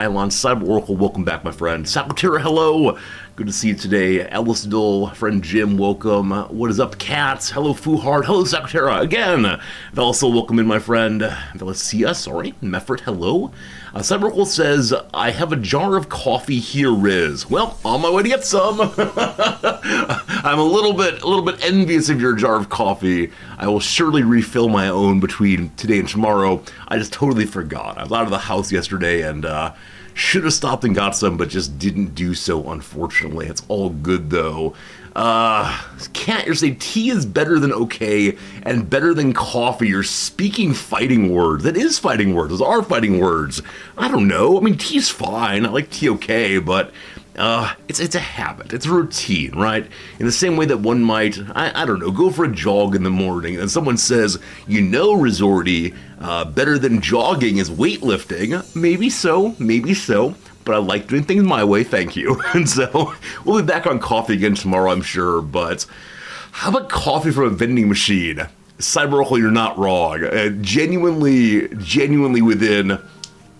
Elon Cyber Oracle, welcome back, my friend. Sakutera, hello. Good to see you today. Alice Dole, friend Jim, welcome. What is up, cats? Hello, Fuhard. Hello, Sakutera, again. Also, welcome in, my friend. Valencia, sorry. Meffert, hello. Cyber Oracle says, I have a jar of coffee here, Riz. Well, on my way to get some. I'm a little bit envious of your jar of coffee. I will surely refill my own between today and tomorrow. I just totally forgot. I was out of the house yesterday and should have stopped and got some, but just didn't do so, unfortunately. It's all good, though. Cat, you're saying tea is better than okay and better than coffee. You're speaking fighting words. That is fighting words. Those are fighting words. I don't know. I mean, tea's fine. I like tea okay, but it's a habit. It's a routine, right? In the same way that one might, I don't know, go for a jog in the morning and someone says, you know, Resorty, better than jogging is weightlifting. Maybe so, but I like doing things my way, thank you. And so we'll be back on coffee again tomorrow, I'm sure, but how about coffee from a vending machine? Cyber Oracle, you're not wrong. Genuinely within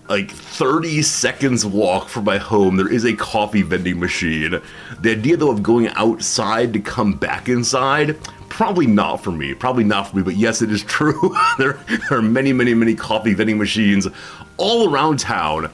like 30 seconds walk from my home, there is a coffee vending machine. The idea, though, of going outside to come back inside, probably not for me, but yes, it is true. There are many coffee vending machines all around town.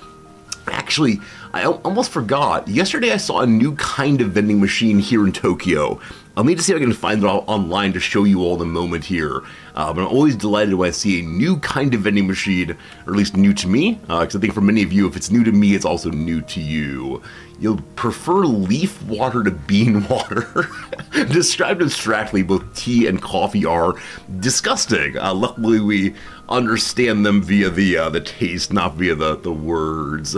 Actually, I almost forgot. Yesterday I saw a new kind of vending machine here in Tokyo. I'll need to see if I can find it online to show you all in a moment here. But I'm always delighted when I see a new kind of vending machine, or at least new to me, because I think for many of you, if it's new to me, it's also new to you. You'll prefer leaf water to bean water. Described abstractly, both tea and coffee are disgusting. Luckily, we understand them via the taste, not via the words.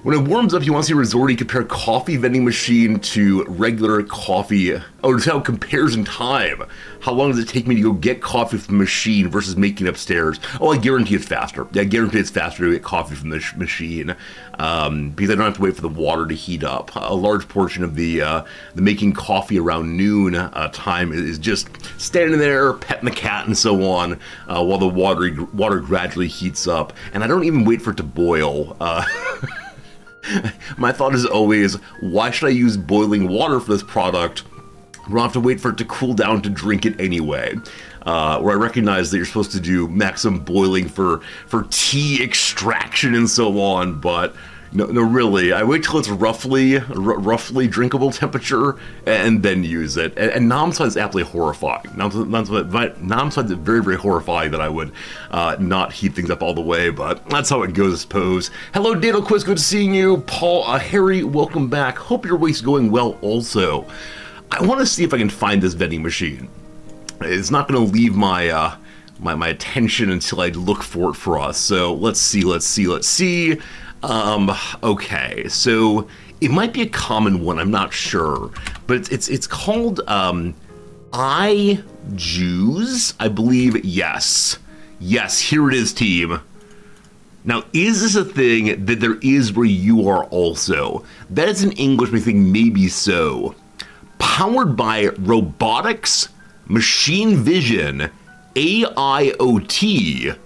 When it warms up, you want to see Resorty compare coffee vending machine to regular coffee. Oh, to how it compares in time. How long does it take me to go get coffee from the machine versus making it upstairs? Oh, I guarantee it's faster. Yeah, I guarantee it's faster to get coffee from the machine because I don't have to wait for the water to heat up. A large portion of the making coffee around noon time is just standing there, petting the cat and so on, while the water gradually heats up. And I don't even wait for it to boil. My thought is always, why should I use boiling water for this product? I don't have to wait for it to cool down to drink it anyway. Where I recognize that you're supposed to do maximum boiling for tea extraction and so on, but no, really, I wait till it's roughly drinkable temperature and then use it. And Nam finds it aptly horrifying. Nam finds it very horrifying that I would not heat things up all the way, but that's how it goes, I suppose. Hello, Dado Quiz, good seeing you. Paul, Harry, welcome back. Hope your week's going well also. I want to see if I can find this vending machine. It's not going to leave my my attention until I look for it for us. So let's see. Okay, so it might be a common one, I'm not sure, but it's called iJuice, I believe. Yes, here it is, team. Now, is this a thing that there is where you are also? That is in English, but I think maybe so. Powered by robotics, machine vision, AIoT.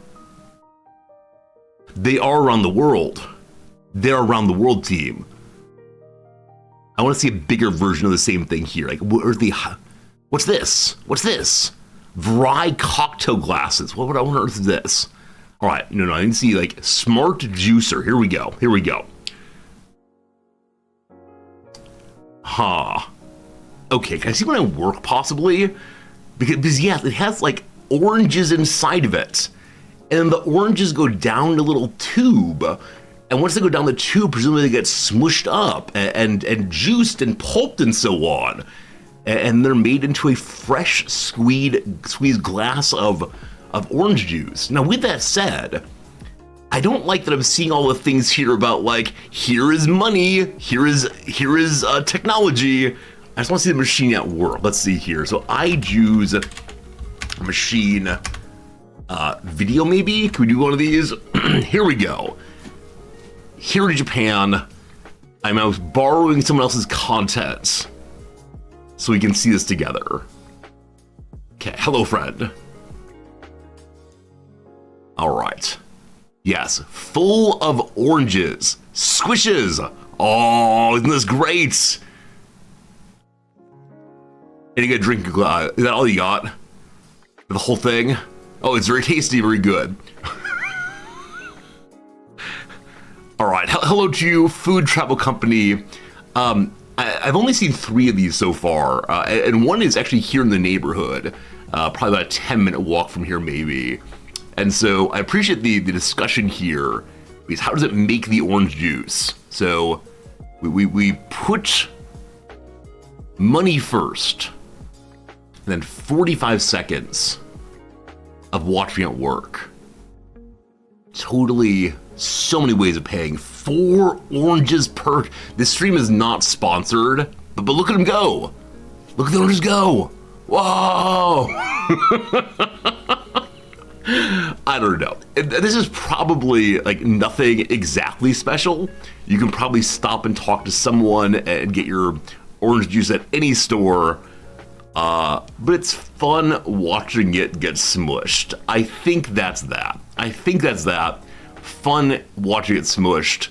They are around the world. They're around the world, team. I want to see a bigger version of the same thing here. Like, what's this? Vry cocktail glasses. What on earth is this? All right, no, I need to see like smart juicer. Here we go. Okay, can I see when I work possibly? Because yeah, it has like oranges inside of it. And the oranges go down the little tube. And once they go down the tube, presumably they get smushed up and juiced and pulped and so on. And they're made into a fresh squeezed glass of orange juice. Now, with that said, I don't like that I'm seeing all the things here about like, here is money, here is technology. I just want to see the machine at work. Let's see here. So iJuice machine video maybe? Can we do one of these? Here we go. Here in Japan, I'm borrowing someone else's content so we can see this together. Okay, hello friend. All right. Yes, full of oranges. Squishes. Oh, isn't this great? And you get a drink. Is that all you got? The whole thing? Oh, it's very tasty, very good. All right, hello to you, Food Travel Company. I've only seen 3 of these so far, and one is actually here in the neighborhood, probably about a 10-minute walk from here, maybe. And so I appreciate the discussion here, because how does it make the orange juice? So we put money first, and then 45 seconds of watching it work. Totally, so many ways of paying. 4 oranges per. This stream is not sponsored, but look at them go. Look at the oranges go. Whoa. I don't know. This is probably like nothing exactly special. You can probably stop and talk to someone and get your orange juice at any store. But it's fun watching it get smushed. I think that's that. Fun watching it smushed.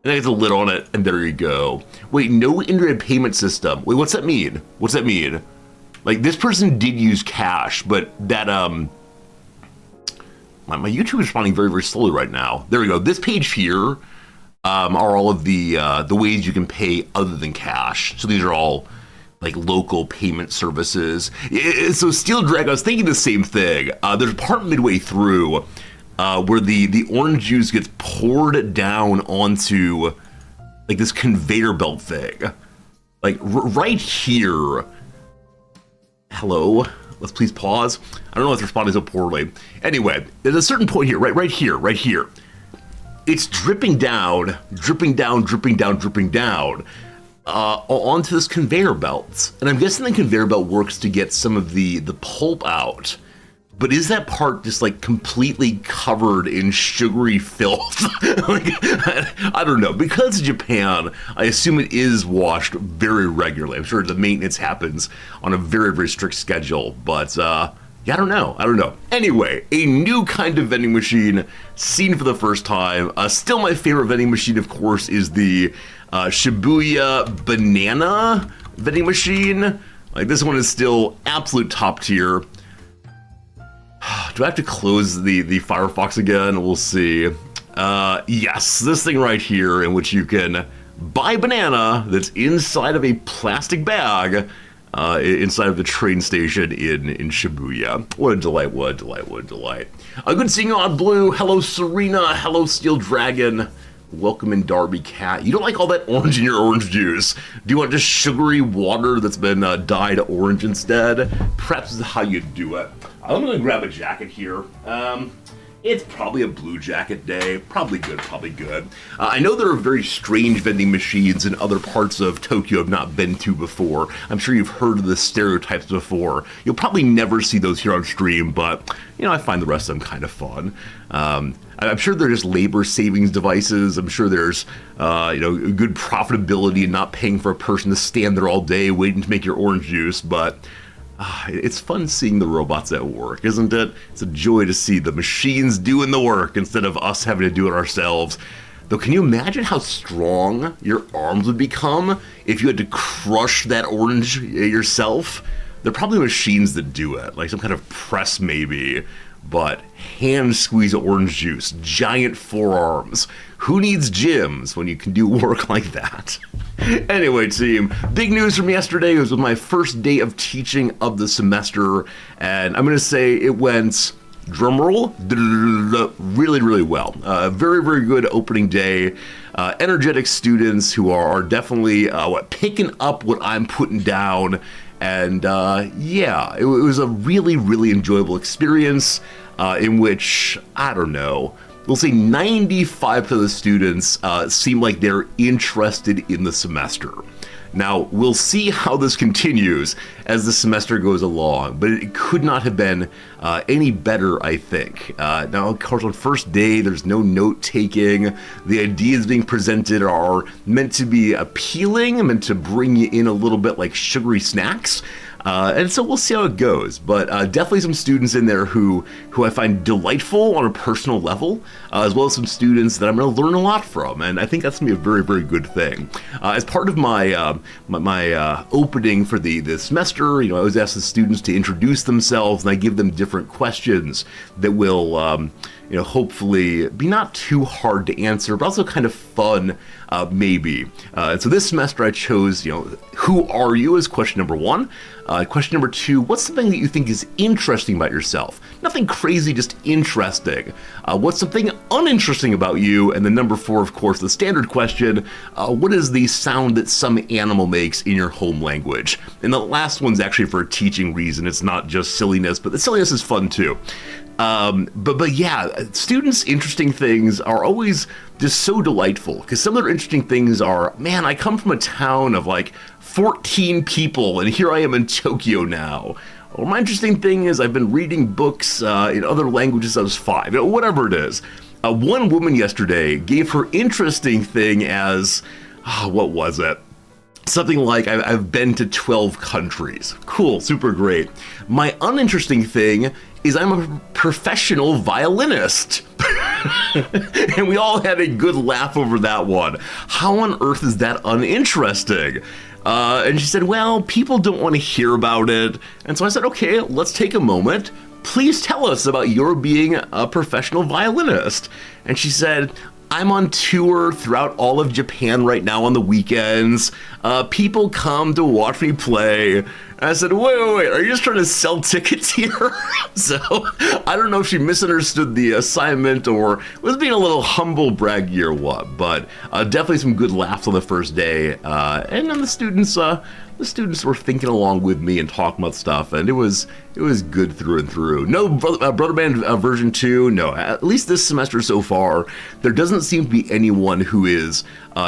And then it's a lid on it, and there you go. Wait, no internet payment system. Wait, what's that mean? Like, this person did use cash, but that, my YouTube is responding very, very slowly right now. There we go. This page here are all of the ways you can pay other than cash. So these are all like local payment services. So Steel Drag, I was thinking the same thing. There's a part midway through where the orange juice gets poured down onto like this conveyor belt thing. Like right here. Hello. Let's please pause. I don't know if it's responding so poorly. Anyway, there's a certain point here, right here. It's dripping down onto this conveyor belt. And I'm guessing the conveyor belt works to get some of the pulp out. But is that part just like completely covered in sugary filth? Like, I don't know. Because Japan, I assume it is washed very regularly. I'm sure the maintenance happens on a very, very strict schedule. But yeah, I don't know. Anyway, a new kind of vending machine seen for the first time. Still my favorite vending machine, of course, is the Shibuya banana vending machine. Like this one is still absolute top tier. Do I have to close the Firefox again? We'll see. Yes, this thing right here in which you can buy banana that's inside of a plastic bag inside of the train station in Shibuya. What a delight. Good seeing you on Blue. Hello, Serena. Hello, Steel Dragon. Welcome in, Darby Cat. You don't like all that orange in your orange juice. Do you want just sugary water that's been dyed orange instead? Perhaps this is how you do it. I'm gonna grab a jacket here. It's probably a blue jacket day. Probably good. I know there are very strange vending machines in other parts of Tokyo I've not been to before. I'm sure you've heard of the stereotypes before. You'll probably never see those here on stream, but I find the rest of them kind of fun. I'm sure they're just labor savings devices. I'm sure there's, good profitability in not paying for a person to stand there all day waiting to make your orange juice, but it's fun seeing the robots at work, isn't it? It's a joy to see the machines doing the work instead of us having to do it ourselves. Though, can you imagine how strong your arms would become if you had to crush that orange yourself? There are probably machines that do it, like some kind of press maybe, but hand squeeze orange juice, giant forearms. Who needs gyms when you can do work like that? Anyway, team, big news from yesterday. It was my first day of teaching of the semester, and I'm going to say it went, drumroll, really, really well. Very, very good opening day. Energetic students who are definitely picking up what I'm putting down. And it was a really, really enjoyable experience in which, I don't know, we'll say 95% of the students seem like they're interested in the semester. Now, we'll see how this continues as the semester goes along, but it could not have been any better, I think. Now, of course, on first day, there's no note-taking. The ideas being presented are meant to be appealing, meant to bring you in a little bit like sugary snacks. And so we'll see how it goes. But definitely some students in there who I find delightful on a personal level, as well as some students that I'm going to learn a lot from. And I think that's going to be a very, very good thing. As part of my my opening for the semester, I always ask the students to introduce themselves, and I give them different questions that will hopefully be not too hard to answer, but also kind of fun, maybe. And so this semester I chose, who are you as question number 1. Question number 2, what's something that you think is interesting about yourself? Nothing crazy, just interesting. What's something uninteresting about you? And then number 4, of course, the standard question, what is the sound that some animal makes in your home language? And the last one's actually for a teaching reason. It's not just silliness, but the silliness is fun too. But yeah, students' interesting things are always just so delightful, because some of their interesting things are, man, I come from a town of like 14 people and here I am in Tokyo now. Or my interesting thing is I've been reading books in other languages since I was 5, whatever it is. One woman yesterday gave her interesting thing as, what was it? Something like, I've been to 12 countries. Cool, super great. My uninteresting thing is I'm a professional violinist. And we all had a good laugh over that one. How on earth is that uninteresting? And she said, well, people don't want to hear about it. And so I said, okay, let's take a moment. Please tell us about your being a professional violinist. And she said, I'm on tour throughout all of Japan right now on the weekends. People come to watch me play. And I said, wait, are you just trying to sell tickets here? So I don't know if she misunderstood the assignment or was being a little humble braggy or what, but definitely some good laughs on the first day. And then the students were thinking along with me and talking about stuff, and it was good through and through. No Brother Band version 2, no. At least this semester so far, there doesn't seem to be anyone who is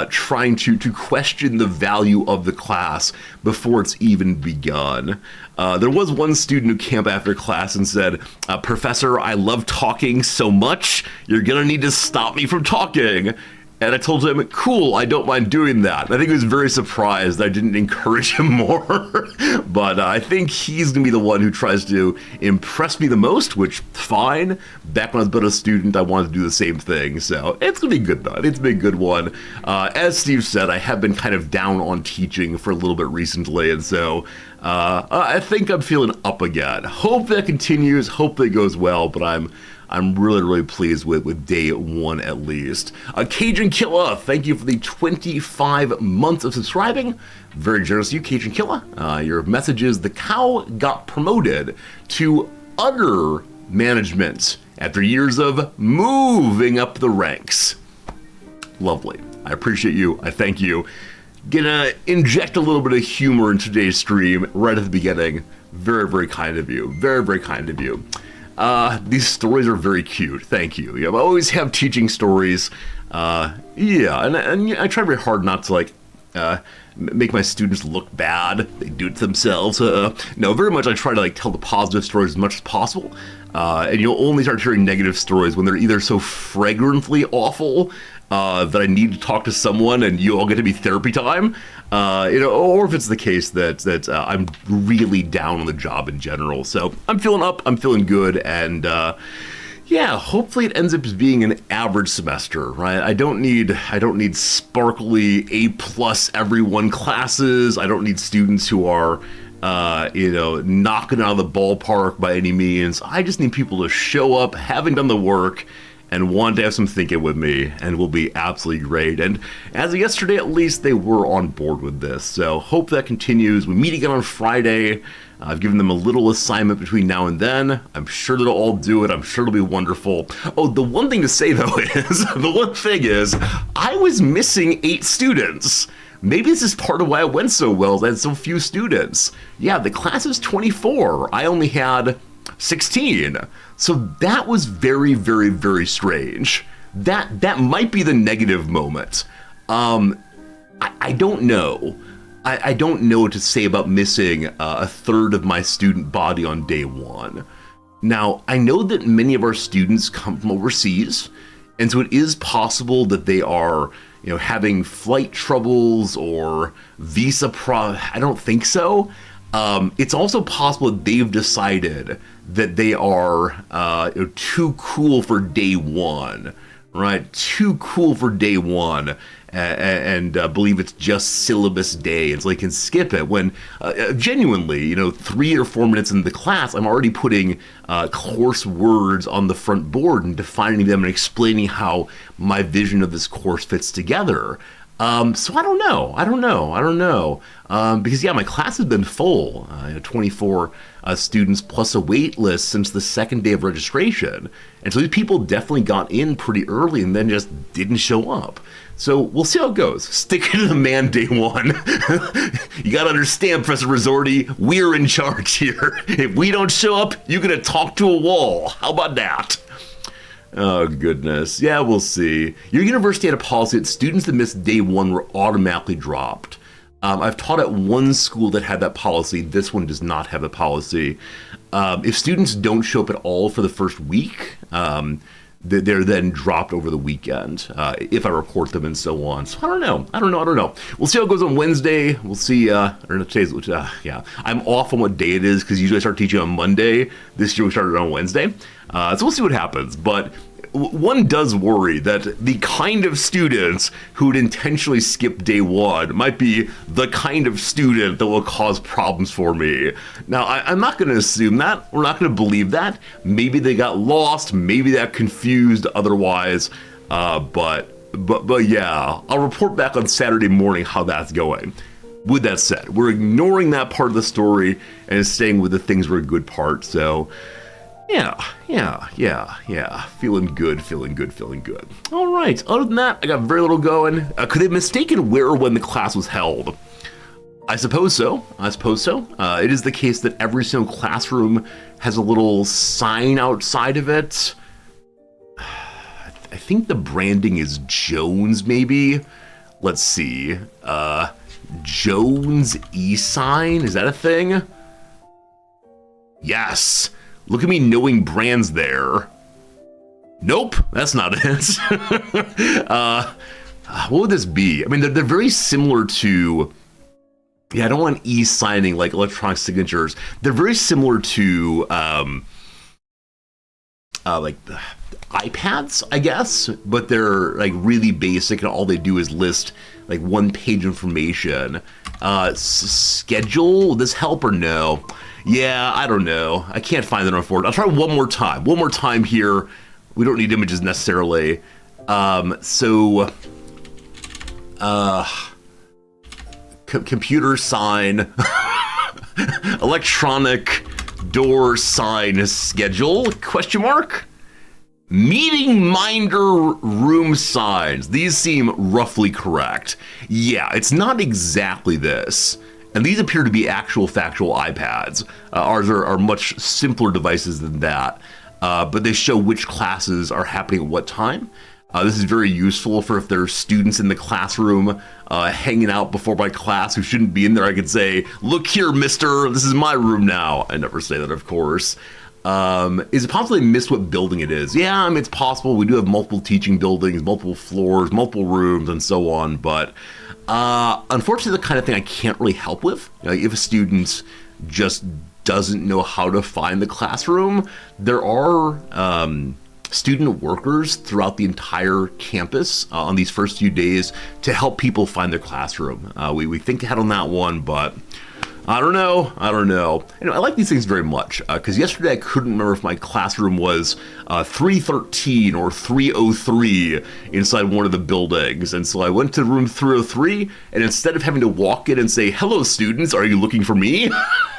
trying to question the value of the class before it's even begun. There was one student who came up after class and said, Professor, I love talking so much, you're gonna need to stop me from talking. And I told him, cool, I don't mind doing that. And I think he was very surprised that I didn't encourage him more. But I think he's going to be the one who tries to impress me the most, which, fine. Back when I was but a student, I wanted to do the same thing. So it's going to be good, though. It's been a good one. As Steve said, I have been kind of down on teaching for a little bit recently. And so I think I'm feeling up again. Hope that continues. Hope that it goes well. But I'm really, really pleased with day 1 at least. Cajun Killa, thank you for the 25 months of subscribing. Very generous of you, Cajun Killa. Your message is, the cow got promoted to udder management after years of moving up the ranks. Lovely. I appreciate you. I thank you. Gonna inject a little bit of humor in today's stream right at the beginning. Very, very kind of you. Very, very kind of you. These stories are very cute. Thank you. I always have teaching stories. Yeah, and I try very hard not to make my students look bad. They do it to themselves. No, very much I try to tell the positive stories as much as possible. And you'll only start hearing negative stories when they're either so fragrantly awful that I need to talk to someone and you all get to be therapy time, or if it's the case that I'm really down on the job in general. So I'm feeling up, I'm feeling good, and yeah, hopefully it ends up as being an average semester, right? I don't need sparkly A+ everyone classes. I don't need students who are knocking out of the ballpark by any means. I just need people to show up, having done the work, and want to have some thinking with me, and will be absolutely great. And as of yesterday, at least, they were on board with this. So hope that continues. We meet again on Friday. I've given them a little assignment between now and then. I'm sure they'll all do it. I'm sure it'll be wonderful. Oh, the one thing to say, though, is I was missing 8 students. Maybe this is part of why it went so well, that I had so few students. Yeah, the class is 24. I only had 16. So that was very, very, very strange. That might be the negative moment. I don't know. I don't know what to say about missing a third of my student body on day 1. Now, I know that many of our students come from overseas, and so it is possible that they are, having flight troubles or visa I don't think so. It's also possible that they've decided that they are too cool for day one, right? Too cool for day one, and believe it's just syllabus day, and so they can skip it. When genuinely, 3 or 4 minutes into the class, I'm already putting course words on the front board and defining them and explaining how my vision of this course fits together. So I don't know. Because my class has been full, 24 students plus a wait list since the second day of registration. And so these people definitely got in pretty early and then just didn't show up. So we'll see how it goes. Stick to the man day one. You got to understand, Professor Risorti, we're in charge here. If we don't show up, you're going to talk to a wall. How about that? Oh, goodness. Yeah, we'll see. Your university had a policy that students that missed day one were automatically dropped. I've taught at one school that had that policy. This one does not have a policy. If students don't show up at all for the first week, they're then dropped over the weekend if I report them and so on. So I don't know. We'll see how it goes on Wednesday. We'll see. I'm off on what day it is because usually I start teaching on Monday. This year we started on Wednesday. So we'll see what happens. But one does worry that the kind of students who would intentionally skip day one might be the kind of student that will cause problems for me. Now, I'm not going to assume that. We're not going to believe that. Maybe they got lost. Maybe they got confused otherwise. But yeah, I'll report back on Saturday morning how that's going. With that said, we're ignoring that part of the story and staying with the things were a good part. So yeah. Feeling good. All right. Other than that, I got very little going. Could they have mistaken where or when the class was held? I suppose so. It is the case that every single classroom has a little sign outside of it. I think the branding is Jones, maybe. Let's see. Jones e-sign? Is that a thing? Yes. Look at me knowing brands there. Nope, that's not it. What would this be? I mean, they're very similar to... Yeah, I don't want e-signing like electronic signatures. They're very similar to like the iPads, I guess, but they're like really basic and all they do is list like one-page information. Schedule, will this help or no? Yeah, I don't know. I can't find it on Ford. I'll try one more time here. We don't need images necessarily. Computer sign, electronic door sign schedule, question mark? Meeting minder room signs. These seem roughly correct. Yeah, it's not exactly this. And these appear to be actual factual iPads. Ours are much simpler devices than that, but they show which classes are happening at what time. This is very useful for if there are students in the classroom hanging out before my class who shouldn't be in there. I could say, look here, mister, this is my room now. I never say that, of course. Is it possible they missed what building it is? Yeah, I mean, it's possible. We do have multiple teaching buildings, multiple floors, multiple rooms, and so on, but unfortunately, the kind of thing I can't really help with. If a student just doesn't know how to find the classroom, there are student workers throughout the entire campus on these first few days to help people find their classroom. We think ahead on that one, but I don't know. I like these things very much because yesterday I couldn't remember if my classroom was 313 or 303 inside one of the buildings. And so I went to room 303, and instead of having to walk in and say, hello, students, are you looking for me?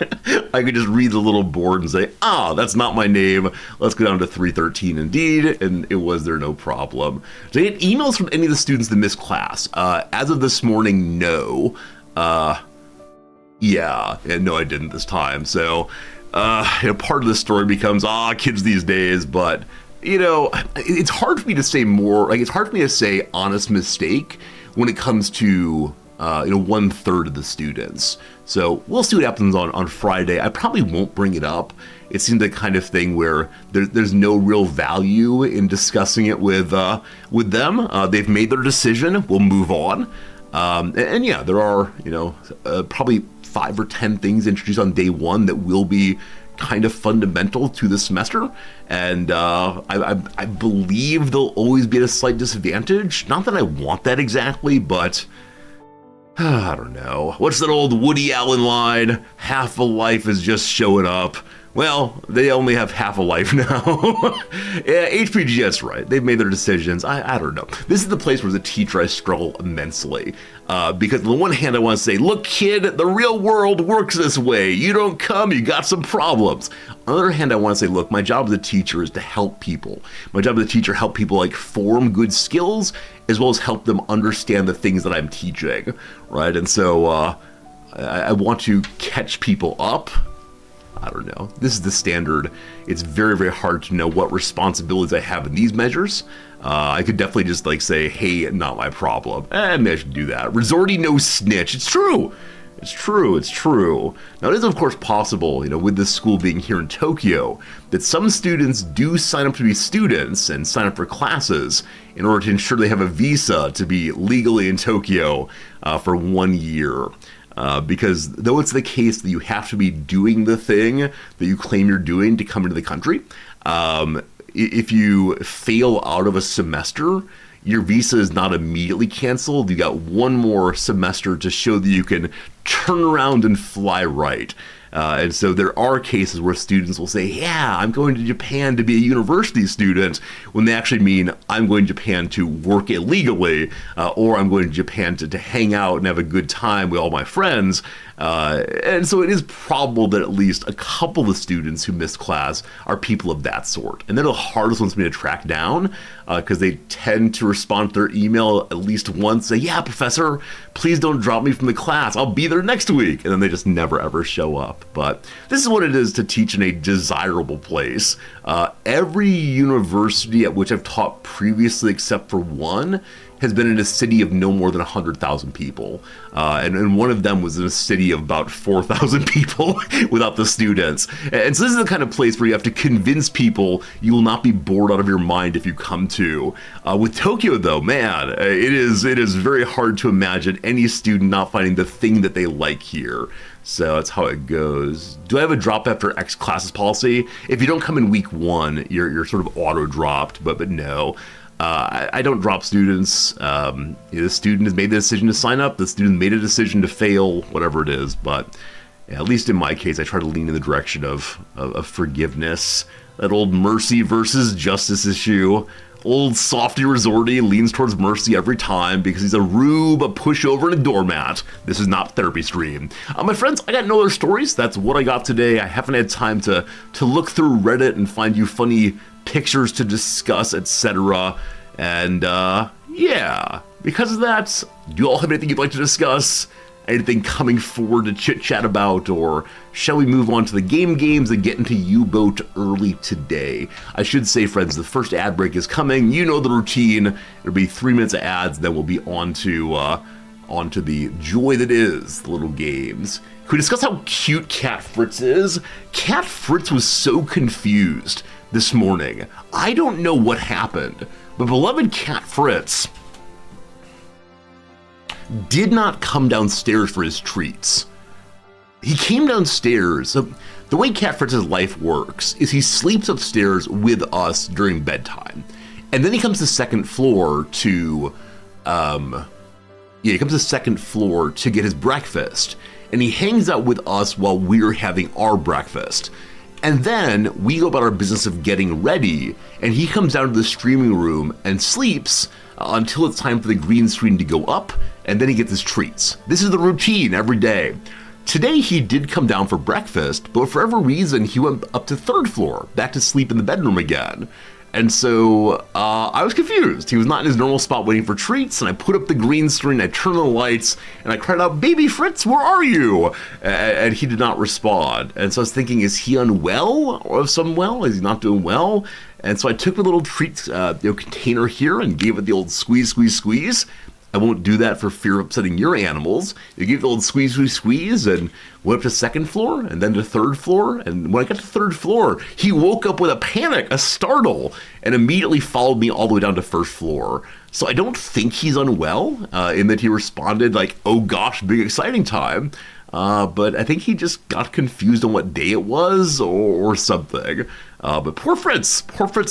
I could just read the little board and say, that's not my name. Let's go down to 313 indeed. And it was there, no problem. Did I get emails from any of the students that missed class? As of this morning, no. Yeah, no, I didn't this time. So, part of the story becomes, kids these days, but, it's hard for me to say more, it's hard for me to say honest mistake when it comes to, 1/3 of the students. So we'll see what happens on Friday. I probably won't bring it up. It seems the kind of thing where there's no real value in discussing it with them. They've made their decision. We'll move on. And yeah, there are, probably 5 or 10 things introduced on day 1 that will be kind of fundamental to the semester, and I believe they'll always be at a slight disadvantage. Not that I want that exactly, but I don't know. What's that old Woody Allen line? Half a life is just showing up. Well, they only have half a life now. Yeah, HPGS, right. They've made their decisions. I don't know. This is the place where as a teacher I struggle immensely. Because on the one hand I want to say, look kid, the real world works this way. You don't come, you got some problems. On the other hand, I want to say, look, my job as a teacher is to help people. My job as a teacher help people like form good skills as well as help them understand the things that I'm teaching, right? And so I want to catch people up. I don't know. This is the standard. It's very, very hard to know what responsibilities I have in these measures. I could definitely just like say, hey, not my problem. Maybe I should do that. Resorty no snitch. It's true. It's true. It's true. Now, it is, of course, possible, with this school being here in Tokyo, that some students do sign up to be students and sign up for classes in order to ensure they have a visa to be legally in Tokyo for 1 year. Because though it's the case that you have to be doing the thing that you claim you're doing to come into the country, if you fail out of a semester, your visa is not immediately canceled. You got 1 more semester to show that you can turn around and fly right. And so there are cases where students will say, yeah, I'm going to Japan to be a university student, when they actually mean I'm going to Japan to work illegally, or I'm going to Japan to hang out and have a good time with all my friends. And so it is probable that at least a couple of the students who missed class are people of that sort. And they're the hardest ones for me to track down, because they tend to respond to their email at least once, say, yeah, professor, please don't drop me from the class. I'll be there next week. And then they just never, ever show up. But this is what it is to teach in a desirable place. Every university at which I've taught previously, except for one, has been in a city of no more than 100,000 people. And one of them was in a city of about 4,000 people without the students. And so this is the kind of place where you have to convince people you will not be bored out of your mind if you come to. With Tokyo, though, man, it is very hard to imagine any student not finding the thing that they like here. So that's how it goes. Do I have a drop after X classes policy? If you don't come in week 1, you're sort of auto-dropped, but no. I don't drop students. The student has made the decision to sign up. The student made a decision to fail, whatever it is. But at least in my case, I try to lean in the direction of forgiveness. That old mercy versus justice issue. Old softy resorty leans towards mercy every time because he's a rube, a pushover, and a doormat. This is not therapy stream. My friends, I got no other stories. That's what I got today. I haven't had time to look through Reddit and find you funny pictures to discuss, etc. And yeah, because of that, do you all have anything you'd like to discuss? Anything coming forward to chit-chat about, or shall we move on to the games and get into UBOAT early today? I should say, friends, the first ad break is coming. You know the routine. It'll be 3 minutes of ads, then we'll be on to the joy that is the little games. Can we discuss how cute Cat Fritz is? Cat Fritz was so confused this morning. I don't know what happened, but beloved Cat Fritz did not come downstairs for his treats. He came downstairs. So the way Cat Fritz's life works is he sleeps upstairs with us during bedtime. And then he comes to the second floor to get his breakfast. And he hangs out with us while we're having our breakfast. And then we go about our business of getting ready, and he comes down to the streaming room and sleeps until it's time for the green screen to go up, and then he gets his treats. This is the routine every day. Today he did come down for breakfast, but for whatever reason he went up to 3rd floor, back to sleep in the bedroom again. And so I was confused. He was not in his normal spot waiting for treats, and I put up the green screen, I turned on the lights, and I cried out, "Baby Fritz, where are you?" And he did not respond. And so I was thinking, is he unwell or well? Is he not doing well? And so I took the little treat container here and gave it the old squeeze, squeeze, squeeze. I won't do that for fear of upsetting your animals. You give the old squeeze, squeeze, squeeze, and went up to 2nd floor, and then to 3rd floor. And when I got to 3rd floor, he woke up with a panic, a startle, and immediately followed me all the way down to 1st floor. So I don't think he's unwell, in that he responded like, oh gosh, big exciting time. but I think he just got confused on what day it was or something. But poor Fritz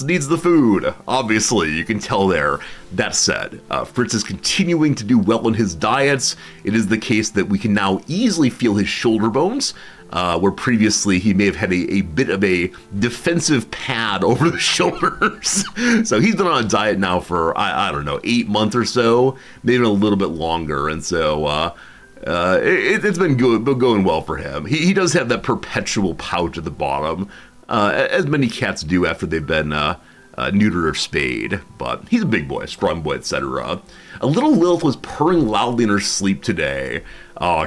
needs the food. Obviously, you can tell there. That said, Fritz is continuing to do well in his diets. It is the case that we can now easily feel his shoulder bones, where previously he may have had a bit of a defensive pad over the shoulders. So he's been on a diet now for, I don't know, 8 months or so, maybe a little bit longer. And so it's been going well for him. He does have that perpetual pouch at the bottom, as many cats do after they've been neutered or spayed. But he's a big boy, strong boy, etc. A little Lilith was purring loudly in her sleep today.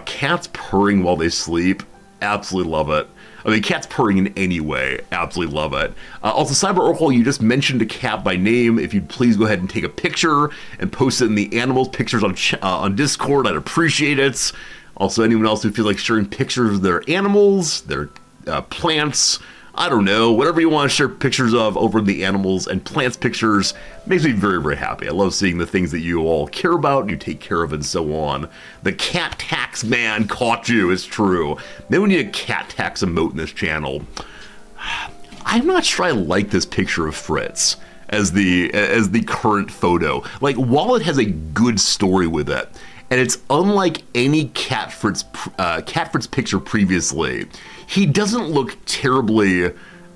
Cats purring while they sleep. Absolutely love it. I mean, cats purring in any way. Absolutely love it. Also, Cyber Oracle, you just mentioned a cat by name. If you'd please go ahead and take a picture and post it in the animals pictures on Discord, I'd appreciate it. Also, anyone else who feels like sharing pictures of their animals, their plants, I don't know, whatever you want to share pictures of over in the animals and plants pictures makes me very, very happy. I love seeing the things that you all care about and you take care of and so on. The cat tax man caught you, it's true. Maybe we need a cat tax emote in this channel. I'm not sure I like this picture of Fritz as the current photo. Like, while it has a good story with it, and it's unlike any Cat Fritz picture previously, he doesn't look terribly,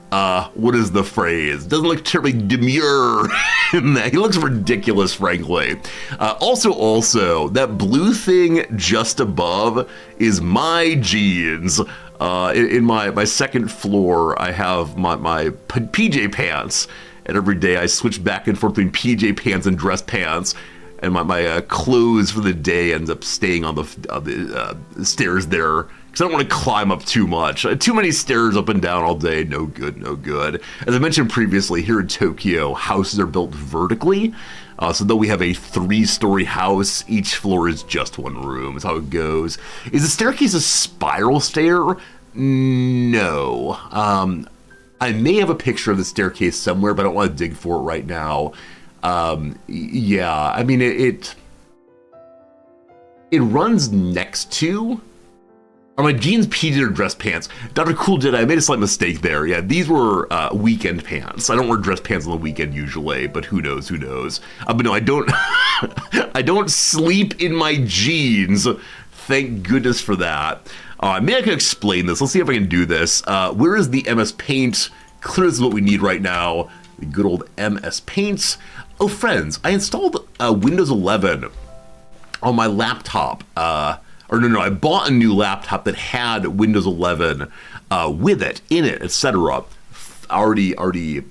what is the phrase? Doesn't look terribly demure in that. He looks ridiculous, frankly. Also, that blue thing just above is my jeans. In my second floor, I have my PJ pants, and every day I switch back and forth between PJ pants and dress pants. And my clothes for the day ends up staying on the stairs there, because I don't want to climb up too much. Too many stairs up and down all day, no good, no good. As I mentioned previously, here in Tokyo, houses are built vertically. So though we have a 3-story house, each floor is just one room, is how it goes. Is the staircase a spiral stair? No. I may have a picture of the staircase somewhere, but I don't want to dig for it right now. Yeah, I mean, it runs next to, are my jeans, PJs, or dress pants? Dr. Cool Jedi, I made a slight mistake there. Yeah, these were weekend pants. I don't wear dress pants on the weekend usually, but who knows, who knows. But no, I don't, I don't sleep in my jeans. Thank goodness for that. Maybe I can explain this. Let's see if I can do this. Where is the MS Paint? Clearly this is what we need right now. The good old MS Paint. Oh, friends, I installed Windows 11 on my laptop. I bought a new laptop that had Windows 11 with it, in it, etc. Already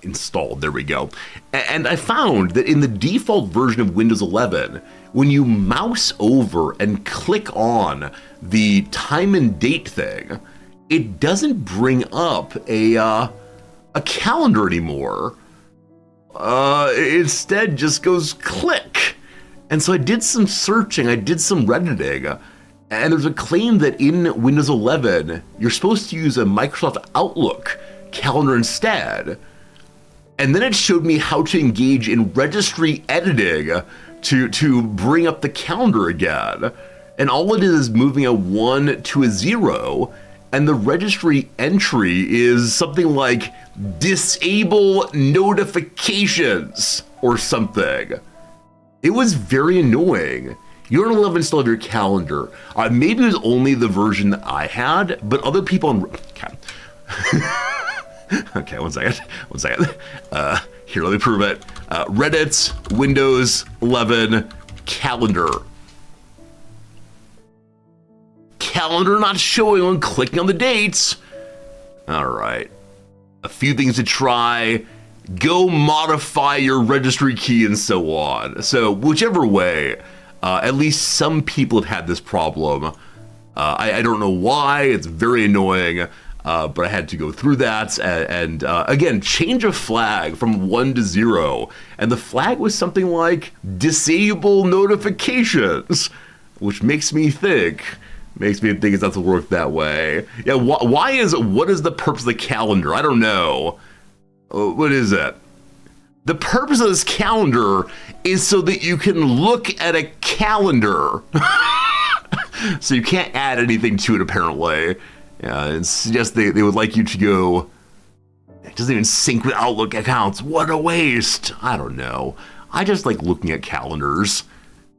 installed. There we go. And I found that in the default version of Windows 11, when you mouse over and click on the time and date thing, it doesn't bring up a calendar anymore. Instead just goes click. And so I did some searching, I did some Redditing, and there's a claim that in Windows 11, you're supposed to use a Microsoft Outlook calendar instead. And then it showed me how to engage in registry editing to bring up the calendar again. And all it is moving a 1 to a 0, and the registry entry is something like disable notifications or something. It was very annoying. You don't love install your calendar. Maybe it was only the version that I had, but other people on... Okay, one second. Here, let me prove it. Reddit, Windows 11, calendar. Calendar not showing when clicking on the dates. All right. A few things to try. Go modify your registry key and so on. So whichever way, at least some people have had this problem. I don't know why. It's very annoying. But I had to go through that and again, change a flag from 1 to 0. And the flag was something like disable notifications, which makes me think it doesn't work that way. Yeah, what is the purpose of the calendar? I don't know. What is it? The purpose of this calendar is so that you can look at a calendar. So you can't add anything to it, apparently. It's just they would like you to go, it doesn't even sync with Outlook accounts. What a waste. I don't know. I just like looking at calendars.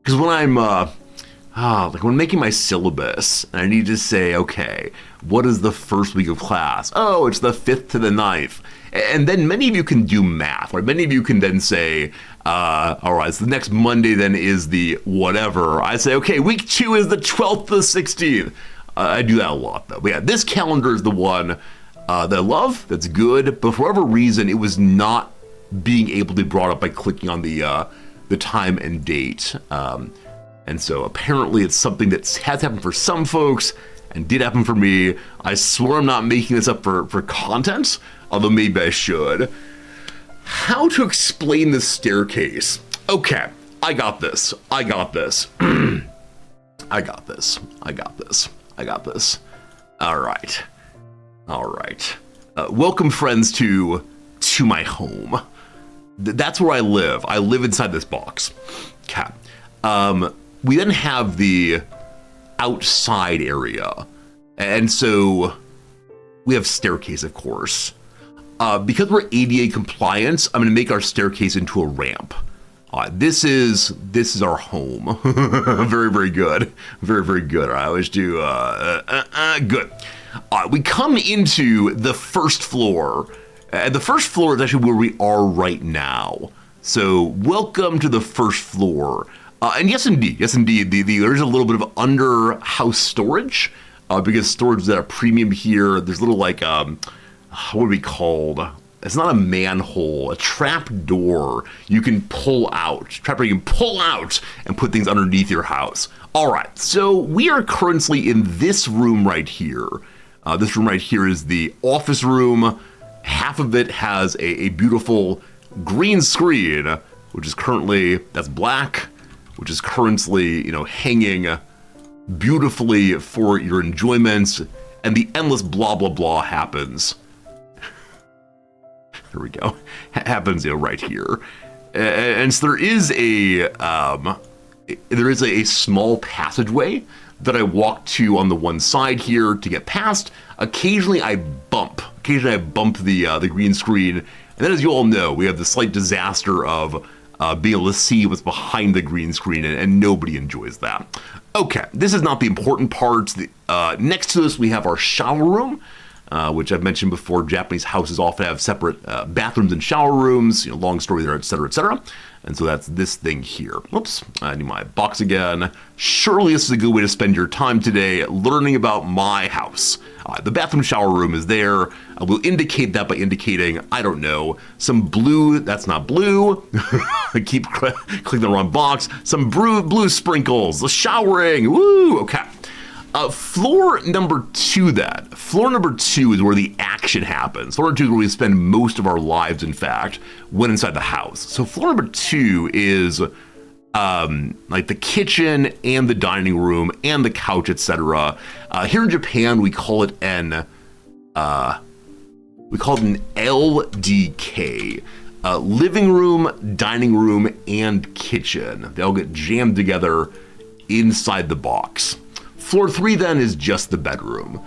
Because when I'm, like when making my syllabus, and I need to say, okay, what is the first week of class? Oh, it's the 5th to the 9th. And then many of you can do math, right? Many of you can then say, all right, so the next Monday then is the whatever. I say, okay, week 2 is the 12th to the 16th. I do that a lot, though. But yeah, this calendar is the one that I love, that's good, but for whatever reason, it was not being able to be brought up by clicking on the time and date. And so apparently it's something that has happened for some folks and did happen for me. I swear I'm not making this up for content, although maybe I should. How to explain the staircase. Okay, I got this. I got this. I got this. I got this. I got this. All right. All right. Welcome, friends, to my home. That's where I live. I live inside this box. Okay. We then have the outside area. And so we have staircase, of course. Because we're ADA compliant, I'm going to make our staircase into a ramp. This is our home. Very, very good. Very, very good. I always do good. We come into the first floor. And the first floor is actually where we are right now. So welcome to the first floor. And yes, indeed, there's a little bit of under house storage because storage is at a premium here. There's a little like, what are we called? It's not a manhole, a trap door you can pull out. Trap door you can pull out and put things underneath your house. All right, so we are currently in this room right here. This room right here is the office room. Half of it has a beautiful green screen, which is currently, that's black, which is currently, hanging beautifully for your enjoyment, and the endless blah, blah, blah happens. There we go. Happens, right here. And so there is a small passageway that I walk to on the one side here to get past. Occasionally I bump the green screen. And then, as you all know, we have the slight disaster of being able to see what's behind the green screen, and nobody enjoys that. Okay, this is not the important part. Next to this, we have our shower room, which I've mentioned before. Japanese houses often have separate bathrooms and shower rooms, long story there, et cetera, et cetera. And so that's this thing here. Whoops, I need my box again. Surely this is a good way to spend your time today learning about my house. The bathroom shower room is there. We'll indicate that by indicating, I don't know, some blue, that's not blue. I keep clicking the wrong box. Some blue sprinkles, the showering, woo, okay. Floor number 2 then. Floor number 2 is where the action happens. Floor number 2 is where we spend most of our lives, in fact, when inside the house. So floor number 2 is like the kitchen and the dining room and the couch, etc. Here in Japan, we call it an LDK. Living room, dining room, and kitchen. They all get jammed together inside the box. Floor 3 then is just the bedroom.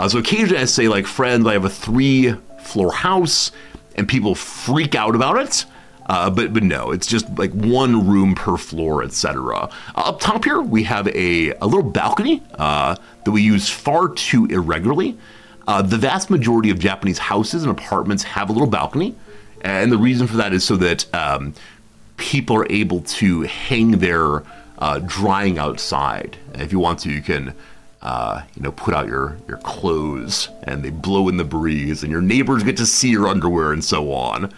So occasionally I say, like, friends, I have a 3-floor house, and people freak out about it. But no, it's just like one room per floor, etc. Up top here, we have a little balcony that we use far too irregularly. The vast majority of Japanese houses and apartments have a little balcony. And the reason for that is so that people are able to hang their drying outside. If you want to, you can put out your clothes and they blow in the breeze and your neighbors get to see your underwear and so on.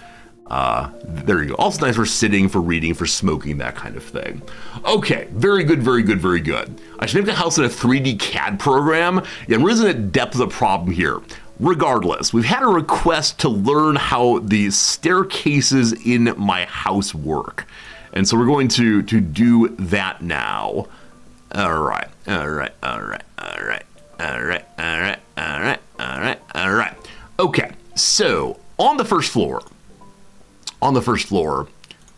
There you go. Also nice for sitting, for reading, for smoking, that kind of thing. Okay, very good, very good, very good. I should make the house in a 3D CAD program. Yeah, I'm isn't at depth of the problem here. Regardless, we've had a request to learn how the staircases in my house work. And so we're going to do that now. All right. Okay, so on the first floor,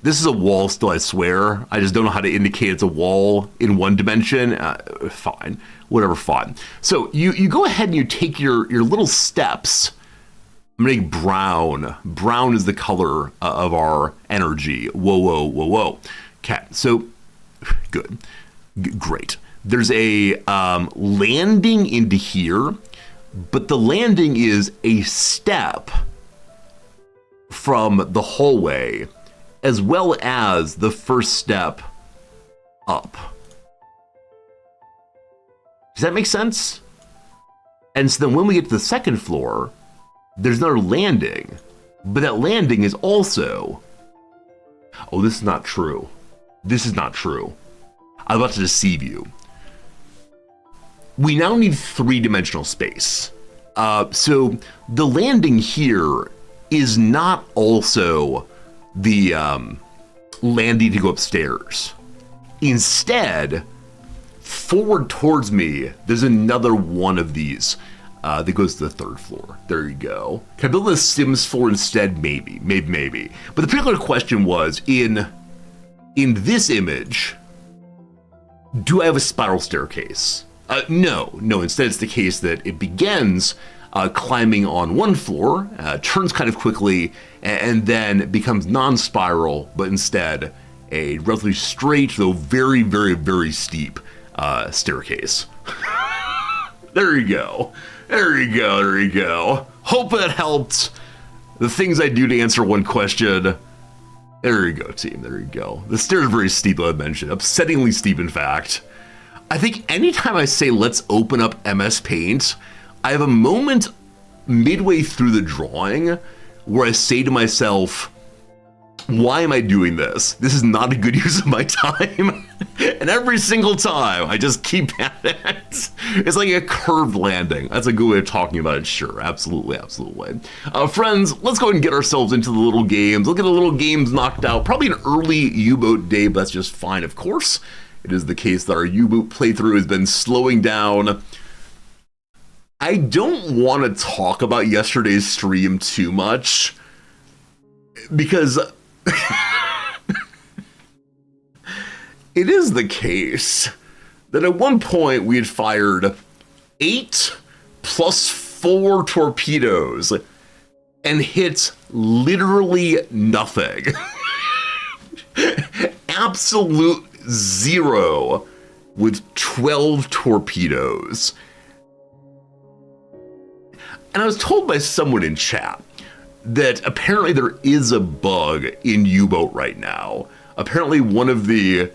This is a wall still, I swear. I just don't know how to indicate it's a wall in one dimension. Fine. Whatever, fine. So you go ahead and you take your little steps. I'm going to make brown. Brown is the color of our energy. Whoa, whoa, whoa, whoa. Okay, so good. Great. There's a landing into here, but the landing is a step from the hallway, as well as the first step up. Does that make sense? And so then when we get to the second floor, there's another landing, but that landing is also... Oh, this is not true. This is not true. I'm about to deceive you. We now need three-dimensional space. So the landing here is not also the landing to go upstairs. Instead, forward towards me, there's another one of these that goes to the third floor. There you go. Can I build a Sims floor instead? Maybe. But the particular question was, in this image, do I have a spiral staircase? No. Instead, it's the case that it begins climbing on one floor, turns kind of quickly, and then becomes non-spiral, but instead a relatively straight, though very, very, very steep staircase. There you go. Hope that helped. The things I do to answer one question. There you go, team. There you go. The stairs are very steep, though I mentioned. Upsettingly steep, in fact. I think anytime I say let's open up MS Paint, I have a moment midway through the drawing where I say to myself, why am I doing this? This is not a good use of my time. And every single time, I just keep at it. It's like a curved landing. That's a good way of talking about it, sure. Absolutely. Friends, let's go ahead and get ourselves into the little games. We'll get the little games knocked out. Probably an early U-Boat day, but that's just fine, of course. It is the case that our U-Boat playthrough has been slowing down. I don't want to talk about yesterday's stream too much, because it is the case that at one point we had fired 8 plus 4 torpedoes and hit literally nothing. Absolute zero with 12 torpedoes. And I was told by someone in chat that apparently there is a bug in U-Boat right now. Apparently one of the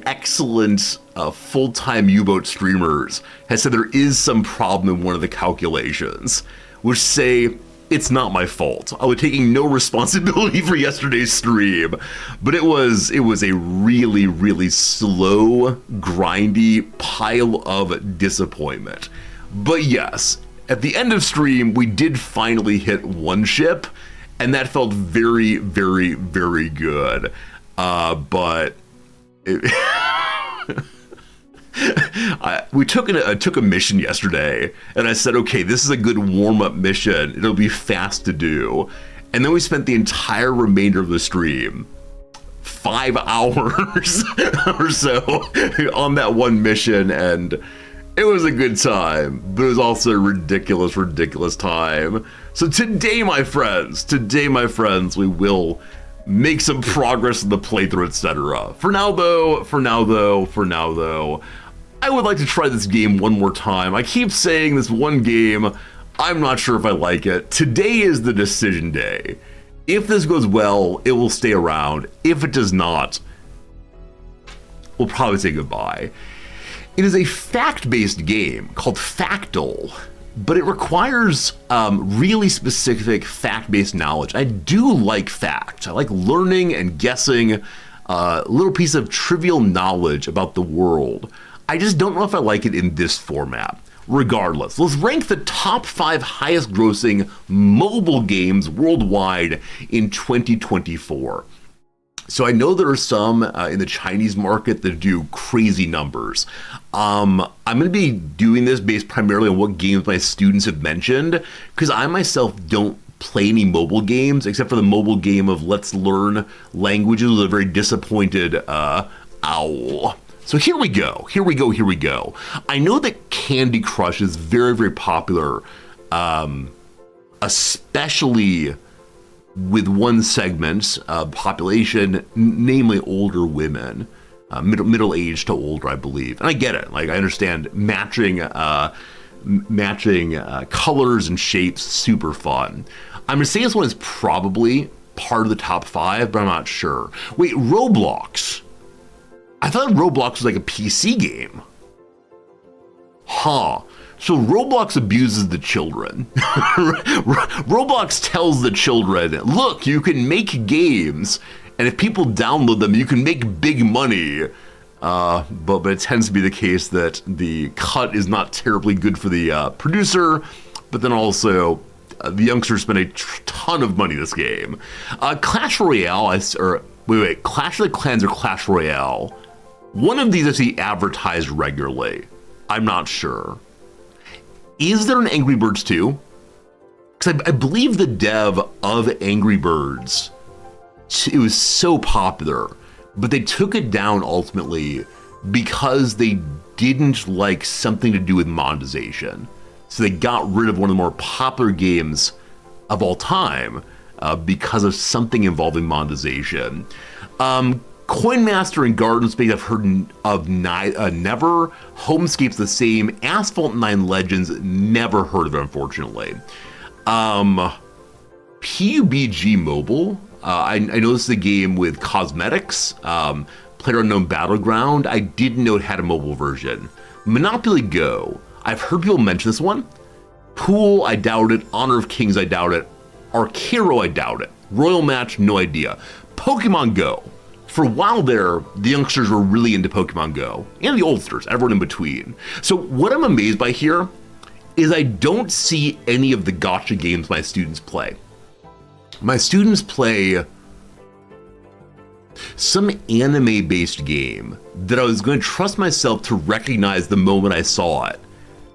excellent full-time U-Boat streamers has said there is some problem in one of the calculations, which say it's not my fault. I was taking no responsibility for yesterday's stream, but it was a really, really slow, grindy pile of disappointment. But yes, at the end of stream, we did finally hit one ship, and that felt very, very, very good. But we took a mission yesterday, and I said, okay, this is a good warm-up mission. It'll be fast to do. And then we spent the entire remainder of the stream, 5 hours or so, on that one mission, and it was a good time, but it was also a ridiculous, ridiculous time. So today, my friends, we will make some progress in the playthrough, etc. For now, though, I would like to try this game one more time. I keep saying this one game, I'm not sure if I like it. Today is the decision day. If this goes well, it will stay around. If it does not, we'll probably say goodbye. It is a fact-based game called Factal, but it requires really specific fact-based knowledge. I do like fact. I like learning and guessing a little piece of trivial knowledge about the world. I just don't know if I like it in this format. Regardless, let's rank the top 5 highest grossing mobile games worldwide in 2024. So I know there are some in the Chinese market that do crazy numbers. I'm going to be doing this based primarily on what games my students have mentioned, because I myself don't play any mobile games except for the mobile game of Let's Learn Languages with a very disappointed owl. So here we go. I know that Candy Crush is very, very popular, especially with one segment of population, namely older women, middle-aged to older, I believe. And I get it. Like, I understand matching colors and shapes, super fun. I'm gonna say this one is probably part of the top 5, but I'm not sure. Wait, Roblox. I thought Roblox was like a PC game. Huh. So Roblox abuses the children. Roblox tells the children, look, you can make games, and if people download them, you can make big money. But it tends to be the case that the cut is not terribly good for the producer, but then also the youngsters spend a ton of money in this game. Clash Royale, Clash of the Clans or Clash Royale. One of these I see advertised regularly. I'm not sure. Is there an Angry Birds 2? Because I believe the dev of Angry Birds, it was so popular, but they took it down ultimately because they didn't like something to do with monetization. So they got rid of one of the more popular games of all time because of something involving monetization. Coin Master and Garden Space I've heard of never. Homescape's the same. Asphalt 9 Legends, never heard of it, unfortunately. PUBG Mobile, I know this is a game with cosmetics. PlayerUnknown Battleground, I didn't know it had a mobile version. Monopoly Go, I've heard people mention this one. Pool, I doubt it. Honor of Kings, I doubt it. Arcaro, I doubt it. Royal Match, no idea. Pokemon Go. For a while there, the youngsters were really into Pokemon Go, and the oldsters, everyone in between. So what I'm amazed by here is I don't see any of the gacha games my students play. My students play some anime-based game that I was going to trust myself to recognize the moment I saw it.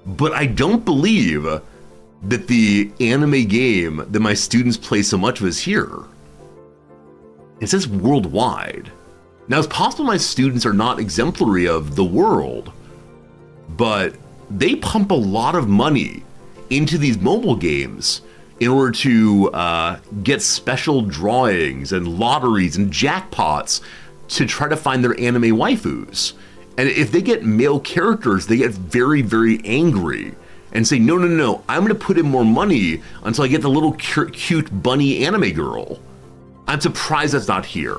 But I don't believe that the anime game that my students play so much of is here. It says worldwide. Now, it's possible my students are not exemplary of the world, but they pump a lot of money into these mobile games in order to get special drawings and lotteries and jackpots to try to find their anime waifus. And if they get male characters, they get very, very angry and say, no, no, no, I'm gonna put in more money until I get the little cute bunny anime girl. I'm surprised that's not here.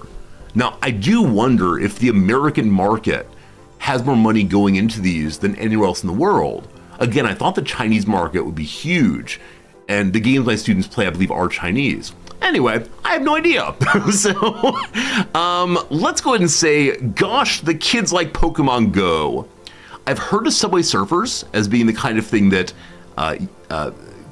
Now, I do wonder if the American market has more money going into these than anywhere else in the world. Again, I thought the Chinese market would be huge, and the games my students play, I believe, are Chinese. Anyway, I have no idea. So, let's go ahead and say, gosh, the kids like Pokemon Go. I've heard of Subway Surfers as being the kind of thing that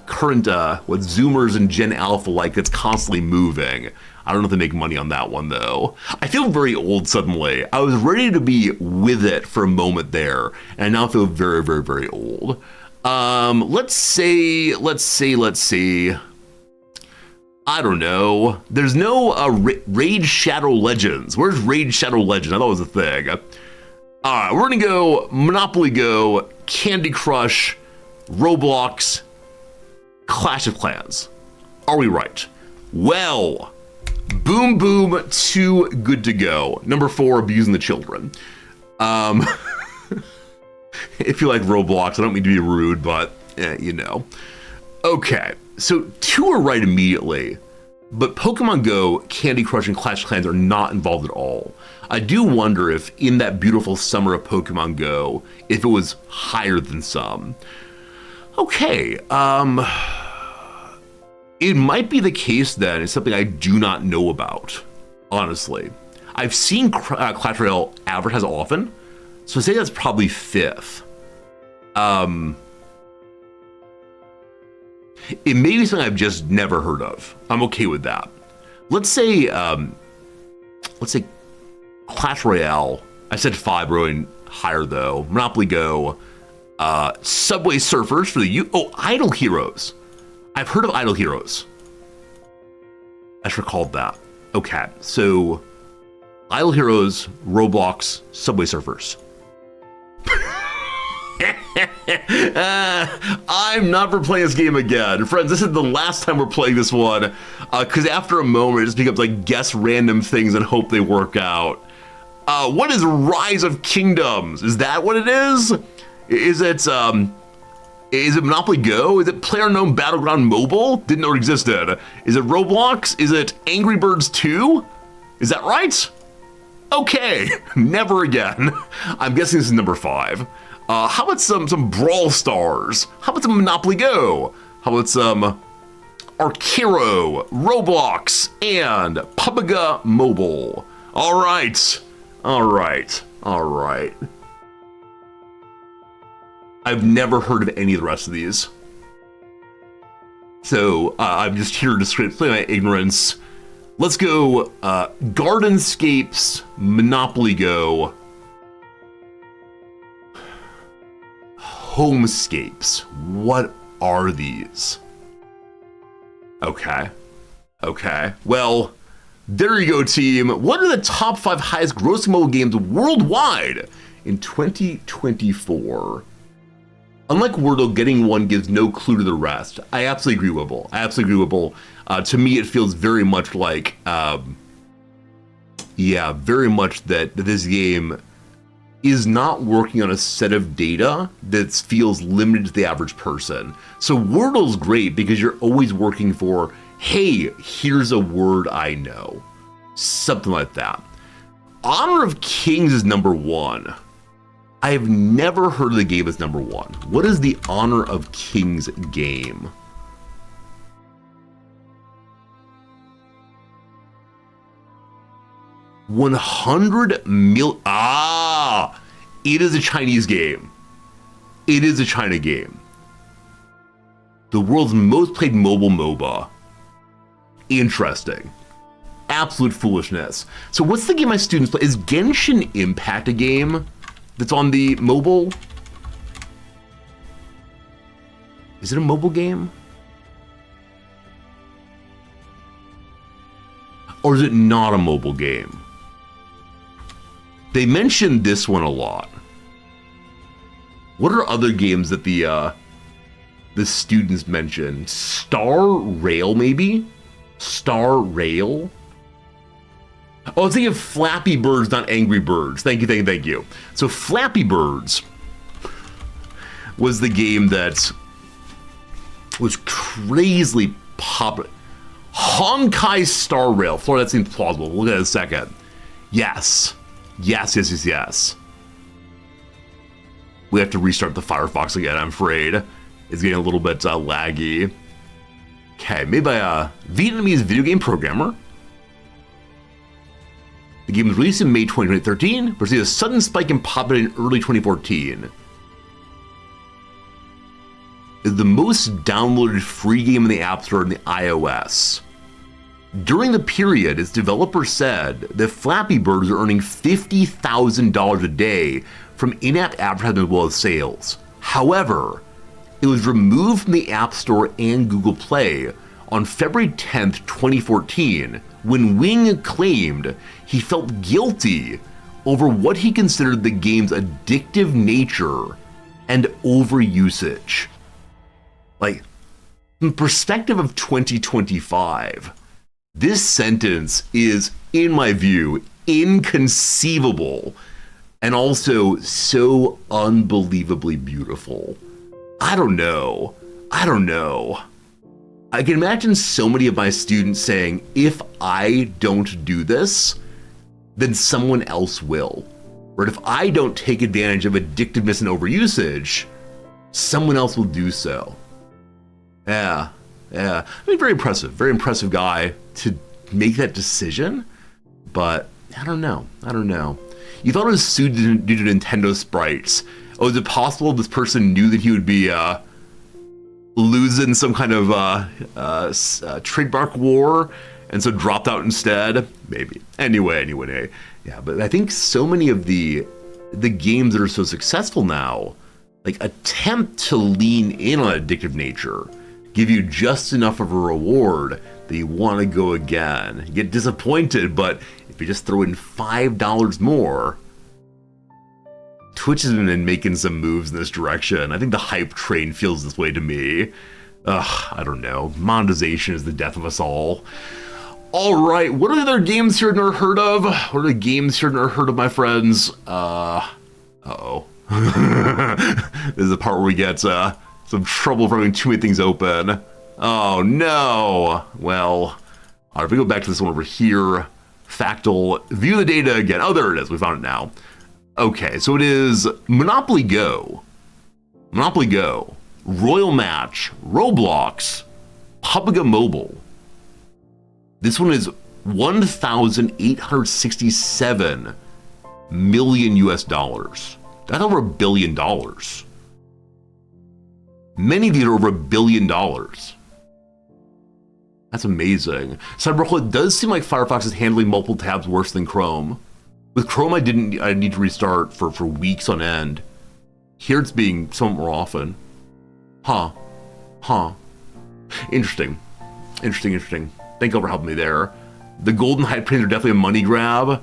current what Zoomers and Gen Alpha like, that's constantly moving. I don't know if they make money on that one though. I feel very old suddenly. I was ready to be with it for a moment there, and I now feel very, very, very old. Let's see. I don't know. There's no Raid Shadow Legends. Where's Raid Shadow Legends? I thought it was a thing. All right, we're gonna go Monopoly Go, Candy Crush, Roblox, Clash of Clans. Are we right? Well, boom, boom, too good to go. Number 4, abusing the children. If you like Roblox, I don't mean to be rude, but you know. Okay, so 2 are right immediately, but Pokemon Go, Candy Crush, and Clash of Clans are not involved at all. I do wonder if in that beautiful summer of Pokemon Go, if it was higher than some. Okay, it might be the case then it's something I do not know about, honestly. I've seen Clash Royale advertised often, so I say that's probably 5th. It may be something I've just never heard of. I'm okay with that. Let's say Clash Royale. I said 5, going higher though. Monopoly Go, Subway Surfers for the Idle Heroes. I've heard of Idle Heroes. I just recalled that. Okay, so Idle Heroes, Roblox, Subway Surfers. I'm never playing this game again. Friends, this is the last time we're playing this one, because after a moment, it just becomes like guess random things and hope they work out. What is Rise of Kingdoms? Is that what it is? Is it Monopoly Go? Is it PlayerUnknown Battleground Mobile? Didn't know it existed. Is it Roblox? Is it Angry Birds 2? Is that right? Okay, never again. I'm guessing this is number 5. How about some Brawl Stars? How about some Monopoly Go? How about some Arcero, Roblox, and PUBG Mobile? All right. I've never heard of any of the rest of these. So I'm just here to display my ignorance. Let's go Gardenscapes, Monopoly Go, Homescapes. What are these? Okay. Well, there you go, team. What are the top 5 highest grossing mobile games worldwide in 2024? Unlike Wordle, getting one gives no clue to the rest. I absolutely agree with Will. To me, it feels very much like, very much that this game is not working on a set of data that feels limited to the average person. So Wordle's great because you're always working for, hey, here's a word I know. Something like that. Honor of Kings is number 1. I have never heard of the game as number 1. What is the Honor of Kings game? $100 million. It is a Chinese game. It is a China game. The world's most played mobile MOBA. Interesting. Absolute foolishness. So what's the game my students play? Is Genshin Impact a game that's on the mobile? Is it a mobile game? Or is it not a mobile game? They mentioned this one a lot. What are other games that the students mentioned? Star Rail, maybe? Star Rail? Oh, I was thinking of Flappy Birds, not Angry Birds. Thank you. So Flappy Birds was the game that was crazily popular. Honkai Star Rail. Florida, that seems plausible. We'll look at it in a second. Yes. We have to restart the Firefox again, I'm afraid. It's getting a little bit laggy. Okay, made by a Vietnamese video game programmer. The game was released in May 2013, but received a sudden spike in popularity in early 2014. It's the most downloaded free game in the App Store and the iOS. During the period, its developer said that Flappy Bird was earning $50,000 a day from in-app advertising as well as sales. However, it was removed from the App Store and Google Play on February 10th, 2014, when Wing claimed he felt guilty over what he considered the game's addictive nature and overusage. Like, from the perspective of 2025, this sentence is, in my view, inconceivable and also so unbelievably beautiful. I don't know. I can imagine so many of my students saying, if I don't do this, then someone else will. Or if I don't take advantage of addictiveness and overusage, someone else will do so. Yeah. I mean, very impressive guy to make that decision, but I don't know. You thought it was sued due to Nintendo sprites. Oh, is it possible this person knew that he would be losing some kind of trademark war and so dropped out instead? Maybe. Anyway. Yeah, but I think so many of the games that are so successful now, like, attempt to lean in on addictive nature, give you just enough of a reward that you want to go again. You get disappointed, but if you just throw in $5 more, Twitch has been making some moves in this direction. I think the hype train feels this way to me. I don't know. Monetization is the death of us all. All right, what are the other games here I've never heard of? What are the games here I've never heard of, my friends? Uh-oh. This is the part where we get some trouble from having too many things open. Oh, no. Well, all right, if we go back to this one over here, Factal, view the data again. Oh, there it is. We found it now. Okay, so it is Monopoly Go, Royal Match, Roblox, PUBG Mobile. This one is 1,867 million US dollars. That's over $1 billion. Many of these are over $1 billion. That's amazing. Cyberhole, it does seem like Firefox is handling multiple tabs worse than Chrome. With Chrome, I need to restart for weeks on end. Here it's being somewhat more often. Huh. Interesting. Thank you for helping me there. The golden hype trains are definitely a money grab.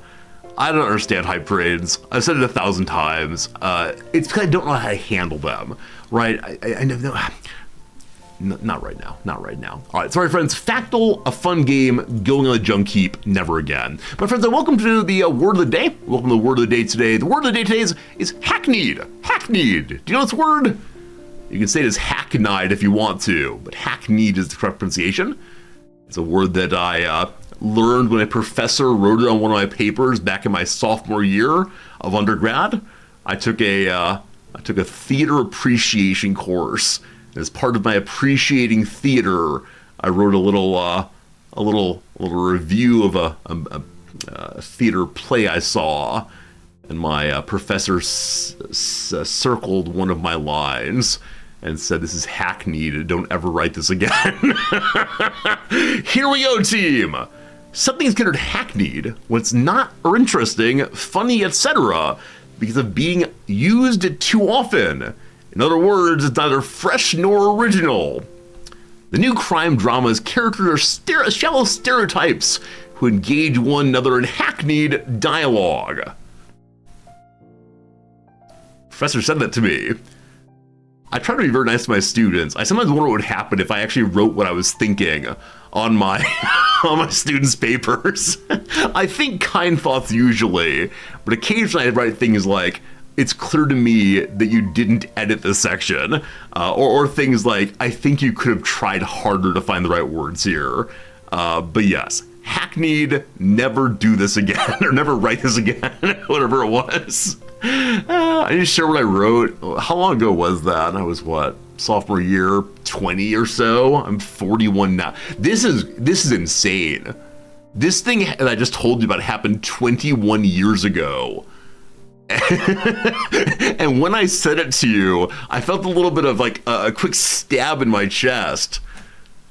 I don't understand hype trains. I've said it 1,000 times. It's because I don't know how to handle them, right? I know. Not right now. All right, sorry, friends. Factal, a fun game, going on the junk heap, never again. My friends, welcome to the word of the day. Welcome to the word of the day today. The word of the day today is hackneyed. Hackneyed. Do you know this word? You can say it as hackneyed if you want to, but hackneyed is the correct pronunciation. It's a word that I learned when a professor wrote it on one of my papers back in my sophomore year of undergrad. I took a theater appreciation course. As part of my appreciating theater, I wrote a little review of a theater play I saw, and my professor circled one of my lines and said, "This is hackneyed. Don't ever write this again." Here we go, team. Something is considered hackneyed when it's not or interesting, funny, etc., because of being used too often. In other words, it's neither fresh nor original. The new crime drama's characters are shallow stereotypes who engage one another in hackneyed dialogue. Professor said that to me. I try to be very nice to my students. I sometimes wonder what would happen if I actually wrote what I was thinking on my on my students' papers. I think kind thoughts usually, but occasionally I write things like, "It's clear to me that you didn't edit this section," or things like, "I think you could have tried harder to find the right words here." But yes, hackneyed, never do this again, or never write this again, whatever it was. I need to share what I wrote. How long ago was that? I was what? Sophomore year, 20 or so. I'm 41 now. This is insane. This thing that I just told you about happened 21 years ago. And when I said it to you, I felt a little bit of like a quick stab in my chest.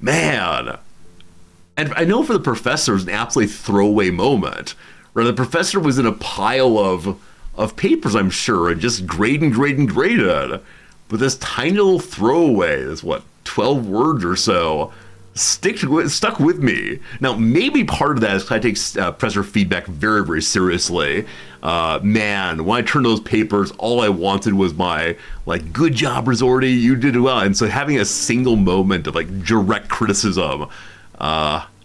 Man. And I know for the professor, it was an absolutely throwaway moment. Right? The professor was in a pile of papers, I'm sure, and just graded. But this tiny little throwaway, this 12 words or so, stuck with me. Now, maybe part of that is I take professor feedback very, very seriously. Man, when I turned those papers, all I wanted was my, good job, Resorty, you did well. And so having a single moment of, direct criticism,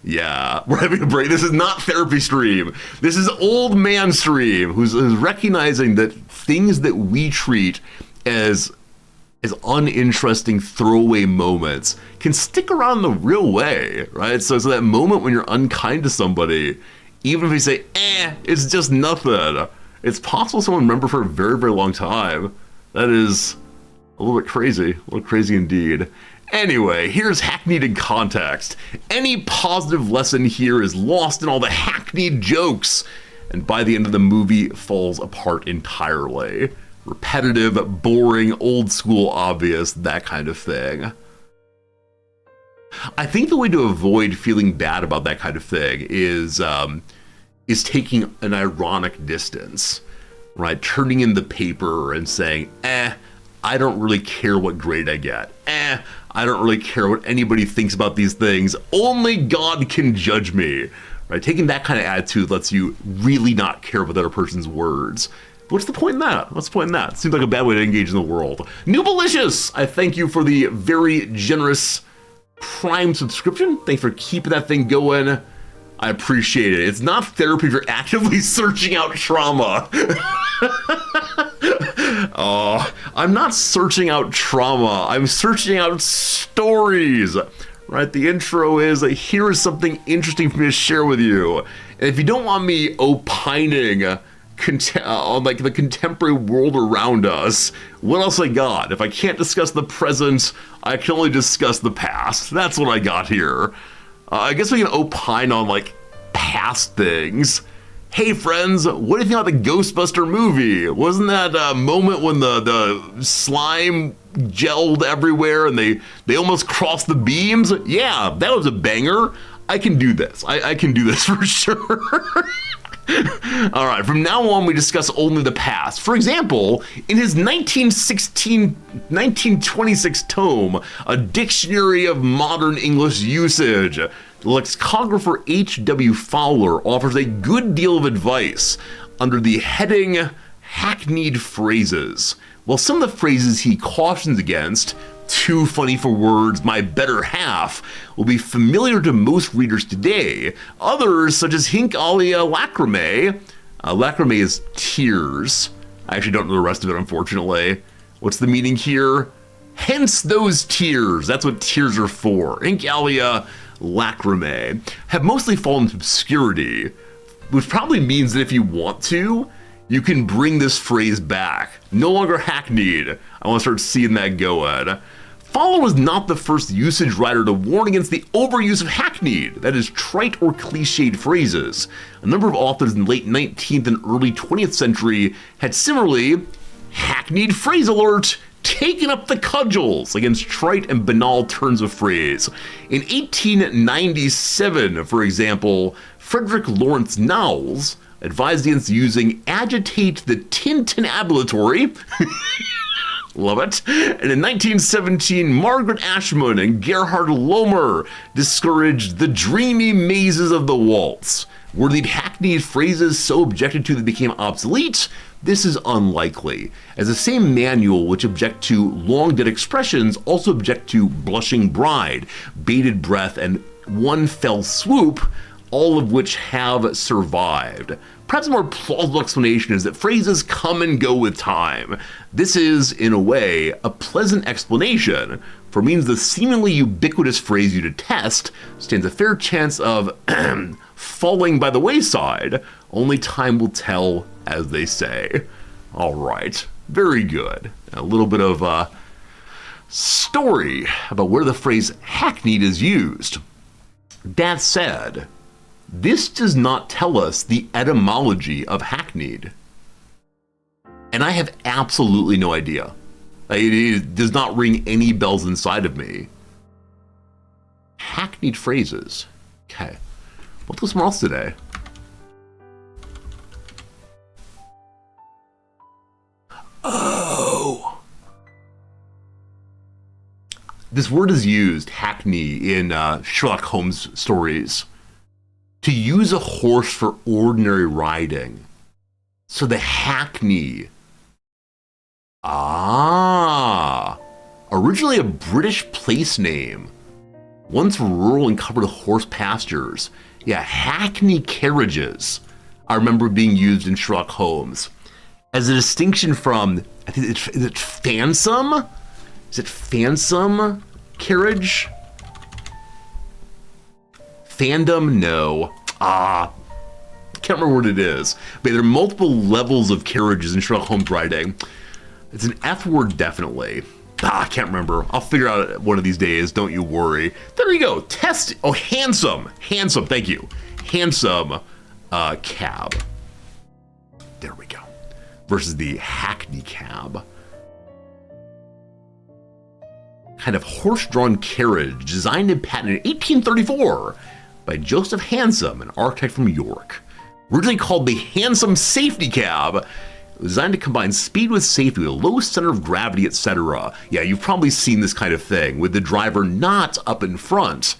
yeah, we're having a break. This is not therapy stream. This is old man stream, who's recognizing that things that we treat as uninteresting throwaway moments can stick around the real way, right? So that moment when you're unkind to somebody, even if you say, it's just nothing, it's possible someone remember for a very, very long time. That is a little bit crazy indeed. Anyway, here's hackneyed in context. Any positive lesson here is lost in all the hackneyed jokes, and by the end of the movie falls apart entirely. Repetitive, boring, old school, obvious, that kind of thing. I think the way to avoid feeling bad about that kind of thing is taking an ironic distance, right? Turning in the paper and saying, I don't really care what grade I get. I don't really care what anybody thinks about these things. Only God can judge me. Right? Taking that kind of attitude lets you really not care about the other person's words. What's the point in that? What's the point in that? Seems like a bad way to engage in the world. Newbalicious! I thank you for the very generous Prime subscription. Thanks for keeping that thing going. I appreciate it. It's not therapy if you're actively searching out trauma. Oh, I'm not searching out trauma. I'm searching out stories. Right? The intro is, here is something interesting for me to share with you. And if you don't want me opining on like the contemporary world around us, what else I got? If I can't discuss the present, I can only discuss the past. That's what I got here. I guess we can opine on like past things. Hey friends, what do you think about the Ghostbuster movie? Wasn't that moment when the slime gelled everywhere and they almost crossed the beams? Yeah, that was a banger. I can do this. I can do this for sure. All right, from now on, we discuss only the past. For example, in his 1926 tome, A Dictionary of Modern English Usage, lexicographer H.W. Fowler offers a good deal of advice under the heading Hackneyed Phrases. While some of the phrases he cautions against, too funny for words, my better half, will be familiar to most readers today. Others, such as hinc alia lacrimae, lacrimae is tears. I actually don't know the rest of it, unfortunately. What's the meaning here? Hence those tears. That's what tears are for. Hinc alia lacrimae have mostly fallen into obscurity, which probably means that if you want to, you can bring this phrase back. No longer hackneyed. I want to start seeing that going. Fowler was not the first usage writer to warn against the overuse of hackneyed, that is, trite or cliched phrases. A number of authors in the late 19th and early 20th century had similarly, hackneyed phrase alert, taken up the cudgels against trite and banal turns of phrase. In 1897, for example, Frederick Lawrence Knowles advised against using agitate the tintinnabulatory. Love it. And in 1917, Margaret Ashman and Gerhard Lohmer discouraged the dreamy mazes of the waltz. Were the hackneyed phrases so objected to that they became obsolete? This is unlikely, as the same manual which object to long dead expressions also object to blushing bride, bated breath, and one fell swoop, all of which have survived. Perhaps a more plausible explanation is that phrases come and go with time. This is, in a way, a pleasant explanation, for it means the seemingly ubiquitous phrase you detest stands a fair chance of falling by the wayside. Only time will tell, as they say. All right, very good. A little bit of story about where the phrase hackneyed is used. That said, this does not tell us the etymology of hackneyed. And I have absolutely no idea. It does not ring any bells inside of me. Hackneyed phrases. Okay. Let's go somewhere else today. Oh. This word is used, hackney, in Sherlock Holmes stories, to use a horse for ordinary riding. So the hackney. Originally a British place name, once rural and covered with horse pastures. Yeah, hackney carriages, I remember being used in Sherlock Holmes. As a distinction from, I think, is it Phansom? Is it Phansom carriage? Fandom? No. I can't remember what it is. But there are multiple levels of carriages in Sherlock Holmes writing. It's an F word, definitely. I can't remember. I'll figure out it one of these days. Don't you worry. There you go. Test. Oh, handsome. Handsome. Thank you. Handsome cab. There we go. Versus the hackney cab. Kind of horse-drawn carriage designed and patented in 1834 by Joseph Hansom, an architect from York. Originally called the Hansom Safety Cab, designed to combine speed with safety, with a low center of gravity, etc. Yeah, you've probably seen this kind of thing, with the driver not up in front,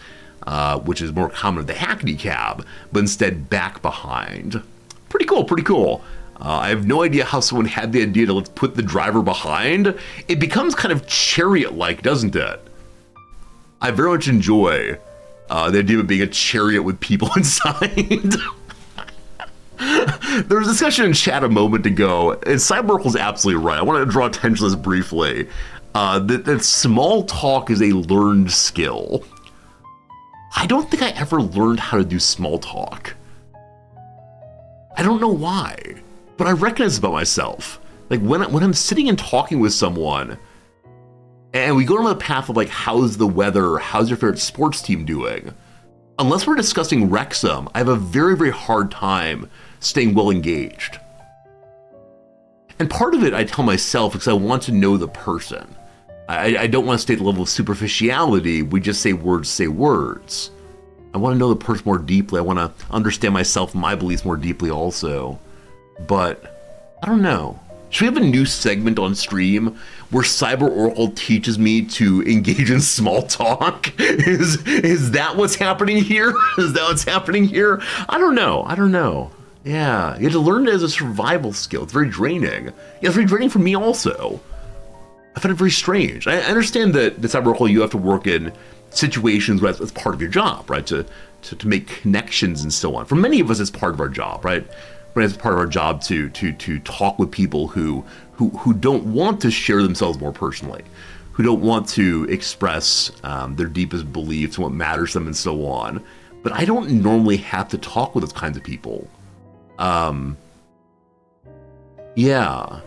which is more common with the Hackney cab, but instead back behind. Pretty cool, pretty cool. I have no idea how someone had the idea to let's put the driver behind. It becomes kind of chariot-like, doesn't it? I very much enjoy the idea of it being a chariot with people inside. There was a discussion in chat a moment ago, and Cyberoracle's absolutely right. I want to draw attention to this briefly. That small talk is a learned skill. I don't think I ever learned how to do small talk. I don't know why, but I recognize about myself. Like when I'm sitting and talking with someone, and we go down the path of like, how's the weather? How's your favorite sports team doing? Unless we're discussing Wrexham, I have a very, very hard time staying well engaged. And part of it I tell myself because I want to know the person. I don't want to stay at the level of superficiality. We just say words. I want to know the person more deeply. I want to understand myself and my beliefs more deeply also. But I don't know. Should we have a new segment on stream where Cyber teaches me to engage in small talk? Is that what's happening here? Is that what's happening here? I don't know. Yeah, you have to learn it as a survival skill. It's very draining. Yeah, it's very draining for me also. I find it very strange. I understand that the Cyber you have to work in situations where it's part of your job, right? To make connections and so on. For many of us, it's part of our job, right? But it's part of our job to talk with people who don't want to share themselves more personally, who don't want to express their deepest beliefs and what matters to them and so on. But I don't normally have to talk with those kinds of people. Yeah.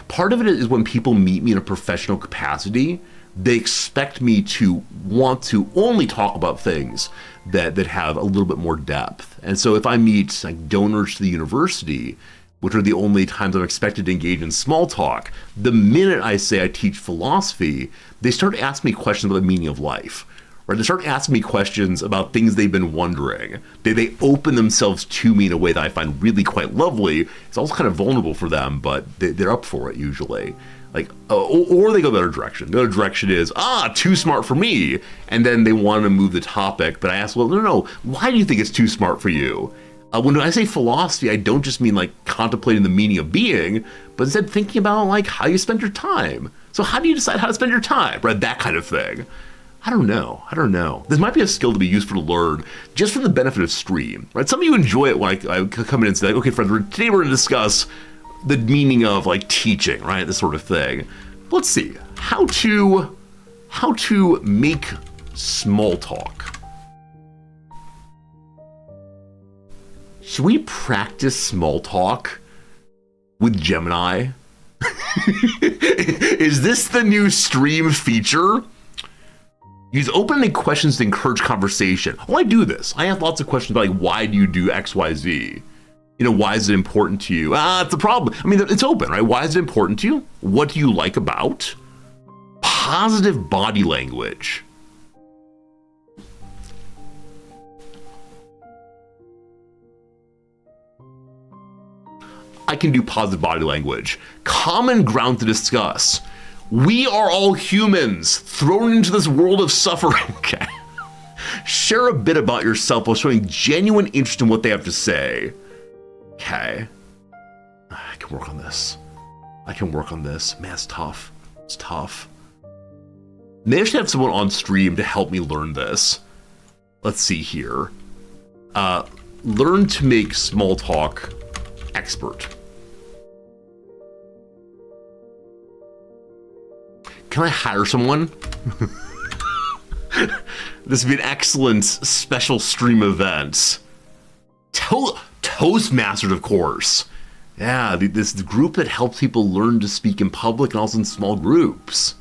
Part of it is when people meet me in a professional capacity, they expect me to want to only talk about things that have a little bit more depth. And so if I meet like donors to the university, which are the only times I'm expected to engage in small talk, the minute I say I teach philosophy, they start asking me questions about the meaning of life. Right? They start asking me questions about things they've been wondering. They open themselves to me in a way that I find really quite lovely. It's also kind of vulnerable for them, but they're up for it usually. Like, or they go the other direction. The other direction is, too smart for me. And then they want to move the topic. But I ask, well, no, why do you think it's too smart for you? When I say philosophy, I don't just mean like contemplating the meaning of being, but instead thinking about like how you spend your time. So how do you decide how to spend your time? Right? That kind of thing. I don't know. This might be a skill to be useful to learn just for the benefit of stream, right? Some of you enjoy it when I come in and say, like, okay, friends, today we're going to discuss the meaning of like teaching, right? This sort of thing. Let's see how to make small talk. Should we practice small talk with Gemini? Is this the new stream feature? Use open-ended questions to encourage conversation. Well, I do this. I have lots of questions about like, why do you do X, Y, Z? You know, why is it important to you? It's a problem. I mean, it's open, right? Why is it important to you? What do you like about? Positive body language. I can do positive body language. Common ground to discuss. We are all humans thrown into this world of suffering. Okay. Share a bit about yourself while showing genuine interest in what they have to say. Okay. I can work on this. Man, it's tough. It's tough. Maybe I should have someone on stream to help me learn this. Let's see here. Learn to make small talk expert. Can I hire someone? This would be an excellent special stream event. Toastmasters, of course. Yeah, this group that helps people learn to speak in public and also in small groups.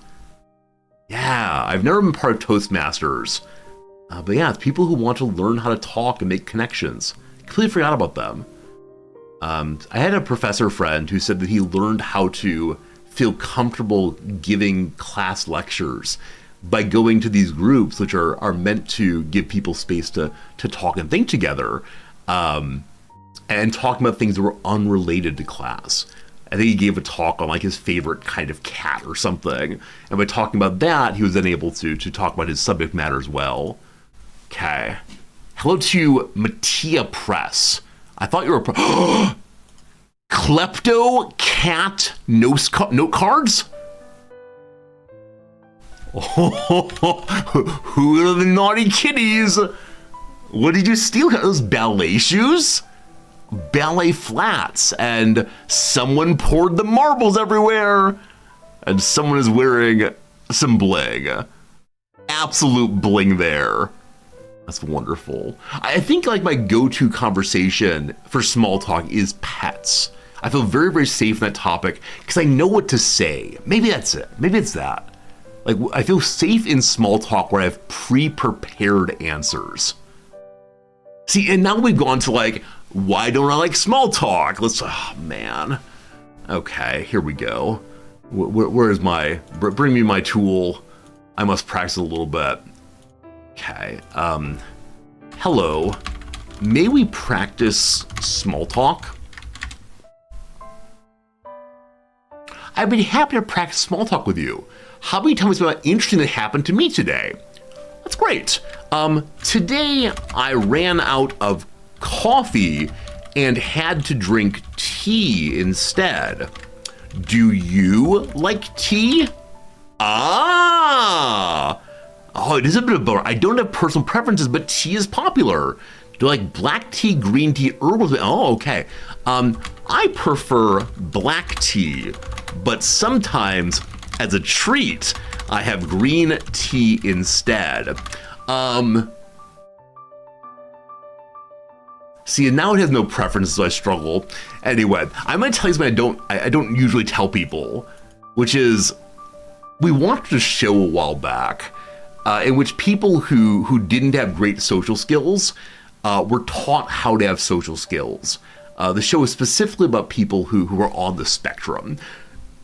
Yeah, I've never been part of Toastmasters. But yeah, it's people who want to learn how to talk and make connections. Completely forgot about them. I had a professor friend who said that he learned how to feel comfortable giving class lectures by going to these groups, which are meant to give people space to talk and think together. And and talking about things that were unrelated to class. I think he gave a talk on like his favorite kind of cat or something. And by talking about that, he was then able to talk about his subject matter as well. Okay. Hello to Mattia Press. I thought you were Klepto Cat note cards? Oh, who are the naughty kitties? What did you steal? Those ballet shoes? Ballet flats, and someone poured the marbles everywhere, and someone is wearing some bling. Absolute bling there. That's wonderful. I think like my go-to conversation for small talk is pets. I feel very, very safe in that topic because I know what to say. Maybe that's it. Maybe it's that. Like I feel safe in small talk where I have pre-prepared answers. See, and now we've gone to like, why don't I like small talk? Oh man. Okay, here we go. Where is bring me my tool. I must practice a little bit. Okay, hello. May we practice small talk? I'd be happy to practice small talk with you. How about you tell me something interesting that happened to me today? That's great. Today I ran out of coffee and had to drink tea instead. Do you like tea? Ah! Oh, it is a bit of both. I don't have personal preferences, but tea is popular. Do you like black tea, green tea, herbal tea? Oh, okay. I prefer black tea, but sometimes as a treat, I have green tea instead. See, and now it has no preferences, so I struggle. Anyway, I'm gonna tell you something I don't usually tell people, which is we watched a show a while back in which people who didn't have great social skills were taught how to have social skills. The show is specifically about people who are on the spectrum.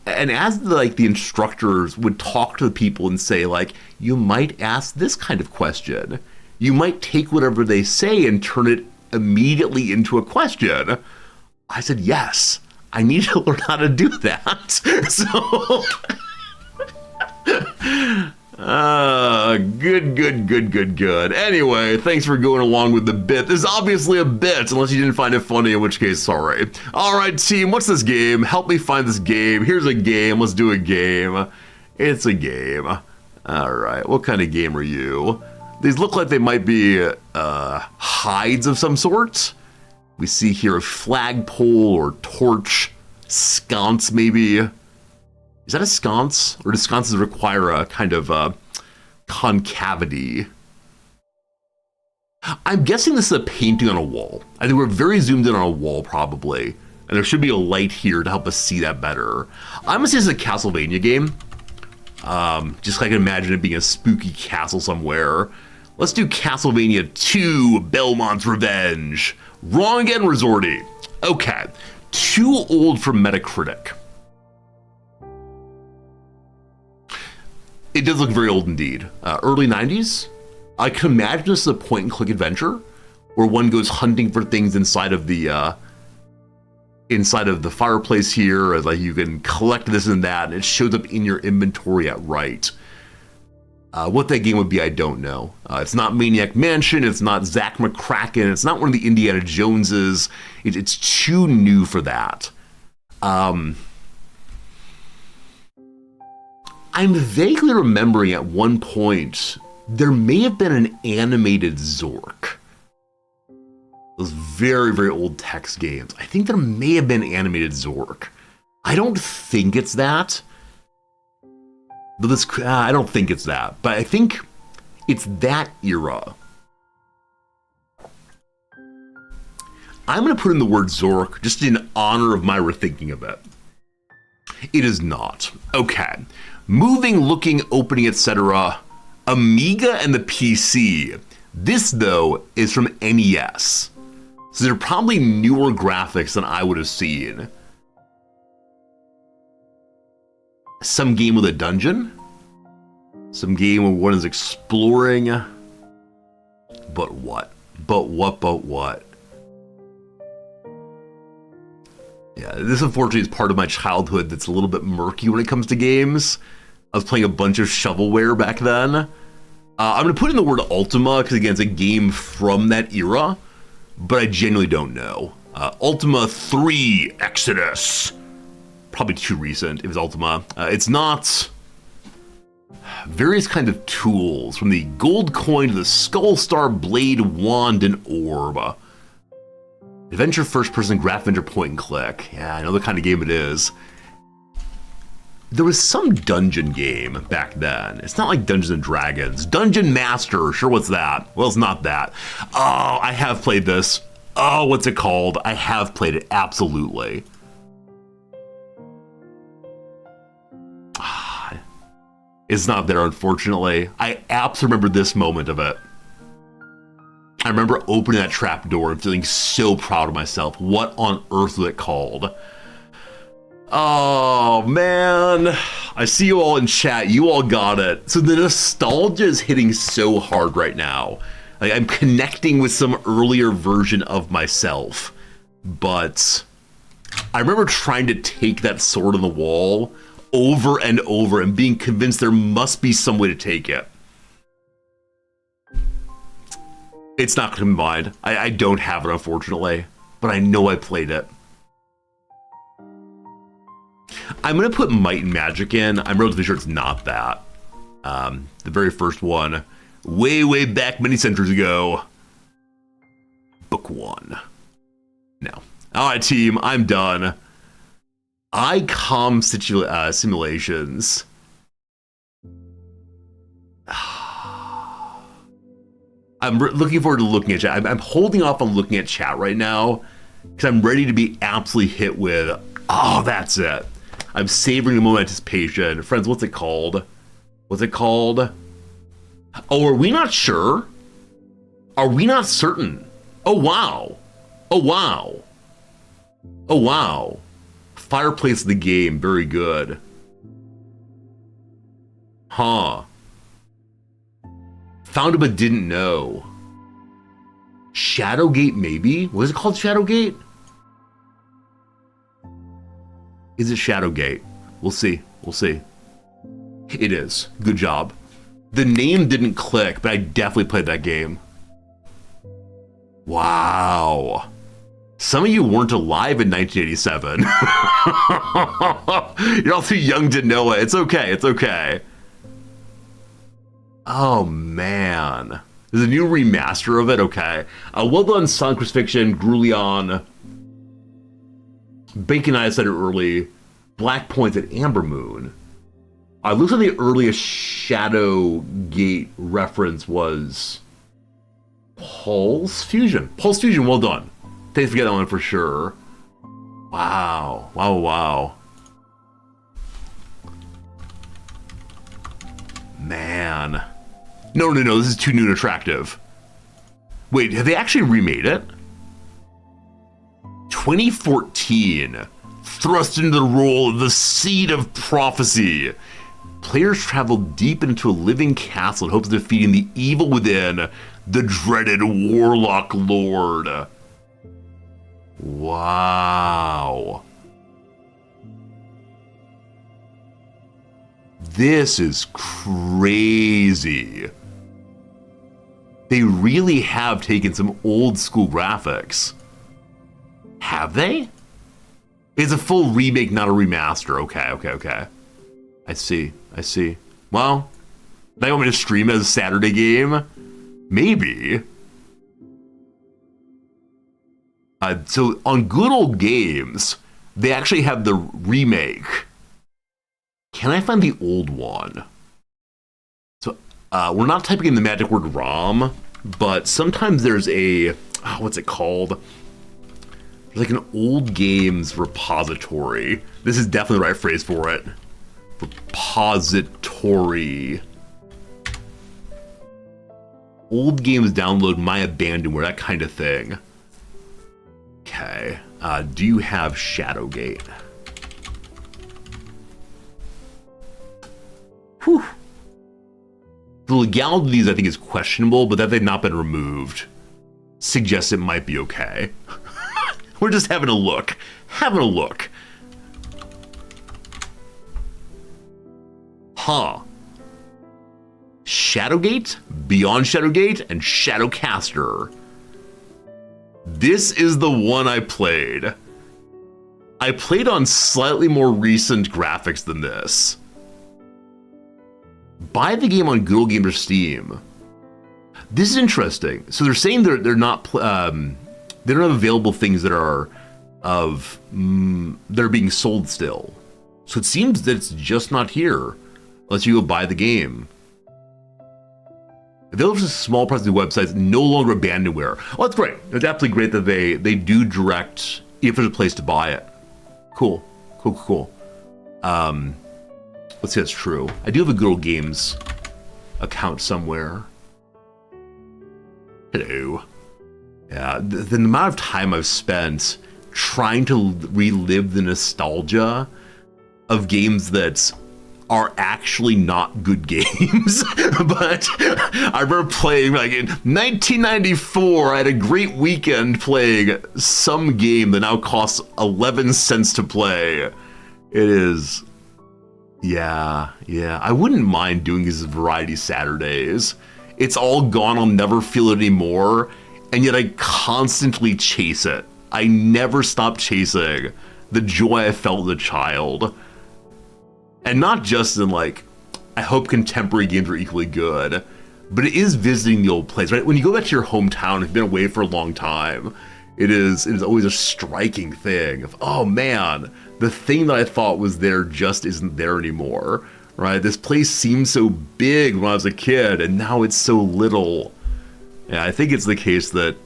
And as the instructors would talk to the people and say, like, you might ask this kind of question. You might take whatever they say and turn it immediately into a question. I said, yes, I need to learn how to do that. So, good. Anyway, thanks for going along with the bit. This is obviously a bit, unless you didn't find it funny, in which case, sorry. All right, team, what's this game? Help me find this game. Here's a game. Let's do a game. It's a game. All right, what kind of game are you? These look like they might be hides of some sort. We see here a flagpole or torch, sconce maybe. Is that a sconce? Or do sconces require a kind of concavity? I'm guessing this is a painting on a wall. I think we're very zoomed in on a wall probably. And there should be a light here to help us see that better. I'm gonna say this is a Castlevania game. Just like I can imagine it being a spooky castle somewhere. Let's do Castlevania 2, Belmont's Revenge. Wrong again, Resorty. Okay, too old for Metacritic. It does look very old indeed. Early 90s? I can imagine this is a point-and-click adventure where one goes hunting for things inside of the fireplace here. Like you can collect this and that, and it shows up in your inventory at right. What that game would be, I don't know. It's not Maniac Mansion. It's not Zach McCracken. It's not one of the Indiana Joneses. It's too new for that. I'm vaguely remembering at one point there may have been an animated Zork. Those very, very old text games. I think there may have been animated Zork. I don't think it's that. I don't think it's that, but I think it's that era. I'm going to put in the word Zork just in honor of my rethinking of it. It is not. Okay. Moving, looking, opening, etc. Amiga and the PC. This, though, is from NES. So they're probably newer graphics than I would have seen. Some game with a dungeon? Some game where one is exploring? But what? But what? Yeah, this unfortunately is part of my childhood that's a little bit murky when it comes to games. I was playing a bunch of shovelware back then. I'm going to put in the word Ultima because, again, it's a game from that era, but I genuinely don't know. Ultima 3 Exodus. Probably too recent if it's Ultima. It's not. Various kinds of tools, from the gold coin to the skull star blade, wand, and orb. Adventure first-person graph adventure point and click. Yeah, I know the kind of game it is. There was some dungeon game back then. It's not like Dungeons and Dragons. Dungeon Master, sure, what's that? Well, it's not that. Oh, I have played this. Oh, what's it called? I have played it, absolutely. It's not there, unfortunately. I absolutely remember this moment of it. I remember opening that trap door and feeling so proud of myself. What on earth was it called? Oh, man. I see you all in chat. You all got it. So the nostalgia is hitting so hard right now. Like, I'm connecting with some earlier version of myself. But I remember trying to take that sword on the wall over and over and being convinced there must be some way to take it. It's not going to be mine. I don't have it, unfortunately, but I know I played it. I'm going to put Might and Magic in. I'm relatively sure it's not that. The very first one, way back many centuries ago. Book 1. No. All right, team, I'm done. ICOM simulations. I'm looking forward to looking at chat. I'm holding off on looking at chat right now because I'm ready to be absolutely hit with, oh, that's it. I'm savoring the moment of anticipation. Friends, what's it called? What's it called? Oh, are we not sure? Are we not certain? Oh, wow. Oh, wow. Oh, wow. Fireplace of the game. Very good. Huh. Found it but didn't know. Shadowgate, maybe? What is it called, Shadowgate? Is it Shadowgate? We'll see. We'll see. It is. Good job. The name didn't click, but I definitely played that game. Wow. Some of you weren't alive in 1987. You're all too young to know it. It's okay. It's okay. Oh, man. There's a new remaster of it? Okay. Well done, Sun Crucifixion, Grulion. Bacon I said it early. Black Points at Amber Moon. Looks like the earliest Shadowgate reference was Pulse Fusion. Pulse Fusion, well done. Thanks for getting that one for sure. Wow. Wow, wow. Man. No, this is too new and attractive. Wait, have they actually remade it? 2014. Thrust into the role of the Seed of Prophecy. Players travel deep into a living castle in hopes of defeating the evil within, the dreaded Warlock Lord. Wow. This is crazy. They really have taken some old school graphics. Have they? It's a full remake, not a remaster. Okay. I see. Well, they want me to stream it as a Saturday game? Maybe. So on Good Old Games, they actually have the remake. Can I find the old one? So we're not typing in the magic word ROM, but sometimes there's a, what's it called? There's like an old games repository. This is definitely the right phrase for it. Repository. Old games download, my abandonware, that kind of thing. Okay. Do you have Shadowgate? Whew. The legality of these, I think, is questionable, but that they've not been removed suggests it might be okay. We're just having a look. Having a look. Huh. Shadowgate, Beyond Shadowgate, and Shadowcaster. This is the one I played. I played on slightly more recent graphics than this. Buy the game on Good Old Gamer Steam. This is interesting. So they're saying they're not they don't have available things that are that are being sold still. So it seems that it's just not here unless you go buy the game. Available for small parts of the websites, no longer abandonware. Well, that's great. It's absolutely great that they do direct if there's a place to buy it. Cool. Let's see if that's true. I do have a Good Old Games account somewhere. Hello. Yeah, the amount of time I've spent trying to relive the nostalgia of games that are actually not good games. But I remember playing, like in 1994, I had a great weekend playing some game that now costs 11 cents to play. It is, yeah. I wouldn't mind doing these variety Saturdays. It's all gone, I'll never feel it anymore, and yet I constantly chase it. I never stop chasing the joy I felt as a child. And not just in like, I hope contemporary games are equally good, but it is visiting the old place, right? When you go back to your hometown, if you've been away for a long time, it is always a striking thing of, oh man, the thing that I thought was there just isn't there anymore, right? This place seemed so big when I was a kid, and now it's so little. Yeah, I think it's the case that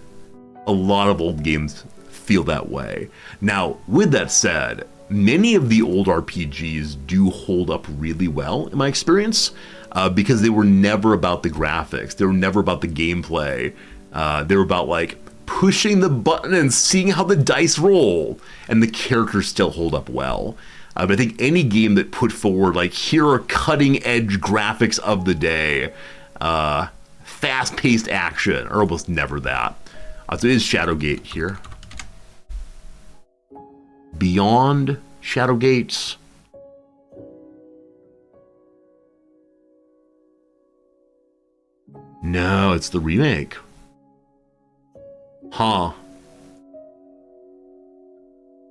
a lot of old games feel that way. Now, with that said, many of the old RPGs do hold up really well, in my experience, because they were never about the graphics. They were never about the gameplay. They were about like pushing the button and seeing how the dice roll, and the characters still hold up well. But I think any game that put forward like, here are cutting edge graphics of the day, fast-paced action, are almost never that. So it is Shadowgate here. Beyond Shadowgates. No, it's the remake. Huh.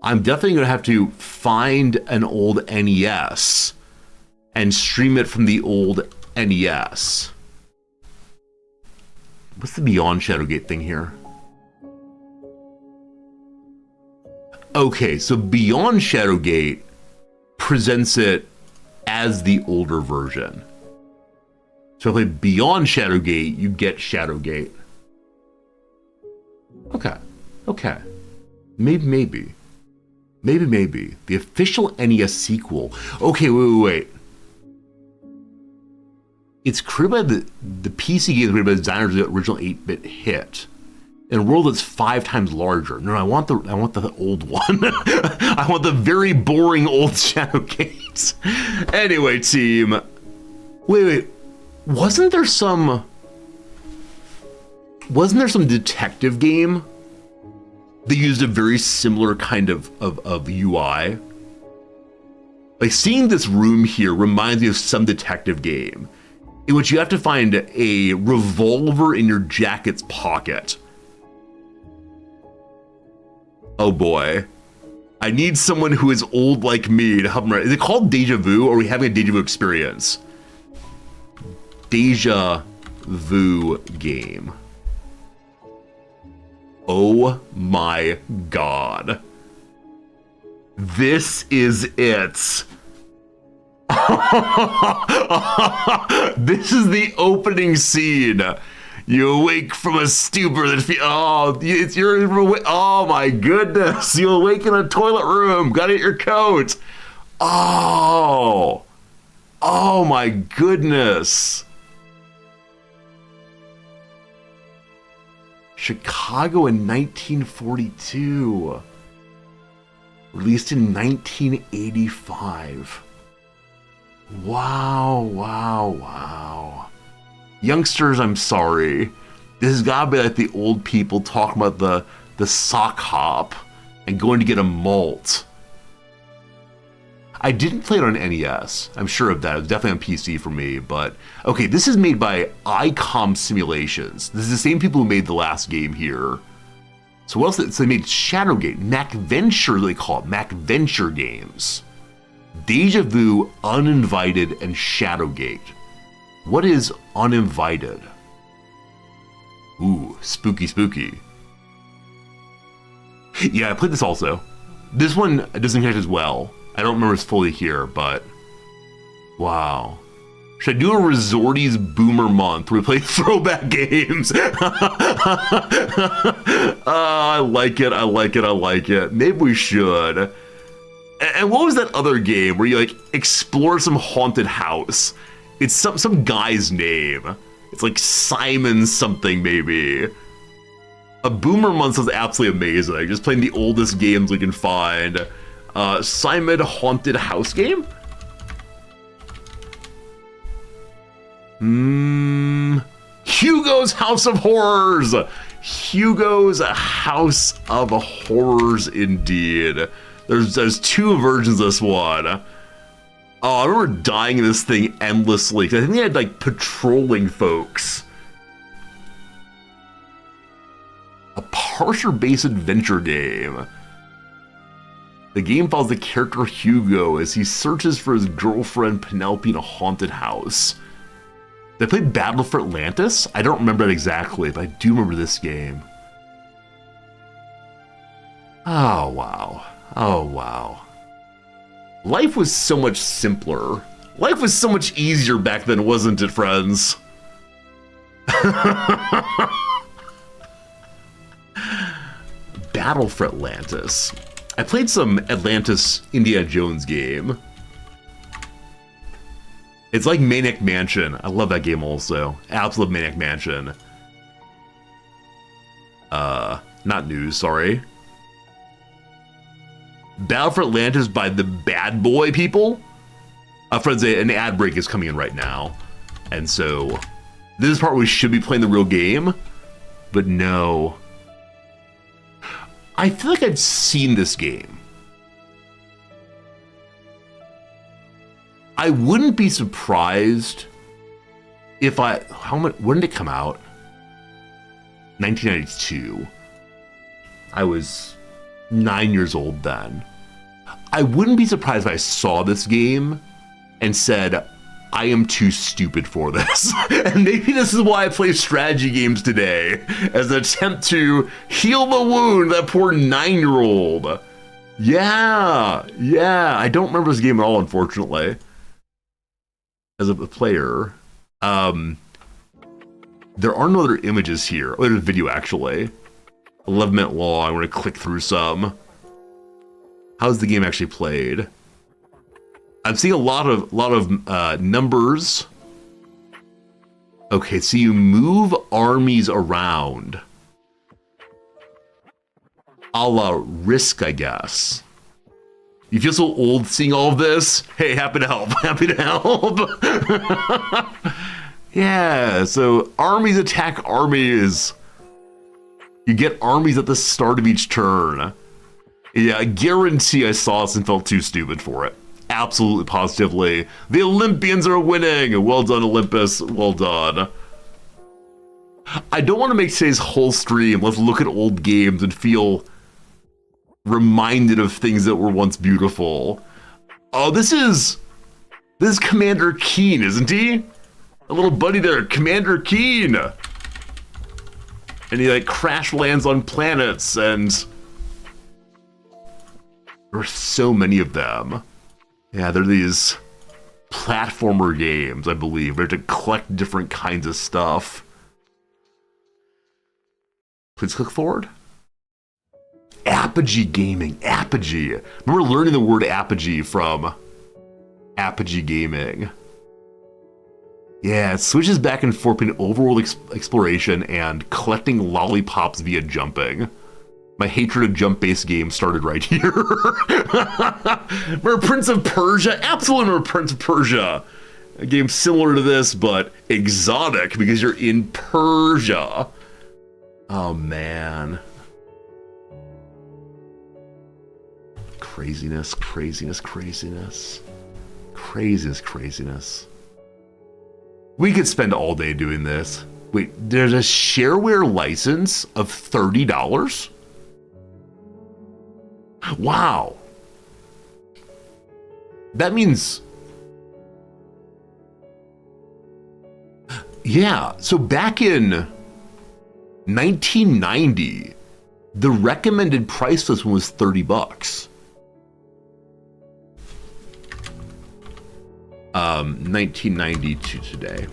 I'm definitely going to have to find an old NES and stream it from the old NES. What's the Beyond Shadowgate thing here? Okay, so Beyond Shadowgate presents it as the older version. So if I play Beyond Shadowgate, you get Shadowgate. Okay. Maybe. The official NES sequel. Okay, wait. It's created by the PC game created by the designers of the original 8-bit hit. In a world that's 5 times larger. No, I want the old one. I want the very boring old Shadowgate. Anyway, team. Wait. Wasn't there some detective game that used a very similar kind of UI? Like, seeing this room here reminds me of some detective game in which you have to find a revolver in your jacket's pocket. Oh boy. I need someone who is old like me to help me. Is it called Deja Vu, or are we having a Deja Vu experience? Deja Vu game. Oh my god. This is it. This is the opening scene. You awake from a stupor that oh my goodness. You awake in a toilet room. Gotta get your coat. Oh my goodness. Chicago in 1942. Released in 1985. Wow. Youngsters, I'm sorry. This has gotta be like the old people talking about the sock hop and going to get a malt. I didn't play it on NES. I'm sure of that. It was definitely on PC for me, but... Okay, this is made by ICOM Simulations. This is the same people who made the last game here. So what else? So they made Shadowgate, MacVenture, they call it, MacVenture Games. Deja Vu, Uninvited, and Shadowgate. What is Uninvited? Ooh, spooky, spooky. Yeah, I played this also. This one doesn't connect as well. I don't remember it's fully here, but... Wow. Should I do a Resorties Boomer Month where we play throwback games? I like it, I like it, I like it. Maybe we should. And what was that other game where you, like, explore some haunted house? It's some guy's name. It's like Simon something, maybe. A Boomer Month sounds absolutely amazing. Just playing the oldest games we can find. Simon Haunted House game? Hugo's House of Horrors! Hugo's House of Horrors, indeed. There's two versions of this one. Oh, I remember dying in this thing endlessly, because I think they had, like, patrolling folks. A parser-based adventure game. The game follows the character Hugo as he searches for his girlfriend Penelope in a haunted house. Did I play Battle for Atlantis? I don't remember it exactly, but I do remember this game. Oh, wow. Oh, wow. Life was so much simpler. Life was so much easier back then, wasn't it, friends? Battle for Atlantis. I played some Atlantis Indiana Jones game. It's like Maniac Mansion. I love that game also. Absolute Maniac Mansion. Not news, sorry. Battle for Atlantis by the Bad Boy people. Friends, an ad break is coming in right now. And so, this is part where we should be playing the real game. But no. I feel like I've seen this game. I wouldn't be surprised if when did it come out? 1992. I was 9 years old then. I wouldn't be surprised if I saw this game and said, I am too stupid for this. And maybe this is why I play strategy games today, as an attempt to heal the wound, that poor 9-year-old. Yeah, I don't remember this game at all, unfortunately. As a player. There are no other images here. Oh, there's a video, actually. 11-minute long. I'm going to click through some. How's the game actually played? I'm seeing a lot of numbers. Okay, so you move armies around. A la Risk, I guess. You feel so old seeing all of this? Hey, happy to help. Happy to help. Yeah, so armies attack armies. You get armies at the start of each turn. Yeah, I guarantee I saw this and felt too stupid for it. Absolutely, positively. The Olympians are winning! Well done, Olympus. Well done. I don't want to make today's whole stream, let's look at old games and feel reminded of things that were once beautiful. Oh, this is Commander Keen, isn't he? A little buddy there, Commander Keen! And he, like, crash lands on planets, and there are so many of them. Yeah, they're these platformer games, I believe. We have to collect different kinds of stuff. Please click forward. Apogee Gaming. Apogee. Remember learning the word apogee from Apogee Gaming. Yeah, it switches back and forth between overworld exploration and collecting lollipops via jumping. My hatred of jump-based games started right here. Remember Prince of Persia? Absolutely remember Prince of Persia. A game similar to this, but exotic because you're in Persia. Oh, man. craziness, craziness, craziness. Craziness. We could spend all day doing this. Wait, there's a shareware license of $30? Wow. That means... Yeah, so back in 1990, the recommended price for this one was $30. 1990 to today.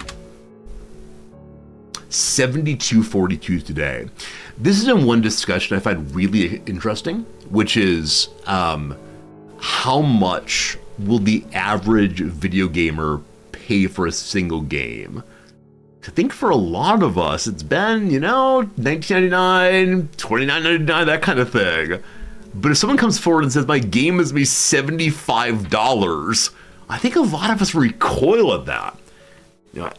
72.42 today. This is in one discussion I find really interesting, which is how much will the average video gamer pay for a single game? I think for a lot of us, it's been, $19.99, $29.99, that kind of thing. But if someone comes forward and says, my game is me $75, I think a lot of us recoil at that.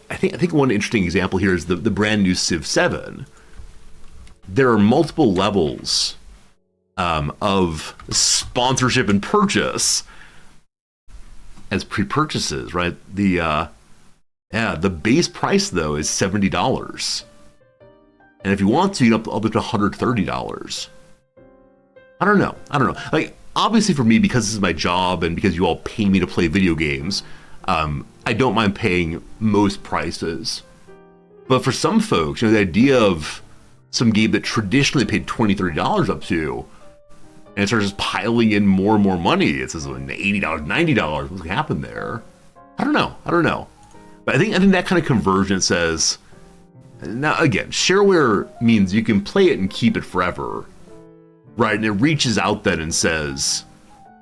I think one interesting example here is the brand new Civ 7. There are multiple levels of sponsorship and purchase as pre-purchases, right? The base price though is $70, and if you want to, you can up to $130. I don't know. Like, obviously for me, because this is my job and because you all pay me to play video games, I don't mind paying most prices. But for some folks, the idea of some game that traditionally paid $20, $30 up to, and it starts just piling in more and more money, it says $80, $90, what's going to happen there? I don't know. But I think that kind of conversion says, now again, shareware means you can play it and keep it forever, right? And it reaches out then and says,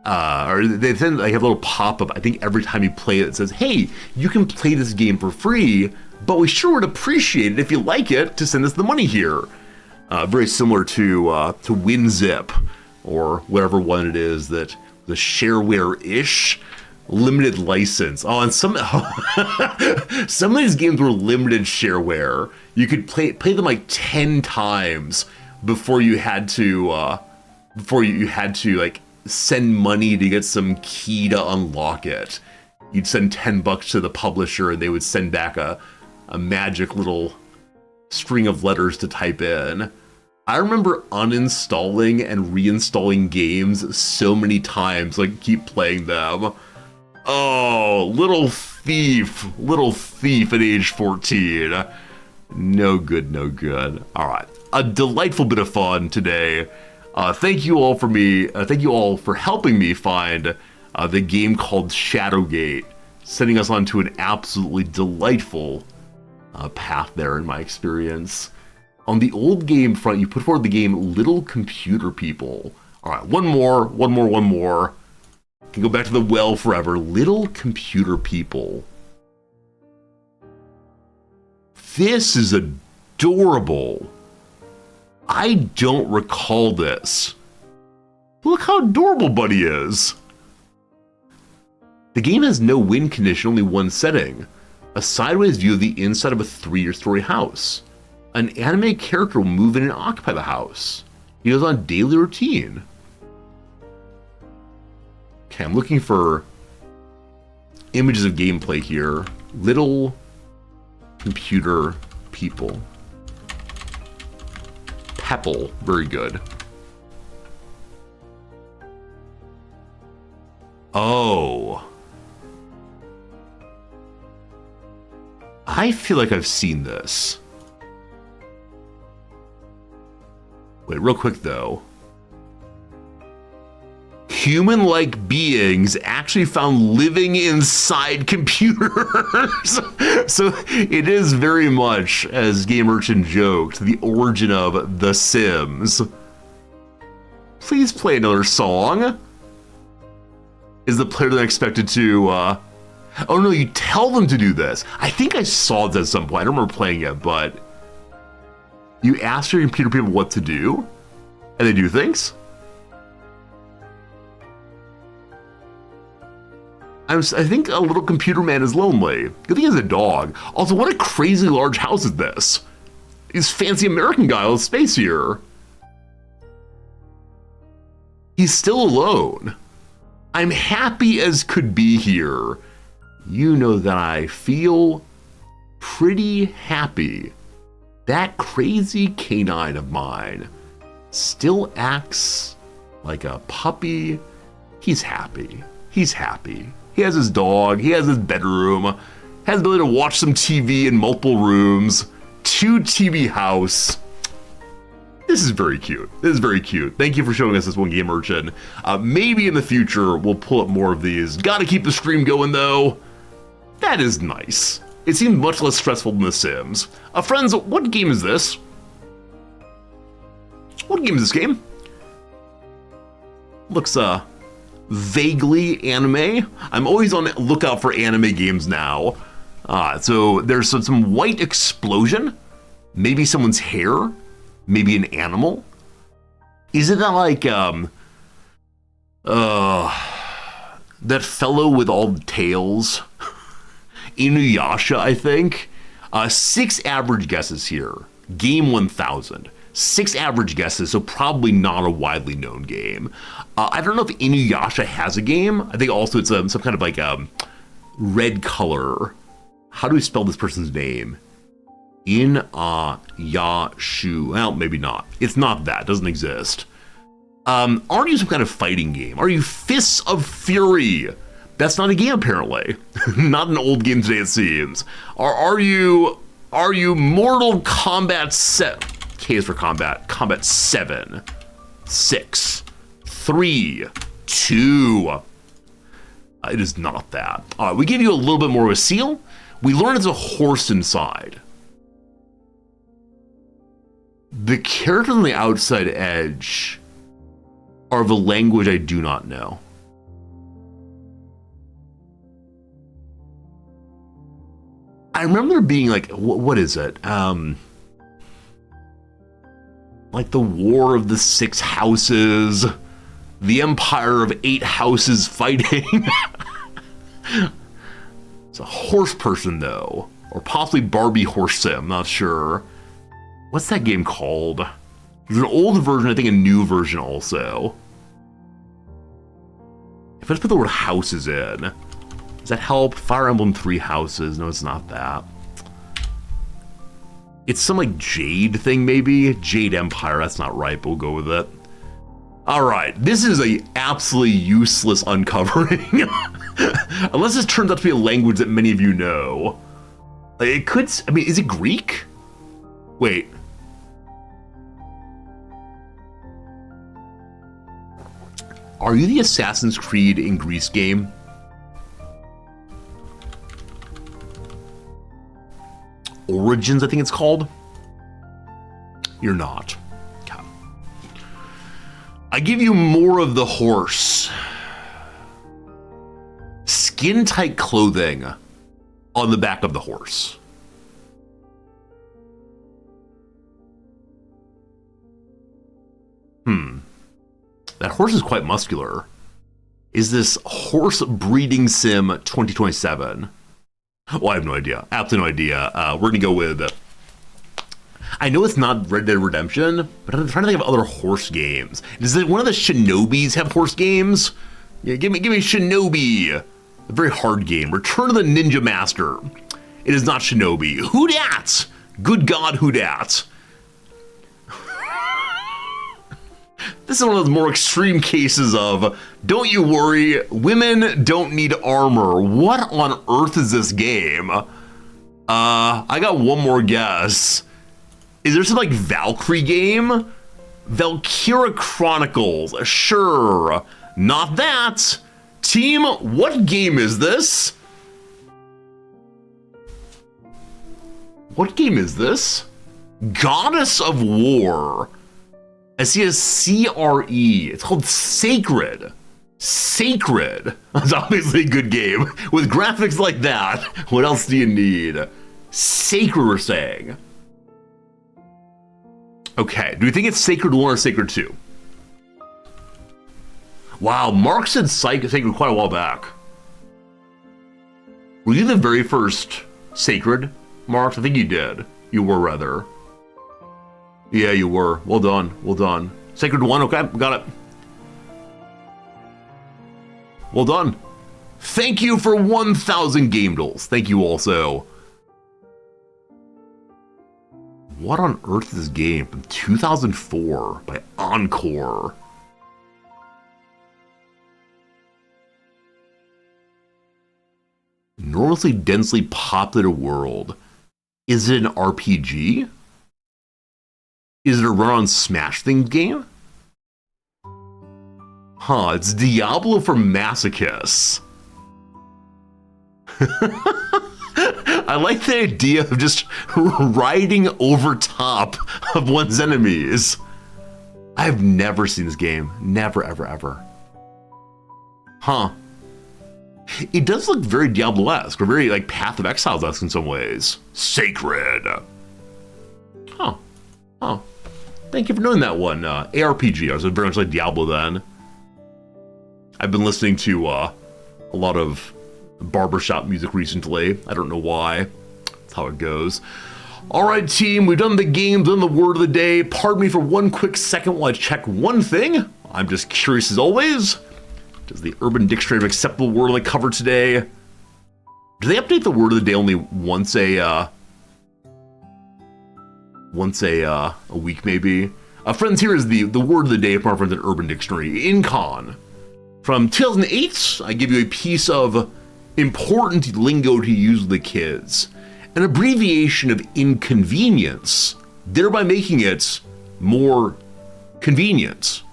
or they then have a little pop-up, I think every time you play it, it says, hey, you can play this game for free, but we sure would appreciate it if you like it to send us the money here. Very similar to WinZip, or whatever one it is that the shareware-ish limited license. Oh, and some of these games were limited shareware. You could play them like 10 times before you had to like send money to get some key to unlock it. You'd send $10 to the publisher and they would send back a magic little string of letters to type in. I remember uninstalling and reinstalling games so many times, like keep playing them. Oh, little thief at age 14. No good. All right, a delightful bit of fun today. Thank you all for helping me find the game called Shadowgate, sending us onto an absolutely delightful path there in my experience. On the old game front, you put forward the game Little Computer People. All right, one more. Can go back to the well forever. Little Computer People. This is adorable. I don't recall this. Look how adorable Buddy is. The game has no win condition, only one setting. A sideways view of the inside of a 3-story house. An anime character will move in and occupy the house. He goes on a daily routine. Okay, I'm looking for images of gameplay here. Little Computer People. Pepple, very good. Oh. I feel like I've seen this. Wait, real quick though. Human-like beings actually found living inside computers. So it is very much, as Game Urchin joked, the origin of The Sims. Please play another song. Is the player then expected to, oh no, you tell them to do this. I think I saw this at some point. I don't remember playing it, but you ask your computer people what to do, and they do things. I think a little computer man is lonely. Good thing he has a dog. Also, what a crazy large house is this? He's fancy American guy with space here. He's still alone. I'm happy as could be here. You know that I feel pretty happy. That crazy canine of mine still acts like a puppy. He's happy. He's happy. He has his dog. He has his bedroom. Has the ability to watch some TV in multiple rooms. 2 TV house. This is very cute. This is very cute. Thank you for showing us this one game, Urchin. Maybe in the future, we'll pull up more of these. Gotta keep the stream going, though. That is nice. It seems much less stressful than The Sims. Friends, what game is this? What game is this game? Looks, vaguely anime. I'm always on the lookout for anime games now. So there's some white explosion. Maybe someone's hair. Maybe an animal. Is it not like, that fellow with all the tails? Inuyasha, I think. 6 average guesses here. Game 1000. 6 average guesses, so probably not a widely known game. I don't know if Inuyasha has a game. I think also it's some kind of like red color. How do we spell this person's name? Inuyasha. Well, maybe not. It's not that. It doesn't exist. Aren't you some kind of fighting game? Are you Fists of Fury? That's not a game, apparently. Not an old game today, it seems. Are you Mortal Kombat 7? K is for combat. Combat 7, 6, 3, 2. It is not that. We give you a little bit more of a seal. We learn it's a horse inside. The characters on the outside edge are of a language I do not know. I remember there being like, what is it? Like the War of the 6 Houses, the Empire of 8 Houses fighting. It's a horse person though, or possibly Barbie Horse Sim, not sure. What's that game called? There's an old version, I think a new version also. If I just put the word houses in, does that help? Fire Emblem 3 Houses. No, it's not that. It's some like Jade thing, maybe? Jade Empire, that's not right, but we'll go with it. All right, this is a absolutely useless uncovering. Unless this turns out to be a language that many of you know. Like, it could, I mean, is it Greek? Wait. Are you the Assassin's Creed in Greece game? Origins, I think it's called. You're not. Okay. I give you more of the horse. Skin-tight clothing on the back of the horse. That horse is quite muscular. Is this Horse Breeding Sim 2027? Well, I have no idea. Absolutely no idea. We're gonna go with. I know it's not Red Dead Redemption, but I'm trying to think of other horse games. Does one of the Shinobis have horse games? Yeah, give me Shinobi. A very hard game. Return of the Ninja Master. It is not Shinobi. Who dat? Good God, who dat? This is one of those more extreme cases of, don't you worry, women don't need armor. What on earth is this game? I got one more guess. Is there some like Valkyrie game? Valkyria Chronicles, sure. Not that. Team, what game is this? What game is this? Goddess of War. I see a C-R-E. It's called Sacred. Sacred. That's obviously a good game. With graphics like that, what else do you need? Sacred, we're saying. Okay, do we think it's Sacred 1 or Sacred 2? Wow, Mark said Sacred quite a while back. Were you the very first Sacred, Mark? I think you did. You were, rather. Yeah, you were. Well done. Well done. Sacred 1, okay, got it. Well done. Thank you for 1,000 game duels. Thank you also. What on earth is this game? From 2004 by Encore. Enormously densely populated world. Is it an RPG? Is it a run-on Smash Things game? Huh, it's Diablo for masochists. I like the idea of just riding over top of one's enemies. I've never seen this game. Never, ever, ever. Huh. It does look very Diablo-esque, or very like Path of Exiles-esque in some ways. Sacred. Huh. Oh. Thank you for knowing that one. ARPG. I was very much like Diablo then. I've been listening to a lot of barbershop music recently. I don't know why. That's how it goes. All right, team. We've done the game, done the word of the day. Pardon me for one quick second while I check one thing. I'm just curious as always. Does the Urban Dictionary of Acceptable Word on the cover today? Do they update the word of the day only once a week maybe? Friends, here is the word of the day from our friends at Urban Dictionary. Incon. From 2008, I give you a piece of important lingo to use with the kids. An abbreviation of inconvenience, thereby making it more convenient.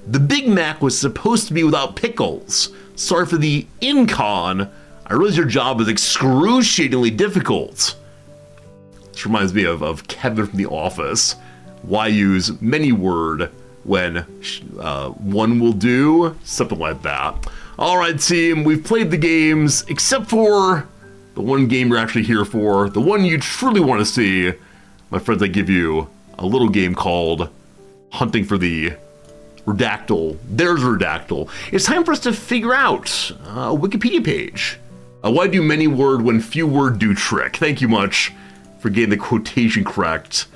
The Big Mac was supposed to be without pickles. Sorry for the incon. I realize your job is excruciatingly difficult. This reminds me of Kevin from The Office. Why use many word when one will do? Something like that. All right, team, we've played the games, except for the one game you're actually here for, the one you truly want to see. My friends, I give you a little game called Hunting for the Redactyl. There's Redactyl. It's time for us to figure out a Wikipedia page. Why do many word when few word do trick? Thank you much for getting the quotation correct.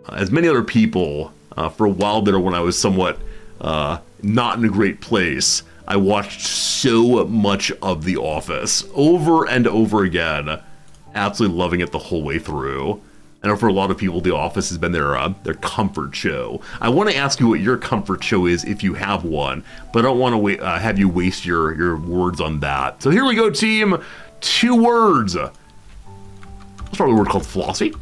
As many other people, for a while there when I was somewhat not in a great place, I watched so much of The Office over and over again, absolutely loving it the whole way through. I know for a lot of people, The Office has been their comfort show. I want to ask you what your comfort show is if you have one, but I don't want to have you waste your words on that. So here we go, team. 2 words. Let's start with a word called philosophy.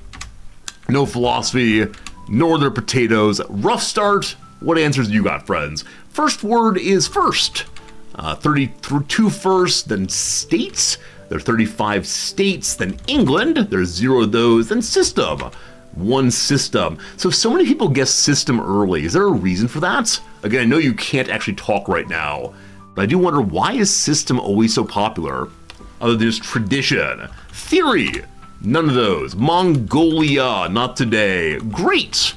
No philosophy, nor their potatoes. Rough start. What answers do you got, friends? First word is first. 32 first, then states. There are 35 states, then England. There's 0 of those, then system. 1 system. So many people guess system early. Is there a reason for that? Again, I know you can't actually talk right now, but I do wonder, why is system always so popular? Other than just tradition. Theory. None of those. Mongolia. Not today. Great.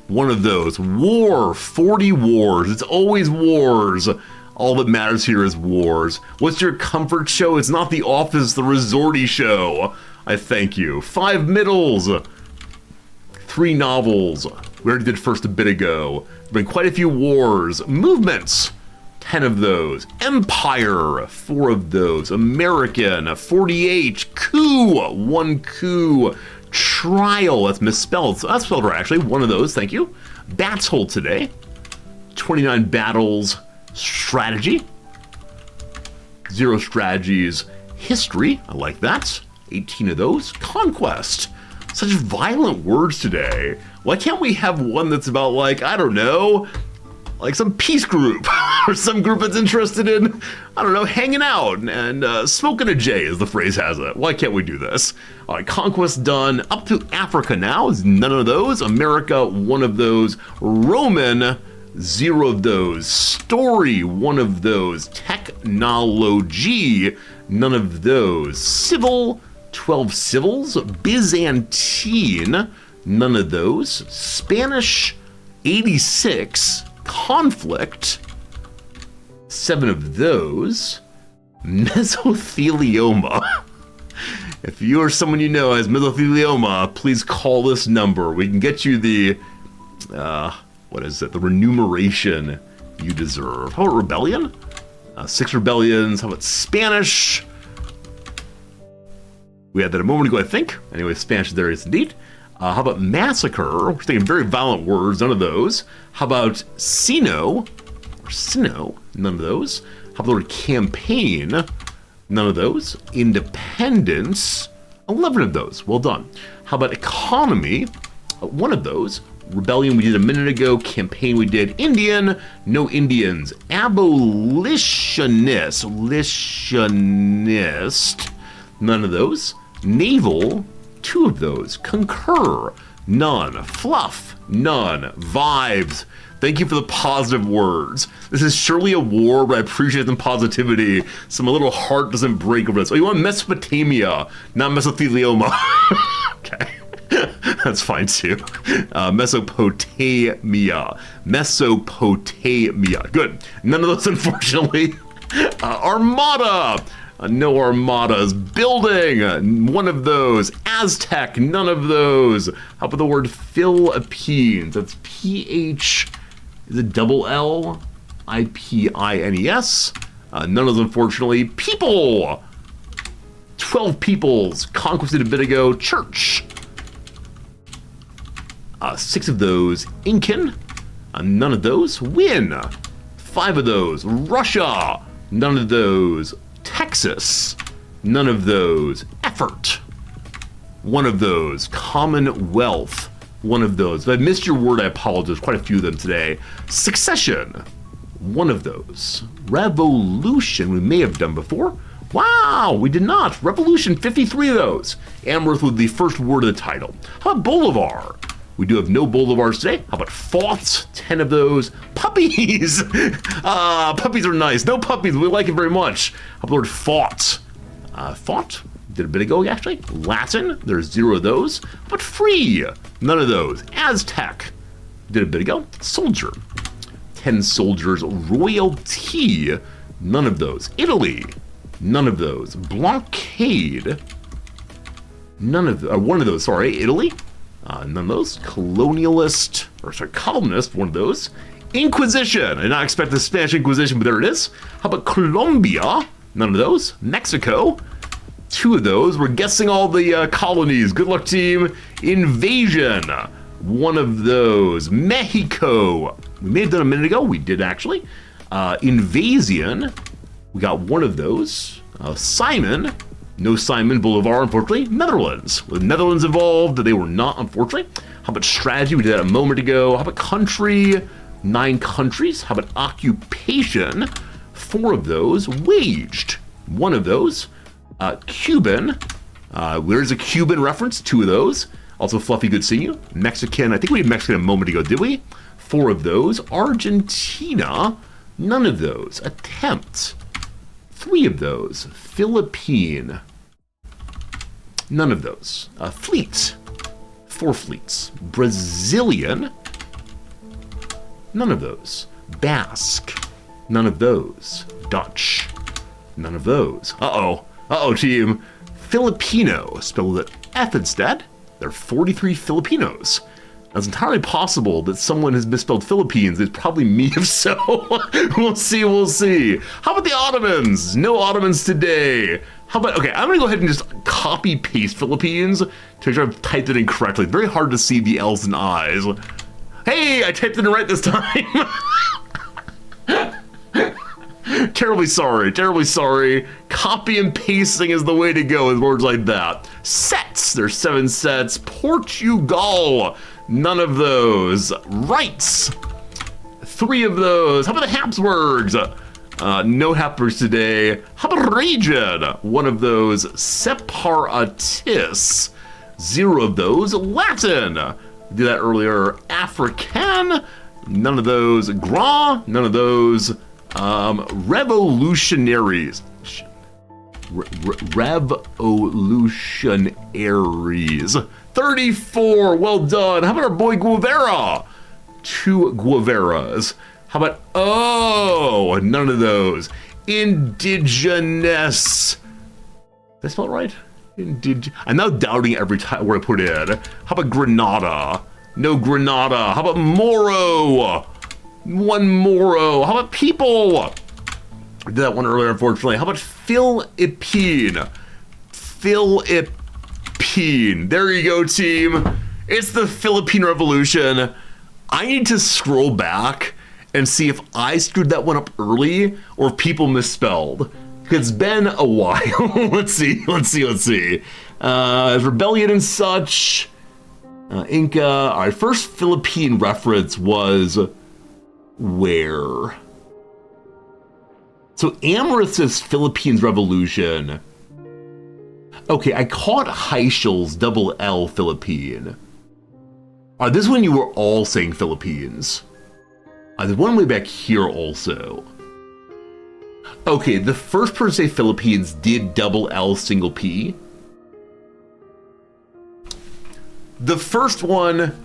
1 of those. War. 40 wars. It's always wars. All that matters here is wars. What's your comfort show? It's not The Office, the resorty show. I thank you. 5 middles. 3 novels. We already did first a bit ago. There've been quite a few wars. Movements. 10 of those. Empire. 4 of those. American. 48. Coup. 1 coup. Trial. That's misspelled. So that's spelled right, actually. 1 of those. Thank you. Bats hold today. 29 battles. Strategy. 0 strategies. History. I like that. 18 of those. Conquest. Such violent words today. Why can't we have one that's about, like, I don't know, like some peace group or some group that's interested in, I don't know, hanging out and smoking a J, as the phrase has it. Why can't we do this? All right, conquest done. Up to Africa now is none of those. America, 1 of those. Roman, 0 of those. Story, 1 of those. Technology, none of those. Civil, 12 civils. Byzantine, none of those. Spanish, 86. Conflict, 7 of those. Mesothelioma. If you or someone you know has mesothelioma, please call this number. We can get you the, what is it, the remuneration you deserve. How about rebellion? 6 rebellions. How about Spanish? We had that a moment ago, I think. Anyway, Spanish there is indeed. How about massacre? We're thinking very violent words, none of those. How about Sino? Or Sino? None of those. How about the word campaign? None of those. Independence? 11 of those. Well done. How about economy? 1 of those. Rebellion we did a minute ago. Campaign we did. Indian? No Indians. Abolitionist? None of those. Naval? 2 of those. Concur? None. Fluff? None. Vibes? Thank you for the positive words. This is surely a war, but I appreciate the positivity, so my little heart doesn't break over this. Oh, you want Mesopotamia, not mesothelioma. Okay. That's fine too. Mesopotamia. Good. None of those, unfortunately. Armada. No armadas. Building. 1 of those. Aztec. None of those. How about the word Philippines? That's PH. Is it double L? IPINES? None of those, unfortunately. People. 12 peoples. Conquested a bit ago. Church. 6 of those. Incan. None of those. Win. 5 of those. Russia. None of those. Texas. None of those. Effort. 1 of those. Commonwealth. 1 of those. If I missed your word, I apologize. Quite a few of them today. Succession. 1 of those. Revolution. We may have done before. Wow, we did not. Revolution, 53 of those. Amherst with the first word of the title. How about Boulevard? We do have no Bolivars today. How about Thoughts? 10 of those. Puppies! Puppies are nice. No puppies. We like it very much. How about the word Thought? Thought? Did a bit ago, actually. Latin? There's 0 of those. How about Free? None of those. Aztec? Did a bit ago. Soldier? 10 soldiers. Royalty? None of those. Italy? None of those. Blockade? None of those. 1 of those, sorry. Italy? None of those. Colonialist, or sorry, columnist, 1 of those. Inquisition. I did not expect the Spanish Inquisition, but there it is. How about Colombia? None of those. Mexico? 2 of those. We're guessing all the colonies. Good luck, team. Invasion. 1 of those. Mexico. We may have done a minute ago. We did, actually. Invasion. We got 1 of those. Simon. No Simon Bolivar, unfortunately. Netherlands. With Netherlands involved, they were not, unfortunately. How about strategy? We did that a moment ago. How about country? 9 countries. How about occupation? 4 of those. Waged. 1 of those. Cuban. Where's a Cuban reference? 2 of those. Also, Fluffy, good seeing you. Mexican. I think we had Mexican a moment ago, did we? 4 of those. Argentina. None of those. Attempt. 3 of those. Philippine. None of those. Fleet. 4 fleets. Brazilian. None of those. Basque. None of those. Dutch. None of those. Uh-oh. Uh-oh, team. Filipino. Spelled with an F instead. There are 43 Filipinos. Now, it's entirely possible that someone has misspelled Philippines. It's probably me if so. We'll see, we'll see. How about the Ottomans? No Ottomans today. How about, okay, I'm gonna go ahead and just copy paste Philippines to make sure I've typed it in correctly. It's very hard to see the L's and I's. Hey, I typed it in right this time. Terribly sorry, terribly sorry. Copy and pasting is the way to go with words like that. Sets, there's 7 sets. Portugal, none of those. Rights, 3 of those. How about the Habsburgs? No Habsburgs today. How about region? 1 of those. Separatists, 0 of those. Latin, did that earlier. African, none of those. Gras, none of those. Revolutionaries. Revolutionaries. 34. Well done. How about our boy Guevara? 2 Guevaras. How about, oh, none of those. Indigenous. Did I spell it right? I'm now doubting every time where I put in. How about Granada? No Granada. How about Moro? One more. Oh, how about people? I did that one earlier, unfortunately. How about Philippine? Philippine. There you go, team. It's the Philippine Revolution. I need to scroll back and see if I screwed that one up early or if people misspelled. It's been a while. Let's see. Rebellion and such. Inca. All right, first Philippine reference was where? So Amaris says Philippines Revolution. Okay, I caught Heichel's double L Philippine. This one you were all saying Philippines. There's one way back here also. Okay, the first person to say Philippines did double L single P. The first one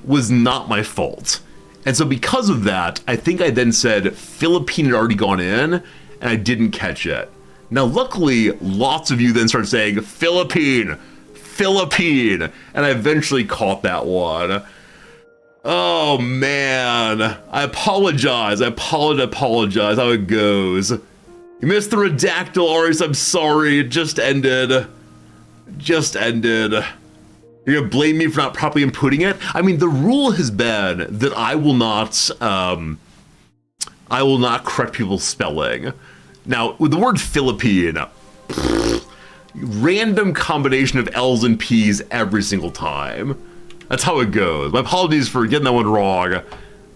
was not my fault. And so because of that, I think I then said Philippine had already gone in and I didn't catch it. Now, luckily, lots of you then started saying Philippine, and I eventually caught that one. Oh man, I apologize how it goes. You missed the redactyl, Aris, I'm sorry, it just ended. You're gonna blame me for not properly inputting it? I mean, the rule has been that I will not correct people's spelling. Now, with the word Philippine, random combination of L's and P's every single time. That's how it goes. My apologies for getting that one wrong.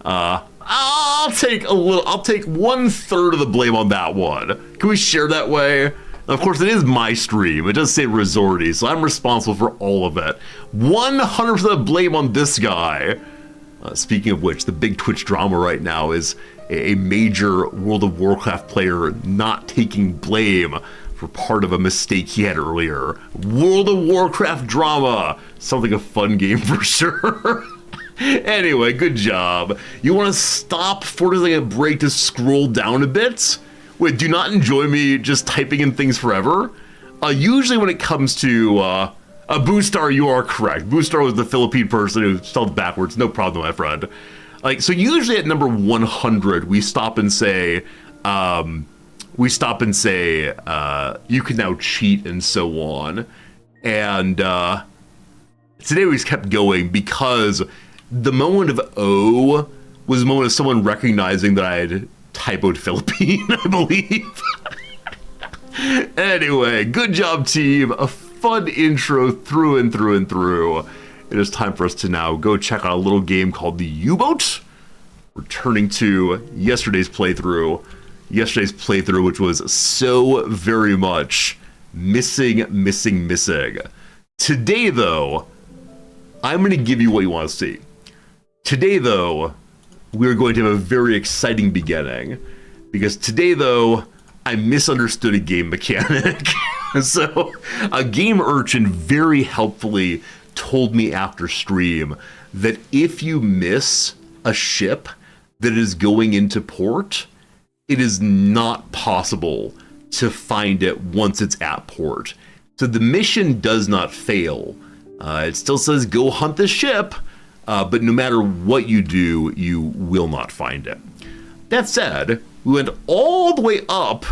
I'll take 1/3 of the blame on that one. Can we share that way? Of course, it is my stream. It does say Resorty, so I'm responsible for all of it. 100% of blame on this guy. Speaking of which, the big Twitch drama right now is a major World of Warcraft player not taking blame for part of a mistake he had earlier. World of Warcraft drama. Sounds like a fun game for sure. Anyway, good job. You want to stop for just like a break to scroll down a bit? Wait, do not enjoy me just typing in things forever? Usually when it comes to Boostar, you are correct. Boostar was the Philippine person who spelled backwards. No problem, my friend. So usually at number 100, we stop and say, you can now cheat and so on. And today we just kept going because the moment of O was the moment of someone recognizing that I had typoed Philippine, I believe. Anyway, good job, team. A fun intro through and through and through. It is time for us to now go check out a little game called the U-Boat. Returning to yesterday's playthrough, which was so very much missing. Today, though, I'm going to give you what you want to see. Today, though, we're going to have a very exciting beginning. Because today, though, I misunderstood a game mechanic. So, a game urchin very helpfully told me after stream that if you miss a ship that is going into port, it is not possible to find it once it's at port. So the mission does not fail. It still says go hunt the ship, but no matter what you do, you will not find it. That said, we went all the way up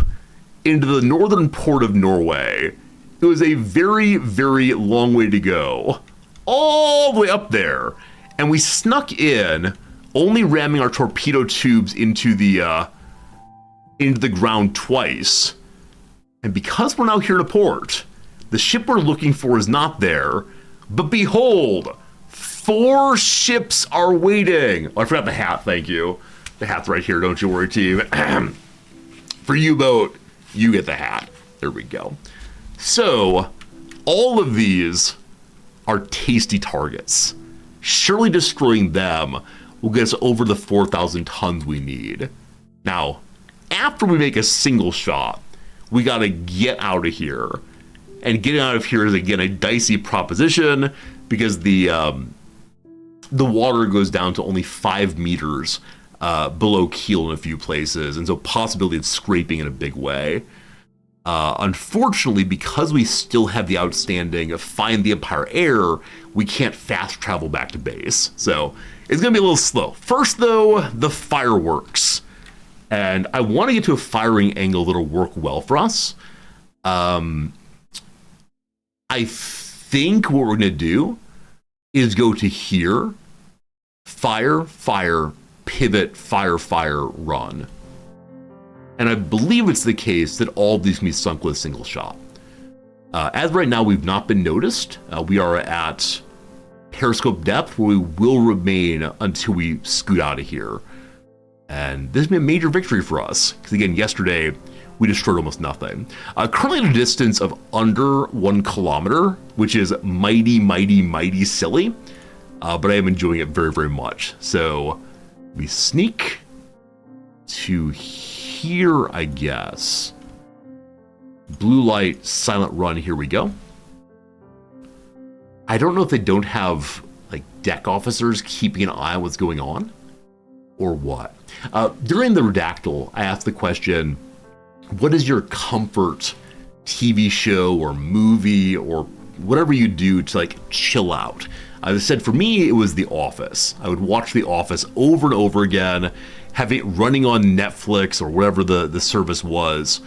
into the northern port of Norway. It was a very, very long way to go. All the way up there. And we snuck in, only ramming our torpedo tubes into the ground twice. And because we're now here in a port, the ship we're looking for is not there. But behold, 4 ships are waiting. Oh, I forgot the hat, thank you. The hat's right here, don't you worry, team. For U-Boat, you get the hat. There we go. So, all of these are tasty targets. Surely destroying them will get us over the 4,000 tons we need. Now, after we make a single shot, we gotta get out of here. And getting out of here is, again, a dicey proposition because the water goes down to only 5 meters below keel in a few places, and so possibility of scraping in a big way. Unfortunately, because we still have the outstanding Find the Empire Air, we can't fast travel back to base. So it's going to be a little slow. First, though, the fireworks. And I want to get to a firing angle that'll work well for us. I think what we're going to do is go to here, fire, fire, pivot, fire, fire, run. And I believe it's the case that all of these can be sunk with a single shot. As right now, we've not been noticed. We are at periscope depth, where we will remain until we scoot out of here. And this has been a major victory for us, because again, yesterday, we destroyed almost nothing. Currently at a distance of under 1 kilometer, which is mighty, mighty, mighty silly. But I am enjoying it very, very much. So we sneak to here, I guess. Blue light, silent run, here we go. I don't know if they don't have like deck officers keeping an eye on what's going on or what. During the redactyl, I asked the question, what is your comfort TV show or movie or whatever you do to like chill out? I said for me, it was The Office. I would watch The Office over and over again, have it running on Netflix or whatever the service was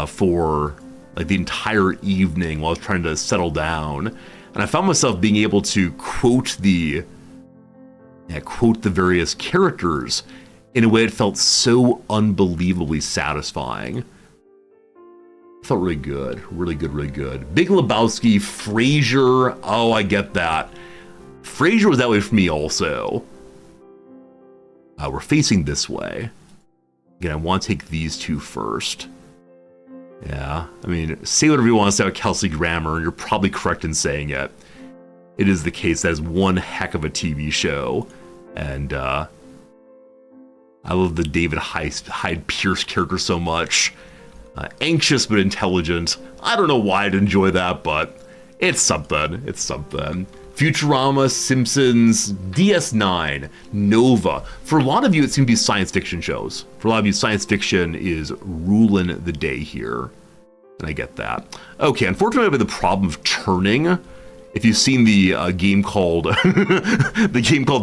for like the entire evening while I was trying to settle down. And I found myself being able to quote the various characters in a way that felt so unbelievably satisfying. It felt really good, really good, really good. Big Lebowski, Frasier, oh, I get that. Frasier was that way for me also. We're facing this way. Again, I want to take these two first. Yeah, I mean, say whatever you want to say about Kelsey Grammer, and you're probably correct in saying it. It is the case that is one heck of a TV show. And I love the David Hyde Pierce character so much. Anxious but intelligent. I don't know why I'd enjoy that, but it's something. It's something. Futurama, Simpsons, DS9, Nova. For a lot of you, it seems to be science fiction shows. For a lot of you, science fiction is ruling the day here. And I get that. Okay, unfortunately, I have the problem of turning. If you've seen the game called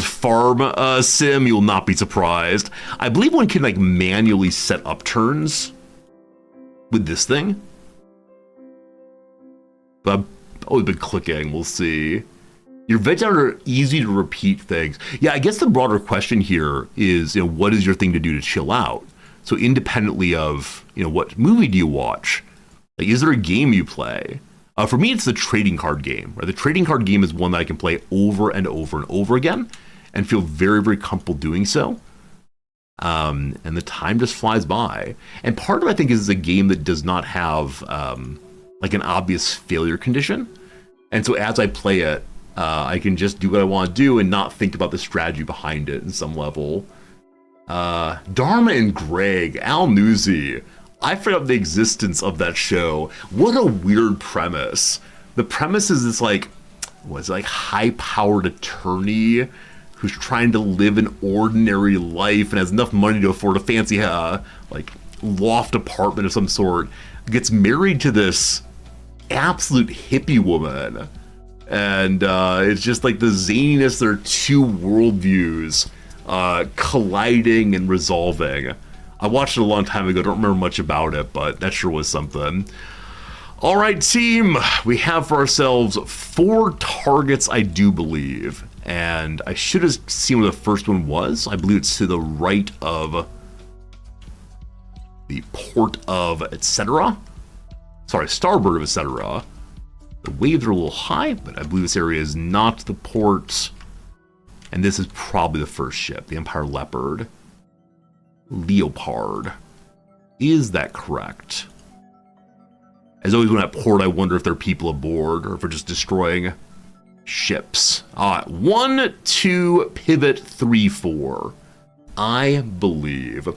Farm Sim, you'll not be surprised. I believe one can like manually set up turns with this thing. But I've always been clicking. We'll see. Your veg are easy to repeat things. Yeah, I guess the broader question here is, what is your thing to do to chill out? So independently of, what movie do you watch? Like, is there a game you play? For me, it's the trading card game. Right? The trading card game is one that I can play over and over and over again and feel very, very comfortable doing so. And the time just flies by. And part of it, I think, is a game that does not have like an obvious failure condition. And so as I play it, I can just do what I want to do and not think about the strategy behind it in some level. Dharma and Greg, Al Newsy. I forgot the existence of that show. What a weird premise. The premise is this like high-powered attorney who's trying to live an ordinary life and has enough money to afford a fancy loft apartment of some sort. Gets married to this absolute hippie woman. And it's just like the zaniness, there are two worldviews colliding and resolving. I watched it a long time ago, don't remember much about it, but that sure was something. All right, team, we have for ourselves 4 targets, I do believe. And I should have seen where the first one was. I believe it's to the right of the port of etc. Sorry, starboard of etc. The waves are a little high, but I believe this area is not the port. And this is probably the first ship, the Empire Leopard. Leopard. Is that correct? As always when at port, I wonder if there are people aboard or if we're just destroying ships. 1, 2, pivot, 3, 4. I believe.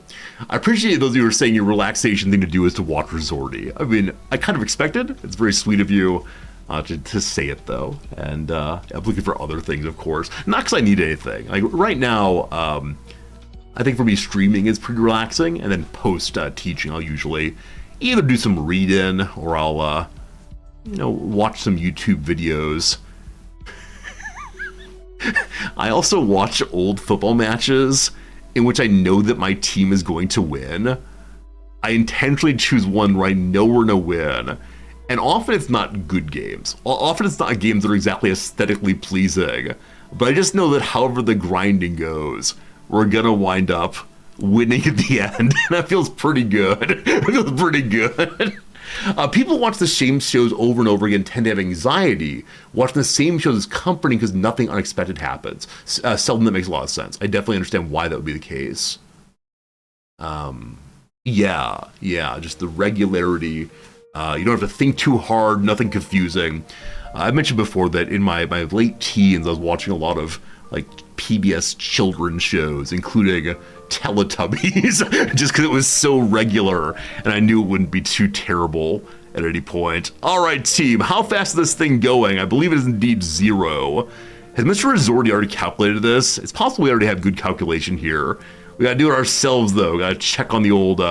I appreciate those of you who are saying your relaxation thing to do is to watch Resorty. I mean, I kind of expected. It's very sweet of you to say it, though. And I'm looking for other things, of course. Not because I need anything. Like, right now, I think for me, streaming is pretty relaxing. And then post-teaching, I'll usually either do some reading or I'll, you know, watch some YouTube videos. I also watch old football matches in which I know that my team is going to win. I intentionally choose one where I know we're gonna win. And often it's not good games. Often it's not games that are exactly aesthetically pleasing. But I just know that however the grinding goes, we're gonna wind up winning at the end. And that feels pretty good. It feels pretty good. People who watch the same shows over and over again tend to have anxiety. Watching the same shows is comforting because nothing unexpected happens. Seldom that makes a lot of sense. I definitely understand why that would be the case. Yeah, just the regularity. You don't have to think too hard, nothing confusing. I mentioned before that in my late teens, I was watching a lot of like PBS children's shows, including Teletubbies, just because it was so regular, and I knew it wouldn't be too terrible at any point. All right, team, how fast is this thing going? I believe it is indeed 0. Has Mr. Resorti already calculated this? It's possible we already have good calculation here. We gotta do it ourselves, though. We gotta check on the old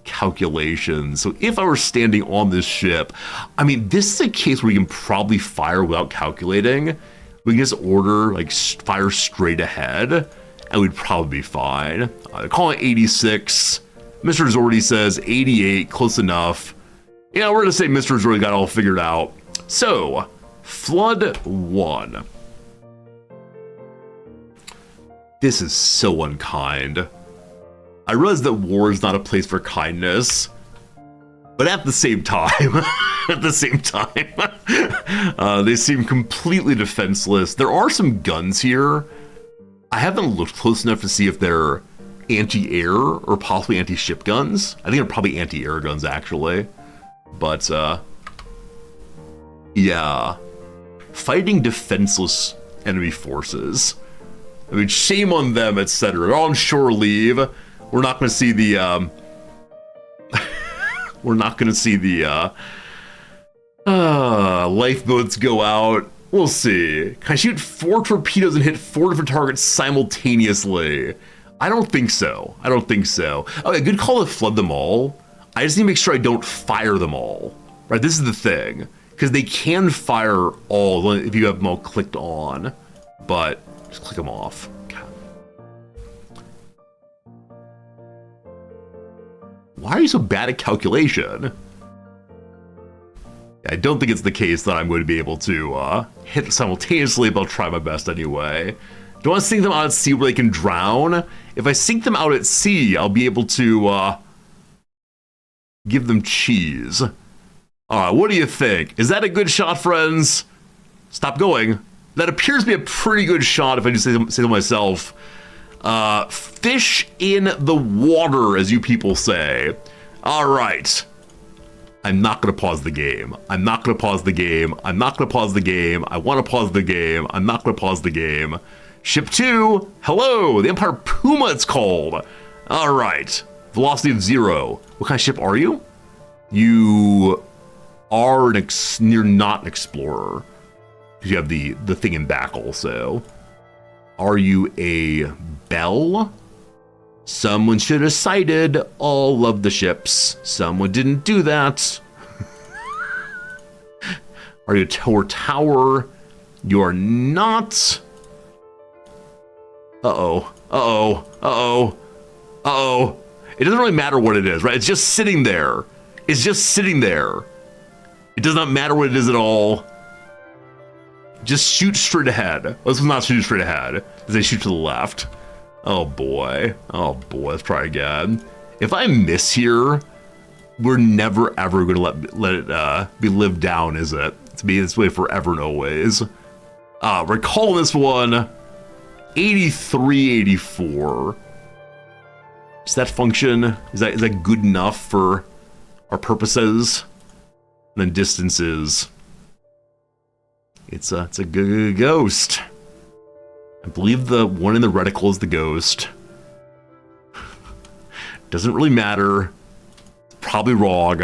calculations. So if I were standing on this ship, I mean, this is a case where we can probably fire without calculating. We can just order, like, fire straight ahead, and we'd probably be fine. They're calling it 86. Mr. Resorti says 88, close enough. Yeah, we're gonna say Mr. Resorti got it all figured out. So, Flood 1. This is so unkind. I realize that war is not a place for kindness, but at the same time, they seem completely defenseless. There are some guns here. I haven't looked close enough to see if they're anti-air or possibly anti-ship guns. I think they're probably anti-air guns, actually. But, yeah. Fighting defenseless enemy forces. I mean, shame on them, etc. They're on shore leave. We're not going to see the, we're not going to see the, lifeboats go out. We'll see. Can I shoot 4 torpedoes and hit 4 different targets simultaneously? I don't think so. Okay, good call to flood them all. I just need to make sure I don't fire them all. Right, this is the thing. Because they can fire all if you have them all clicked on. But just click them off. God. Why are you so bad at calculation? I don't think it's the case that I'm going to be able to hit simultaneously, but I'll try my best anyway. Do I want to sink them out at sea where they can drown? If I sink them out at sea, I'll be able to give them cheese. Alright, what do you think? Is that a good shot, friends? Stop going. That appears to be a pretty good shot, if I just say so myself. Fish in the water, as you people say. Alright. I'm not going to pause the game. I want to pause the game. I'm not going to pause the game. Ship 2, hello, the Empire Puma it's called. All right, velocity of 0. What kind of ship are you? You are you're not an explorer. Because you have the thing in back also. Are you a Bell? Someone should have sighted all of the ships. Someone didn't do that. Are you a tower? You're not. Uh-oh. It doesn't really matter what it is, right? It's just sitting there. It does not matter what it is at all. Just shoot straight ahead. Let's not shoot straight ahead. They shoot to the left. Oh boy, let's try again. If I miss here, we're never ever gonna let it be lived down, is it? It's be this way forever and always. We're calling this one 8384. Does that function? Is that good enough for our purposes? And then distances. It's a good ghost. I believe the one in the reticle is the ghost. Doesn't really matter. It's probably wrong.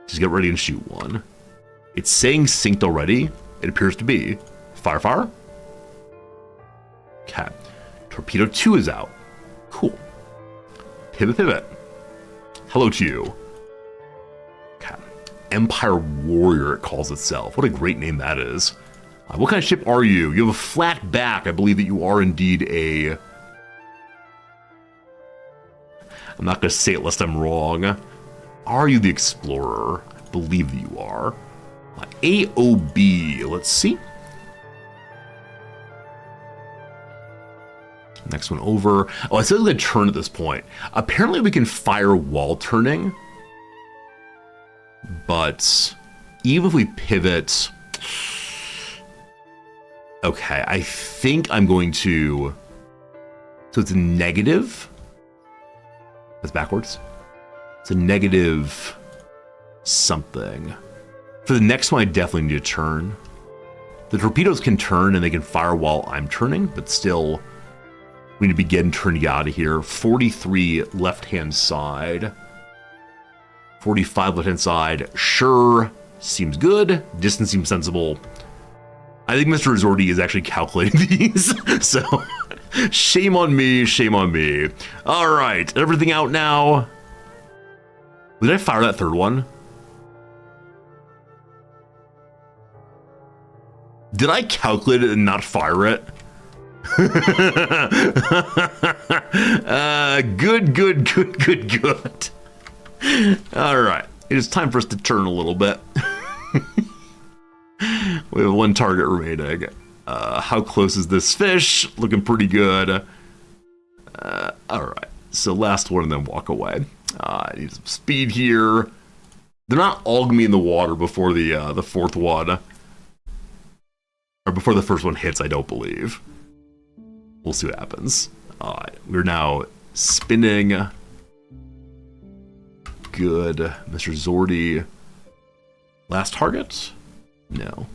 Just get ready and shoot one. It's saying synced already. It appears to be. Fire. Okay. Torpedo 2 is out. Cool. Pivot. Hello to you. Empire Warrior, it calls itself. What a great name that is. What kind of ship are you? You have a flat back. I believe that you are indeed a... I'm not going to say it lest I'm wrong. Are you the Explorer? I believe that you are. AOB. Let's see. Next one over. Oh, I said I was going to turn at this point. Apparently we can fire while turning. But even if we pivot... Okay, I think I'm going to... So it's a negative. That's backwards. It's a negative something. For the next one, I definitely need to turn. The torpedoes can turn and they can fire while I'm turning, but still, we need to begin turning out of here. 43 left-hand side. 45 left-hand side. Sure, seems good. Distance seems sensible. I think Mr. Resorti is actually calculating these, so shame on me, shame on me. All right, everything out now. Did I fire that third one? Did I calculate it and not fire it? Good. All right, it is time for us to turn a little bit. We have one target remaining. How close is this fish? Looking pretty good. All right, so last one and then walk away. I need some speed here. They're not all gonna be in the water before the fourth one. Or before the first one hits, I don't believe. We'll see what happens. All right, we're now spinning. Good. Mr. Zordy. Last target? No.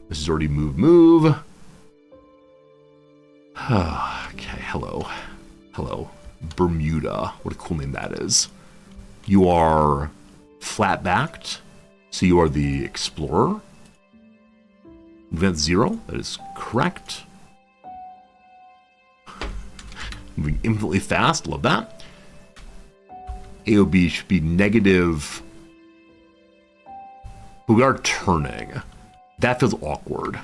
Mr. Zordy, move. Okay, hello. Bermuda. What a cool name that is. You are flat-backed, so you are the Explorer. Event 0, that is correct. Moving infinitely fast, love that. AOB should be negative, but we are turning. That feels awkward.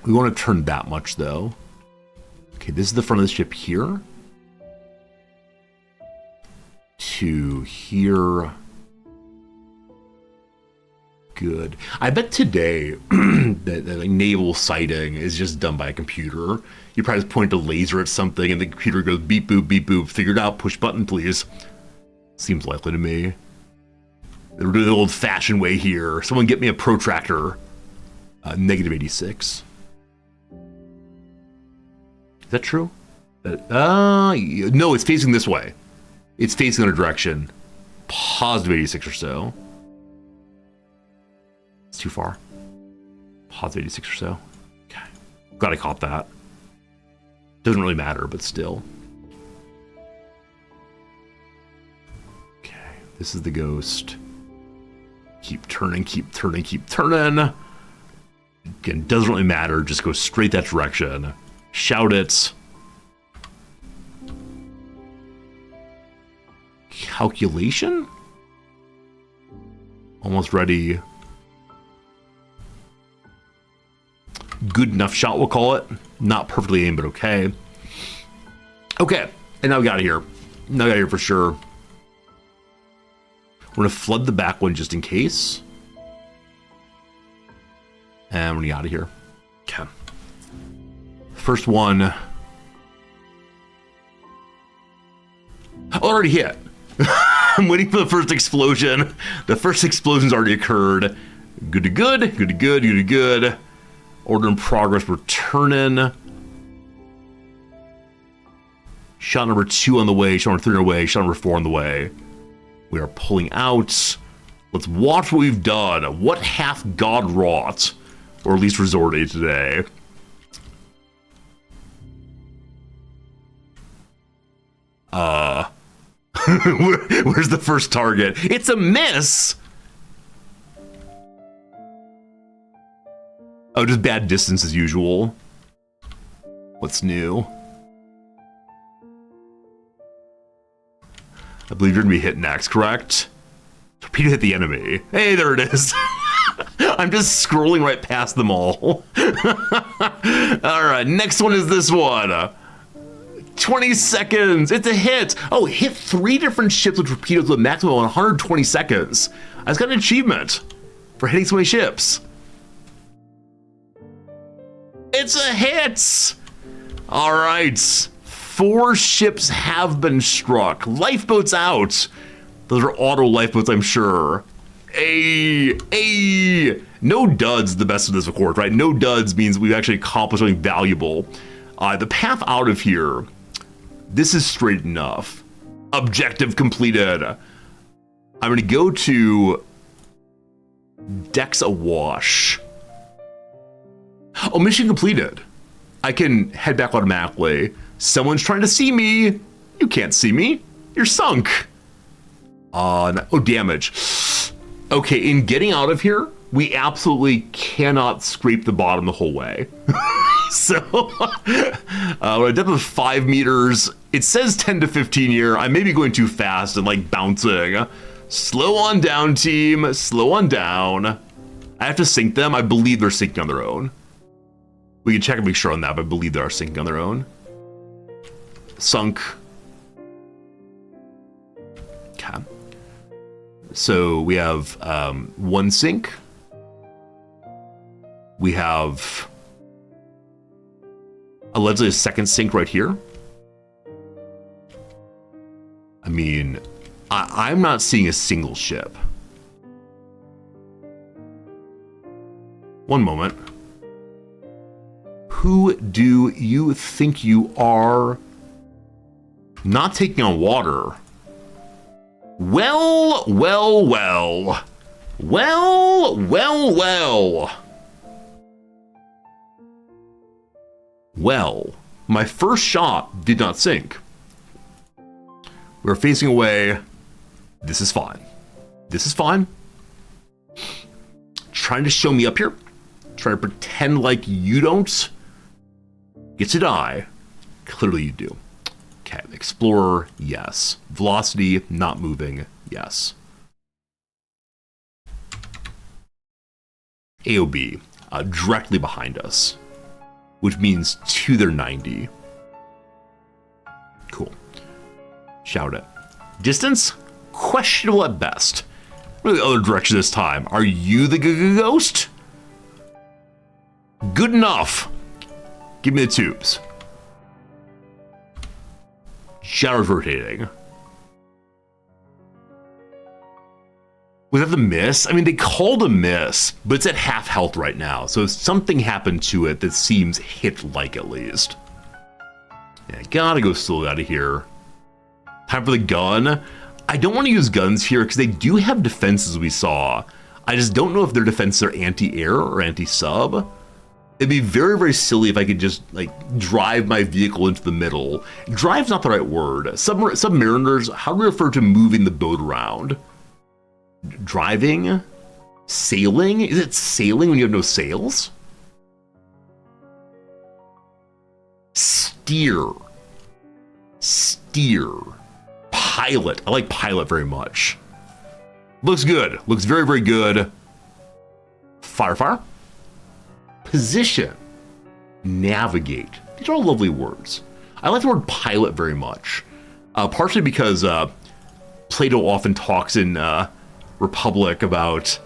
We want to turn that much though. Okay, this is the front of the ship here. To here. Good. I bet today that like, naval sighting is just done by a computer. You probably just point a laser at something and the computer goes beep boop, figured out, push button please. Seems likely to me. They're doing the old fashioned way here. Someone get me a protractor. Negative 86. Is that true? No, it's facing this way. It's facing in a direction. Positive 86 or so. It's too far. Positive 86 or so. Okay. Glad I caught that. Doesn't really matter, but still. Okay. This is the ghost. Keep turning. Again, doesn't really matter. Just go straight that direction. Shout it. Calculation? Almost ready. Good enough shot, we'll call it. Not perfectly aimed, but okay. Okay, and now we got it here. Now we got it here for sure. We're gonna flood the back one just in case. And we're gonna get out of here. Okay. First one. Already hit. I'm waiting for the first explosion. The first explosion's already occurred. Good to good. Order in progress, we're turning. Shot number 2 on the way, shot number 3 on the way, shot number 4 on the way. We are pulling out. Let's watch what we've done. What hath God wrought? Or at least resorted today. Where's the first target? It's a miss! Oh, just bad distance as usual. What's new? I believe you're gonna be hit next, correct? Torpedo hit the enemy. Hey, there it is. I'm just scrolling right past them all. All right, next one is this one. 20 seconds. It's a hit. Oh, hit 3 different ships with torpedoes with a maximum of 120 seconds. I just got an achievement for hitting so many ships. It's a hit. All right. 4 ships have been struck. Lifeboats out. Those are auto lifeboats, I'm sure. No duds, the best of this, of course, right? No duds means we've actually accomplished something valuable. The path out of here, this is straight enough. Objective completed. I'm going to go to decks awash. Oh, mission completed. I can head back automatically. Someone's trying to see me. You can't see me. You're sunk. Oh, damage. Okay, in getting out of here, we absolutely cannot scrape the bottom the whole way. So, we're at a depth of 5 meters. It says 10 to 15 here. I may be going too fast and like bouncing. Slow on down, team. Slow on down. I have to sink them. I believe they're sinking on their own. We can check and make sure on that, but I believe they are sinking on their own. Sunk. Okay. So we have 1 sink. We have allegedly a second sink right here. I mean, I'm not seeing a single ship. One moment. Who do you think you are? Not taking on water. Well. Well, my first shot did not sink. We're facing away. This is fine. This is fine. Trying to show me up here. Trying to pretend like you don't get to die. Clearly you do. Okay, Explorer, yes. Velocity, not moving, yes. AOB, directly behind us, which means to their 90. Cool. Shout it. Distance? Questionable at best. Really the other direction this time. Are you the ghost? Good enough. Give me the tubes. Shadows rotating. Was that the miss? I mean, they called a miss, but it's at half health right now. So something happened to it that seems hit-like at least. Yeah, gotta go slowly out of here. Time for the gun. I don't want to use guns here because they do have defenses we saw. I just don't know if their defenses are anti-air or anti-sub. It'd be very, very silly if I could just like drive my vehicle into the middle. Drive's not the right word. Submariners, how do we refer to moving the boat around? Driving? Sailing? Is it sailing when you have no sails? Steer. Pilot. I like pilot very much. Looks good. Looks very, very good. Fire. Position, navigate. These are all lovely words. I like the word pilot very much, partially because Plato often talks in Republic about,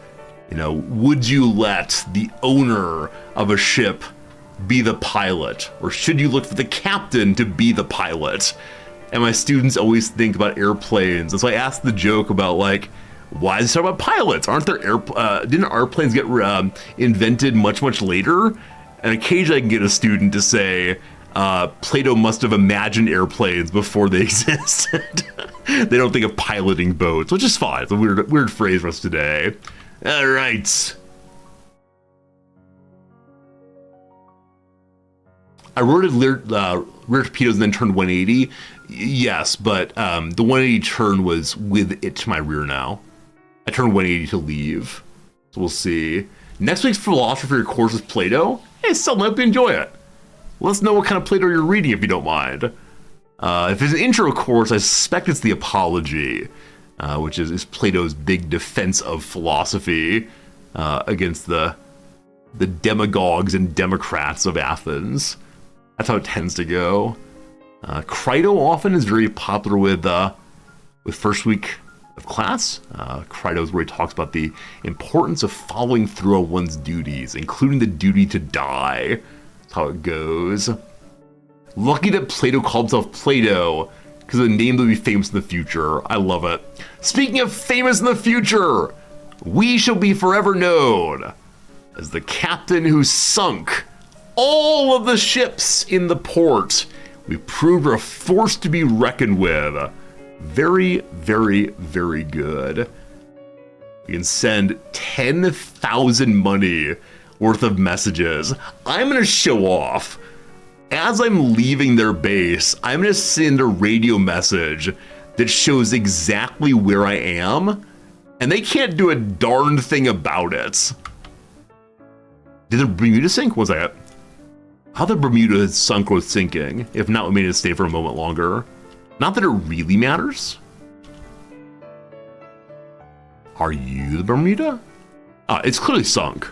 would you let the owner of a ship be the pilot, or should you look for the captain to be the pilot? And my students always think about airplanes, and so I asked the joke about like, why is it talk about pilots? Aren't there didn't airplanes get invented much later? And occasionally I can get a student to say, Plato must have imagined airplanes before they existed. They don't think of piloting boats, which is fine. It's a weird phrase for us today. All right. I rotated rear torpedoes and then turned 180. Yes, but the 180 turn was with it to my rear now. I turned 180 to leave. So we'll see. Next week's philosophy course is Plato. Hey, someone hope you enjoy it. Let us know what kind of Plato you're reading if you don't mind. If it's an intro course, I suspect it's the Apology. which is Plato's big defense of philosophy against the demagogues and democrats of Athens. That's how it tends to go. Crito often is very popular with first week of class. Crito is where he talks about the importance of following through on one's duties, including the duty to die. That's how it goes. Lucky that Plato called himself Plato, because the name will be famous in the future. I love it. Speaking of famous in the future, we shall be forever known as the captain who sunk all of the ships in the port. We proved we're a force to be reckoned with. Very, very, very good. We can send 10,000 money worth of messages. I'm going to show off. As I'm leaving their base, I'm going to send a radio message that shows exactly where I am, and they can't do a darn thing about it. Did the Bermuda sink? What was that? How the Bermuda sunk or sinking? If not, we may need to stay for a moment longer. Not that it really matters. Are you the Bermuda? It's clearly sunk.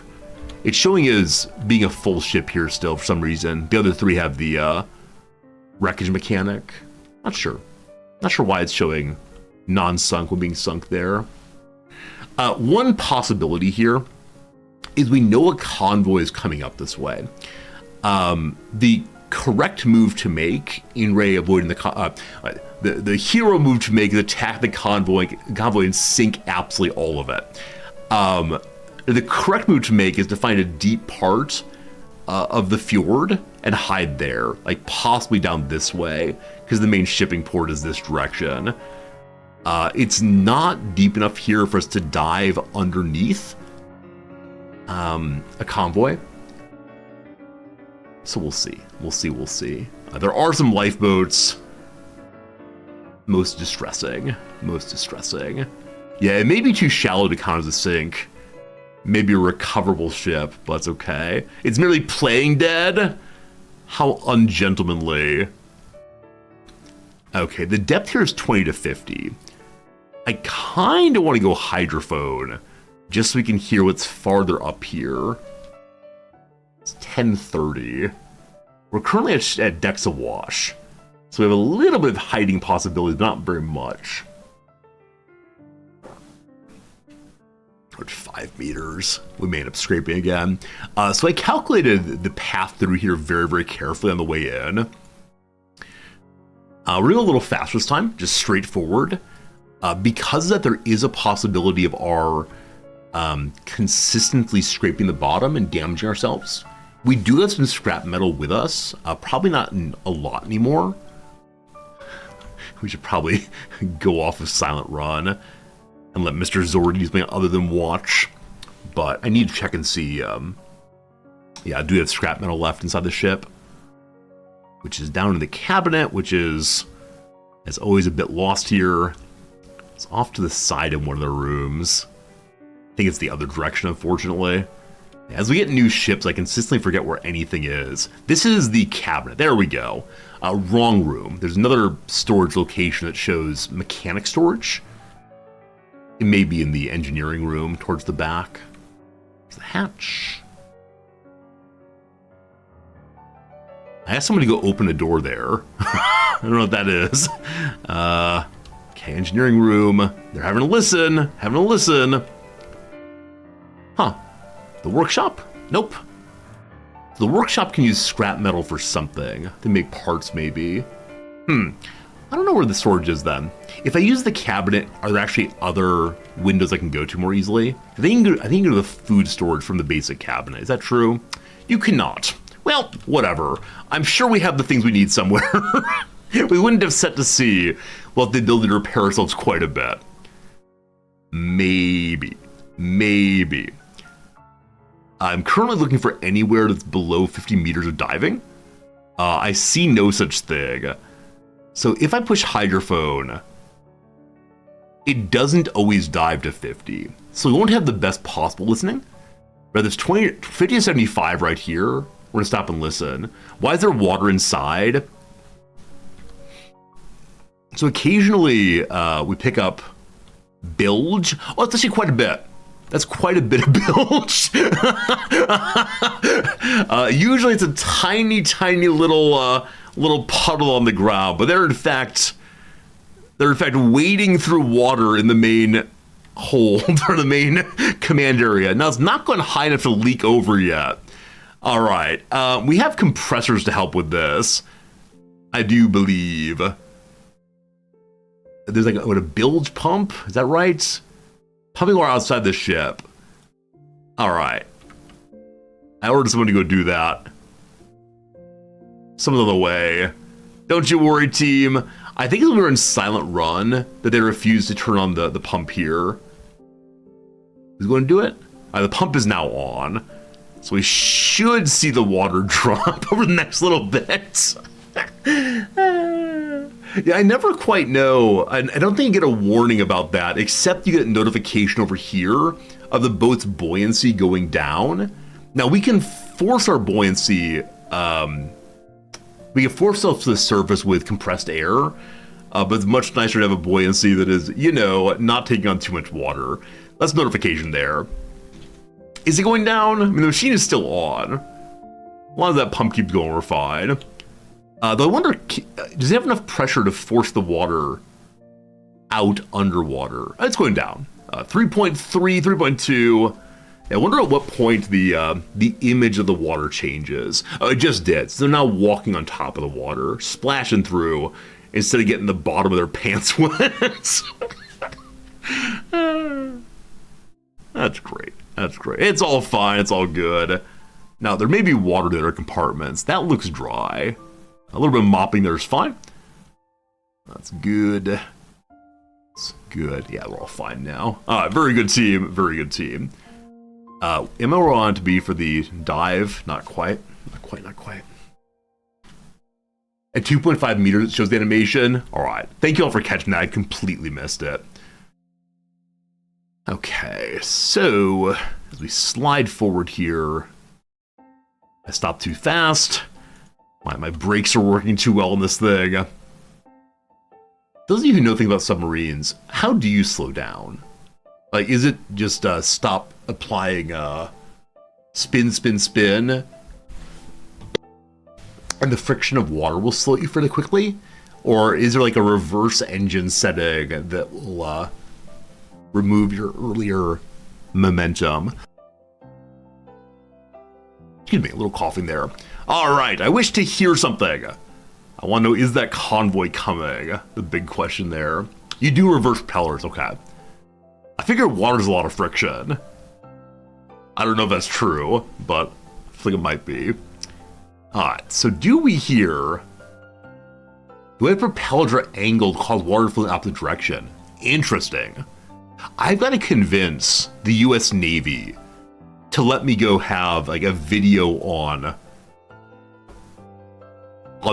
It's showing as being a full ship here still for some reason. The other three have the wreckage mechanic. Not sure. Not sure why it's showing non-sunk when being sunk there. One possibility here is we know a convoy is coming up this way. The correct move to make in Ray avoiding the hero move to make is attack the convoy and sink absolutely all of it. The correct move to make is to find a deep part of the fjord and hide there, like possibly down this way, because the main shipping port is this direction. It's not deep enough here for us to dive underneath a convoy. So we'll see. We'll see. There are some lifeboats. Most distressing. Yeah, it may be too shallow to count as a sink. Maybe a recoverable ship, but that's okay. It's merely playing dead? How ungentlemanly. Okay, the depth here is 20 to 50. I kind of want to go hydrophone, just so we can hear what's farther up here. It's 10:30. We're currently at decks awash, so we have a little bit of hiding possibilities, but not very much. 5 meters. We may end up scraping again. So I calculated the path through here very, very carefully on the way in. We're going a little faster this time, just straightforward. Because of that, there is a possibility of our consistently scraping the bottom and damaging ourselves. We do have some scrap metal with us, probably not a lot anymore. We should probably go off of Silent Run and let Mr. Zord do something other than watch. But I need to check and see. Yeah, I do have scrap metal left inside the ship, which is down in the cabinet, which is, as always, a bit lost here. It's off to the side in one of the rooms. I think it's the other direction, unfortunately. As we get new ships, I consistently forget where anything is. This is the cabinet. There we go. Wrong room. There's another storage location that shows mechanic storage. It may be in the engineering room towards the back. There's the hatch. I asked somebody to go open a door there. I don't know what that is. Okay, engineering room. They're having a listen. Huh. The workshop? Nope. The workshop can use scrap metal for something. To make parts, maybe. I don't know where the storage is then. If I use the cabinet, are there actually other windows I can go to more easily? I think you can go to the food storage from the basic cabinet. Is that true? You cannot. Well, whatever. I'm sure we have the things we need somewhere. We wouldn't have set to sea. We'll have the ability to repair ourselves quite a bit. Maybe. I'm currently looking for anywhere that's below 50 meters of diving. I see no such thing. So if I push hydrophone, it doesn't always dive to 50. So we won't have the best possible listening. But there's 50 to 75 right here. We're gonna stop and listen. Why is there water inside? So occasionally we pick up bilge. Oh, that's actually quite a bit. That's quite a bit of bilge. Usually it's a tiny, tiny little puddle on the ground, but they're in fact wading through water in the main hold or the main command area. Now it's not going high enough to leak over yet. All right, we have compressors to help with this, I do believe. There's like a bilge pump, is that right? Pumping water outside the ship. All right. I ordered someone to go do that. Someone's on the way. Don't you worry, team. I think we were in silent run that they refused to turn on the pump here. Who's going to do it? The pump is now on. So we should see the water drop over the next little bit. Yeah, I never quite know. I don't think you get a warning about that, except you get a notification over here of the boat's buoyancy going down. Now we can force our buoyancy. We can force ourselves to the surface with compressed air, but it's much nicer to have a buoyancy that is, you know, not taking on too much water. That's notification there. Is it going down? I mean, the machine is still on. As long as that pump keeps going, we're fine. Though I wonder, does it have enough pressure to force the water out underwater? It's going down. 3.3, 3.2. I wonder at what point the image of the water changes. Oh, it just did. So they're now walking on top of the water, splashing through, instead of getting the bottom of their pants wet. That's great. That's great. It's all fine. It's all good. Now, there may be water in their compartments. That looks dry. A little bit of mopping there is fine. That's good. That's good. Yeah, we're all fine now. Very good team. Very good team. Am I on to be for the dive? Not quite. Not quite. Not quite. At 2.5 meters, it shows the animation. All right. Thank you all for catching that. I completely missed it. Okay, so as we slide forward here, I stopped too fast. My brakes are working too well in this thing. Those of you who know things about submarines, how do you slow down? Like, is it just stop applying spin, spin, spin, and the friction of water will slow you fairly quickly? Or is there like a reverse engine setting that will remove your earlier momentum? Excuse me, a little coughing there. All right, I wish to hear something. I want to know, is that convoy coming? The big question there. You do reverse propellers, okay. I figure water's a lot of friction. I don't know if that's true, but I think it might be. All right, so do we have propellers are angled to cause water to flow in the opposite direction? Interesting. I've got to convince the US Navy to let me go have like a video on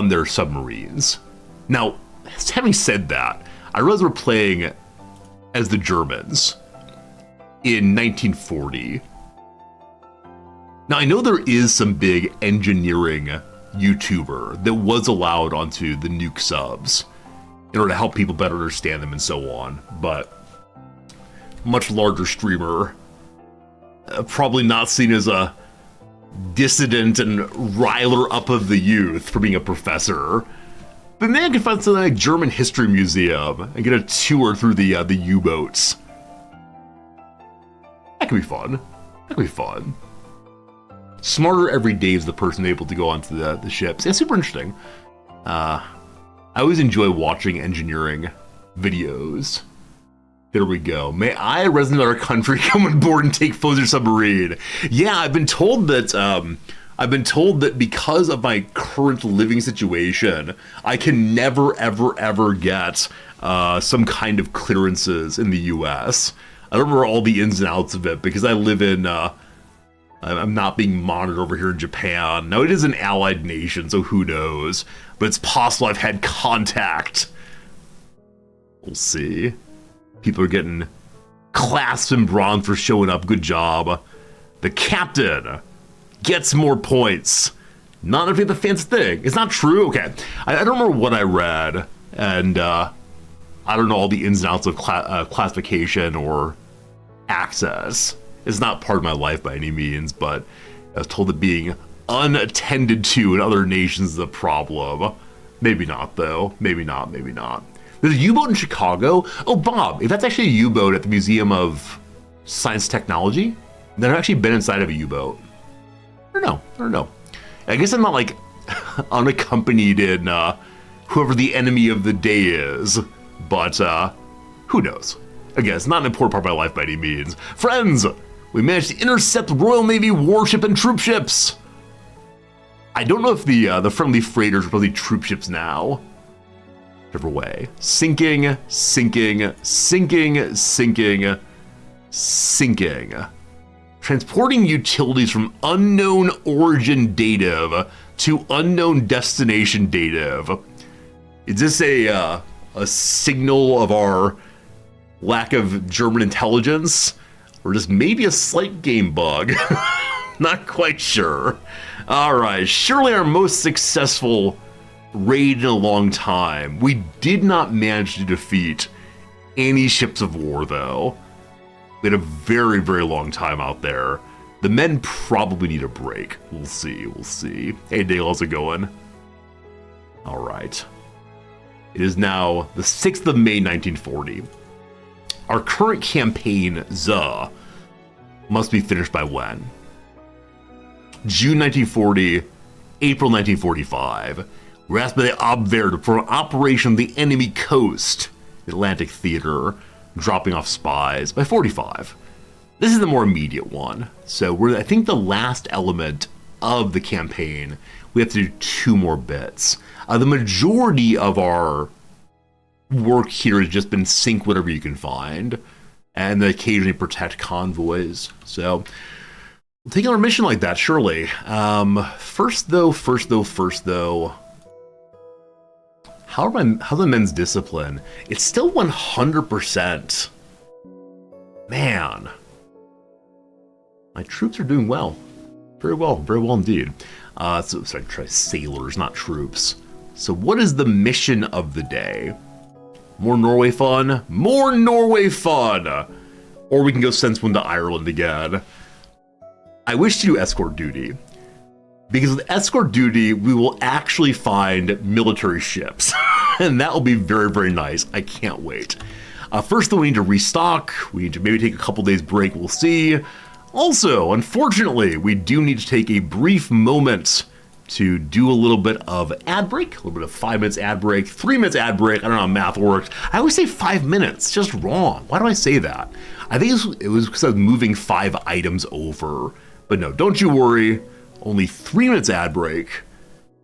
their submarines. Now, having said that, I realize we're playing as the Germans in 1940. Now, I know there is some big engineering YouTuber that was allowed onto the nuke subs in order to help people better understand them and so on, but much larger streamer, probably not seen as a dissident and riler up of the youth for being a professor. But maybe I could find something like German History Museum and get a tour through the U-boats. That could be fun. That could be fun. Smarter every day is the person able to go onto the ships. Yeah, super interesting. I always enjoy watching engineering videos. There we go. May I, a resident of our country, come on board and take Fozer submarine? Yeah, I've been told that because of my current living situation, I can never, ever, ever get some kind of clearances in the U.S. I don't remember all the ins and outs of it because I live in. I'm not being monitored over here in Japan. Now, it is an allied nation, so who knows? But it's possible I've had contact. We'll see. People are getting clasped in bronze for showing up. Good job. The captain gets more points. Not if you have the fancy thing. It's not true? Okay. I don't remember what I read, and I I don't know all the ins and outs of classification or access. It's not part of my life by any means, but I was told that being unattended to in other nations is a problem. Maybe not, though. Maybe not, maybe not. There's a U-boat in Chicago. Oh, Bob, if that's actually a U-boat at the Museum of Science Technology, then I've actually been inside of a U-boat. I don't know. I guess I'm not like unaccompanied in whoever the enemy of the day is, but who knows? Again, it's not an important part of my life by any means. Friends, we managed to intercept Royal Navy warship and troop ships. I don't know if the friendly freighters are probably troop ships now. Whichever way. Sinking. Transporting utilities from unknown origin dative to unknown destination dative. Is this a signal of our lack of German intelligence? Or just maybe a slight game bug? Not quite sure. Alright, surely our most successful raid in a long time. We did not manage to defeat any ships of war, though. We had a very, very long time out there. The men probably need a break. We'll see. Hey, Dale, how's it going? Alright. It is now the 6th of May, 1940. Our current campaign, ZA, must be finished by when? June 1940, April 1945. We're asked by the Abwehr for an operation on the enemy coast, the Atlantic Theater, dropping off spies by 45. This is the more immediate one. So we're, I think, the last element of the campaign. We have to do 2 more bits. The majority of our work here has just been sink whatever you can find, and occasionally protect convoys. So we'll take on a mission like that, surely. First though, how's the men's discipline? It's still 100%. Man, my troops are doing well. Very well indeed. So sorry, try sailors, not troops. So what is the mission of the day? More Norway fun? More Norway fun! Or we can go send one to Ireland again. I wish to do escort duty. Because with escort duty, we will actually find military ships. And that will be very, very nice. I can't wait. First, though, we need to restock. We need to maybe take a couple days break. We'll see. Also, unfortunately, we do need to take a brief moment to do a little bit of ad break, a little bit of 5 minutes ad break, 3 minutes ad break. I don't know how math works. I always say 5 minutes, just wrong. Why do I say that? I think it was because I was moving 5 items over. But no, don't you worry. Only 3 minutes ad break.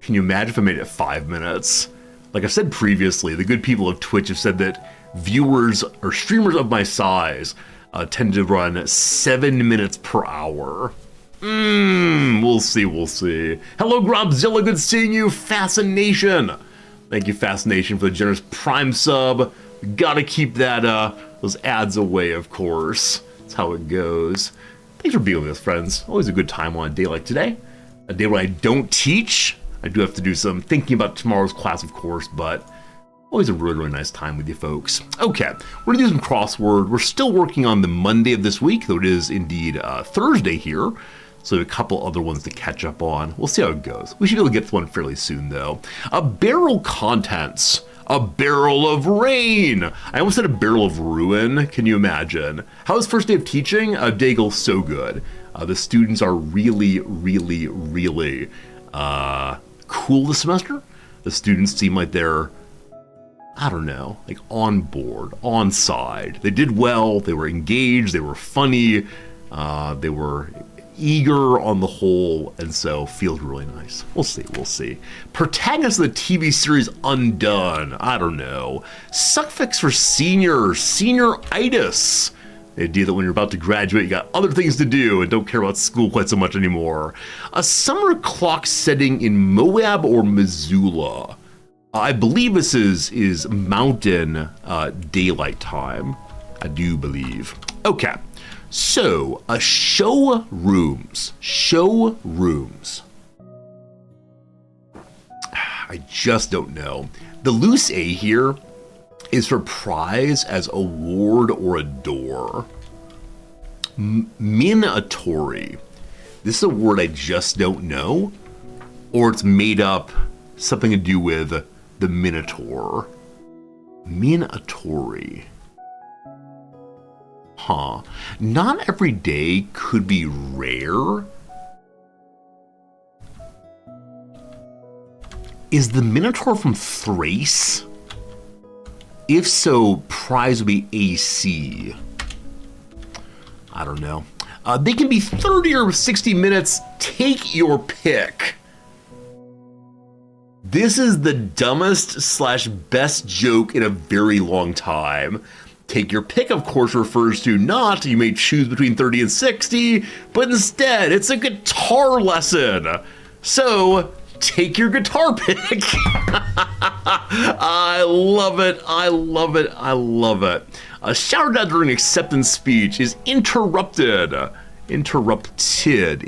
Can you imagine if I made it 5 minutes? Like I said previously, the good people of Twitch have said that viewers or streamers of my size tend to run 7 minutes per hour. We'll see. Hello, Grobzilla, good seeing you. Fascination. Thank you, Fascination, for the generous Prime sub. We gotta keep that those ads away, of course. That's how it goes. Thanks for being with us, friends. Always a good time on a day like today. A day when I don't teach. I do have to do some thinking about tomorrow's class, of course, but always a really, really nice time with you folks. Okay, we're gonna do some crossword. We're still working on the Monday of this week, though it is indeed Thursday here. So a couple other ones to catch up on. We'll see how it goes. We should be able to get to one fairly soon, though. A barrel contents. A barrel of rain. I almost said a barrel of ruin. Can you imagine? How was first day of teaching? Daigle, so good. The students are really, really, really cool this semester. The students seem like they're, I don't know, like on board, on side. They did well. They were engaged. They were funny. They were eager on the whole, and so feels really nice. We'll see. Protagonist of the TV series Undone. I don't know. Suffix for senioritis. The idea that when you're about to graduate, you got other things to do and don't care about school quite so much anymore. A summer clock setting in Moab or Missoula. I believe this is mountain daylight time. I do believe. Okay. So, showrooms. I just don't know. The loose A here is for prize as award or adore. Minatory. This is a word I just don't know, or it's made up something to do with the Minotaur. Minatory. Huh. Not every day could be rare. Is the Minotaur from Thrace? If so, prize would be AC. I don't know. They can be 30 or 60 minutes. Take your pick. This is the dumbest / best joke in a very long time. Take your pick, of course, refers to not you may choose between 30 and 60, but instead it's a guitar lesson. So take your guitar pick. I love it. I love it. I love it. A shout out during acceptance speech is interrupted. Interrupted.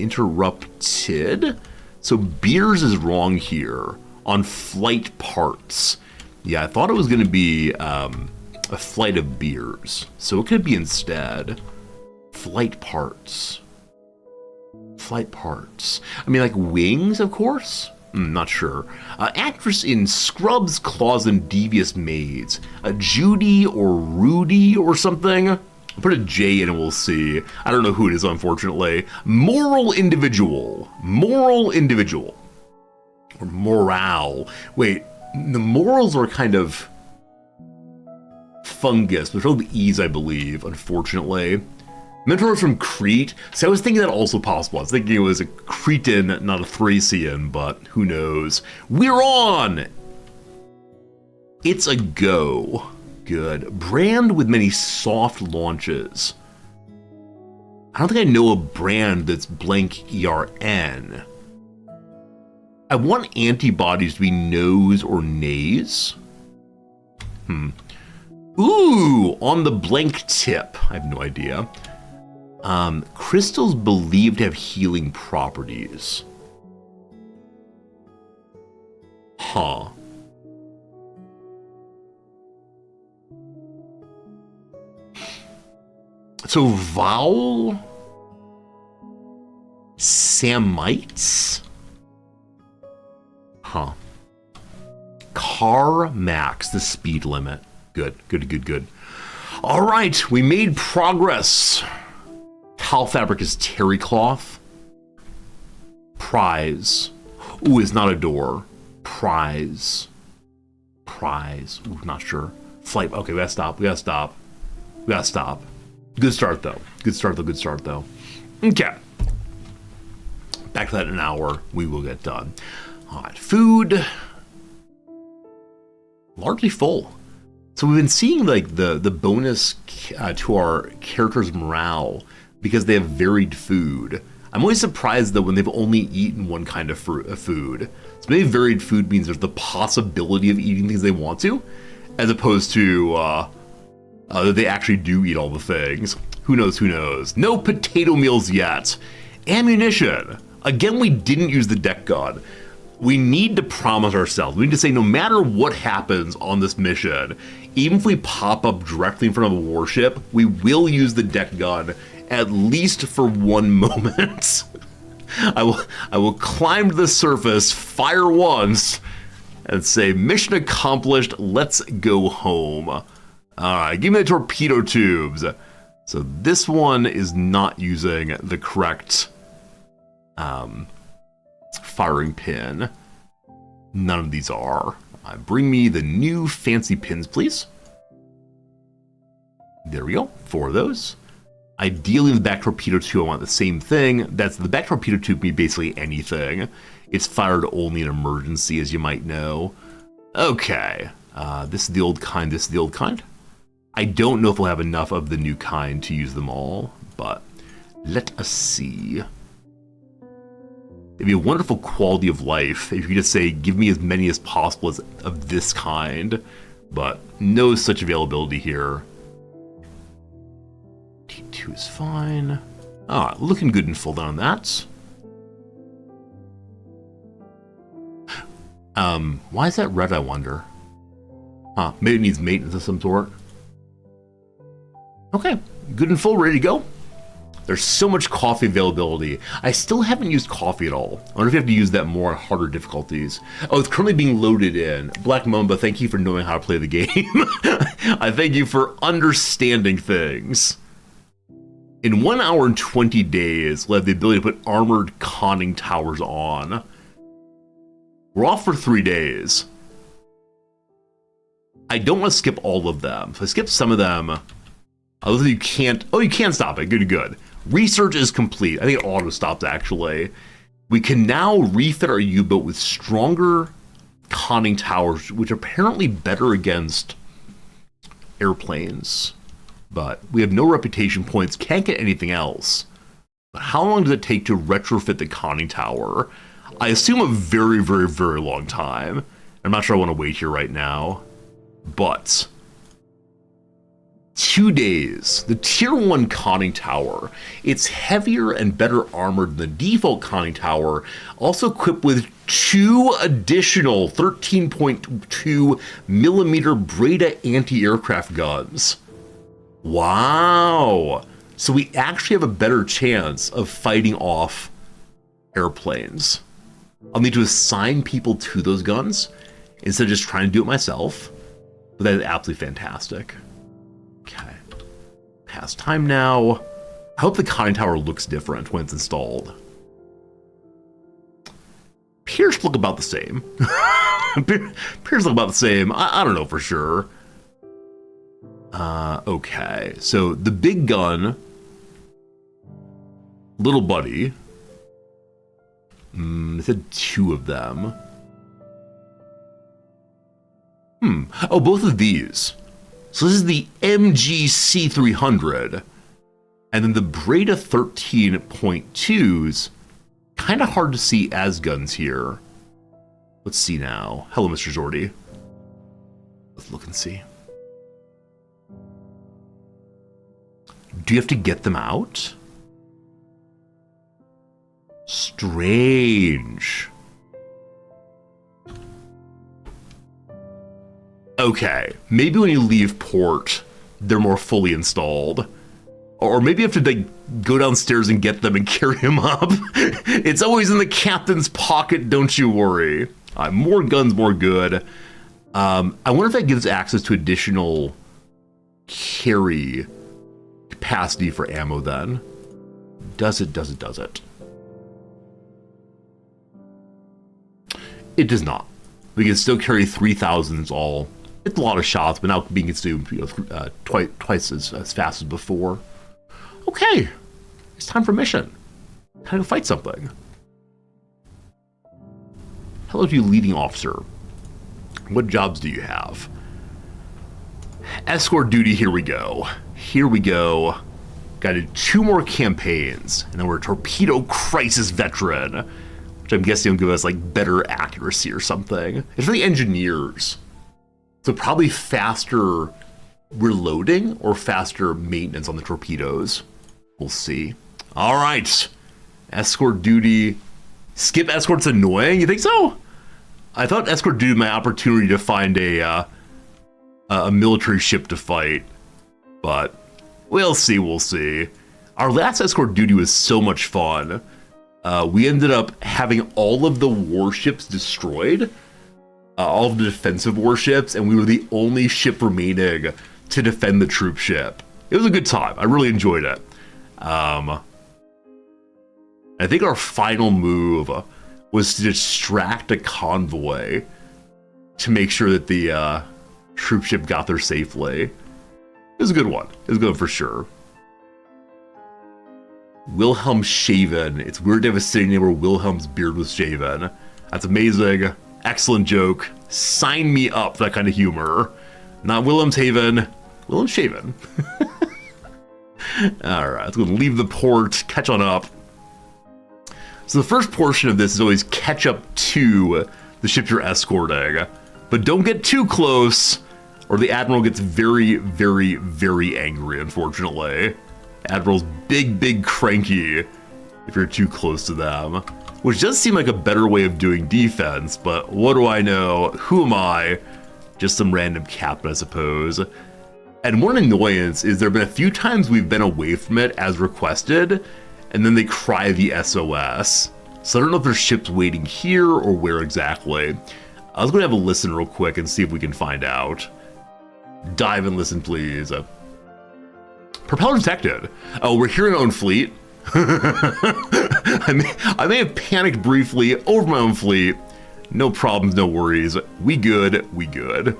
So Beers is wrong here on flight parts. Yeah, I thought it was going to be a flight of beers. So it could be instead flight parts. Flight parts. I mean, like wings, of course. Not sure. Actress in Scrubs, Claws, and Devious Maids. Judy or Rudy or something. I'll put a J in and we'll see. I don't know who it is, unfortunately. Moral individual. Moral individual. Or morale. Wait, the morals are kind of fungus. There's all the E's, I believe, unfortunately. Mentor from Crete. So I was thinking that also possible. I was thinking it was a Cretan, not a Thracian, but who knows. We're on! It's a go. Good. Brand with many soft launches. I don't think I know a brand that's blank ERN. I want antibodies to be nose or nays. Ooh, on the blank tip. I have no idea. Crystals believed to have healing properties. Huh. So vowel Samites? Huh. Car max the speed limit. Good. All right, we made progress. Towel fabric is terry cloth. Prize. Ooh, it's not a door. Prize. Ooh, not sure. Flight. Okay, we gotta stop. Good start though. Okay. Back to that in an hour. We will get done. All right, food. Largely full. So we've been seeing like the bonus to our characters' morale because they have varied food. I'm always surprised though when they've only eaten one kind of food. So maybe varied food means there's the possibility of eating things they want to, as opposed to that they actually do eat all the things. Who knows? No potato meals yet. Ammunition. Again, we didn't use the deck gun. We need to promise ourselves. We need to say no matter what happens on this mission, even if we pop up directly in front of a warship, we will use the deck gun at least for one moment. I will climb to the surface, fire once, and say mission accomplished. Let's go home. All right, give me the torpedo tubes. So this one is not using the correct firing pin. None of these are. Bring me the new fancy pins, please. There we go. 4 of those. Ideally, the back torpedo tube, I want the same thing. That's the back torpedo tube can be basically anything. It's fired only in emergency, as you might know. Okay. This is the old kind. I don't know if we'll have enough of the new kind to use them all, but let us see. It'd be a wonderful quality of life if you could just say, give me as many as possible of this kind, but no such availability here. T2 is fine. Looking good and full down on that. Why is that red, I wonder? Huh, maybe it needs maintenance of some sort. Okay, good and full, ready to go. There's so much coffee availability. I still haven't used coffee at all. I wonder if you have to use that more on harder difficulties. Oh, it's currently being loaded in. Black Mamba, thank you for knowing how to play the game. I thank you for understanding things. In 1 hour and 20 days, we'll have the ability to put armored conning towers on. We're off for 3 days. I don't want to skip all of them. If I skip some of them, although you can't. Oh, you can stop it. Good, good. Research is complete. I think it auto stops actually. We can now refit our U-boat with stronger conning towers, which are apparently better against airplanes. But we have no reputation points, can't get anything else. But how long does it take to retrofit the conning tower? I assume a very, very, very long time. I'm not sure I want to wait here right now. But 2 days. The tier 1 conning tower. It's heavier and better armored than the default conning tower. Also equipped with 2 additional 13.2 millimeter Breda anti-aircraft guns. Wow. So we actually have a better chance of fighting off airplanes. I'll need to assign people to those guns instead of just trying to do it myself. But that is absolutely fantastic. Okay. Past time now. I hope the conning tower looks different when it's installed. Appears to look about the same. Appears to look about the same. I don't know for sure. Okay. So the big gun, little buddy. It said 2 of them. Oh, both of these. So this is the MGC 300, and then the Breda 13.2s. Kind of hard to see as guns here. Let's see now. Hello, Mr. Zordy. Let's look and see. Do you have to get them out? Strange. Okay, maybe when you leave port, they're more fully installed. Or maybe you have to like go downstairs and get them and carry them up. It's always in the captain's pocket, don't you worry. More guns, more good. I wonder if that gives access to additional carry capacity for ammo then. Does it, does it, does it? It does not. We can still carry 3,000s all. It's a lot of shots, but now being consumed twice as fast as before. Okay, it's time for mission. Time to fight something. Hello to you, leading officer. What jobs do you have? Escort duty, here we go. Here we go. Got to do 2 more campaigns, and then we're a torpedo crisis veteran, which I'm guessing will give us like better accuracy or something. It's for the engineers. So probably faster reloading or faster maintenance on the torpedoes. We'll see. All right. Escort duty. Skip escort's annoying? You think so? I thought escort duty was my opportunity to find a military ship to fight. But we'll see, we'll see. Our last escort duty was so much fun. We ended up having all of the warships destroyed. All of the defensive warships, and we were the only ship remaining to defend the troop ship. It was a good time. I really enjoyed it. I think our final move was to distract a convoy to make sure that the troop ship got there safely. It was a good one. It was good for sure. Wilhelm shaven. It's weird to have a city name where Wilhelm's beard was shaven. That's amazing. Excellent joke. Sign me up for that kind of humor. Not Wilhelmshaven, Wilhelmshaven. All right, let's go leave the port, catch on up. So the first portion of this is always catch up to the ship you're escorting, but don't get too close, or the Admiral gets very, very, very angry, unfortunately. Admiral's big cranky if you're too close to them. Which does seem like a better way of doing defense, but what do I know? Who am I Just some random captain, I suppose. And one annoyance is there have been a few times we've been away from it as requested, and then they cry the SOS. So I don't know if there's ships waiting here or where exactly. I was going to have a listen real quick and see if we can find out. Dive and listen, please. Propeller detected. Oh, we're here in our own fleet. I may have panicked briefly over my own fleet. No problems, no worries. We good, we good.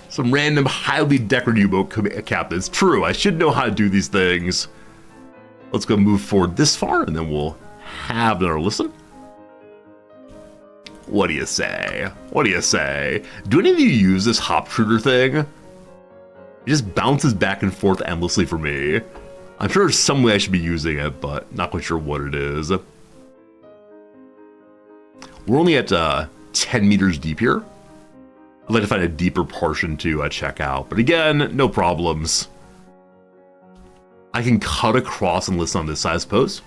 Some random highly decorated U-boat captains. True, I should know how to do these things. Let's go move forward this far and then we'll have another listen. What do you say? What do you say? Do any of you use this hop shooter thing? It just bounces back and forth endlessly for me. I'm sure there's some way I should be using it, but not quite sure what it is. We're only at 10 meters deep here. I'd like to find a deeper portion to check out, but again, no problems. I can cut across and listen on this side, I suppose.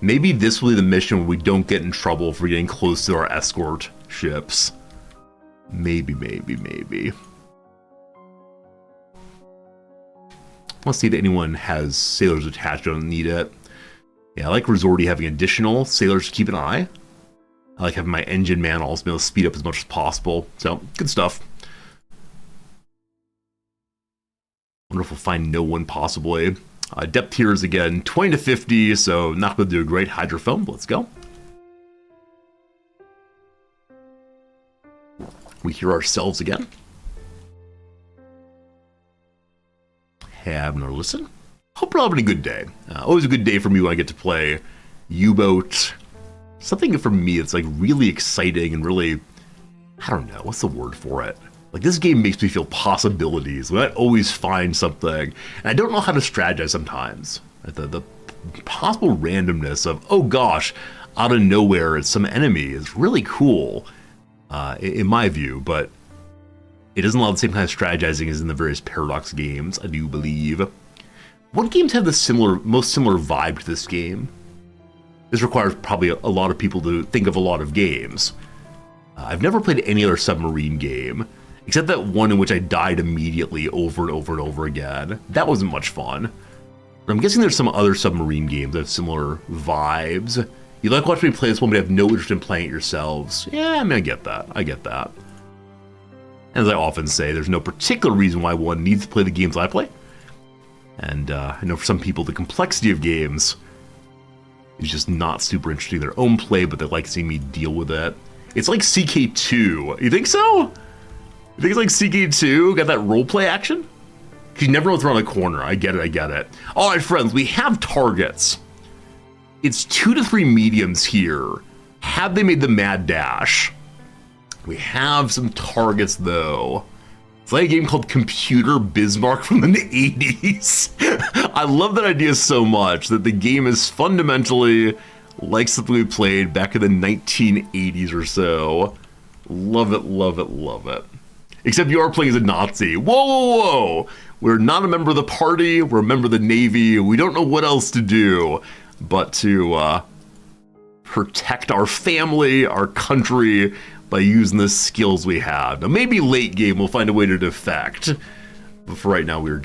Maybe this will be the mission where we don't get in trouble for getting close to our escort ships. Maybe. Let's see if anyone has sailors attached. Don't need it. Yeah, I like Resorty having additional sailors to keep an eye. I like having my engine man also be able to speed up as much as possible. So, good stuff. Wonder if we'll find no one possibly. Depth here is again 20 to 50, so not going to do a great hydrophone, but let's go. We hear ourselves again. Have another listen. Hope we're having a good day. Always a good day for me when I get to play U-Boat. Something for me that's like really exciting and really, I don't know, what's the word for it? Like this game makes me feel possibilities. When I always find something, and I don't know how to strategize sometimes. The possible randomness of, oh gosh, out of nowhere it's some enemy is really cool, in my view, but it doesn't allow the same kind of strategizing as in the various Paradox games, I do believe. What games have the most similar vibe to this game? This requires probably a lot of people to think of a lot of games. I've never played any other submarine game, except that one in which I died immediately over and over and over again. That wasn't much fun. But I'm guessing there's some other submarine games that have similar vibes. You like watching me play this one, but have no interest in playing it yourselves. Yeah, I mean, I get that. As I often say, there's no particular reason why one needs to play the games I play. And I know for some people, the complexity of games is just not super interesting in their own play, but they like seeing me deal with it. It's like CK2. You think so? You think it's like CK2? Got that roleplay action? You never know what's around the corner. I get it. All right, friends, we have targets. It's 2 to 3 mediums here. Have they made the mad dash? We have some targets, though. It's like a game called Computer Bismarck from the 80s. I love that idea so much that the game is fundamentally like something we played back in the 1980s or so. Love it. Except you are playing as a Nazi. Whoa. We're not a member of the party. We're a member of the Navy. We don't know what else to do but to protect our family, our country, by using the skills we have. Now, maybe late game we'll find a way to defect. But for right now, we're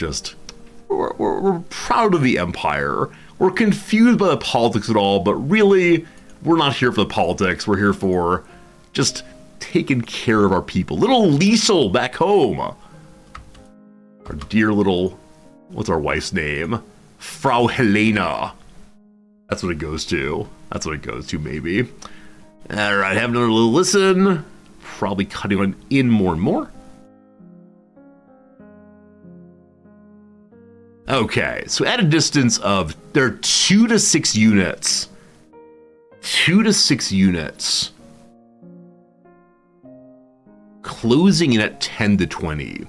proud of the Empire. We're confused by the politics at all, but really, we're not here for the politics. We're here for just taking care of our people. Little Liesel back home. Our dear little, what's our wife's name? Frau Helena. That's what it goes to. Maybe. All right, have another little listen. Probably cutting on in more and more. Okay, so at a distance of, there are 2 to 6 units. 2 to 6 units. Closing in at 10 to 20.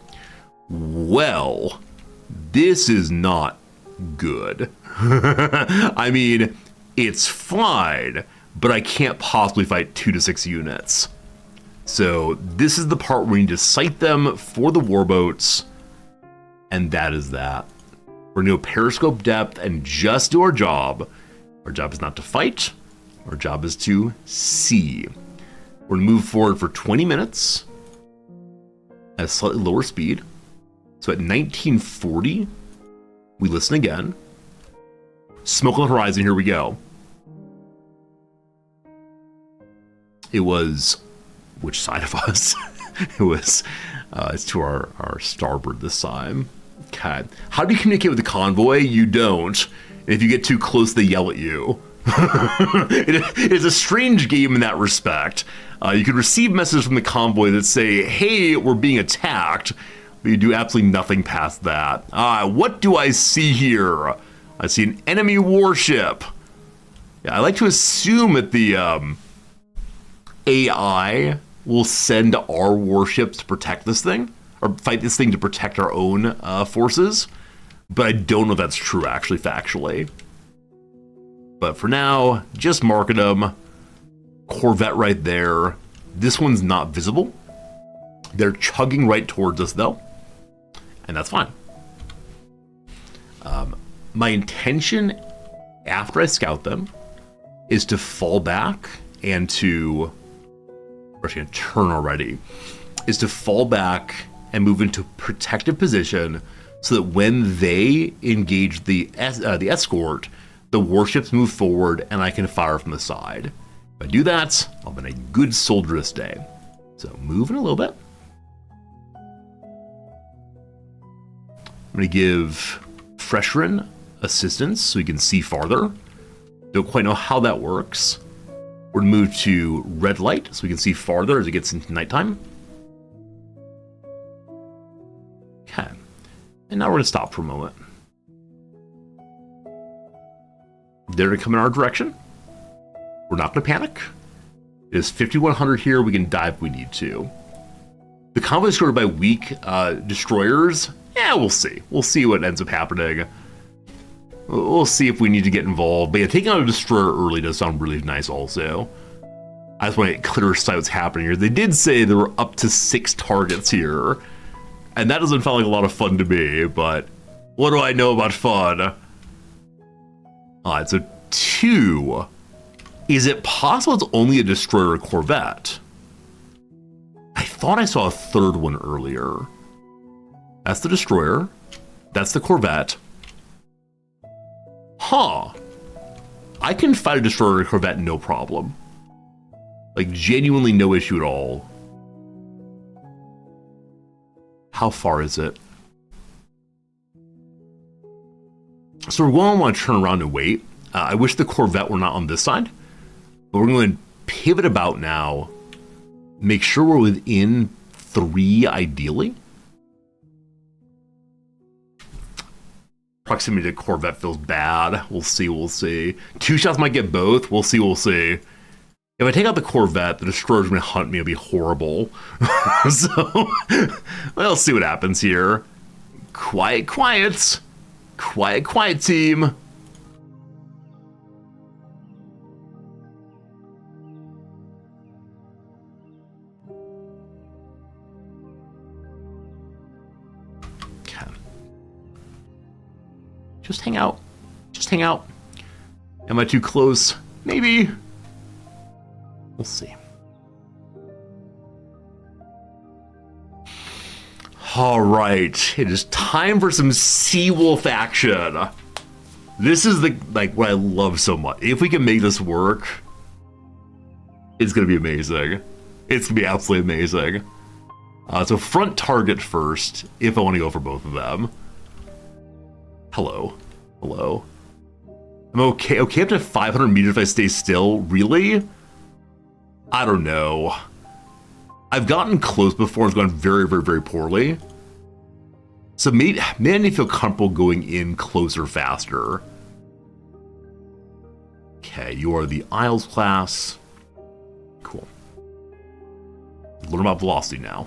Well, this is not good. I mean, it's fine, but I can't possibly fight 2 to 6 units. So this is the part where we need to sight them for the warboats, and that is that. We're going to go periscope depth and just do our job. Our job is not to fight. Our job is to see. We're going to move forward for 20 minutes at a slightly lower speed. So at 1940, we listen again. Smoke on the horizon, here we go. It was, which side of us? It's to our starboard this time. Okay. How do you communicate with the convoy? You don't. If you get too close, they yell at you. It is a strange game in that respect. You can receive messages from the convoy that say, hey, we're being attacked, but you do absolutely nothing past that. What do I see here? I see an enemy warship. Yeah, I like to assume that the AI will send our warships to protect this thing, or fight this thing to protect our own forces, but I don't know if that's true, actually, factually. But for now, just market them. Corvette right there. This one's not visible. They're chugging right towards us, though, and that's fine. My intention, after I scout them, is to fall back and to... We're actually going to turn already. Is to fall back and move into protective position so that when they engage the escort, the warships move forward and I can fire from the side. If I do that, I'll have a good soldier this day. So moving a little bit. I'm going to give Fresherin assistance so we can see farther. Don't quite know how that works. We're going to move to red light so we can see farther as it gets into nighttime. Okay. And now we're going to stop for a moment. They're going to come in our direction. We're not going to panic. It is 5100 here. We can dive if we need to. The convoy is escorted by weak destroyers. Yeah, we'll see. We'll see what ends up happening. We'll see if we need to get involved. But yeah, taking out a destroyer early does sound really nice also. I just want to get clear sight what's happening here. They did say there were up to 6 targets here. And that doesn't sound like a lot of fun to me, but what do I know about fun? Alright, so 2. Is it possible it's only a destroyer or corvette? I thought I saw a 3rd one earlier. That's the destroyer. That's the corvette. Huh. I can fight a destroyer or a corvette no problem. Like, genuinely no issue at all. How far is it? So we're going to want to turn around and wait. I wish the corvette were not on this side. But we're going to pivot about now. Make sure we're within 3, ideally. Proximity to corvette feels bad. We'll see, we'll see. 2 shots might get both. We'll see, we'll see. If I take out the corvette, the destroyer's going to hunt me. It'll be horrible. So, we'll see what happens here. Quiet, quiet. Quiet, quiet, team. Okay. Just hang out. Just hang out. Am I too close? Maybe. We'll see. All right, it is time for some Seawolf action. This is what I love so much. If we can make this work, it's gonna be amazing. It's gonna be absolutely amazing. So front target first, if I want to go for both of them. Hello, hello. I'm okay up to 500 meters if I stay still. Really? I don't know. I've gotten close before and it's gone very, very, very poorly. So maybe I need to feel comfortable going in closer faster. Okay, you are the Isles class. Cool. Learn about velocity now.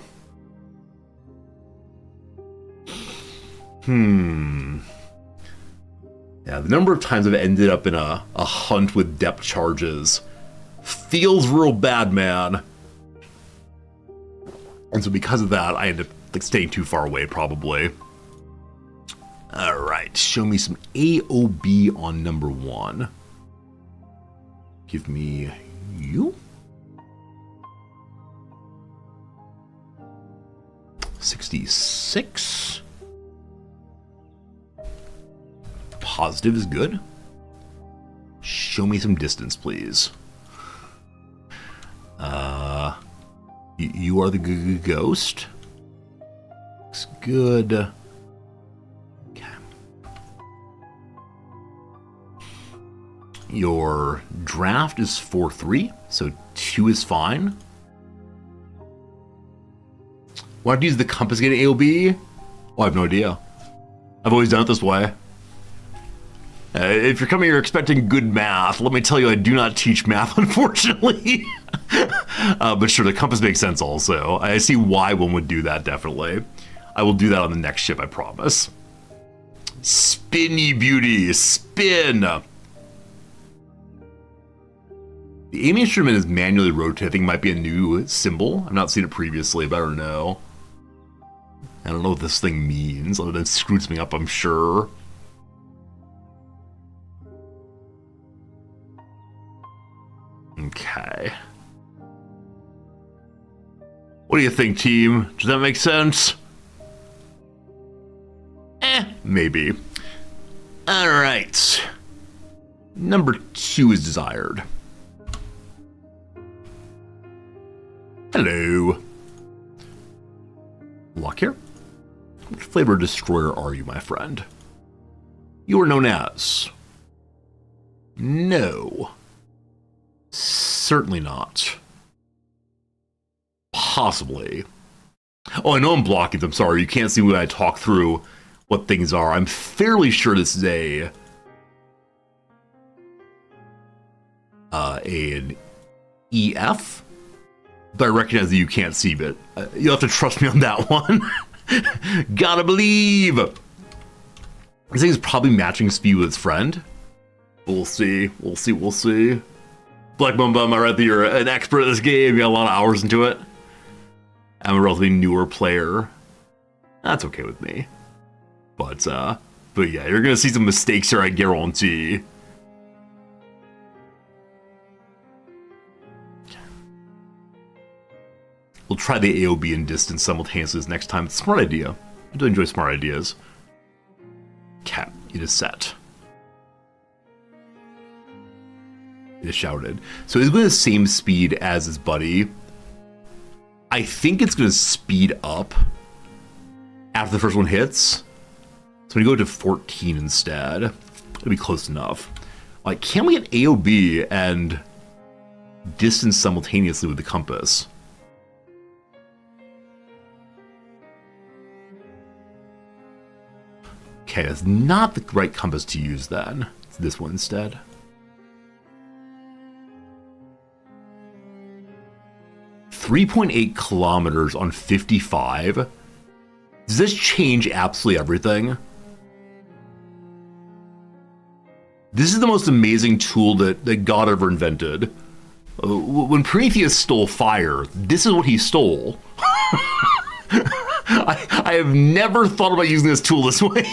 Yeah, the number of times I've ended up in a hunt with depth charges feels real bad, man. And so because of that, I end up staying too far away, probably. All right, show me some AOB on number 1. Give me you. 66. Positive is good. Show me some distance, please. You are the ghost. Looks good. Okay. Your draft is 4-3, so 2 is fine. Why don't you use the compass to get an AOB? Oh, I have no idea. I've always done it this way. If you're coming here expecting good math, let me tell you, I do not teach math, unfortunately. But sure, the compass makes sense also. I see why one would do that, definitely. I will do that on the next ship, I promise. Spin, ye beauty, spin! The aiming instrument is manually rotating. I think it might be a new symbol. I've not seen it previously, but I don't know. I don't know what this thing means, other than it screws me up, I'm sure. Okay. What do you think, team? Does that make sense? Maybe. Alright. Number 2 is desired. Hello. Lock here. What flavor destroyer are you, my friend? You are known as... No. Certainly not. Possibly. Oh, I know I'm blocking them. Sorry, you can't see when I talk through what things are. I'm fairly sure this is an EF, but I recognize that you can't see it. You'll have to trust me on that one. Gotta believe. This thing is probably matching speed with its friend. We'll see. We'll see. We'll see. Black Mamba, am I right that you're an expert at this game? You got a lot of hours into it. I'm a relatively newer player. That's okay with me. But yeah, you're gonna see some mistakes here, I guarantee. We'll try the AOB and distance simultaneously this next time. It's a smart idea. I do enjoy smart ideas. Cat, it is set. It is shouted. So it's going the same speed as his buddy. I think it's going to speed up after the first one hits. So we go to 14 instead. It'll be close enough. Like, can we get AOB and distance simultaneously with the compass? Okay, that's not the right compass to use then. It's this one instead. .8 kilometers on 55. Does this change absolutely everything? This is the most amazing tool that God ever invented. When Prometheus stole fire, this is what he stole. I have never thought about using this tool this way.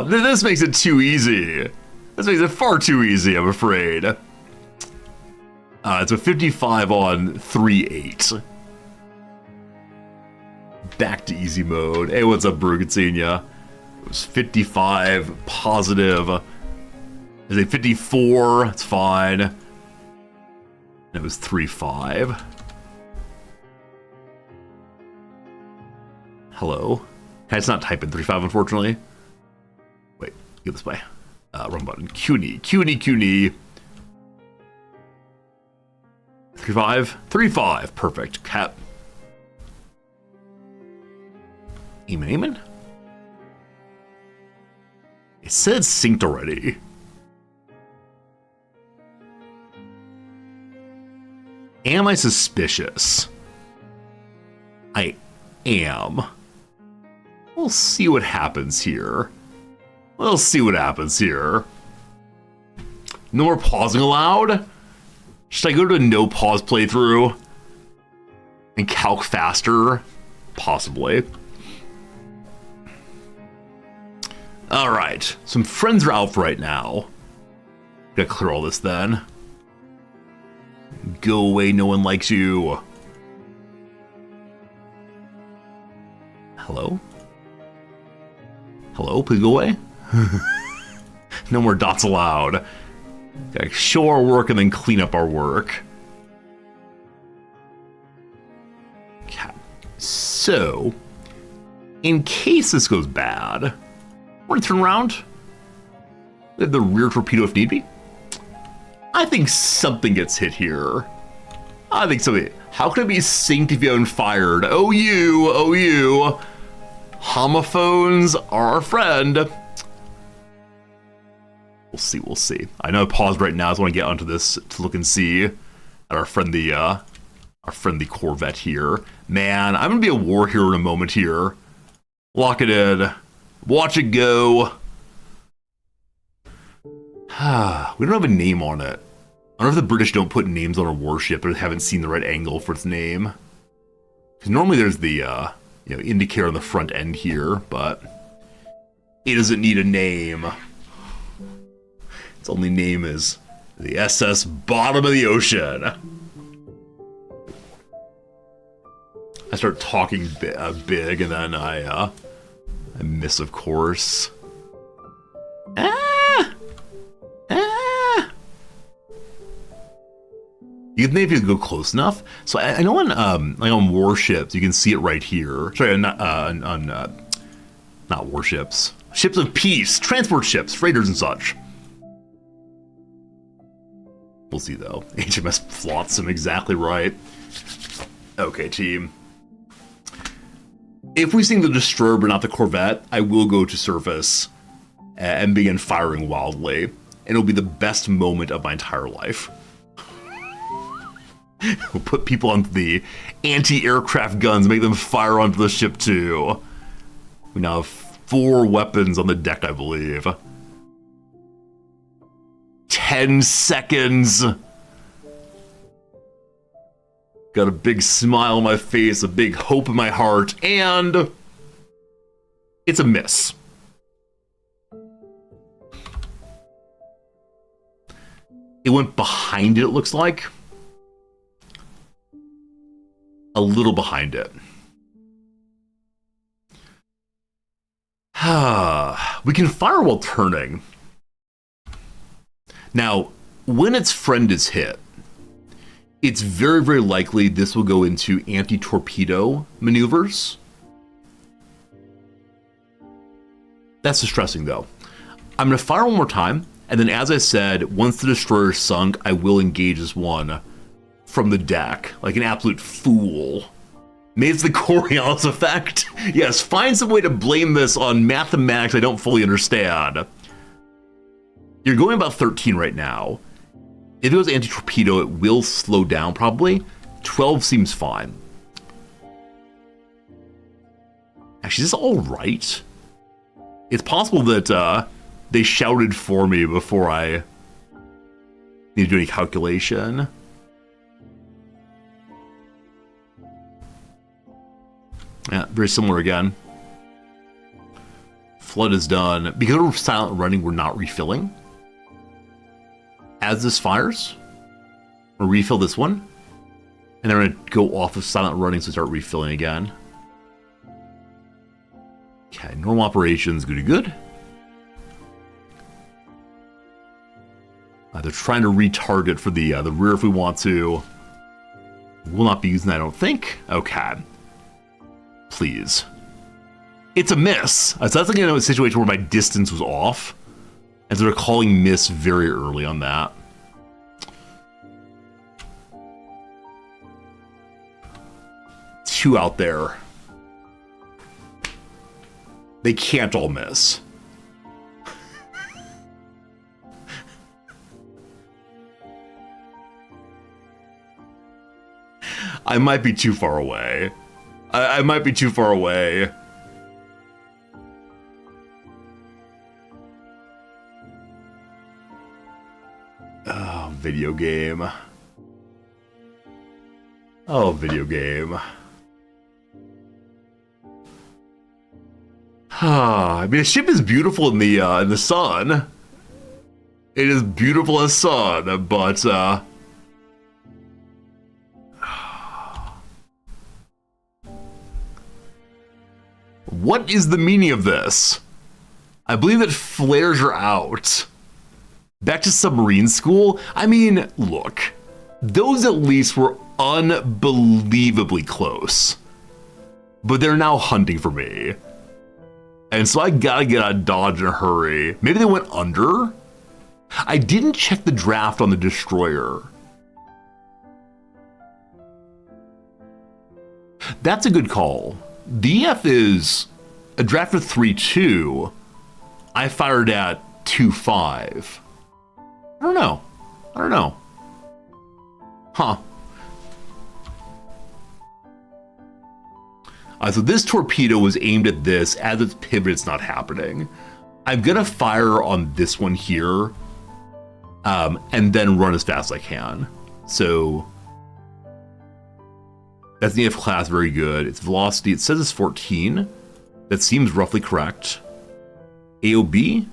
This makes it too easy. This makes it far too easy, I'm afraid. It's a 55 on 3.8. Back to easy mode. Hey, what's up, Brew? Good seeing ya. It was 55 positive. Is it 54? It's fine. And it was 3.5. Hello. It's not typing 3.5, unfortunately. Wait, go this way. Wrong button. CUNY. 3.5? 3.5. Perfect. Cap. Eamon? It said synced already. Am I suspicious? I am. We'll see what happens here. No more pausing allowed? Should I go to a no pause playthrough and calc faster? Possibly. Alright, some friends are out for right now. Gotta clear all this then. Go away, no one likes you. Hello? Hello, please go away. No more dots allowed. Gotta show our work and then clean up our work. Okay. So, in case this goes bad, we're gonna turn around. We have the rear torpedo if need be. I think something gets hit here. I think something. How can it be synced if you haven't fired? Oh, you. Homophones are our friend. We'll see. I know I paused right now, so I want to get onto this to look and see at our friendly Corvette here. Man, I'm gonna be a war hero in a moment here. Lock it in. Watch it go. We don't have a name on it. I don't know if the British don't put names on a warship or haven't seen the right angle for its name. Because normally there's the indicator on the front end here, but it doesn't need a name. Its only name is the SS Bottom of the Ocean. I start talking big, and then I miss, of course. You can maybe go close enough. So I know on warships you can see it right here. Sorry, not warships. Ships of peace, transport ships, freighters and such. We'll see though. HMS Flotsam, exactly right. Okay, team. If we sing the destroyer but not the corvette, I will go to surface and begin firing wildly, and it'll be the best moment of my entire life. We'll put people onto the anti-aircraft guns, make them fire onto the ship too. We now have 4 weapons on the deck, I believe. 10 seconds. Got a big smile on my face, a big hope in my heart, and it's a miss. It went behind it looks like. A little behind it. We can fire while turning. Now, when its friend is hit, it's very, very likely this will go into anti-torpedo maneuvers. That's distressing, though. I'm going to fire one more time, and then, as I said, once the destroyer is sunk, I will engage this one from the deck, like an absolute fool. Maybe it's the Coriolis effect. Yes, find some way to blame this on mathematics I don't fully understand. You're going about 13 right now. If it was anti-torpedo, it will slow down probably. 12 seems fine. Actually, is this all right? It's possible that they shouted for me before I need to do any calculation. Yeah, very similar again. Flood is done. Because we're silent running, we're not refilling. As this fires, we'll refill this one. And then we're going to go off of silent running so start refilling again. Okay, normal operations, good to good. They're trying to retarget for the rear if we want to. We'll not be using that, I don't think. Okay. Please. It's a miss. So that's like a situation where my distance was off. And so they're calling miss very early on that. Two out there. They can't all miss. I might be too far away. I might be too far away. Oh, video game. Oh, video game. I mean, the ship is beautiful in the sun. It is beautiful as sun, but what is the meaning of this? I believe that flares are out. Back to submarine school? I mean, look, those at least were unbelievably close. But they're now hunting for me. And so I gotta get out of Dodge in a hurry. Maybe they went under? I didn't check the draft on the destroyer. That's a good call. The EF is a draft of 3-2. I fired at 2-5. I don't know. Huh. So this torpedo was aimed at this. As its pivot, it's not happening. I'm gonna fire on this one here, and then run as fast as I can. So that's the EF class, very good. Its velocity, it says it's 14. That seems roughly correct. AOB.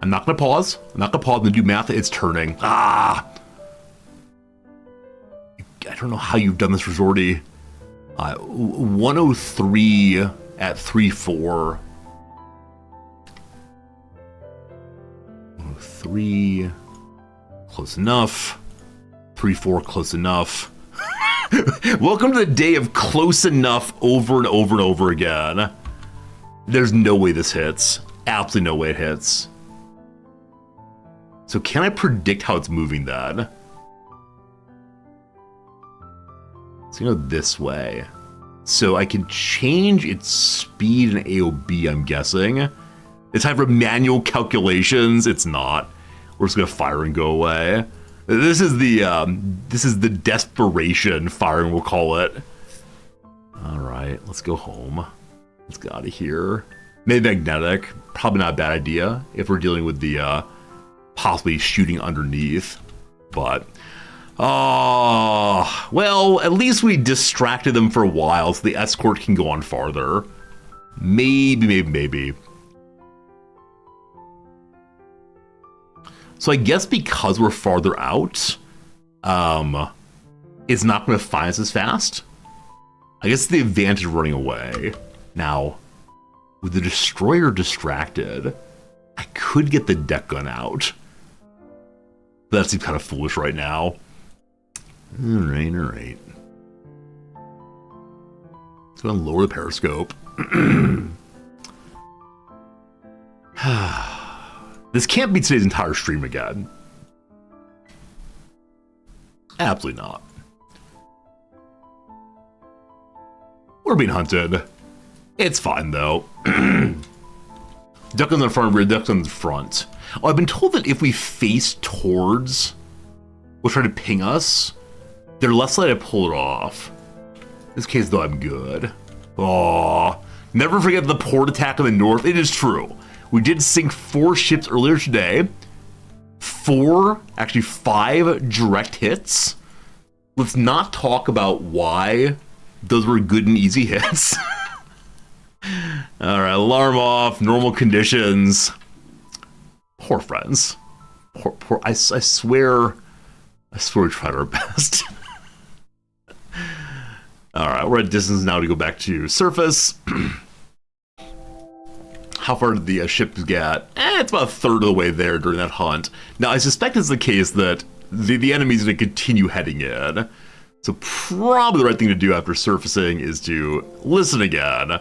I'm not gonna pause. I'm gonna do math. It's turning. I don't know how you've done this, Resorty. 103 at 3-4. 103, close enough. 3-4, close enough. Welcome to the day of close enough over and over and over again. There's no way this hits. Absolutely no way it hits. So can I predict how it's moving then? It's gonna go this way. So I can change its speed and AOB, I'm guessing. It's time for manual calculations. It's not. We're just gonna fire and go away. This is the desperation firing, we'll call it. All right, let's go home. Let's get out of here. Maybe magnetic, probably not a bad idea if we're dealing with the possibly shooting underneath, but well, at least we distracted them for a while so the escort can go on farther. Maybe. So I guess because we're farther out, it's not going to find us as fast. I guess the advantage of running away. Now, with the destroyer distracted, I could get the deck gun out. But that seems kind of foolish right now. All right. Let's go and lower the periscope. This can't be today's entire stream again. Absolutely not. We're being hunted. It's fine though. Duck on the front, rear duck on the front. Oh, I've been told that if we face towards what's trying to ping us, they're less likely to pull it off. In this case though, I'm good. Oh, never forget the port attack in the north. It is true. We did sink 4 ships earlier today. 5 direct hits. Let's not talk about why those were good and easy hits. All right, alarm off, normal conditions. Poor friends. Poor, I swear we tried our best. All right, we're at distance now to go back to surface. How far did the ship get? It's about a third of the way there during that hunt. Now, I suspect it's the case that the enemy's going to continue heading in. So probably the right thing to do after surfacing is to listen again.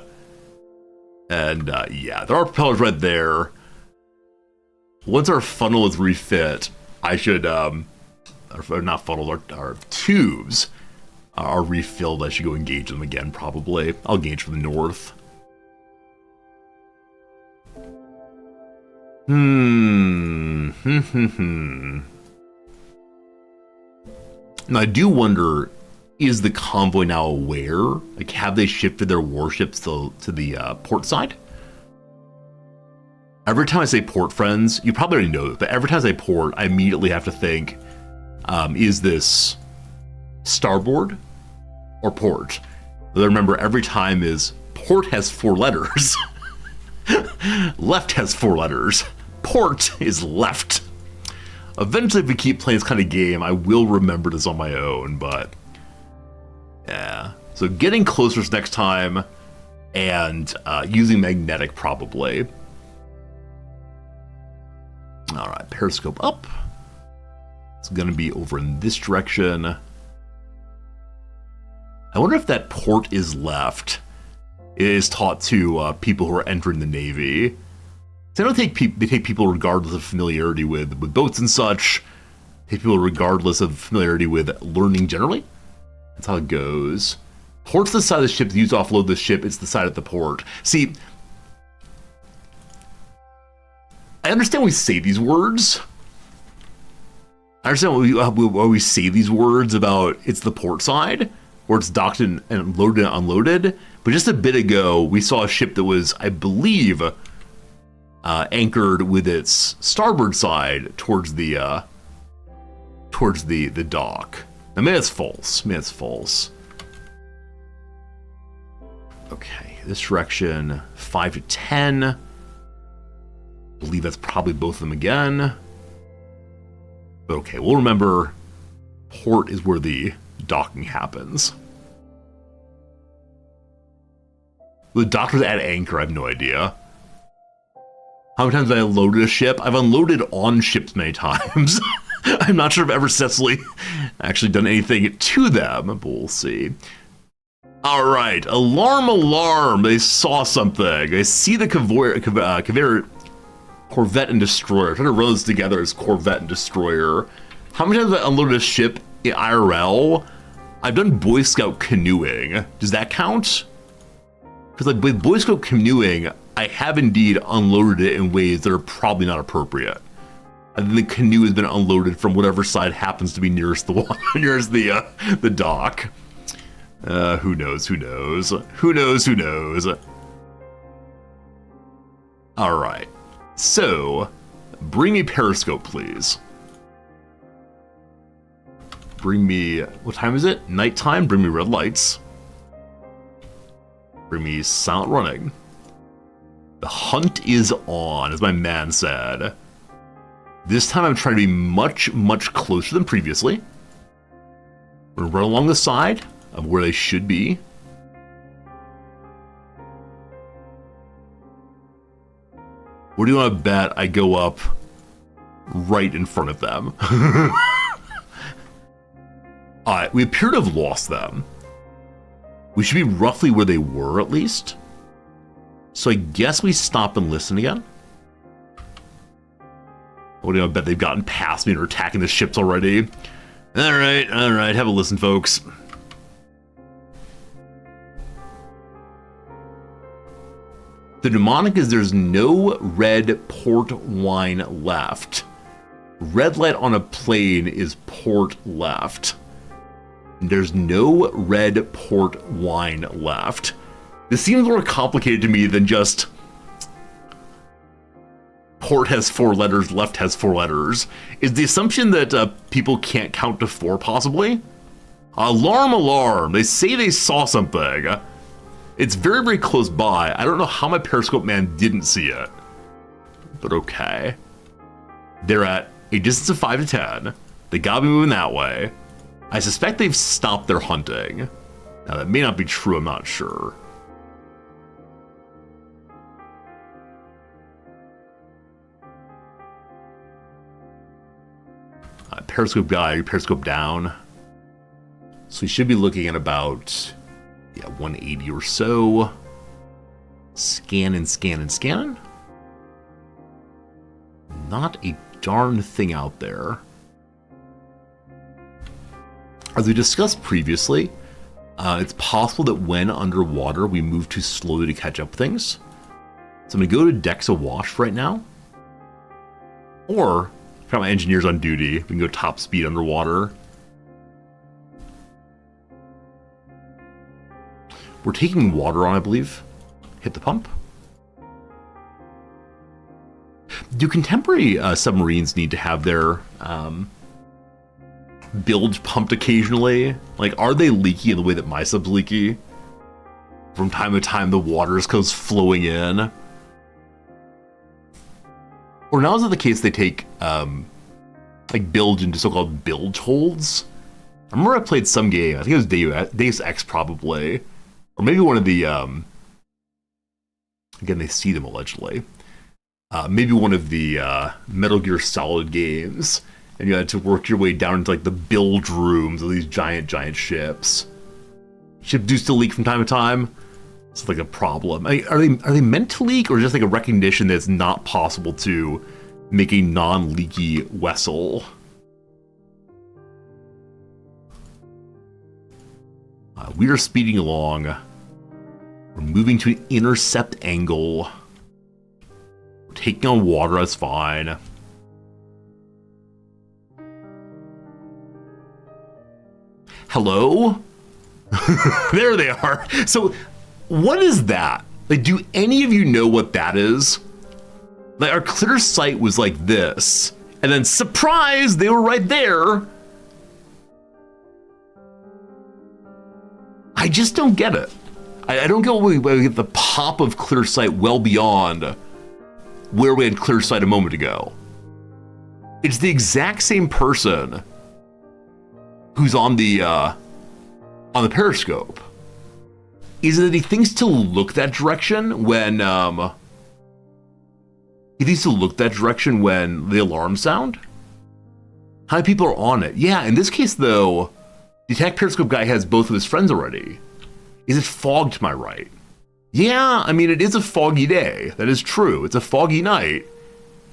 And yeah, there are propellers right there. Once our funnel is refit, I should, not funnel, our tubes are refilled. I should go engage them again, probably. I'll engage from the north. Now, I do wonder, is the convoy now aware? Like, have they shifted their warships to the port side? Every time I say port, friends, you probably already know this, but every time I say port, I immediately have to think, is this starboard or port? But remember, every time is port has 4 letters. Left has 4 letters. port is left. Eventually, if we keep playing this kind of game, I will remember this on my own, but yeah. So getting closer next time, and using magnetic probably. All right, periscope up. It's going to be over in this direction. I wonder if that port is left. It is taught to people who are entering the Navy. They don't take they take people regardless of familiarity with boats and such. They take people regardless of familiarity with learning generally. That's how it goes. Port's the side of the ship used to offload the ship. It's the side at the port. See, I understand we say these words. I understand why we say these words about it's the port side, where it's docked and loaded and unloaded. But just a bit ago, we saw a ship that was, I believe, anchored with its starboard side towards the dock. Now, maybe that's false. Maybe that's false. Okay, this direction, 5 to 10. I believe that's probably both of them again. But okay, we'll remember port is where the docking happens. The docker's at anchor, I have no idea. How many times have I unloaded a ship? I've unloaded on ships many times. I'm not sure if I've ever successfully actually done anything to them, but we'll see. All right, alarm, alarm. They saw something. They see the conveyor Corvette and Destroyer. I'm trying to run this together as Corvette and Destroyer. How many times have I unloaded a ship in IRL? I've done Boy Scout canoeing. Does that count? Because like with Boy Scout canoeing, I have indeed unloaded it in ways that are probably not appropriate. And then the canoe has been unloaded from whatever side happens to be nearest the water, nearest the dock. Who knows? Who knows? Who knows? Who knows? All right. So, bring me periscope, please. Bring me, what time is it? Nighttime. Bring me red lights. Bring me silent running. The hunt is on, as my man said. This time I'm trying to be much, much closer than previously. We're gonna run along the side of where they should be. Where do you want to bet I go up right in front of them? Alright, we appear to have lost them. We should be roughly where they were, at least. So I guess we stop and listen again. What do you want to bet they've gotten past me and are attacking the ships already? Alright, have a listen, folks. The mnemonic is there's no red port wine left. Red light on a plane is port left. There's no red port wine left. This seems more complicated to me than just port has 4 letters, left has 4 letters. Is the assumption that people can't count to 4 possibly? Alarm, alarm. They say they saw something. It's very, very close by. I don't know how my periscope man didn't see it. But okay. They're at a distance of 5 to 10. They gotta be moving that way. I suspect they've stopped their hunting. Now that may not be true, I'm not sure. Periscope guy, periscope down. So we should be looking at about 180 or so. Scan and scan and scan. Not a darn thing out there. As we discussed previously, it's possible that when underwater we move too slowly to catch up with things. So I'm going to go to decks awash right now. Or, if I got my engineers on duty, we can go top speed underwater. We're taking water on, I believe. Hit the pump. Do contemporary submarines need to have their bilge pumped occasionally? Like, are they leaky in the way that my sub's leaky? From time to time, the water just goes flowing in. Or now is it the case they take, like, bilge into so-called bilge holds? I remember I played some game, I think it was Deus Ex probably, or maybe one of the, again, they see them allegedly, maybe one of the Metal Gear Solid games, and you had to work your way down into like the bilge rooms of these giant ships. Ships do still leak from time to time. It's like a problem. I mean, are they meant to leak, or just like a recognition that it's not possible to make a non-leaky vessel? We are speeding along. We're moving to an intercept angle. We're taking on water, that's fine. Hello? There they are. So, what is that? Like, do any of you know what that is? Like, our clear sight was like this, and then surprise, they were right there. I just don't get it. I don't get why we get the pop of clear sight well beyond where we had clear sight a moment ago. It's the exact same person who's on the periscope. Is it that he thinks to look that direction when he thinks to look that direction when the alarms sound? How many people are on it? Yeah, in this case though, the attack periscope guy has both of his friends already. Is it fog to my right? Yeah, I mean, it is a foggy day. That is true. It's a foggy night.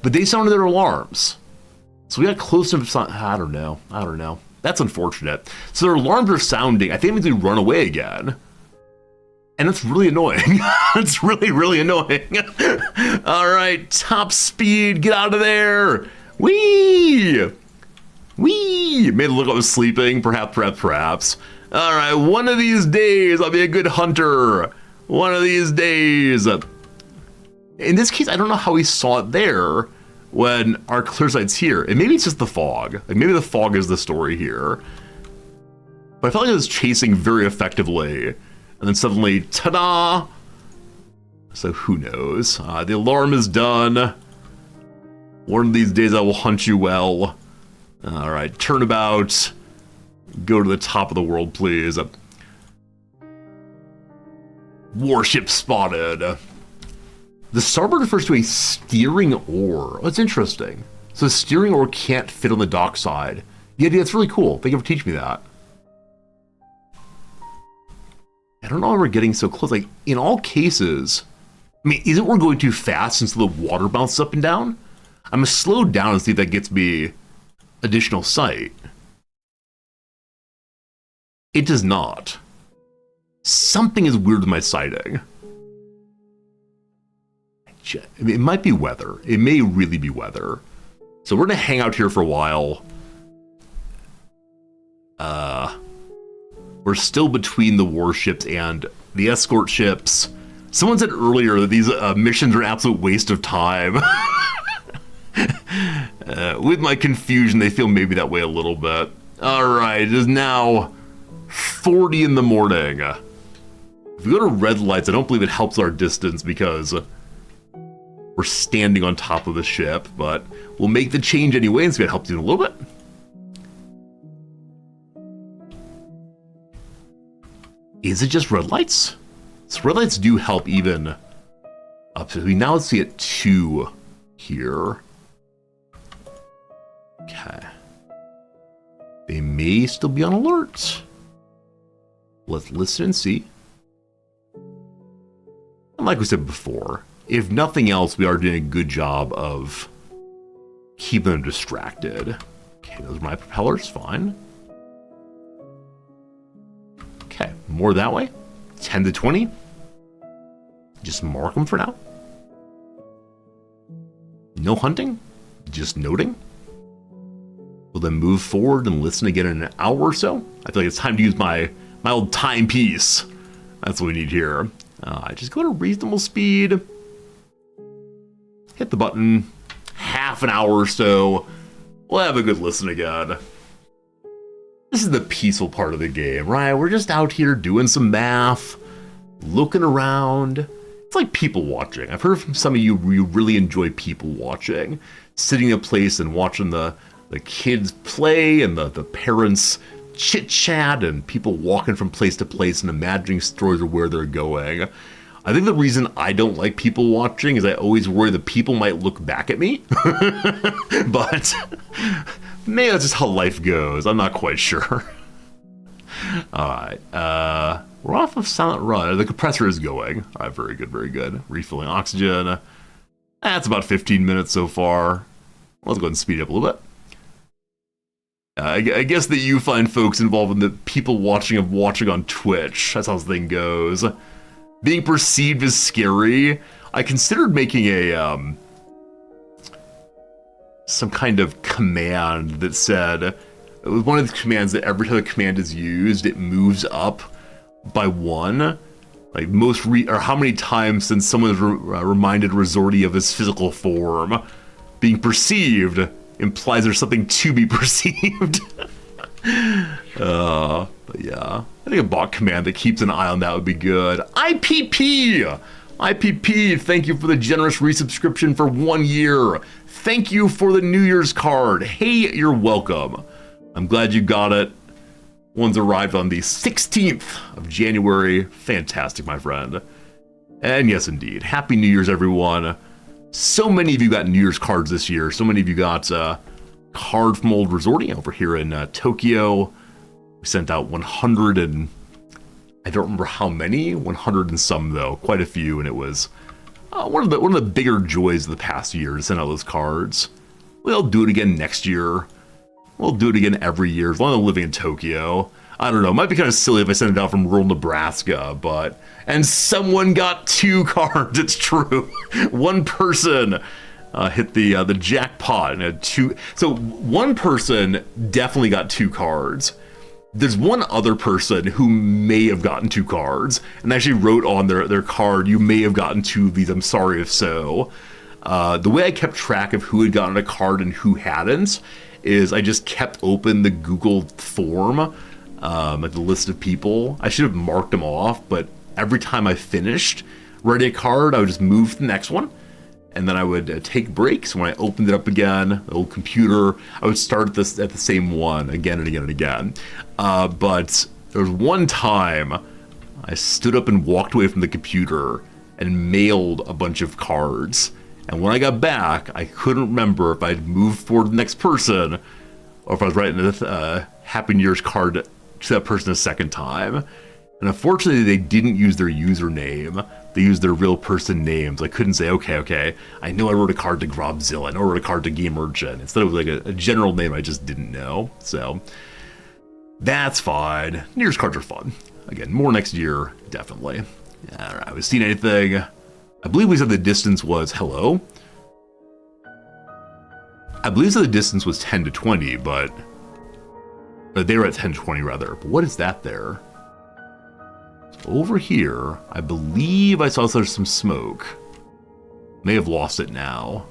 But they sounded their alarms. So we got close enough. I don't know. That's unfortunate. So their alarms are sounding. I think it means we run away again. And that's really annoying. It's really, really annoying. All right, top speed. Get out of there. Whee! Whee! Made it look like I was sleeping. Perhaps. All right, one of these days I'll be a good hunter. One of these days. In this case, I don't know how he saw it there when our clear sight's here. And maybe it's just the fog. Like maybe the fog is the story here. But I felt like I was chasing very effectively. And then suddenly, ta-da! So who knows? The alarm is done. One of these days I will hunt you well. All right, turnabout. Go to the top of the world, please. Warship spotted. The starboard refers to a steering oar. That's interesting. So the steering oar can't fit on the dock side. Yeah, that's really cool. Thank you for teaching me that. I don't know why we're getting so close. Like, in all cases, I mean, is it we're going too fast since the water bounces up and down? I'm gonna slow down and see if that gets me additional sight. It does not. Something is weird with my sighting. I mean, it might be weather. It may really be weather. So we're gonna hang out here for a while. We're still between the warships and the escort ships. Someone said earlier that these missions are an absolute waste of time. With my confusion, they feel maybe that way a little bit. All right, it is now 40 in the morning. If we go to red lights, I don't believe it helps our distance because we're standing on top of the ship, but we'll make the change anyway and see if it helps you a little bit. Is it just red lights? So red lights do help even up to, now let's see at 2 here. Okay. They may still be on alert. Let's listen and see. And like we said before, if nothing else, we are doing a good job of keeping them distracted. Okay, those are my propellers, fine. Okay, more that way. 10 to 20. Just mark them for now. No hunting, just noting. We'll then move forward and listen again in an hour or so. I feel like it's time to use my old timepiece. That's what we need here. Just go at a reasonable speed. Hit the button. Half an hour or so. We'll have a good listen again. This is the peaceful part of the game, right? We're just out here doing some math, looking around. It's It's like people watching. I've heard from some of you really enjoy people watching, sitting in a place and watching the kids play and the parents chit chat and people walking from place to place and imagining stories of where they're going. I think the reason I don't like people watching is I always worry that people might look back at me. But maybe that's just how life goes. I'm not quite sure. Alright, we're off of Silent Run. The compressor is going. Alright, very good, very good. Refilling oxygen. That's about 15 minutes so far. Let's go ahead and speed it up a little bit. I guess that you find folks involved in the people watching on Twitch. That's how this thing goes. Being perceived as scary. I considered making a, some kind of command that said, it was one of the commands that every time the command is used, it moves up by 1. Like or how many times since someone has reminded Resorty of his physical form. Being perceived implies there's something to be perceived. But yeah, I think a bot command that keeps an eye on that would be good. IPP! IPP, thank you for the generous resubscription for 1 year. Thank you for the New Year's card. Hey, you're welcome. I'm glad you got it. One's arrived on the 16th of January. Fantastic, my friend. And yes, indeed. Happy New Year's, everyone. So many of you got New Year's cards this year. So many of you got a card from Old Resorty over here in Tokyo. We sent out 100 and I don't remember how many. 100 and some though, quite a few, and it was one of the bigger joys of the past year to send out those cards. We'll do it again next year. We'll do it again every year as long as I'm living in Tokyo. I don't know. It might be kind of silly if I sent it out from rural Nebraska, but... And someone got 2 cards, it's true. One person hit the jackpot and had 2... So one person definitely got 2 cards. There's one other person who may have gotten 2 cards, and actually wrote on their card, you may have gotten 2 of these, I'm sorry if so. The way I kept track of who had gotten a card and who hadn't is I just kept open the Google form, like the list of people. I should have marked them off, but every time I finished writing a card, I would just move to the next one, and then I would take breaks. When I opened it up again, the old computer, I would start at the same one again and again and again. But there was one time I stood up and walked away from the computer and mailed a bunch of cards. And when I got back, I couldn't remember if I'd moved forward to the next person or if I was writing a Happy New Year's card to that person a second time. And unfortunately, they didn't use their username. They used their real person names. I couldn't say, okay, I know I wrote a card to Grobzilla. I know I wrote a card to Game Urchin. Instead, it was like a general name I just didn't know. So that's fine. New Year's cards are fun. Again, more next year, definitely. All right, have we seen anything? I believe we said the distance was, hello? I believe we said the distance was 10 to 20, but they were at 10 to 20 rather. But what is that there? Over here, I believe I saw there's some smoke. May have lost it now.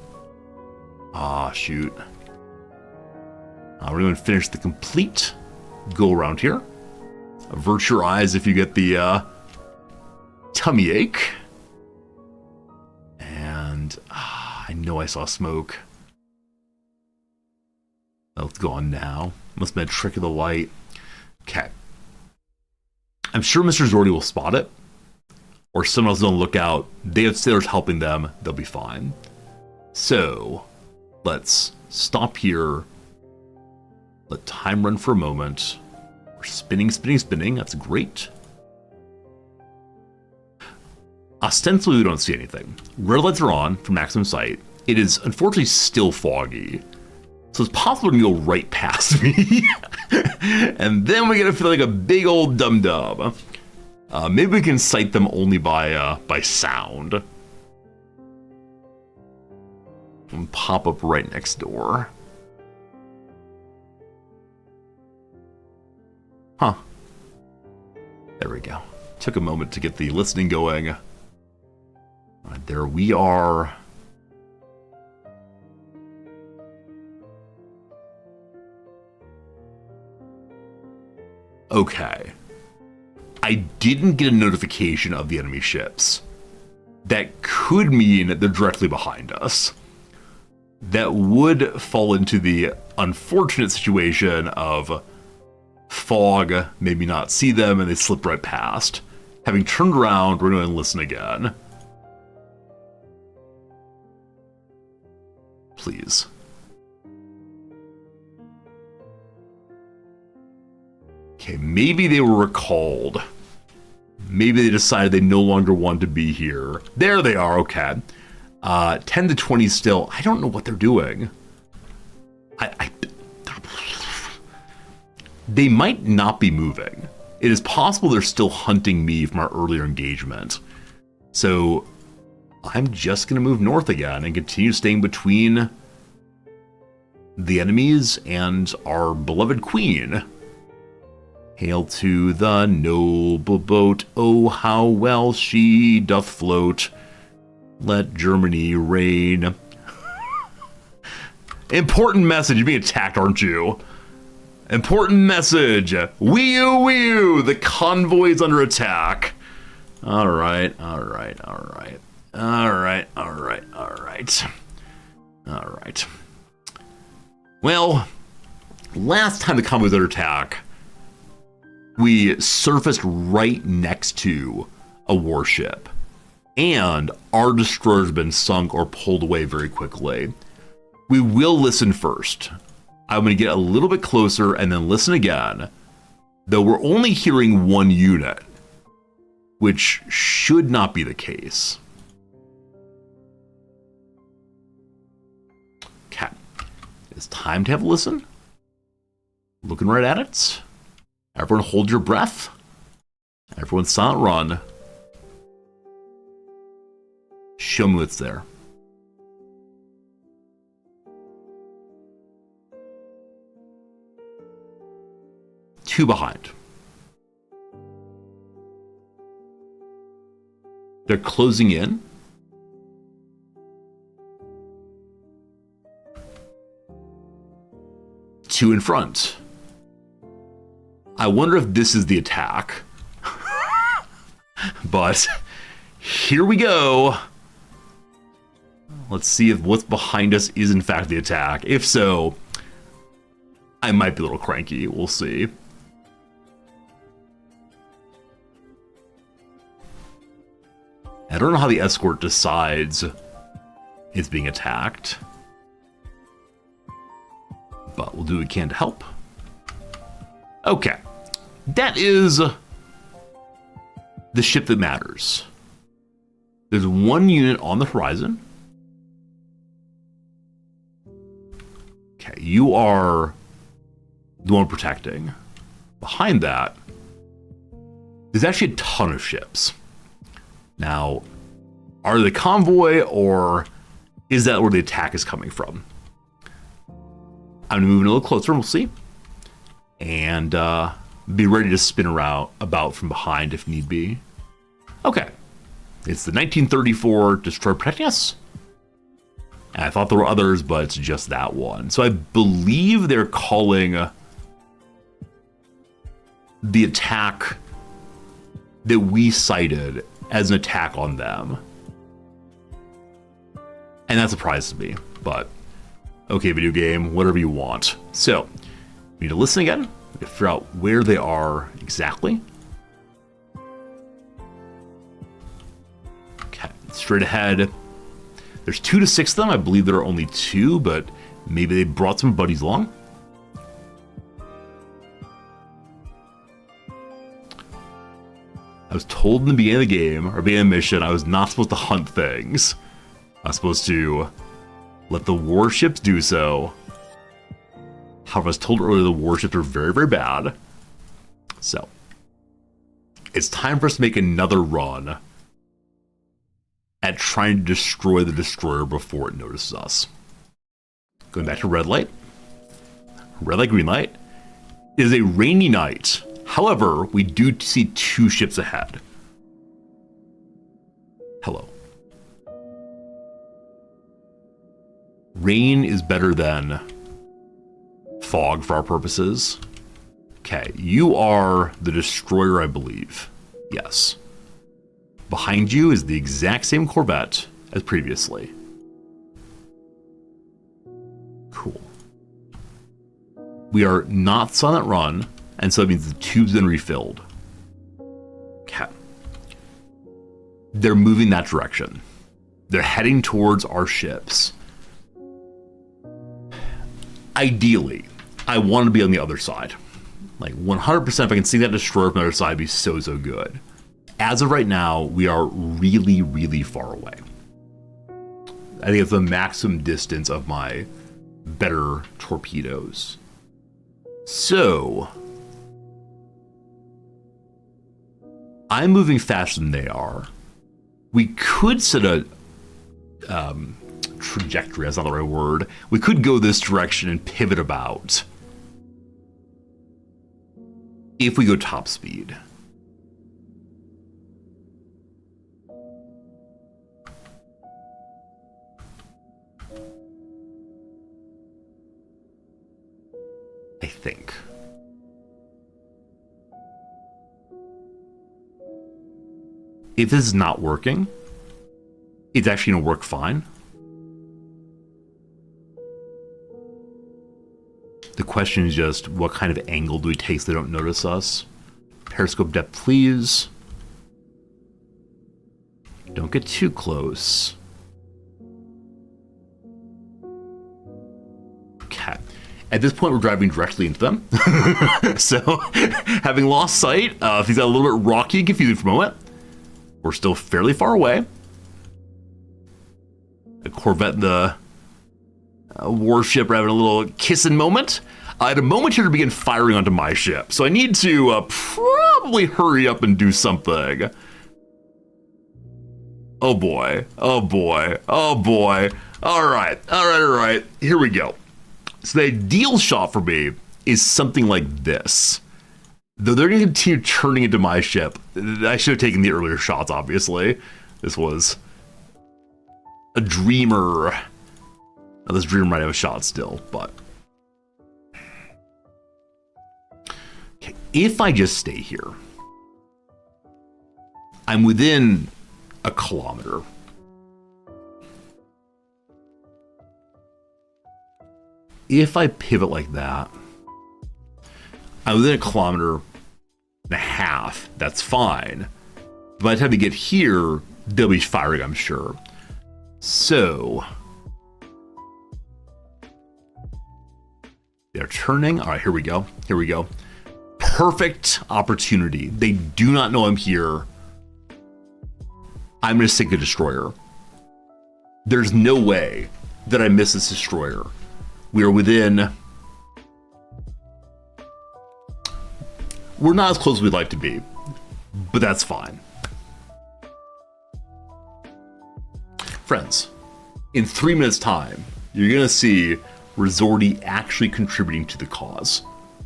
Ah, shoot. We're going to finish the complete go around here. Avert your eyes if you get the tummy ache. And I know I saw smoke. Oh, it's gone now. Must have been a trick of the light. Okay. I'm sure Mr. Zordy will spot it. Or someone else on the lookout. They have sailors helping them. They'll be fine. So, let's stop here. Let time run for a moment. We're spinning. That's great. Ostensibly, we don't see anything. Red lights are on for maximum sight. It is unfortunately still foggy. So it's possible to go right past me. And then we're gonna feel like a big old dum-dum. Maybe we can sight them only by sound. And pop up right next door. Huh. There we go. Took a moment to get the listening going. All right, there we are. Okay. I didn't get a notification of the enemy ships. that could mean they're directly behind us. That would fall into the unfortunate situation of fog, maybe not see them, and they slip right past. Having turned around, we're going to listen again. Please. Okay, maybe they were recalled. Maybe they decided they no longer want to be here. There they are, okay. 10 to 20 still. I don't know what they're doing. They might not be moving. It is possible they're still hunting me from our earlier engagement. So I'm just going to move north again and continue staying between the enemies and our beloved queen. Hail to the noble boat, oh how well she doth float. Let Germany reign. Important message, you're being attacked, aren't you? Important message. Wee-oo, the convoy's under attack. Alright. Well, last time the convoy was under attack, we surfaced right next to a warship, and our destroyer's been sunk or pulled away very quickly. We will listen first. I'm going to get a little bit closer and then listen again, though we're only hearing one unit, which should not be the case. Okay, it's time to have a listen. Looking right at it. Everyone hold your breath. Everyone silent run. Show me what's there. Two behind. They're closing in. Two in front. I wonder if this is the attack. But here we go. Let's see if what's behind us is in fact the attack. If so, I might be a little cranky. We'll see. I don't know how the escort decides it's being attacked, but we'll do what we can to help. Okay, that is the ship that matters. There's one unit on the horizon. Okay, you are the one protecting. Behind that, there's actually a ton of ships. Now, are they convoy, or is that where the attack is coming from? I'm gonna move in a little closer and we'll see. And be ready to spin around about from behind if need be. Okay. It's the 1934 destroyer protecting us. And I thought there were others, but it's just that one. So I believe they're calling the attack that we cited as an attack on them. And that surprises me, but okay, video game, whatever you want. So, we need to listen again to figure out where they are exactly. Okay, straight ahead. There's 2 to 6 of them. I believe there are only 2, but maybe they brought some buddies along. I was told in the beginning of the game, or beginning of the mission, I was not supposed to hunt things. I was supposed to let the warships do so. However, I was told earlier the warships are very, very bad. So, it's time for us to make another run at trying to destroy the destroyer before it notices us. Going back to red light, green light. It is a rainy night. However, we do see 2 ships ahead. Hello. Rain is better than fog for our purposes. Okay, you are the destroyer, I believe. Yes. Behind you is the exact same Corvette as previously. Cool. We are not Silent Run, and so that means the tube's been refilled. Okay. They're moving that direction. They're heading towards our ships. Ideally, I want to be on the other side. Like 100%, if I can see that destroyer from the other side, it'd be so good. As of right now, we are really, really far away. I think it's the maximum distance of my better torpedoes. So, I'm moving faster than they are. We could set a trajectory, that's not the right word. We could go this direction and pivot about if we go top speed. I think. If this is not working, it's actually going to work fine. The question is just, what kind of angle do we take so they don't notice us? Periscope depth, please. Don't get too close. Okay. At this point, we're driving directly into them. So, having lost sight, things got a little bit rocky and confusing for a moment. We're still fairly far away. The Corvette and the warship are having a little kissing moment. I had a moment here to begin firing onto my ship, so I need to probably hurry up and do something. Oh boy, oh boy, oh boy. All right, here we go. So the ideal shot for me is something like this. Though they're going to continue turning into my ship, I should have taken the earlier shots, obviously. This was a dreamer. Now, this dreamer might have a shot still, but... Okay, if I just stay here, I'm within a kilometer. If I pivot like that, I'm within a kilometer and a half. That's fine. By the time we get here, they'll be firing, I'm sure. So, they're turning. All right, here we go. Here we go. Perfect opportunity. They do not know I'm here. I'm going to sink a destroyer. There's no way that I miss this destroyer. We are within... We're not as close as we'd like to be, but that's fine. Friends, in 3 minutes' time, you're going to see Resorty actually contributing to the cause.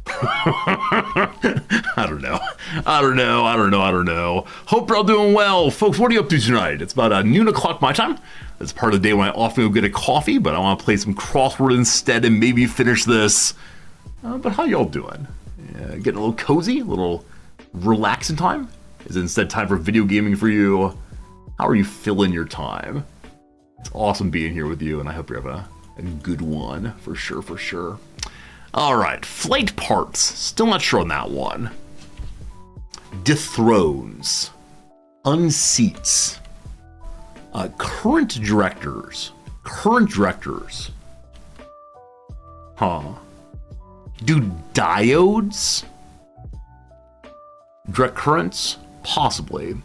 I don't know. Hope you're all doing well. Folks, what are you up to tonight? It's about noon o'clock my time. It's part of the day when I often go get a coffee, but I want to play some crossword instead and maybe finish this. But how y'all doing? Getting a little cozy, a little relaxing time? Is it instead time for video gaming for you? How are you filling your time? It's awesome being here with you, and I hope you have a good one, for sure. All right, flight parts. Still not sure on that one. Dethrones. Unseats. Current directors. Huh. Do diodes? Direct currents? Possibly.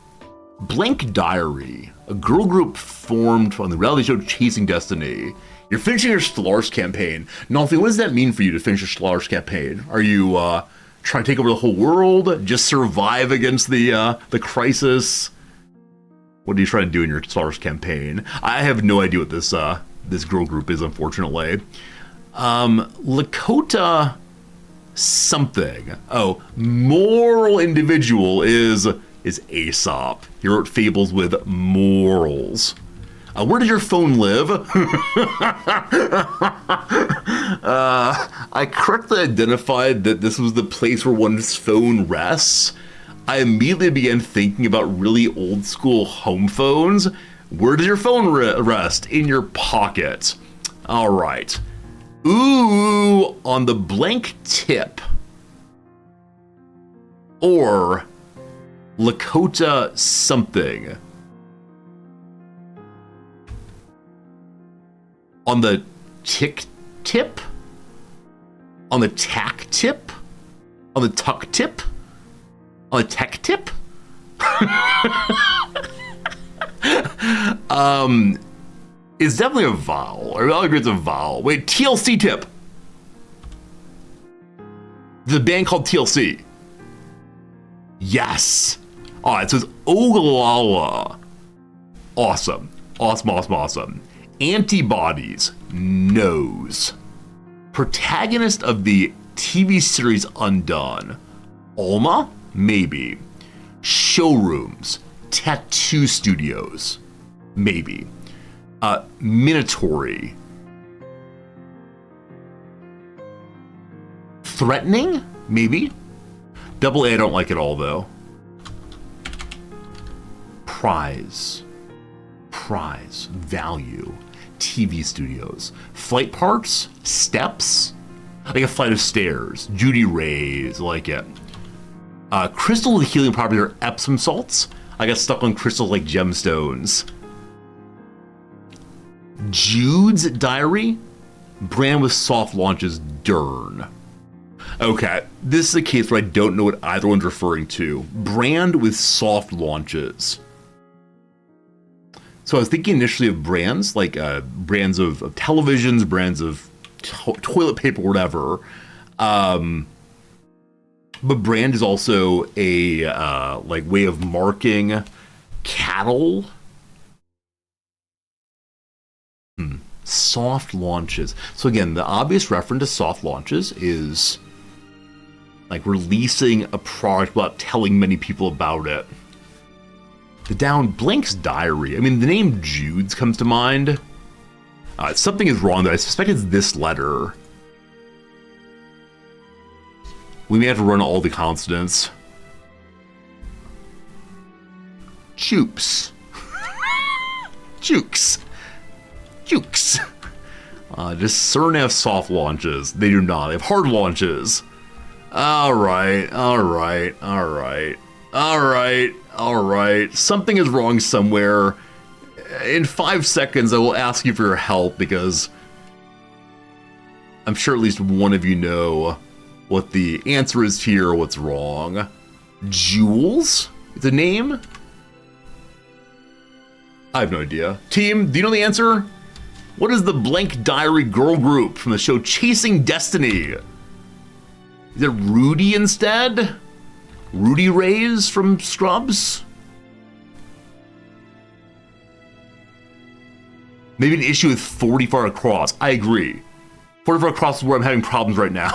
Blank Diary. A girl group formed on the reality show Chasing Destiny. You're finishing your Stellaris campaign. Nolfi, what does that mean for you to finish your Stellaris campaign? Are you trying to take over the whole world? Just survive against the crisis? What are you trying to do in your Stellaris campaign? I have no idea what this girl group is, unfortunately. Lakota something. Oh, moral individual is Aesop. He wrote fables with morals. Where does your phone live? I correctly identified that this was the place where one's phone rests. I immediately began thinking about really old school home phones. Where does your phone rest? In your pocket. All right. Ooh, on the blank tip. Or Lakota something. On the tick tip? On the tack tip? On the tuck tip? On the tech tip? It's definitely a vowel. I agree it's a vowel. Wait, TLC tip. The band called TLC. Yes. All right, so it's Oglala. Awesome. Awesome. Antibodies. Nose. Protagonist of the TV series Undone. Alma? Maybe. Showrooms. Tattoo studios. Maybe. Minatory. Threatening? Maybe. Double A, I don't like it all, though. Prize. Value. TV studios. Flight parts? Steps? Like a flight of stairs. Judy Ray's, like it. Crystal with healing property are Epsom salts. I got stuck on crystals like gemstones. Jude's Diary? Brand with soft launches, Dern. Okay, this is a case where I don't know what either one's referring to. Brand with soft launches. So I was thinking initially of brands, like brands of televisions, brands of toilet paper, whatever. But brand is also a like way of marking cattle. Soft launches. So again, the obvious reference to soft launches is like releasing a product without telling many people about it. The down Blank's Diary. I mean, the name Jude's comes to mind. Something is wrong there. I suspect it's this letter. We may have to run all the consonants. Jukes. Jukes. Just CERN have soft launches. They do not. They have hard launches. All right. Something is wrong somewhere. In 5 seconds, I will ask you for your help because I'm sure at least one of you know what the answer is here or what's wrong. Jules? The name? I have no idea. Team, do you know the answer? What is the Blank Diary girl group from the show Chasing Destiny? Is it Rudy instead? Rudy Ray's from Scrubs? Maybe an issue with 44 Across. I agree. 44 Across is where I'm having problems right now.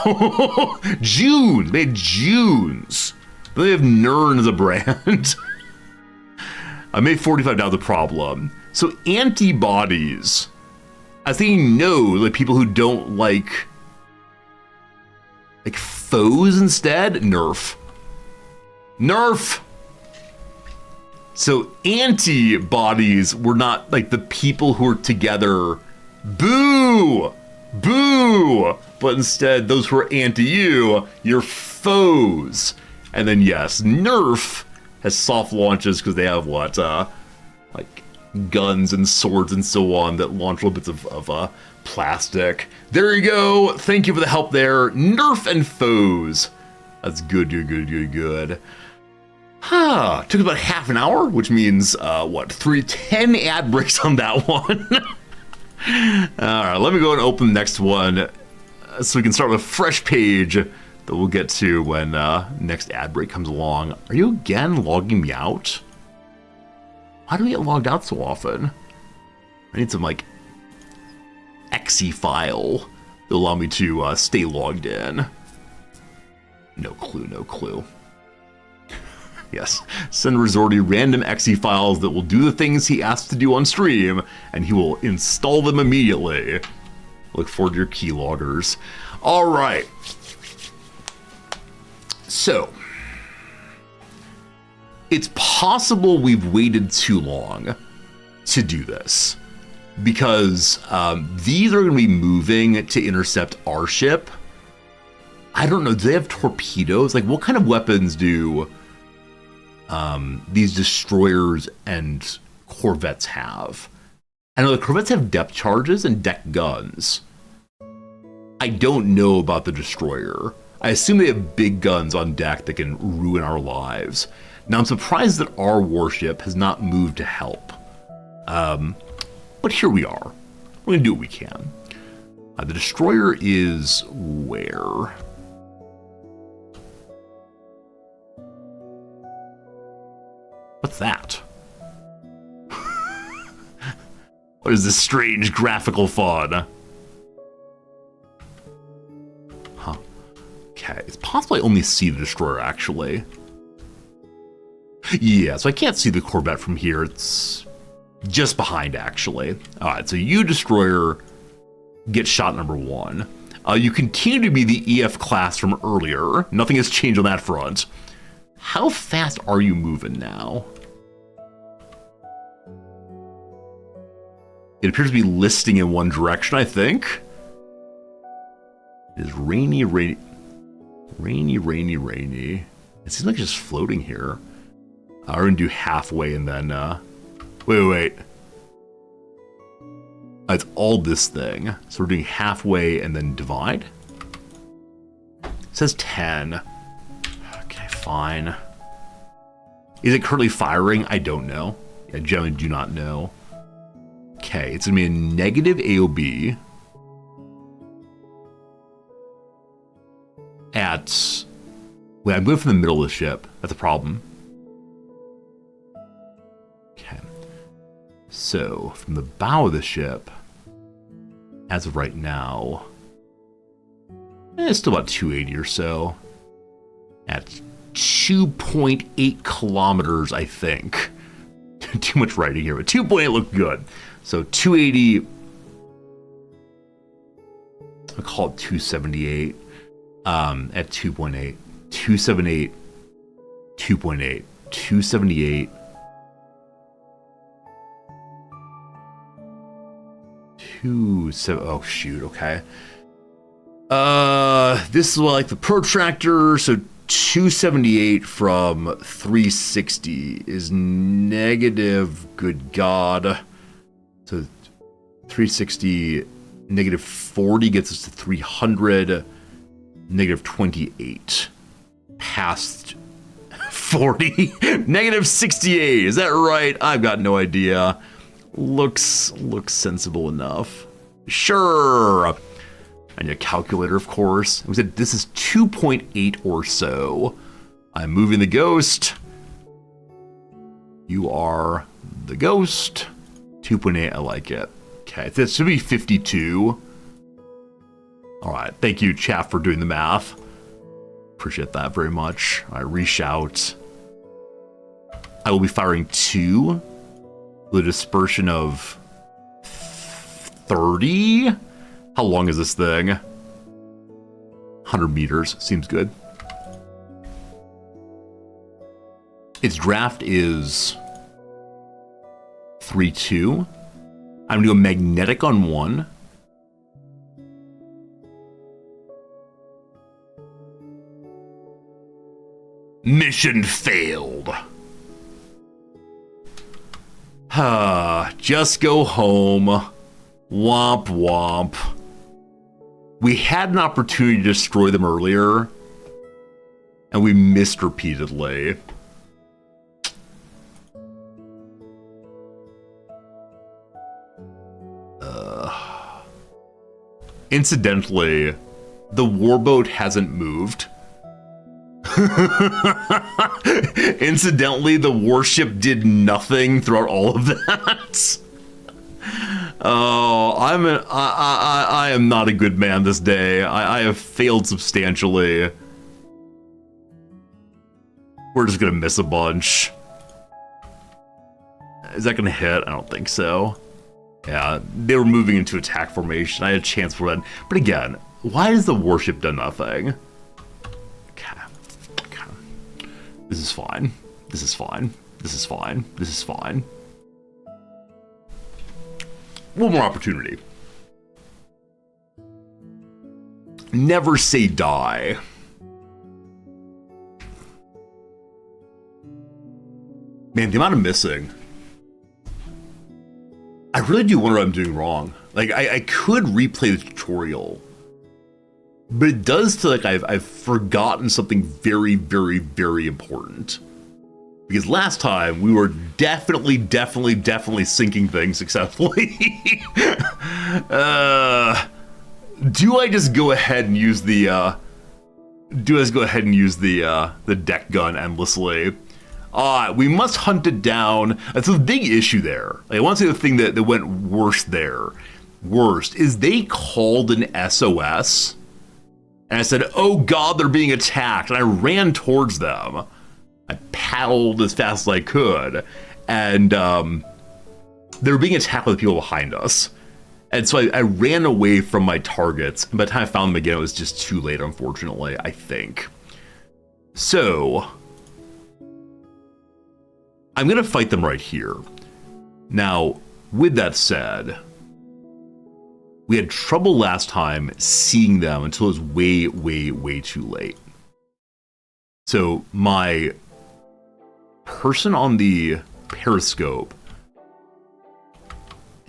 Junes. They had Junes. But they have Nern as a brand. I made 45 now the problem. So antibodies. I was thinking no, like people who don't like foes instead. Nerf. So antibodies were not like the people who are together. Boo! But instead, those who are anti-you, you're foes. And then yes, Nerf has soft launches because they have what? Like guns and swords and so on that launch little bits of plastic. There you go. Thank you for the help there. Nerf and foes. That's good. Took about half an hour, which means, 10 ad breaks on that one. All right, let me go and open the next one so we can start with a fresh page that we'll get to when next ad break comes along. Are you again logging me out? Why do we get logged out so often? I need some, exe file to allow me to stay logged in. No clue. Yes, send Resorty random exe files that will do the things he asks to do on stream, and he will install them immediately. Look forward to your keyloggers. All right. So, It's possible we've waited too long to do this, because these are going to be moving to intercept our ship. I don't know, do they have torpedoes? Like, what kind of weapons do these destroyers and corvettes have? I know the corvettes have depth charges and deck guns. I don't know about the destroyer. I assume they have big guns on deck that can ruin our lives. Now, I'm surprised that our warship has not moved to help. But here we are. We're going to do what we can. The destroyer is where? What's that? What is this strange graphical fun? Huh. Okay, it's possible I only see the destroyer, actually. Yeah, so I can't see the corvette from here. It's just behind, actually. All right, so you, destroyer, get shot number 1. You continue to be the EF class from earlier. Nothing has changed on that front. How fast are you moving now? It appears to be listing in one direction, I think. It is rainy, rainy, rainy, rainy, rainy. It seems like it's just floating here. We're gonna do halfway and then, wait. It's all this thing. So we're doing halfway and then divide. It says 10. Okay, fine. Is it currently firing? I don't know. I generally do not know. Okay, it's gonna be a negative AOB at... Wait, I'm going from the middle of the ship. That's a problem. Okay. So, from the bow of the ship, as of right now, it's still about 280 or so. At 2.8 kilometers, I think. Too much writing here, but 2.8 looked good. So 280, I'll call it 278 at 2.8. 278, 2.8, 278, 27. Oh shoot, okay. This is like the protractor, so 278 from 360 is negative, good God. So 360, negative 40 gets us to 300, negative 28. Past 40, negative 68. Is that right? I've got no idea. Looks sensible enough. Sure. I need a calculator, of course. We said this is 2.8 or so. I'm moving the ghost. You are the ghost. 2.8, I like it. Okay, this should be 52. All right, thank you, chat, for doing the math. Appreciate that very much. I reshout. I will be firing 2 with a dispersion of 30. How long is this thing? 100 meters. Seems good. Its draft is 3-2. I'm going to go magnetic on 1. Mission failed. Just go home. Womp womp. We had an opportunity to destroy them earlier, and we missed repeatedly. Incidentally, the warboat hasn't moved. Incidentally, the warship did nothing throughout all of that. Oh, I am not a good man this day. I have failed substantially. We're just gonna miss a bunch. Is that gonna hit? I don't think so. Yeah, they were moving into attack formation. I had a chance for that. But again, why has the warship done nothing? Okay. This is fine. This is fine. This is fine. This is fine. One more opportunity. Never say die. Man, the amount of missing. I really do wonder what I'm doing wrong. Like, I could replay the tutorial, but it does feel like I've forgotten something very, very, very important. Because last time we were definitely syncing things successfully. Do I just go ahead and use the deck gun endlessly? We must hunt it down. That's the big issue there. Like, I want to say the thing that went worst there. Worst is they called an SOS. And I said, oh God, they're being attacked. And I ran towards them. I paddled as fast as I could. And they were being attacked by the people behind us. And so I ran away from my targets. And by the time I found them again, it was just too late, unfortunately, I think. So I'm going to fight them right here. Now, with that said, we had trouble last time seeing them until it was way too late. So my person on the periscope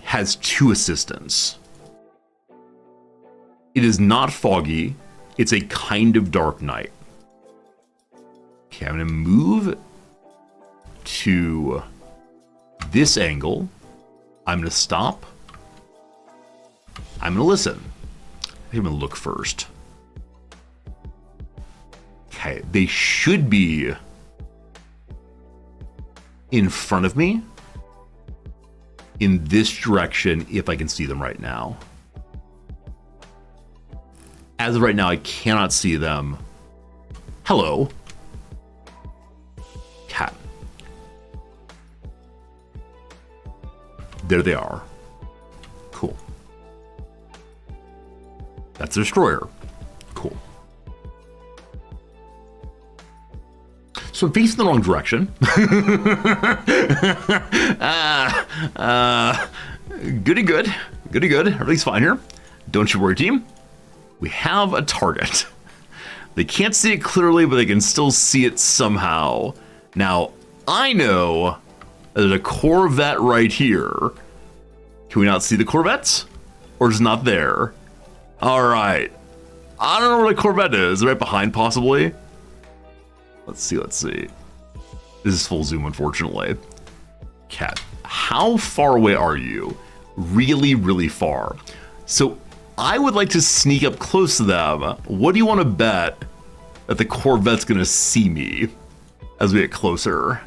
has 2 assistants. It is not foggy. It's a kind of dark night. Okay, I'm going to move to this angle. I'm going to stop. I'm going to listen. I'm going to look first. Okay, they should be in front of me in this direction if I can see them right now. As of right now, I cannot see them. Hello. Cat. There they are. Cool. That's a destroyer. Cool. So I'm facing the wrong direction. Goody good. Goody good. Everything's fine here. Don't you worry, team. We have a target. They can't see it clearly, but they can still see it somehow. Now, I know there's a Corvette right here. Can we not see the Corvettes? Or is it not there? All right. I don't know where the Corvette is. Right behind, possibly. Let's see. This is full zoom, unfortunately. Cat, how far away are you? Really far. So I would like to sneak up close to them. What do you want to bet that the Corvette's gonna see me as we get closer?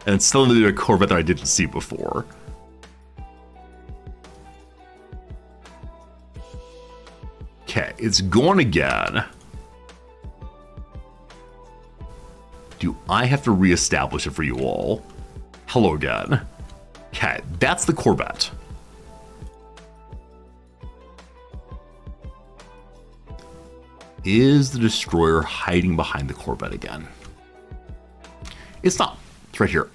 And it's still a Corvette that I didn't see before. Okay, it's gone again. Do I have to reestablish it for you all? Hello again. Okay, that's the Corvette. Is the destroyer hiding behind the Corvette again? It's not. It's right here.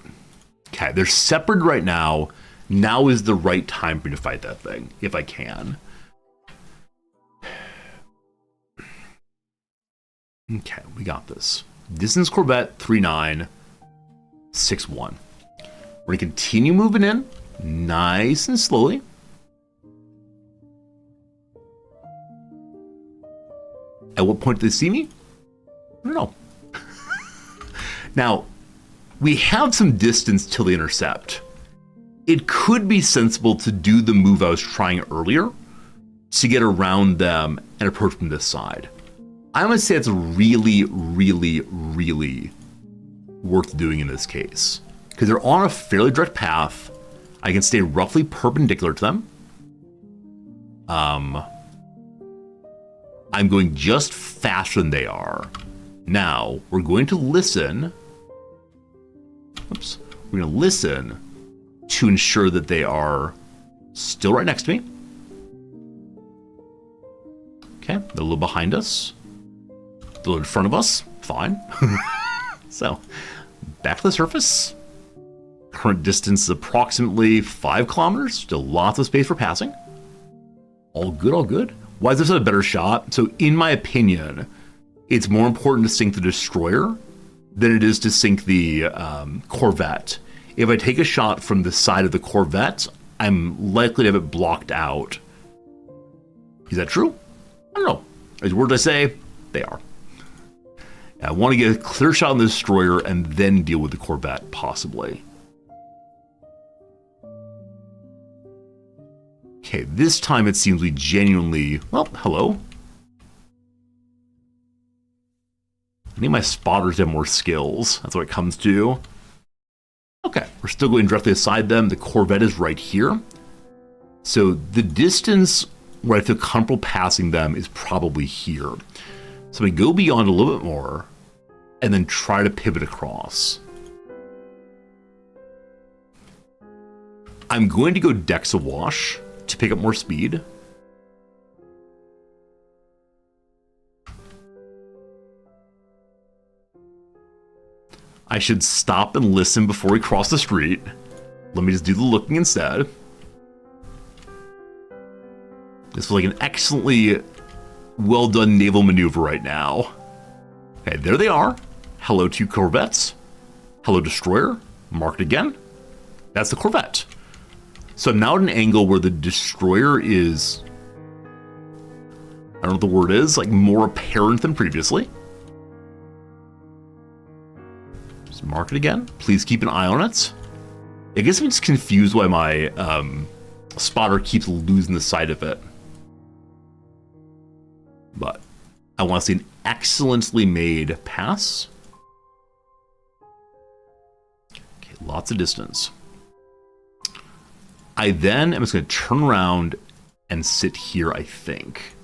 Okay, they're separated right now. Now is the right time for me to fight that thing, if I can. Okay, we got this. Distance Corvette 3961. We're gonna continue moving in nice and slowly. At what point do they see me? I don't know. Now, we have some distance till the intercept. It could be sensible to do the move I was trying earlier to get around them and approach from this side. I'm gonna say it's really worth doing in this case. Because they're on a fairly direct path. I can stay roughly perpendicular to them. I'm going just faster than they are. Now, we're going to listen. Oops. We're going to listen to ensure that they are still right next to me. Okay, they're a little behind us. They're in front of us. Fine. So, back to the surface. Current distance is approximately 5 kilometers. Still lots of space for passing. All good, all good. Why is this a better shot? So in my opinion, it's more important to sink the destroyer than it is to sink the Corvette. If I take a shot from the side of the Corvette, I'm likely to have it blocked out. Is that true? I don't know. As words I say, they are. I want to get a clear shot on the destroyer and then deal with the Corvette, possibly. Okay, this time it seems we genuinely... Well, hello. I need my spotters to have more skills. That's what it comes to. Okay, we're still going directly aside them. The Corvette is right here. So the distance where I feel comfortable passing them is probably here. So we go beyond a little bit more and then try to pivot across. I'm going to go Dex Awash to pick up more speed. I should stop and listen before we cross the street. Let me just do the looking instead. This was like an excellently well done naval maneuver right now. Okay, there they are. Hello, 2 Corvettes. Hello, destroyer. Marked again. That's the Corvette. So I'm now at an angle where the destroyer is, I don't know what the word is, like more apparent than previously. Just mark it again. Please keep an eye on it. I guess I'm just confused why my spotter keeps losing the sight of it. But I want to see an excellently made pass. Okay, lots of distance. I then am just going to turn around and sit here, I think.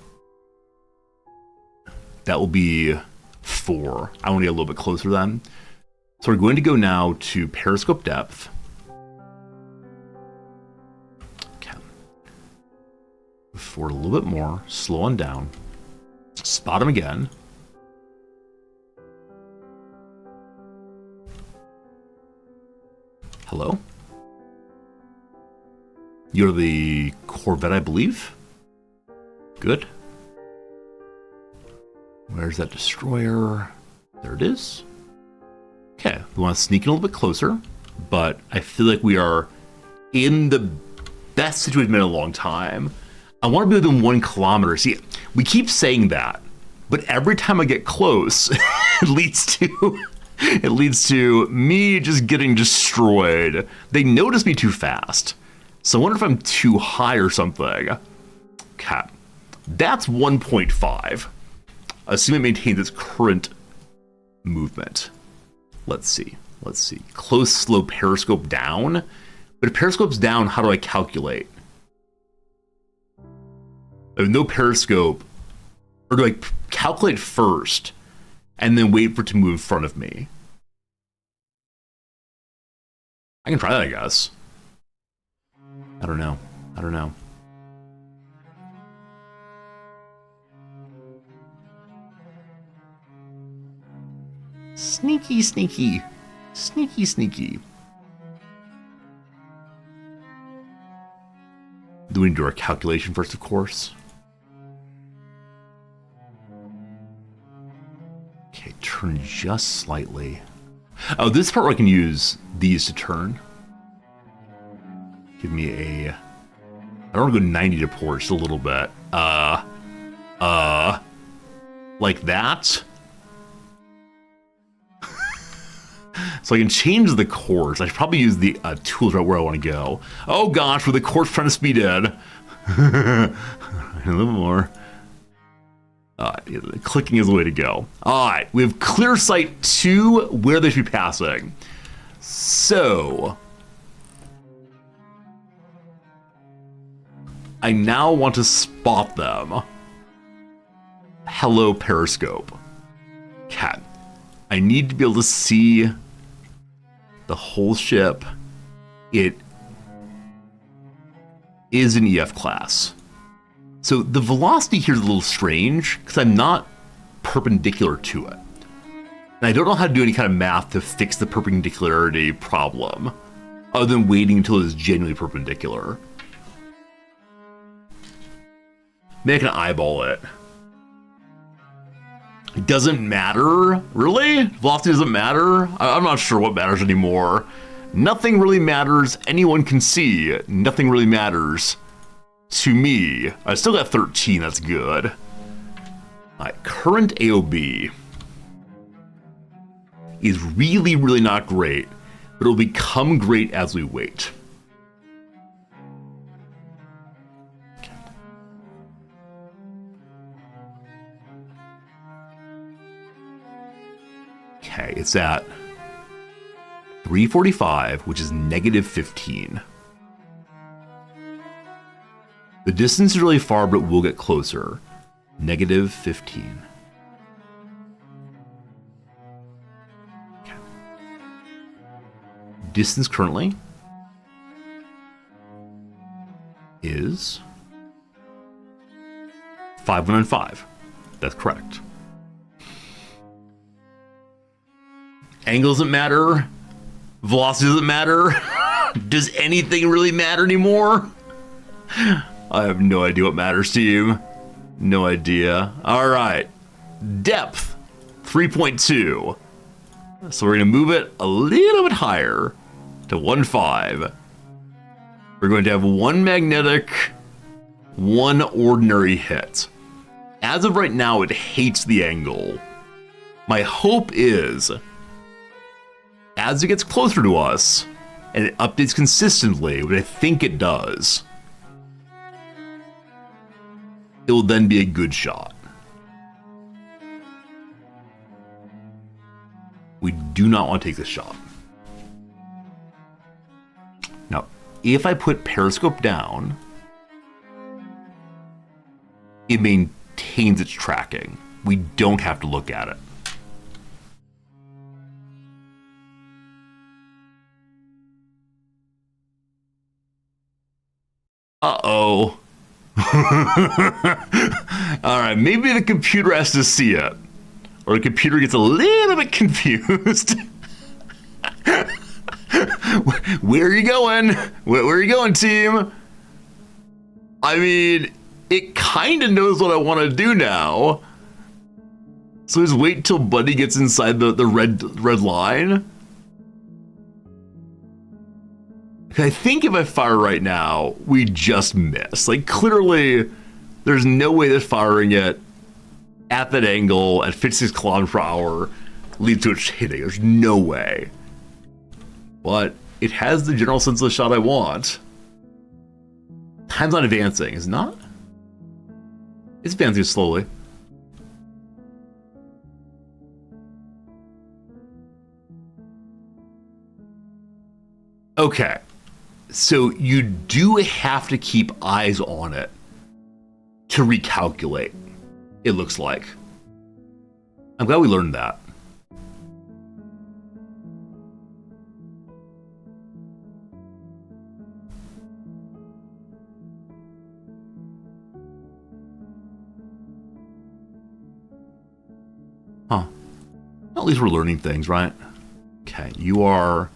That will be 4. I want to get a little bit closer then. So we're going to go now to periscope depth. Okay. Forward a little bit more, slow on down. Spot him again. Hello? You're the Corvette, I believe? Good. Where's that destroyer? There it is. Okay, we want to sneak in a little bit closer, but I feel like we are in the best situation we've been in a long time. I want to be within 1 kilometer. See, we keep saying that, but every time I get close, it leads to me just getting destroyed. They notice me too fast. So I wonder if I'm too high or something. Okay, that's 1.5. Assume it maintains its current movement. Let's see. Close, slow, periscope down. But if periscope's down, how do I calculate? I have no periscope. Or do I calculate first and then wait for it to move in front of me? I can try that, I guess. I don't know. Sneaky. Do we do our calculation first, of course? Okay, turn just slightly. Oh, this part where I can use these to turn. Give me a... I don't want to go 90 to port, just a little bit. Like that. So I can change the course. I should probably use the tools right where I want to go. Oh gosh, with the course trying to speed in. A little more. Clicking is the way to go. All right, we have clear sight to where they should be passing. So I now want to spot them. Hello, periscope. Cat. I need to be able to see the whole ship. It is an EF class. So the velocity here is a little strange because I'm not perpendicular to it. And I don't know how to do any kind of math to fix the perpendicularity problem, other than waiting until it is genuinely perpendicular. Maybe I can eyeball it. It doesn't matter? Really? Velocity doesn't matter? I'm not sure what matters anymore. Nothing really matters. Anyone can see. Nothing really matters to me. I still got 13. That's good. All right, current AOB is really, really not great, but it'll become great as we wait. Okay, it's at 345, which is negative 15. The distance is really far, but we'll get closer. Negative 15. Okay. Distance currently is 515. That's correct. Angle doesn't matter. Velocity doesn't matter. Does anything really matter anymore? I have no idea what matters to you. No idea. All right. Depth, 3.2. So we're going to move it a little bit higher to 1.5. We're going to have one magnetic, one ordinary hit. As of right now, it hates the angle. My hope is, as it gets closer to us, and it updates consistently, which I think it does, it will then be a good shot. We do not want to take this shot. Now, if I put periscope down, it maintains its tracking. We don't have to look at it. Uh-oh. All right, maybe the computer has to see it, or the computer gets a little bit confused. Where are you going? Where are you going, team? I mean, it kind of knows what I want to do now. So just wait till Buddy gets inside the red line. I think if I fire right now, we just miss. Like, clearly, there's no way that firing it at that angle at 56 kilometers per hour leads to it hitting. There's no way. But it has the general sense of the shot I want. Time's not advancing, is it not? It's advancing slowly. Okay. So you do have to keep eyes on it to recalculate, it looks like. I'm glad we learned that. Huh. At least we're learning things, right? Okay, you are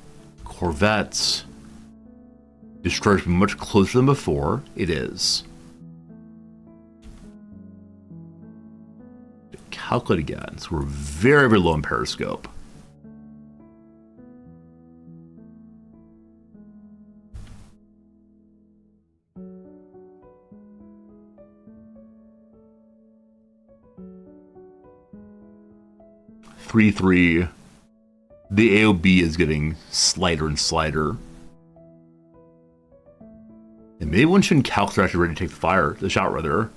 Corvettes. Destroyer's much closer than before. It is. Calculate again. So we're very, very low in periscope. (3-3). The AOB is getting slighter and slighter. And maybe one shouldn't calculate actually ready to take the shot rather.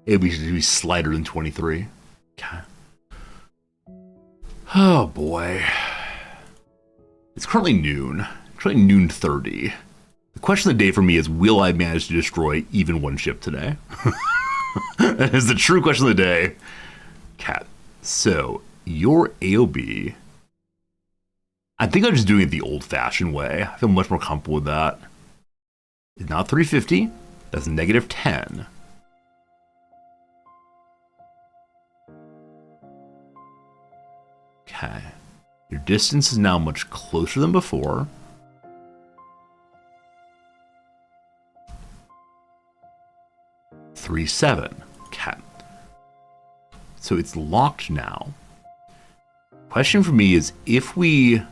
AOB should be slighter than 23. Okay. Oh boy. It's currently noon. Currently noon 30. The question of the day for me is, will I manage to destroy even one ship today? That is the true question of the day. Cat. So, your AOB... I think I'm just doing it the old-fashioned way. I feel much more comfortable with that. It's not 350. That's negative 10. Okay. Your distance is now much closer than before. Three, 7. Okay. So it's locked now. Question for me is, if we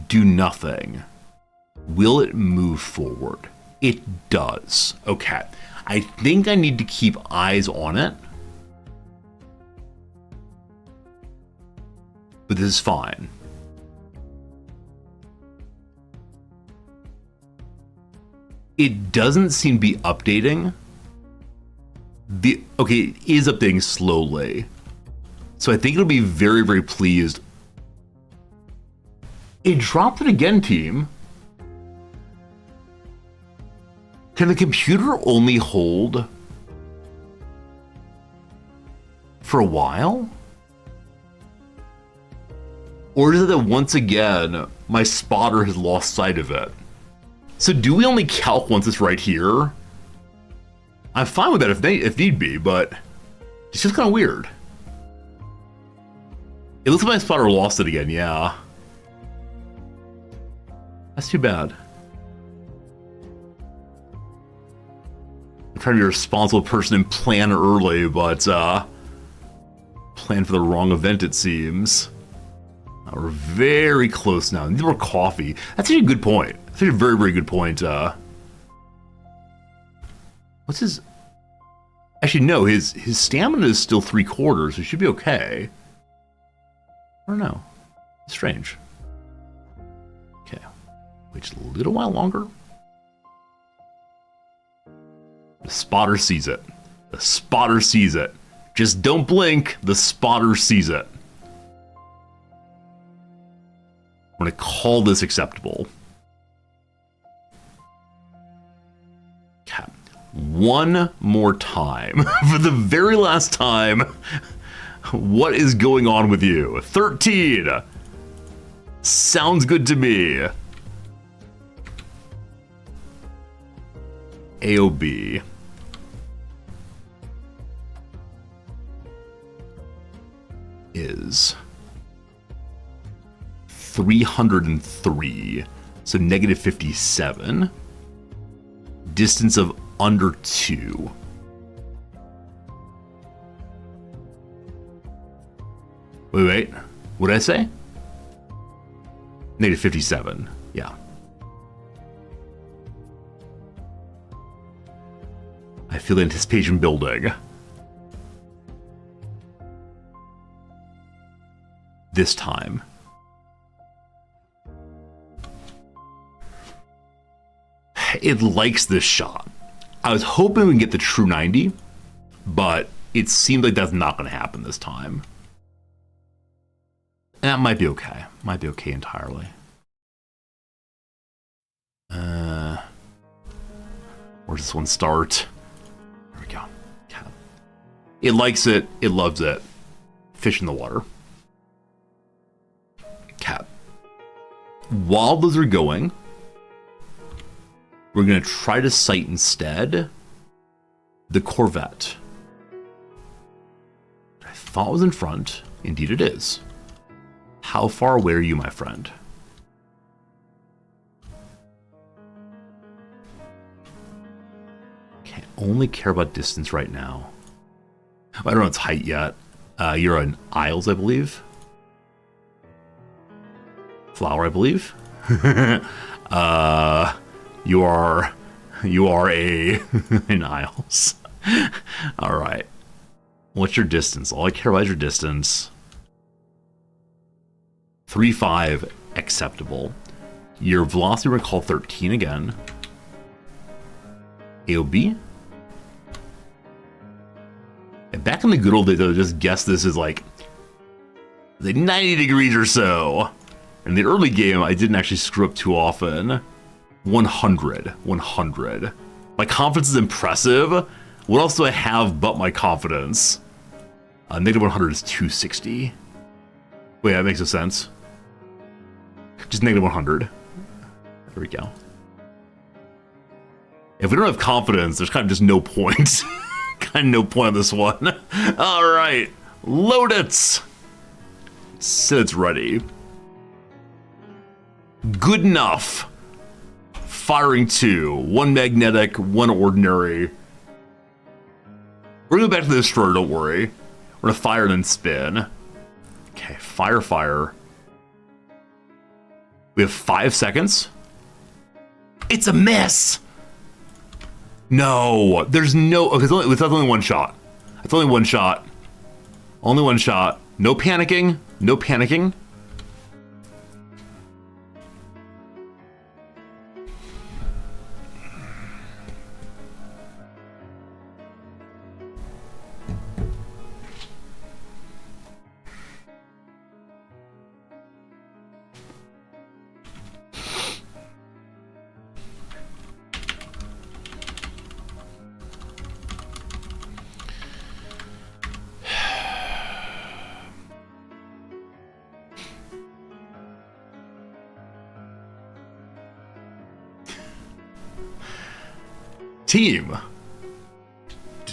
do nothing, will it move forward? It does. Okay. I think I need to keep eyes on it. But this is fine. It doesn't seem to be updating. Okay, it is updating slowly. So I think it'll be very, very pleased. It dropped it again, team. Can the computer only hold for a while? Or is it that once again, my spotter has lost sight of it? So do we only calc once it's right here? I'm fine with that if need be, but it's just kind of weird. It looks like my spotter lost it again, yeah. That's too bad. I'm trying to be a responsible person and plan early, but plan for the wrong event, it seems. We're very close now. Need more coffee. That's actually a good point. That's actually a very, very good point. What's his... Actually, no, his stamina is still 3/4, so he should be okay. I don't know. It's strange. Okay. Wait just a little while longer. The spotter sees it. The spotter sees it. Just don't blink. The spotter sees it. I'm going to call this acceptable. Okay. One more time. For the very last time. What is going on with you? 13. Sounds good to me. AOB. Is 303, so negative 57. Distance of under 2. Wait, what did I say? Negative 57, yeah. I feel the anticipation building. This time. It likes this shot. I was hoping we can get the true 90, but it seemed like that's not going to happen this time. And that might be okay. Might be okay entirely. Where does this one start? There we go. Okay. It likes it. It loves it. Fish in the water. Cat. While those are going, we're going to try to sight instead the Corvette. I thought it was in front. Indeed it is. How far away are you, my friend? Can't only care about distance right now. I don't know its height yet. You're in Isles, I believe. Flower, I believe. You are a in Isles. All right. What's your distance? All I care about is your distance. 3.5 acceptable. Your velocity recall 13 again. AOB. And back in the good old days, I would just guess this is like 90 degrees or so. In the early game, I didn't actually screw up too often. 100. My confidence is impressive. What else do I have but my confidence? Negative 100 is 260. Wait, that makes no sense. Just negative 100. There we go. If we don't have confidence, there's kind of just no point. Kind of no point on this one. All right, load it. So it's ready. Good enough. Firing 2. 1 magnetic, 1 ordinary. We're gonna go back to the destroyer, don't worry. We're gonna fire and then spin. Okay, fire, fire. We have 5 seconds. It's a miss! No, there's no, okay, it's only 1 shot. It's only 1 shot. Only 1 shot. No panicking, no panicking.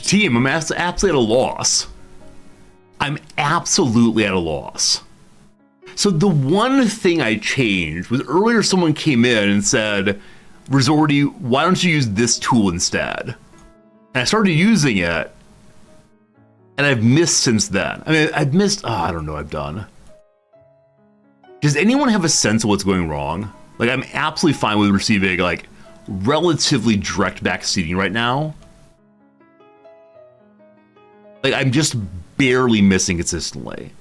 Team, I'm absolutely at a loss. I'm absolutely at a loss. So the one thing I changed was earlier someone came in and said, Resorty, why don't you use this tool instead? And I started using it, and I've missed since then. I mean, I've missed, I don't know what I've done. Does anyone have a sense of what's going wrong? Like, I'm absolutely fine with receiving, like, relatively direct back seating right now. Like, I'm just barely missing consistently.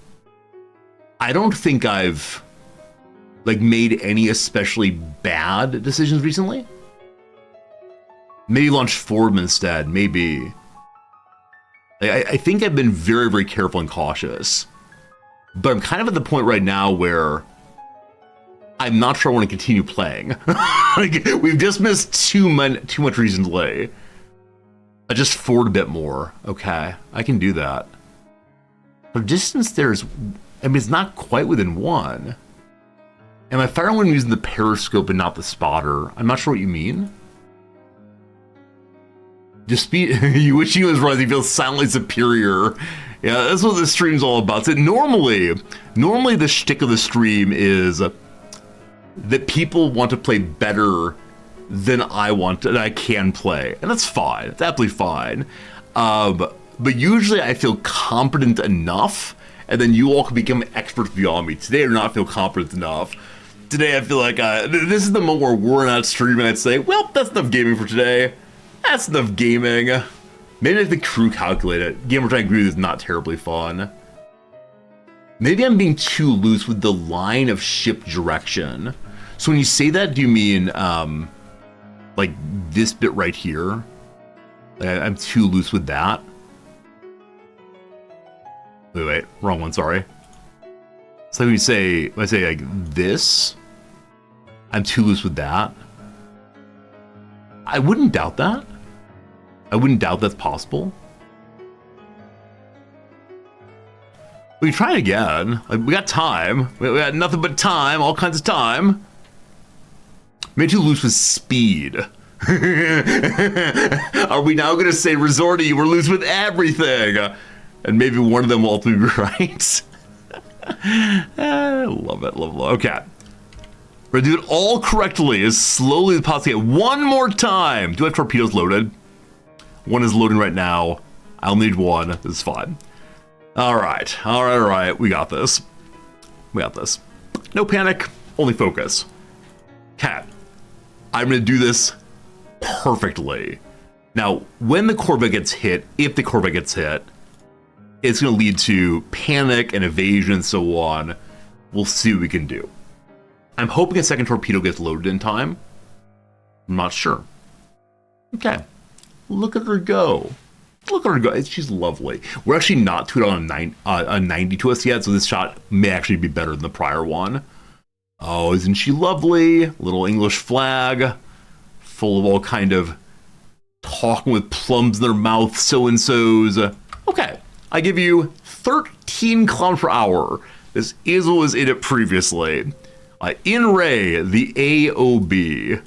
I don't think I've, like, made any especially bad decisions recently. Maybe launch forward instead, maybe. Like, I think I've been very, very careful and cautious. But I'm kind of at the point right now where I'm not sure I want to continue playing. Like, we've just missed too much recently. I just forward a bit more. Okay, I can do that. The distance there is, I mean, it's not quite within 1. Am I firing when I'm using the periscope and not the spotter? I'm not sure what you mean. Just speed, you wish you was rising, feels silently superior. Yeah, that's what the stream's all about. So normally the shtick of the stream is that people want to play better than I want and I can play, and that's fine. It's absolutely fine. But usually I feel competent enough, and then you all can become experts beyond me. Today I do not feel competent enough. Today I feel like this is the moment where we're not streaming. I'd say, well, that's enough gaming for today. That's enough gaming. Maybe if the crew calculate it. Game which I agree with is not terribly fun. Maybe I'm being too loose with the line of ship direction. So when you say that, do you mean like this bit right here? Like, I'm too loose with that. Wait, wrong one, sorry. So when I say like this, I'm too loose with that. I wouldn't doubt that. I wouldn't doubt that's possible. We can try it again. Like, we got time. We got nothing but time, all kinds of time. Maybe too loose with speed. Are we now going to say, Resorty, we're loose with everything? And maybe one of them will ultimately be right. Love it, love it. Okay. We're going to do it all correctly, as slowly as possible. One more time. Do I have torpedoes loaded? One is loading right now. I'll need one. This is fine. All right. We got this. No panic, only focus. Cat, I'm going to do this perfectly. Now, when the Corvette gets hit, if the Corvette gets hit, it's going to lead to panic and evasion and so on. We'll see what we can do. I'm hoping a second torpedo gets loaded in time. I'm not sure. Okay. Look at her go. She's lovely. We're actually not tuned on a 90 to us yet, so this shot may actually be better than the prior one. Oh, isn't she lovely? Little English flag, full of all kind of talking with plums in their mouth, so-and-sos. Okay, I give you 13 kilometers per hour. This is what was in it previously. In Ray, the AOB. I'm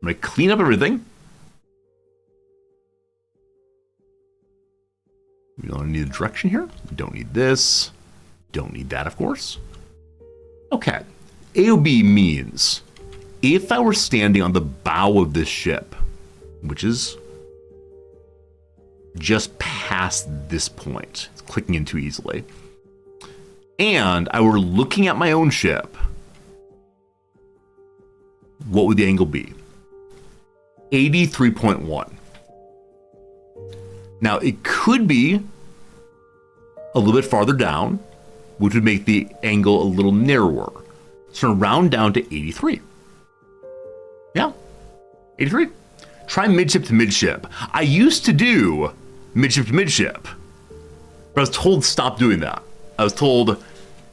gonna clean up everything. We don't need a direction here. We don't need this. Don't need that, of course. Okay. AOB means if I were standing on the bow of this ship, which is just past this point, it's clicking in too easily, and I were looking at my own ship, what would the angle be? 83.1. Now, it could be a little bit farther down, which would make the angle a little narrower. So round down to 83. Yeah, 83. Try midship to midship. I used to do midship to midship, but I was told stop doing that. I was told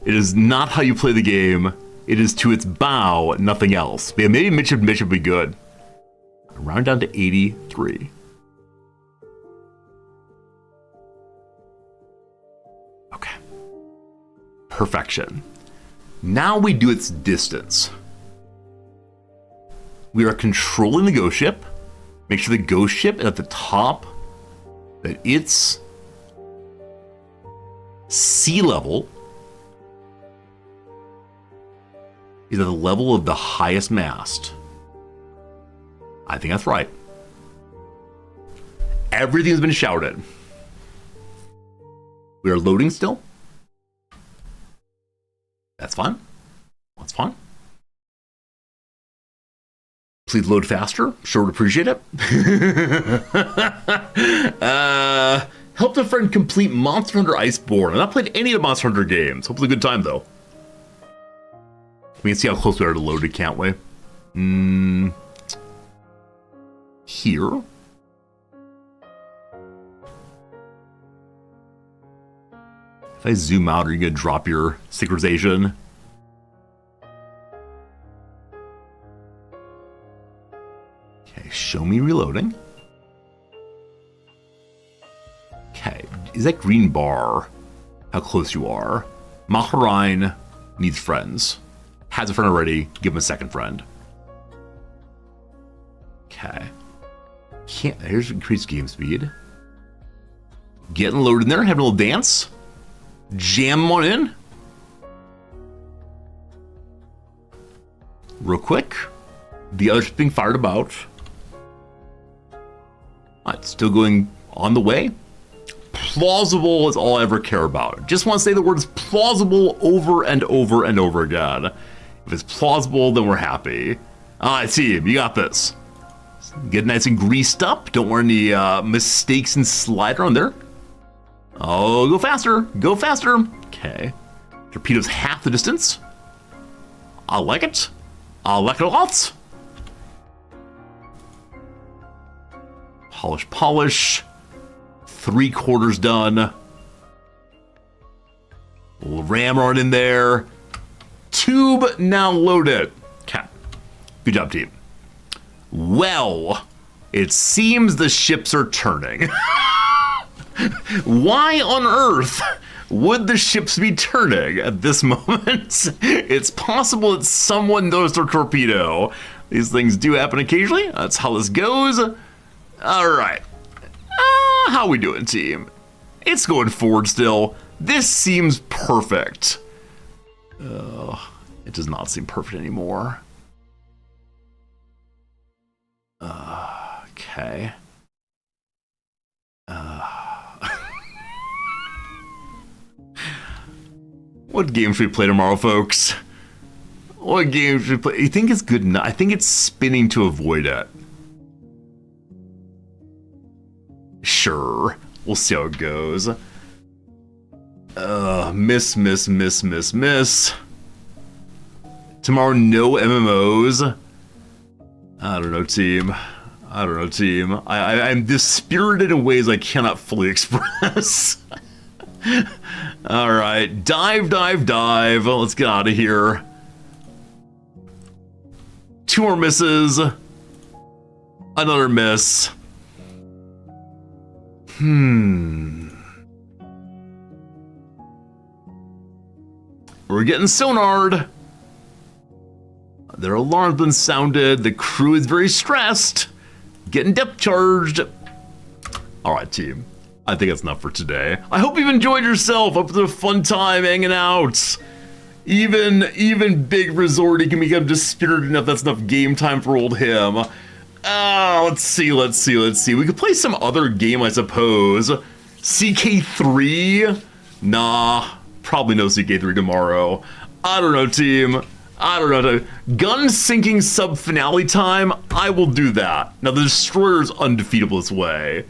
it is not how you play the game. It is to its bow, nothing else. But yeah, maybe midship to midship would be good. Round down to 83. Okay. Perfection. Now we do its distance. We are controlling the ghost ship. Make sure the ghost ship is at the top, that its sea level is at the level of the highest mast. I think that's right. Everything's been shouted. We are loading still. That's fine. That's fine. Please load faster. Sure would appreciate it. Helped a friend complete Monster Hunter Iceborne. I've not played any of the Monster Hunter games. Hopefully a good time, though. We can see how close we are to loaded, can't we? Here. If I zoom out, are you going to drop your synchronization? Okay, show me reloading. Okay, is that green bar how close you are? Maharine needs friends. Has a friend already, give him a second friend. Okay. Here's increased game speed. Getting loaded in there, having a little dance. Jam one in. Real quick. The other ship's being fired about. It's still going on the way. Plausible is all I ever care about. Just want to say the words plausible over and over and over again. If it's plausible, then we're happy. I see you got this. Get nice and greased up. Don't want any mistakes and slide around there. Oh, go faster. Go faster. Okay. Torpedo's half the distance. I like it. I like it a lot. Polish, polish. 3/4 done. Little ramrod in there. Tube now loaded. Okay. Good job, team. Well, it seems the ships are turning. Why on earth would the ships be turning at this moment? It's possible that someone knows their torpedo. These things do happen occasionally. That's how this goes. All right. How we doing, team? It's going forward still. This seems perfect. It does not seem perfect anymore. Okay. What game should we play tomorrow, folks? What game should we play? You think it's good enough? I think it's spinning to avoid it. Sure. We'll see how it goes. Miss. Tomorrow, no MMOs. I don't know, team. I'm dispirited in ways I cannot fully express. All right, dive. Let's get out of here. 2 more misses. Another miss. We're getting sonared. Their alarm's been sounded. The crew is very stressed. Getting depth charged. All right, team. I think that's enough for today. I hope you've enjoyed yourself. Hope it's a fun time hanging out. Even Big Resorty can become dispirited enough. That's enough game time for old him. Let's see. We could play some other game, I suppose. CK3? Nah, probably no CK3 tomorrow. I don't know, team. I don't know. Gun sinking sub finale time? I will do that. Now, the Destroyer is undefeatable this way.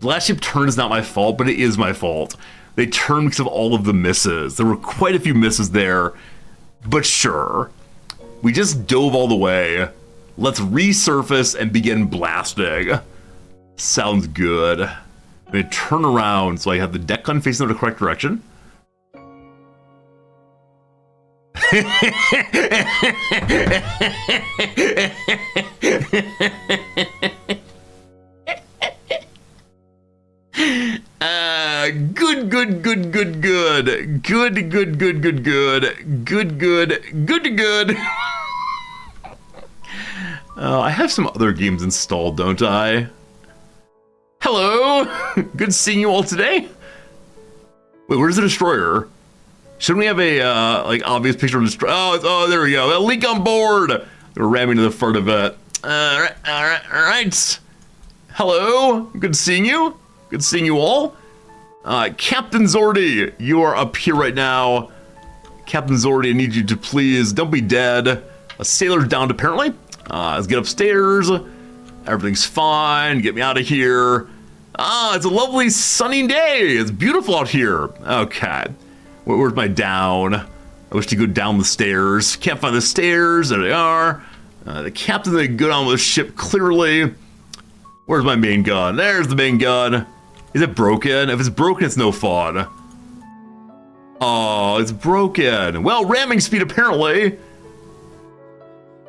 The last ship turn is not my fault, but it is my fault. They turned because of all of the misses. There were quite a few misses there, but sure. We just dove all the way. Let's resurface and begin blasting. Sounds good. I'm gonna turn around so I have the deck gun facing in the correct direction. Good. I have some other games installed, don't I? Hello! Good seeing you all today. Wait, where's the Destroyer? Shouldn't we have a, like, obvious picture of the Destroyer? Oh, there we go. A leak on board! We're ramming to the front of it. Alright. Hello, good seeing you. Good seeing you all. Captain Zordy, you are up here right now. Captain Zordy, I need you to please, don't be dead. A sailor's downed apparently. Let's get upstairs. Everything's fine, get me out of here. It's a lovely sunny day. It's beautiful out here. Okay, where's my down? I wish to go down the stairs. Can't find the stairs, there they are. The captain's gonna go down with the ship clearly. Where's my main gun? There's the main gun. Is it broken? If it's broken, it's no fun. Oh, it's broken. Well, ramming speed apparently. A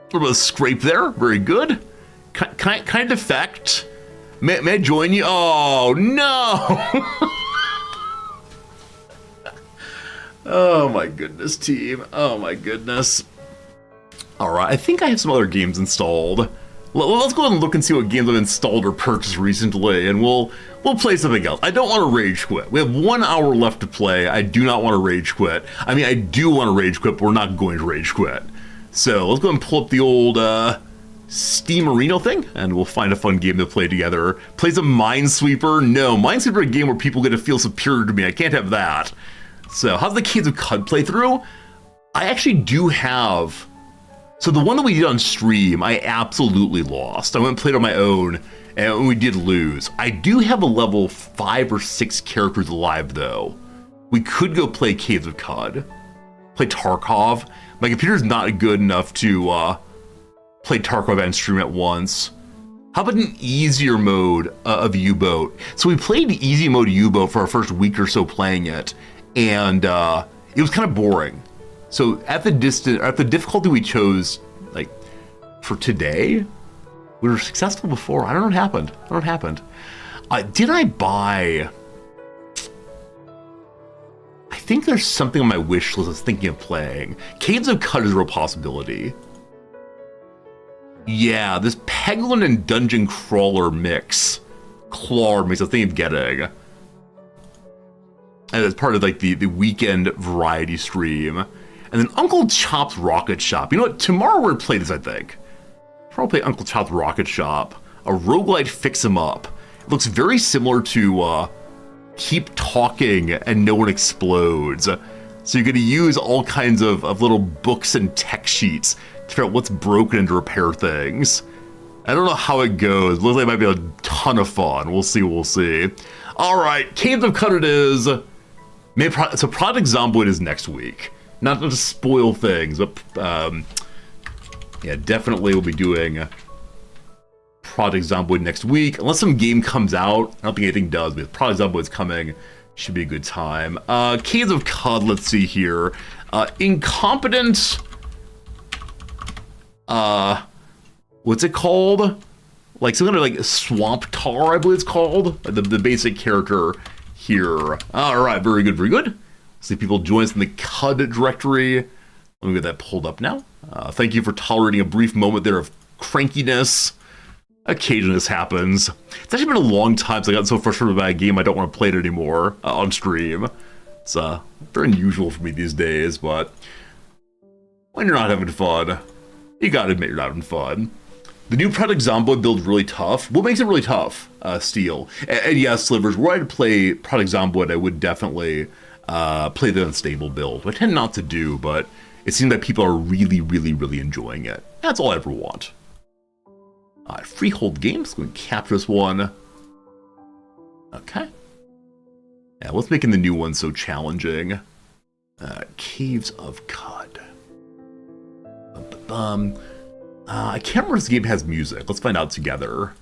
little bit of scrape there. Very good. Can I defect? May I join you? Oh, no. Oh, my goodness, team. Oh, my goodness. All right, I think I have some other games installed. Let's go ahead and look and see what games I've installed or purchased recently, and we'll play something else. I don't want to rage quit. We have 1 hour left to play. I do not want to rage quit. I mean, I do want to rage quit, but we're not going to rage quit. So let's go ahead and pull up the old Steam Marino thing, and we'll find a fun game to play together. Play some Minesweeper? No, Minesweeper is a game where people get to feel superior to me. I can't have that. So how's the Caves of Cud playthrough? I actually do have... So the one that we did on stream, I absolutely lost. I went and played on my own, and we did lose. I do have a level 5 or 6 characters alive, though. We could go play Caves of Cud, play Tarkov. My computer's not good enough to play Tarkov and stream at once. How about an easier mode of U-Boat? So we played easy mode U-Boat for our first week or so playing it, and it was kind of boring. So at the difficulty we chose, like, for today, we were successful before. I don't know what happened. I don't know what happened. Did I buy... I think there's something on my wish list I was thinking of playing. Caves of Cud is a real possibility. Yeah, this Peglin and Dungeon Crawler mix. Claw mix I think of getting. And it's part of, like, the weekend variety stream. And then Uncle Chop's Rocket Shop. You know what? Tomorrow we're going to play this, I think. Probably play Uncle Chop's Rocket Shop. A roguelite fix 'em up. It looks very similar to Keep Talking and No One Explodes. So you're going to use all kinds of little books and tech sheets to figure out what's broken and to repair things. I don't know how it goes. It looks like it might be a ton of fun. We'll see, we'll see. All right, Caves of Cud it is. So Project Zomboid is next week. Not to spoil things, but yeah, definitely we'll be doing Project Zomboid next week. Unless some game comes out. I don't think anything does, but if Project Zomboid's coming, should be a good time. Caves of Cud, let's see here. Incompetent... what's it called? Like some kind of like Swamp Tar, I believe it's called. The basic character here. Alright, very good, very good. See people join us in the CUD directory. Let me get that pulled up now. Thank you for tolerating a brief moment there of crankiness. Occasionally this happens. It's actually been a long time since I got so frustrated by a game I don't want to play it anymore on stream. It's very unusual for me these days, but when you're not having fun, you gotta admit you're not having fun. The new Project Zomboid build is really tough. What makes it really tough? Steel. And yes, Slivers, were I to play Project Zomboid, I would definitely play the unstable build. I tend not to do, but it seems like people are really, really, really enjoying it. That's all I ever want. Freehold Games, going to capture this one. Okay. Yeah, what's making the new one so challenging? Caves of Cud. I can't remember if this game has music. Let's find out together.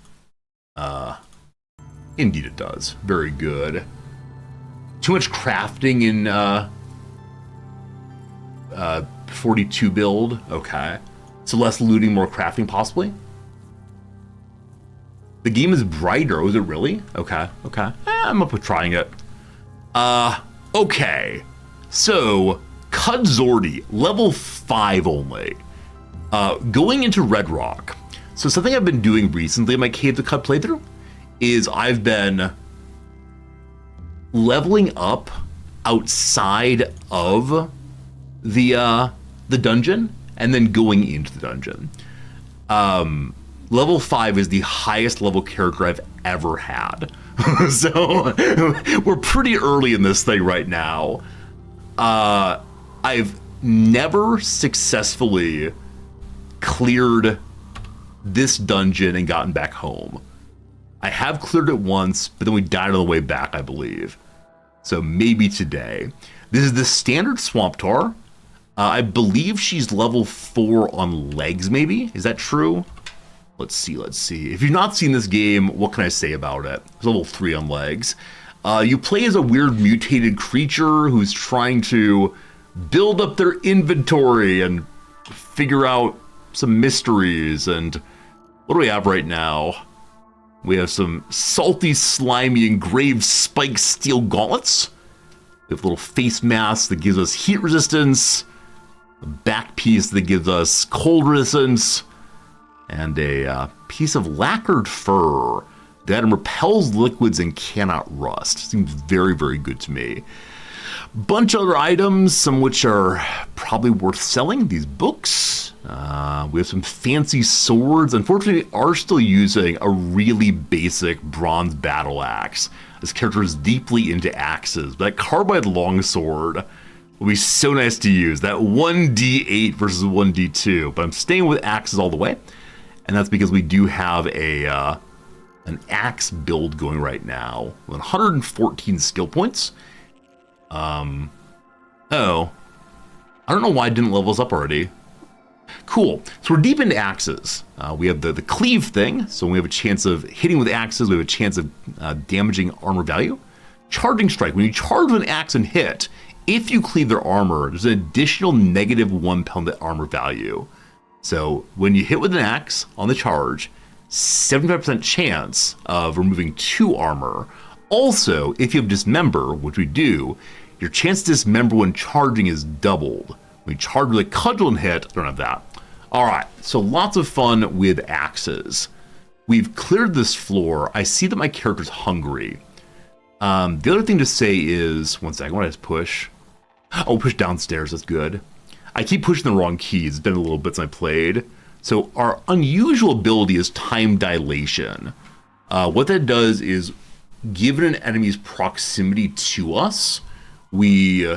Indeed it does. Very good. Too much crafting in 42 build. Okay. So less looting, more crafting possibly? The game is brighter. Was it really? Okay. Okay. I'm up with trying it. Okay. So, Cud Zordi, level 5 only. Going into Red Rock. So something I've been doing recently in my Cave of Cud playthrough is I've been leveling up outside of the dungeon and then going into the dungeon. Level 5 is the highest level character I've ever had. So we're pretty early in this thing right now. I've never successfully cleared this dungeon and gotten back home. I have cleared it once, but then we died on the way back, I believe. So maybe today. This is the standard Swamp Tar. I believe she's level 4 on legs, maybe? Is that true? Let's see. If you've not seen this game, what can I say about it? It's level 3 on legs. You play as a weird mutated creature who's trying to build up their inventory and figure out some mysteries. And what do we have right now? We have some salty, slimy, engraved spiked steel gauntlets. We have a little face mask that gives us heat resistance, a back piece that gives us cold resistance, and a piece of lacquered fur that repels liquids and cannot rust. Seems very, very good to me. Bunch of other items, some which are probably worth selling. These books. We have some fancy swords. Unfortunately, we are still using a really basic bronze battle axe. This character is deeply into axes. That carbide longsword will be so nice to use. That 1d8 versus 1d2. But I'm staying with axes all the way. And that's because we do have an axe build going right now with 114 skill points. Oh, I don't know why it didn't level us up already. Cool. So we're deep into axes. We have the cleave thing, so we have a chance of hitting with axes. We have a chance of damaging armor value. Charging strike. When you charge with an axe and hit, if you cleave their armor, there's an additional -1 pound armor value. So when you hit with an axe on the charge, 75% chance of removing 2 armor. Also, if you have dismember, which we do, your chance to dismember when charging is doubled. When you charge with a cudgel and hit, I don't have that. All right, so lots of fun with axes. We've cleared this floor. I see that my character's hungry. The other thing to say is, one second, what did I just push? Oh, push downstairs, that's good. I keep pushing the wrong keys. It's been a little bit since I played. So our unusual ability is time dilation. What that does is, given an enemy's proximity to us, we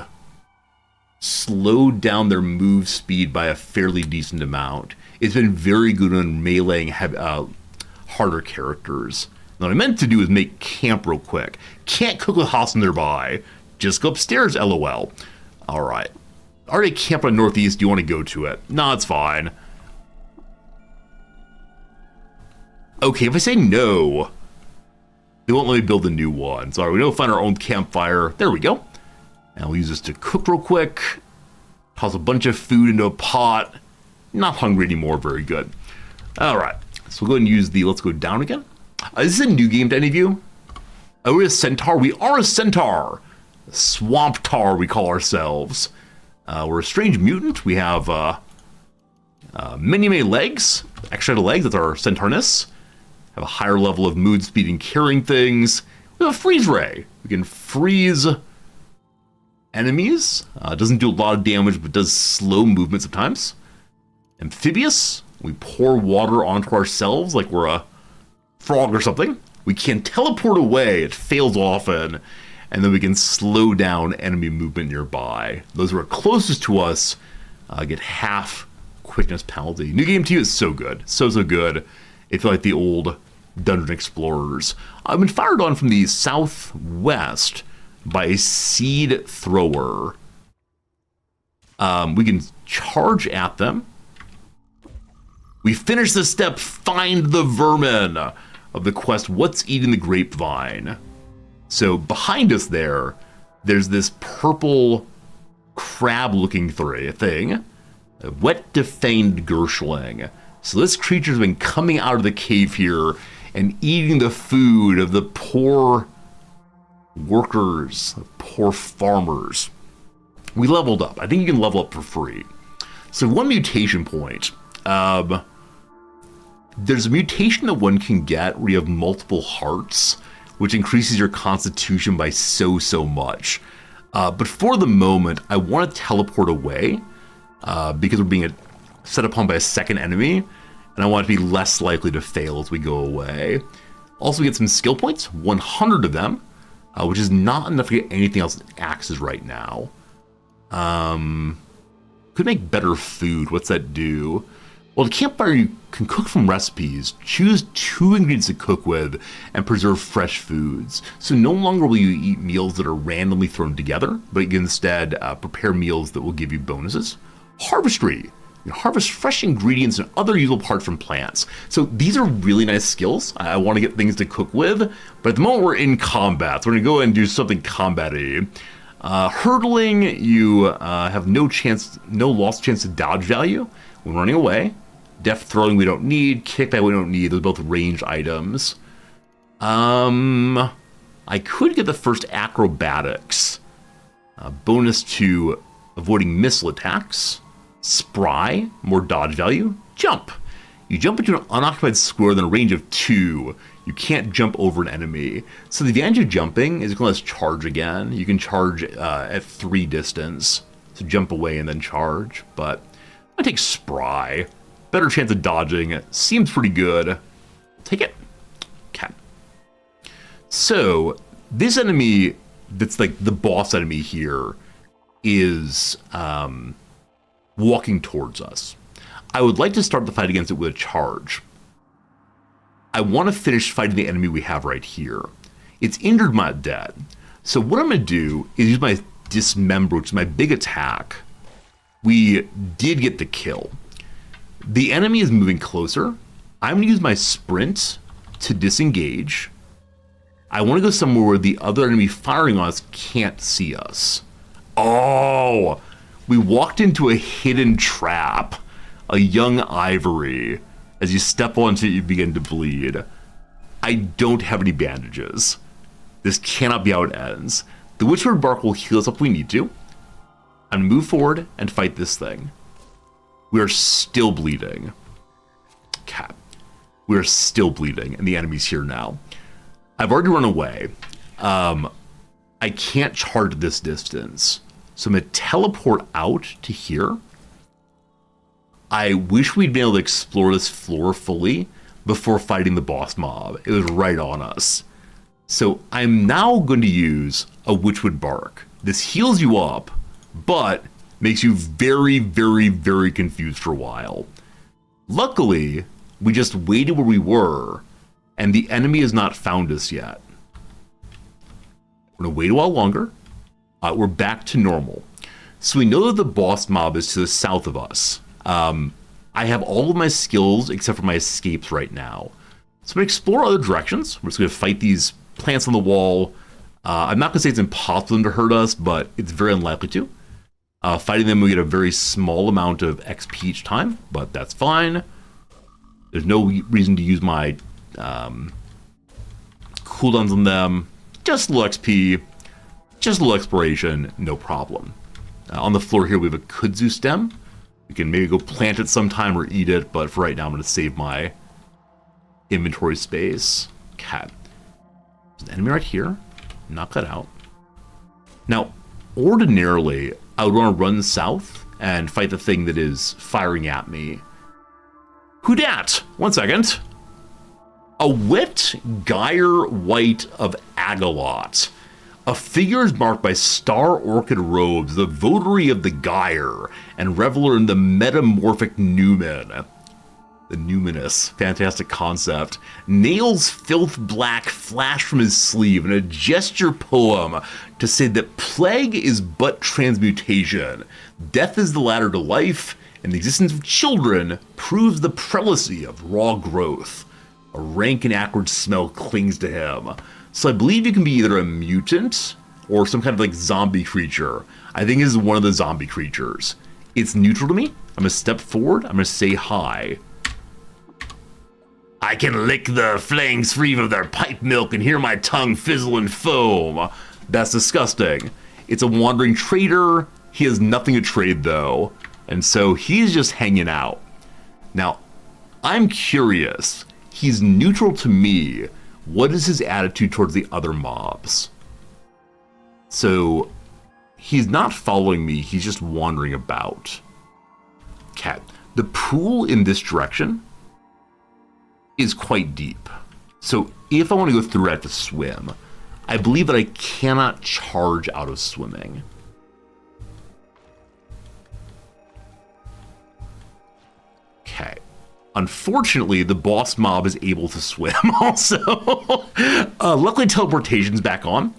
slow down their move speed by a fairly decent amount. It's been very good on meleeing harder characters. What I meant to do is make camp real quick. Can't cook with house nearby. Just go upstairs, LOL. All right. Already camp on northeast. Do you want to go to it? No, it's fine. Okay, if I say no, they won't let me build a new one. Sorry, we don't find our own campfire. There we go. And we'll use this to cook real quick. Toss a bunch of food into a pot. Not hungry anymore. Very good. All right. So we'll go ahead and use the, let's go down again. Is this a new game to any of you? Oh, we're a centaur. We are a centaur. Swamp tar, we call ourselves. We're a strange mutant. We have many legs. Extra legs. That's our centaurness. have a higher level of mood, speed, and carrying things. We have a freeze ray. We can freeze enemies. Doesn't do a lot of damage, but does slow movement sometimes. Amphibious. We pour water onto ourselves like we're a frog or something. We can teleport away. It fails often. And then we can slow down enemy movement nearby. Those who are closest to us get half quickness penalty. New Game 2 is so good. So good. It feels like the old Dungeon Explorers. I've been fired on from the southwest by a seed thrower. We can charge at them. We finish the step, find the vermin of the quest, What's Eating the Grapevine? So behind us there's this purple crab-looking thing, a wet defanged Gershling. So this creature's been coming out of the cave here and eating the food of the poor workers, poor farmers. We leveled up. I think you can level up for free. So one mutation point. There's a mutation that one can get where you have multiple hearts, which increases your constitution by so much. But for the moment, I want to teleport away because we're being set upon by a second enemy, and I want it to be less likely to fail as we go away. Also, we get some skill points, 100 of them, which is not enough to get anything else in axes right now. Could make better food. What's that do? Well, the campfire, you can cook from recipes, choose 2 ingredients to cook with, and preserve fresh foods. So no longer will you eat meals that are randomly thrown together, but you can instead prepare meals that will give you bonuses. Harvestry. You harvest fresh ingredients and other usable parts from plants. So these are really nice skills. I want to get things to cook with, but at the moment we're in combat, so we're going to go and do something combat-y. Hurdling, you have no lost chance to dodge value when running away. Death throwing we don't need. Kickback we don't need. Those are both ranged items. I could get the first acrobatics. Bonus to avoiding missile attacks. Spry, more dodge value. Jump. You jump into an unoccupied square within a range of 2. You can't jump over an enemy. So the advantage of jumping is you can let us charge again. You can charge at 3 distance. So jump away and then charge. But I take Spry. Better chance of dodging. Seems pretty good. Take it. Okay. So this enemy that's like the boss enemy here is walking towards us. I would like to start the fight against it with a charge. I want to finish fighting the enemy we have right here. It's injured, but not dead. So what I'm going to do is use my Dismember, which is my big attack. We did get the kill. The enemy is moving closer. I'm going to use my sprint to disengage. I want to go somewhere where the other enemy firing on us can't see us. Oh, we walked into a hidden trap. A young ivory. As you step onto it, you begin to bleed. I don't have any bandages. This cannot be how it ends. The Witchward Bark will heal us up if we need to. I'm going to move forward and fight this thing. We are still bleeding. Okay. We are still bleeding, and the enemy's here now. I've already run away. I can't charge this distance. So I'm going to teleport out to here. I wish we'd been able to explore this floor fully before fighting the boss mob. It was right on us. So I'm now going to use a Witchwood Bark. This heals you up, but makes you very, very, very confused for a while. Luckily, we just waited where we were, and the enemy has not found us yet. We're going to wait a while longer. We're back to normal. So we know that the boss mob is to the south of us. I have all of my skills except for my escapes right now. So I'm going to explore other directions. We're just going to fight these plants on the wall. I'm not going to say it's impossible for them to hurt us, but it's very unlikely to. Fighting them, we get a very small amount of XP each time, but that's fine. There's no reason to use my cooldowns on them. Just a little XP, just a little exploration, no problem. On the floor here, we have a kudzu stem. We can maybe go plant it sometime or eat it, but for right now, I'm going to save my inventory space. Okay. There's an enemy right here. Knock that out. Now, ordinarily, I would want to run south and fight the thing that is firing at me. Who dat? 1 second. A wet gyre white of Agalot. A figure is marked by star orchid robes, the votary of the gyre, and reveler in the metamorphic numen. The numinous, fantastic concept. Nails filth black flash from his sleeve in a gesture poem to say that plague is but transmutation, death is the ladder to life, and the existence of children proves the prelacy of raw growth. A rank and acrid smell clings to him. So I believe you can be either a mutant or some kind of like zombie creature. I think this is one of the zombie creatures. It's neutral to me. I'm gonna step forward. I'm gonna say hi. I can lick the flangs free of their pipe milk and hear my tongue fizzle and foam. That's disgusting. It's a wandering trader. He has nothing to trade though. And so he's just hanging out. Now, I'm curious. He's neutral to me. What is his attitude towards the other mobs? So he's not following me. He's just wandering about. Okay. The pool in this direction is quite deep. So if I want to go through it, I have to swim. I believe that I cannot charge out of swimming. Okay. Unfortunately, the boss mob is able to swim also. Luckily, teleportation's back on.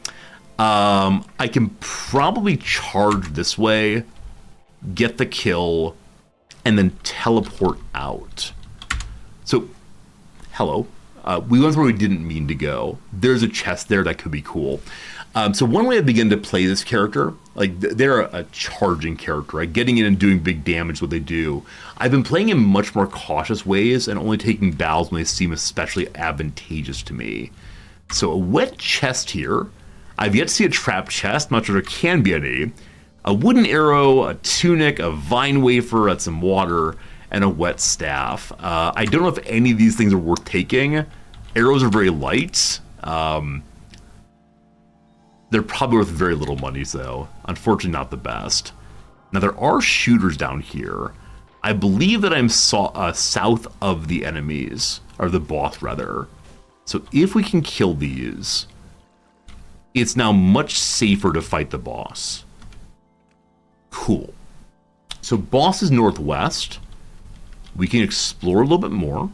I can probably charge this way, get the kill, and then teleport out. So, hello. We went where we didn't mean to go. There's a chest there that could be cool. So one way I begin to play this character, like they're a charging character, right? Getting in and doing big damage, what they do. I've been playing in much more cautious ways and only taking battles when they seem especially advantageous to me. So a wet chest here. I've yet to see a trap chest, not sure there can be any. A wooden arrow, a tunic, a vine wafer, some water, and a wet staff. I don't know if any of these things are worth taking. Arrows are very light. They're probably worth very little money, though. Unfortunately, not the best. Now, there are shooters down here. I believe that I'm south of the enemies, or the boss, rather. So if we can kill these, it's now much safer to fight the boss. Cool. So boss is northwest. We can explore a little bit more.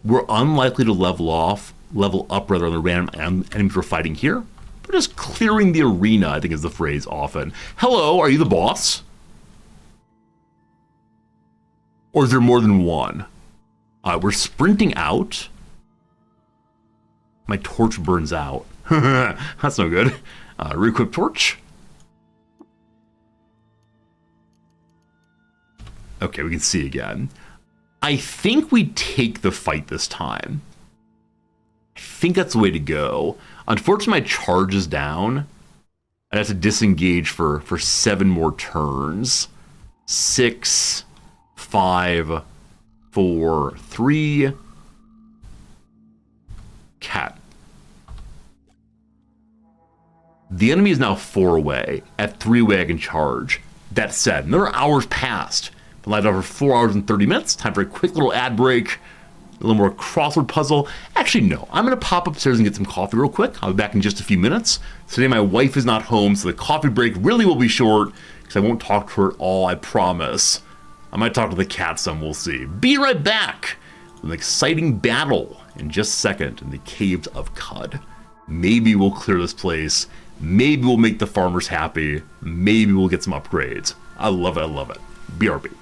We're unlikely to level up rather on the random enemies we're fighting here. We're just clearing the arena, I think is the phrase often. Hello, are you the boss? Or is there more than one? We're sprinting out. My torch burns out. That's no good. Re-equip torch. Okay, we can see again. I think we take the fight this time. I think that's the way to go. Unfortunately, my charge is down. I'd have to disengage for 7 more turns. 6, 5, 4, 3. Cat. The enemy is now 4 away. At 3 away, I can charge. That said, another hour's passed. Been live over 4 hours and 30 minutes. Time for a quick little ad break. A little more crossword puzzle. Actually, no. I'm going to pop upstairs and get some coffee real quick. I'll be back in just a few minutes. Today, my wife is not home, so the coffee break really will be short because I won't talk to her at all, I promise. I might talk to the cat some, we'll see. Be right back with an exciting battle in just a second in the Caves of Cud. Maybe we'll clear this place. Maybe we'll make the farmers happy. Maybe we'll get some upgrades. I love it, I love it. BRB.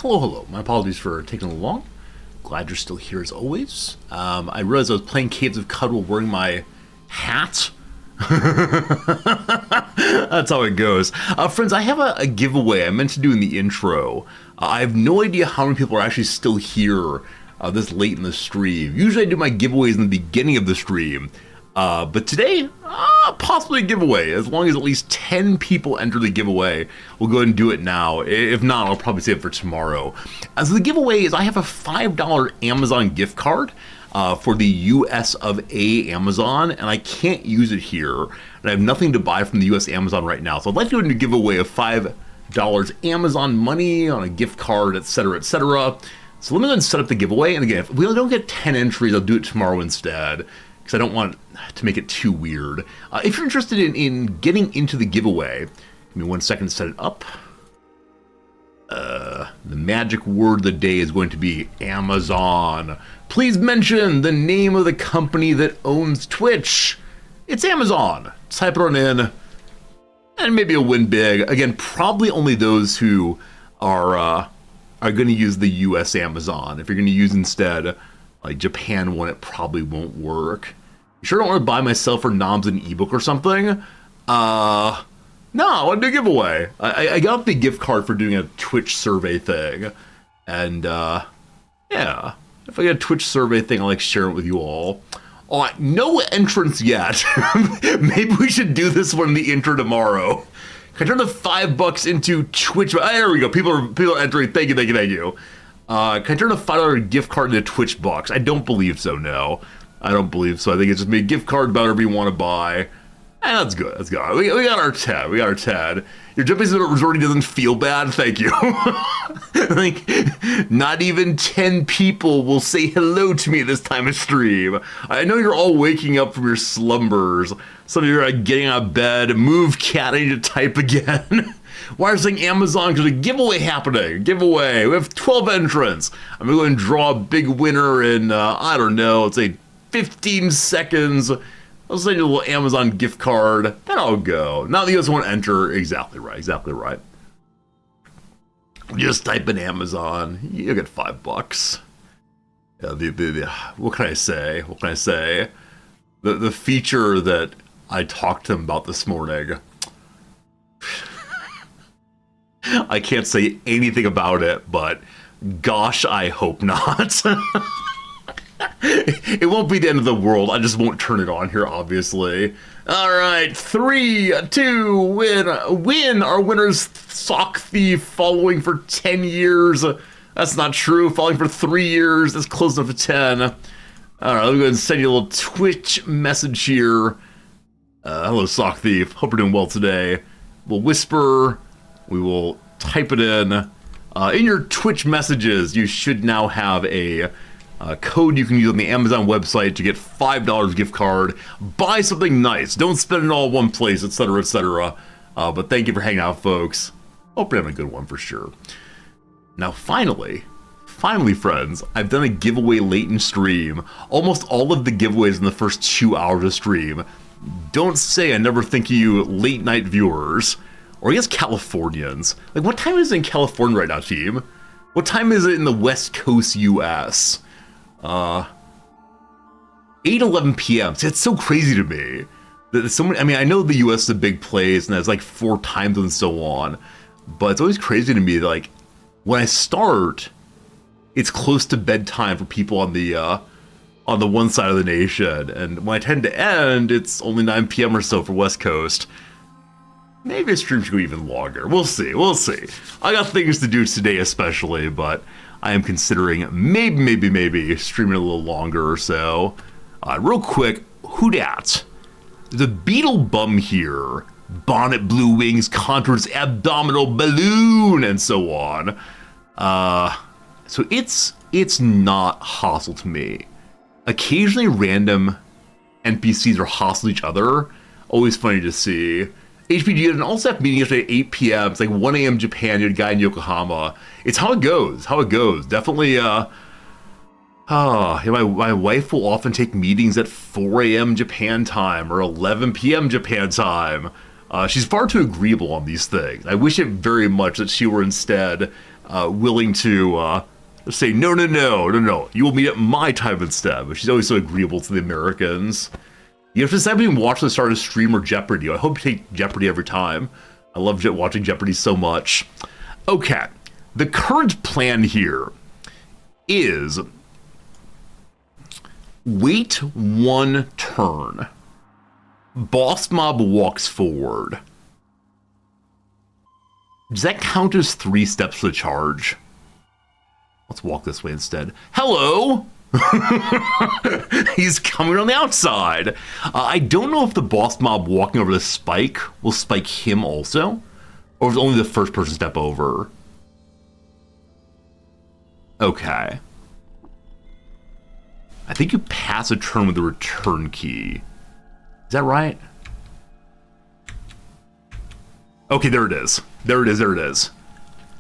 Hello. My apologies for taking a little long. Glad you're still here as always. I realized I was playing Caves of Cuddle wearing my hat. That's how it goes. Friends, I have a giveaway I meant to do in the intro. I have no idea how many people are actually still here this late in the stream. Usually I do my giveaways in the beginning of the stream. But today, possibly a giveaway. As long as at least 10 people enter the giveaway, we'll go ahead and do it now. If not, I'll probably save it for tomorrow. So the giveaway is I have a $5 Amazon gift card for the US of A Amazon, and I can't use it here. And I have nothing to buy from the US Amazon right now. So I'd like to do a giveaway of $5 Amazon money on a gift card, etc., etc. So let me go ahead and set up the giveaway. And again, if we don't get 10 entries, I'll do it tomorrow instead, because I don't want to make it too weird. If you're interested in getting into the giveaway, give me 1 second to set it up. The magic word of the day is going to be Amazon. Please mention the name of the company that owns Twitch. It's Amazon. Type it on in, and maybe you'll win big. Again, probably only those who are going to use the US Amazon. If you're going to use instead like Japan one, it probably won't work. You sure don't want to buy myself or Noms an ebook or something? No, I want to do a giveaway. I got the gift card for doing a Twitch survey thing. And, yeah. If I get a Twitch survey thing, I'll like share it with you all. Oh, no entrance yet. Maybe we should do this one in the intro tomorrow. Can I turn the $5 into Twitch? There we go. People are entering. Thank you. Can I turn a $5 gift card into Twitch bucks? I don't believe so, no. I don't believe so. I think it's just a gift card about whatever you want to buy. And that's good. We got our 10. Your jumping resort doesn't feel bad. Thank you. Like, not even 10 people will say hello to me this time of stream. I know you're all waking up from your slumbers. Some of you are like getting out of bed. Move, cat. I need to type again. Why are you saying Amazon? Because there's a giveaway happening. Giveaway. We have 12 entrants. I'm going to go and draw a big winner in, I don't know, let's say 15 seconds. I'll send you a little Amazon gift card. Then I'll go. Now the US won't enter. Exactly right. Just type in Amazon. You'll get $5. What can I say? The feature that I talked to him about this morning. I can't say anything about it, but gosh, I hope not. It won't be the end of the world. I just won't turn it on here, obviously. All right, 3, 2, win. Our winner's Sock Thief, following for 10 years. That's not true. Following for 3 years. That's close enough to 10. All right, let me go ahead and send you a little Twitch message here. Hello, Sock Thief. Hope you're doing well today. We'll whisper. We will type it in. In your Twitch messages, you should now have a code you can use on the Amazon website to get $5 gift card. Buy something nice. Don't spend it all in one place, etc., etc. But thank you for hanging out, folks. Hope you're having a good one for sure. Now, finally, friends, I've done a giveaway late in stream. Almost all of the giveaways in the first 2 hours of stream. Don't say I never think of you late night viewers. Or I guess Californians. Like, what time is it in California right now, team? What time is it in the West Coast US? 8:11 p.m. See, it's so crazy to me that someone. I mean, I know the U.S. is a big place and there's like 4 time zones and so on, but it's always crazy to me that, like, when I start, it's close to bedtime for people on the one side of the nation, and when I tend to end, it's only 9 p.m. or so for West Coast. Maybe a stream should go even longer. We'll see. I got things to do today, especially, but I am considering maybe streaming a little longer or so. Real quick, who dat? The beetle bum here. Bonnet, blue wings, contours, abdominal balloon, and so on. So it's not hostile to me. Occasionally random NPCs are hostile to each other. Always funny to see. HPG did an all-staff meeting yesterday at 8 p.m. It's like 1 a.m. Japan. You had a guy in Yokohama. It's how it goes. Definitely, my wife will often take meetings at 4 a.m. Japan time or 11 p.m. Japan time. She's far too agreeable on these things. I wish it very much that she were instead willing to say, no, no, no, no, no, you will meet at my time instead. But she's always so agreeable to the Americans. You have to decide between watch the start of stream or Jeopardy. I hope you take Jeopardy every time. I love watching Jeopardy so much. Okay, the current plan here is wait 1 turn. Boss mob walks forward. Does that count as 3 steps for the charge? Let's walk this way instead. Hello! He's coming on the outside. I don't know if the boss mob walking over the spike will spike him also, or if it's only the first person step over. Okay. I think you pass a turn with the return key. Is that right? Okay, there it is. There it is, there it is.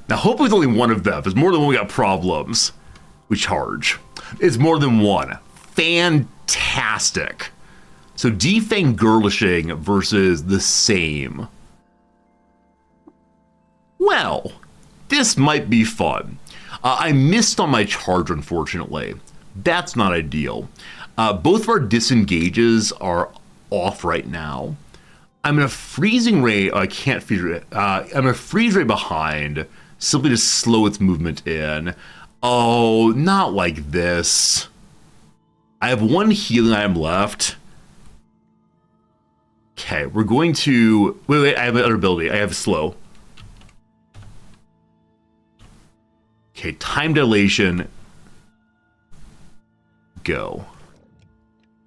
Now, hopefully it's only one of them. If it's more than one, we got problems. We charge. It's more than one. Fantastic. So defang girlishing versus the same. Well, this might be fun. I missed on my charge, unfortunately. That's not ideal. Both of our disengages are off right now. I'm in a freezing ray. I can't freeze ray. I'm in a freeze ray behind, simply to slow its movement in. Oh, not like this. I have 1 healing item left. Okay, we're going to... Wait, I have another ability. I have slow. Okay, time dilation. Go.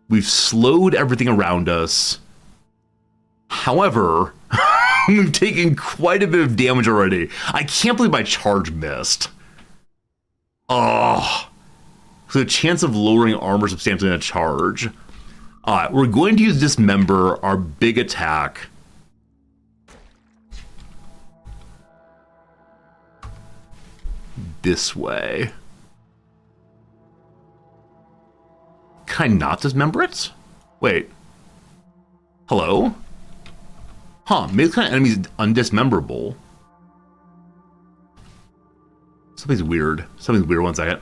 We've slowed everything around us. However, we've taken quite a bit of damage already. I can't believe my charge missed. Oh. So the chance of lowering armor substantially in a charge. Alright, we're going to use Dismember, our big attack. This way. Can I not dismember it? Wait. Hello? Huh, maybe this kind of enemy is undismemberable. Something's weird. Something's weird, 1 second.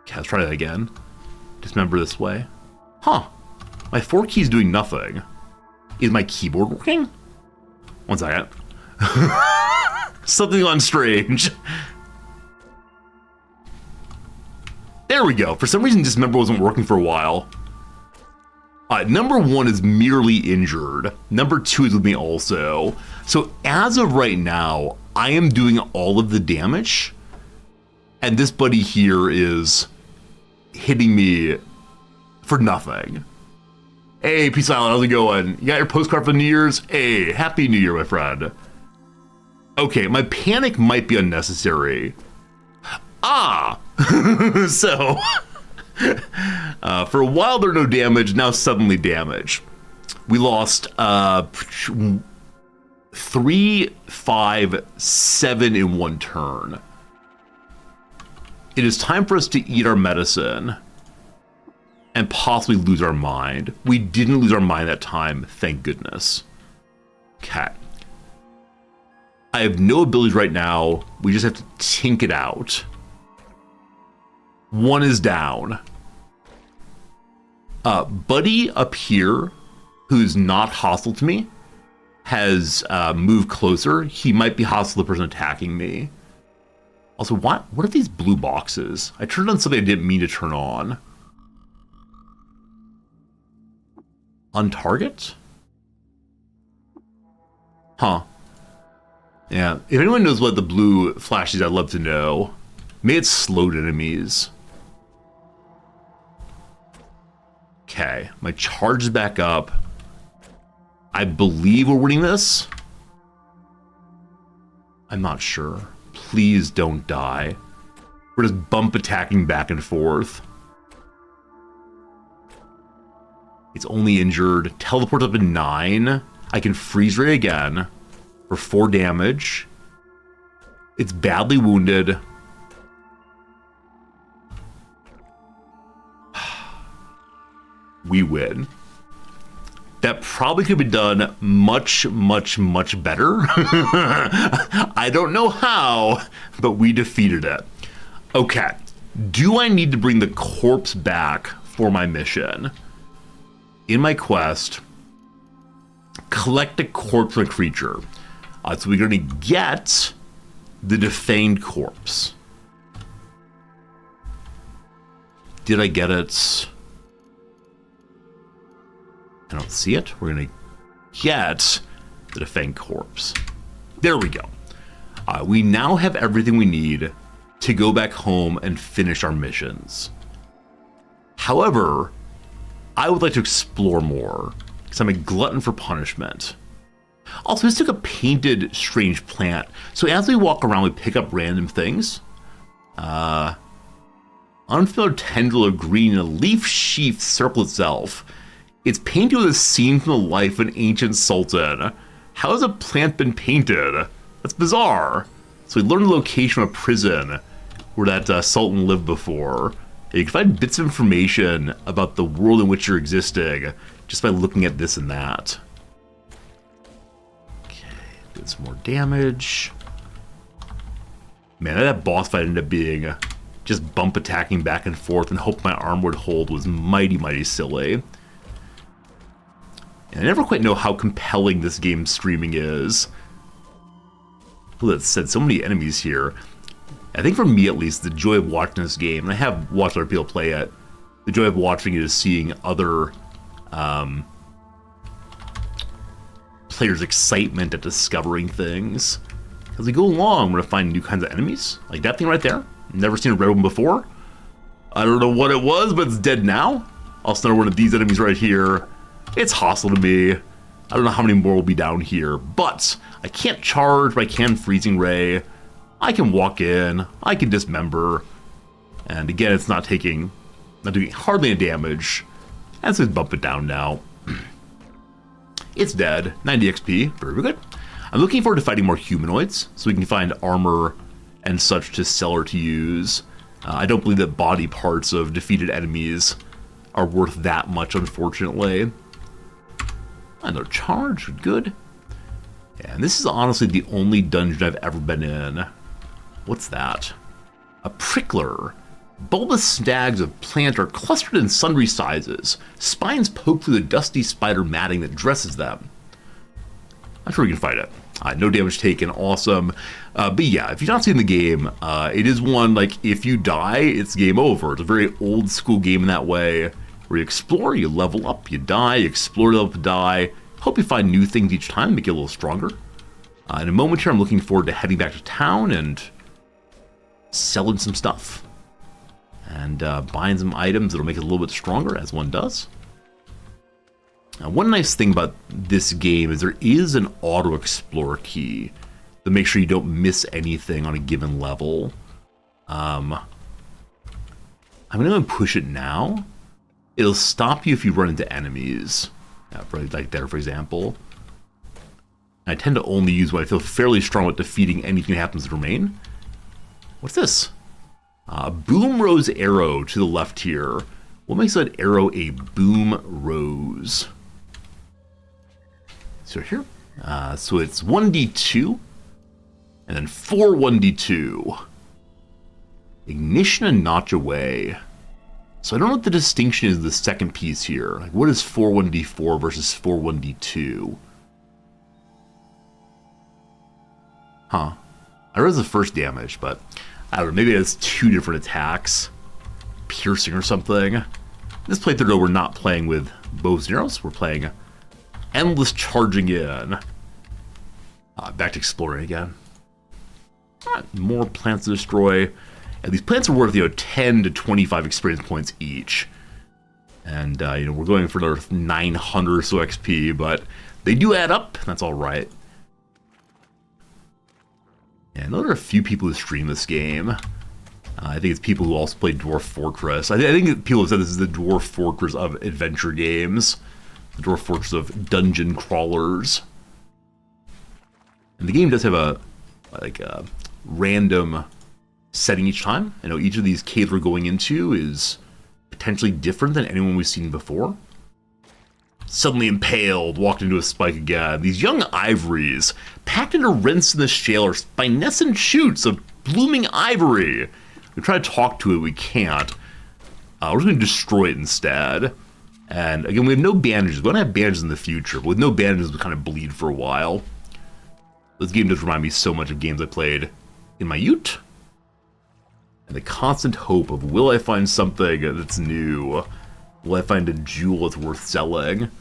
Okay, let's try that again. Dismember this way. Huh. My 4 key's doing nothing. Is my keyboard working? 1 second. Something gone strange. There we go. For some reason, Dismember wasn't working for a while. Number 1 is merely injured. Number 2 is with me also. So as of right now, I am doing all of the damage. And this buddy here is hitting me for nothing. Hey, Peace Island, how's it going? You got your postcard for New Year's? Hey, Happy New Year, my friend. Okay, my panic might be unnecessary. Ah! So, for a while there no damage, now suddenly damage. We lost 3, 5, 7 in 1 turn. It is time for us to eat our medicine and possibly lose our mind. We didn't lose our mind that time, thank goodness. Okay. I have no abilities right now. We just have to tink it out. 1 is down. Buddy up here, who's not hostile to me, has moved closer. He might be hostile to the person attacking me. Also, what are these blue boxes? I turned on something I didn't mean to turn on. On target? Huh. Yeah, if anyone knows what the blue flashes, I'd love to know. May it slowed enemies. Okay, my charge is back up. I believe we're winning this. I'm not sure. Please don't die. We're just bump attacking back and forth. It's only injured. Teleports up to 9. I can freeze ray again for 4 damage. It's badly wounded. We win. That probably could be done much, much, much better. I don't know how, but we defeated it. Okay, do I need to bring the corpse back for my mission? In my quest, collect a corpse from a creature. So we're going to get the defanged corpse. Did I get it? I don't see it. We're going to get the defanged corpse. There we go. We now have everything we need to go back home and finish our missions. However, I would like to explore more, because I'm a glutton for punishment. Also, this took a painted strange plant, so as we walk around, we pick up random things. Unfamiliar tendril of green in a leaf sheath circle itself. It's painted with a scene from the life of an ancient sultan. How has a plant been painted? That's bizarre. So we learned the location of a prison where that sultan lived before. You can find bits of information about the world in which you're existing just by looking at this and that. Okay, doing some more damage. Man, that boss fight ended up being just bump attacking back and forth and hope my arm would hold was mighty, mighty silly. And I never quite know how compelling this game's streaming is. Well, that said, so many enemies here. I think for me at least, the joy of watching this game, and I have watched other people play it, the joy of watching it is seeing other players' excitement at discovering things. As we go along, we're going to find new kinds of enemies. Like that thing right there. Never seen a red one before. I don't know what it was, but it's dead now. Also, another one of these enemies right here. It's hostile to me. I don't know how many more will be down here, but I can't charge, but I can freezing ray. I can walk in, I can dismember, and again, it's not doing hardly any damage, and so let's bump it down now. It's dead, 90 XP, very good. I'm looking forward to fighting more humanoids, so we can find armor and such to sell or to use. I don't believe that body parts of defeated enemies are worth that much, unfortunately. Another charge, good. And this is honestly the only dungeon I've ever been in. What's that? A prickler. Bulbous stags of plant are clustered in sundry sizes. Spines poke through the dusty spider matting that dresses them. I'm sure we can fight it. No damage taken, awesome. But yeah, if you've not seen the game, it is one, like, if you die, it's game over. It's a very old school game in that way, where you explore, you level up, you die, you explore, level up, die. Hope you find new things each time, make you a little stronger. In a moment here, I'm looking forward to heading back to town and selling some stuff. And buying some items that'll make it a little bit stronger, as one does. Now, one nice thing about this game is there is an auto-explorer key to make sure you don't miss anything on a given level. I'm going to push it now. It'll stop you if you run into enemies. Like there, for example. I tend to only use when I feel fairly strong with defeating anything that happens to remain. What's this? Boom Rose arrow to the left here. What makes that arrow a boom rose? So here. So it's 1d2. And then 4 1d2. Ignition and notch away. So I don't know what the distinction is, the second piece here. Like, what is 4 1d4 versus 4 1d2? Huh. I read the first damage, but I don't know, maybe it has 2 different attacks. Piercing or something. This playthrough, though, we're not playing with bows and arrows. We're playing endless charging in. Back to exploring again. More plants to destroy. And these plants are worth, 10 to 25 experience points each. And, we're going for another 900 or so XP, but they do add up. That's all right. And there are a few people who stream this game. I think it's people who also play Dwarf Fortress. I think people have said this is the Dwarf Fortress of adventure games. The Dwarf Fortress of dungeon crawlers. And the game does have a random setting each time. I know each of these caves we're going into is potentially different than anyone we've seen before. Suddenly impaled, walked into a spike again. These young ivories, packed into rents in the shale, are spinescent shoots of blooming ivory. We try to talk to it, we can't. We're just going to destroy it instead. And again, we have no bandages. We don't have bandages in the future, but with no bandages, we kind of bleed for a while. This game does remind me so much of games I played in my youth. And the constant hope of, will I find something that's new? Will I find a jewel that's worth selling?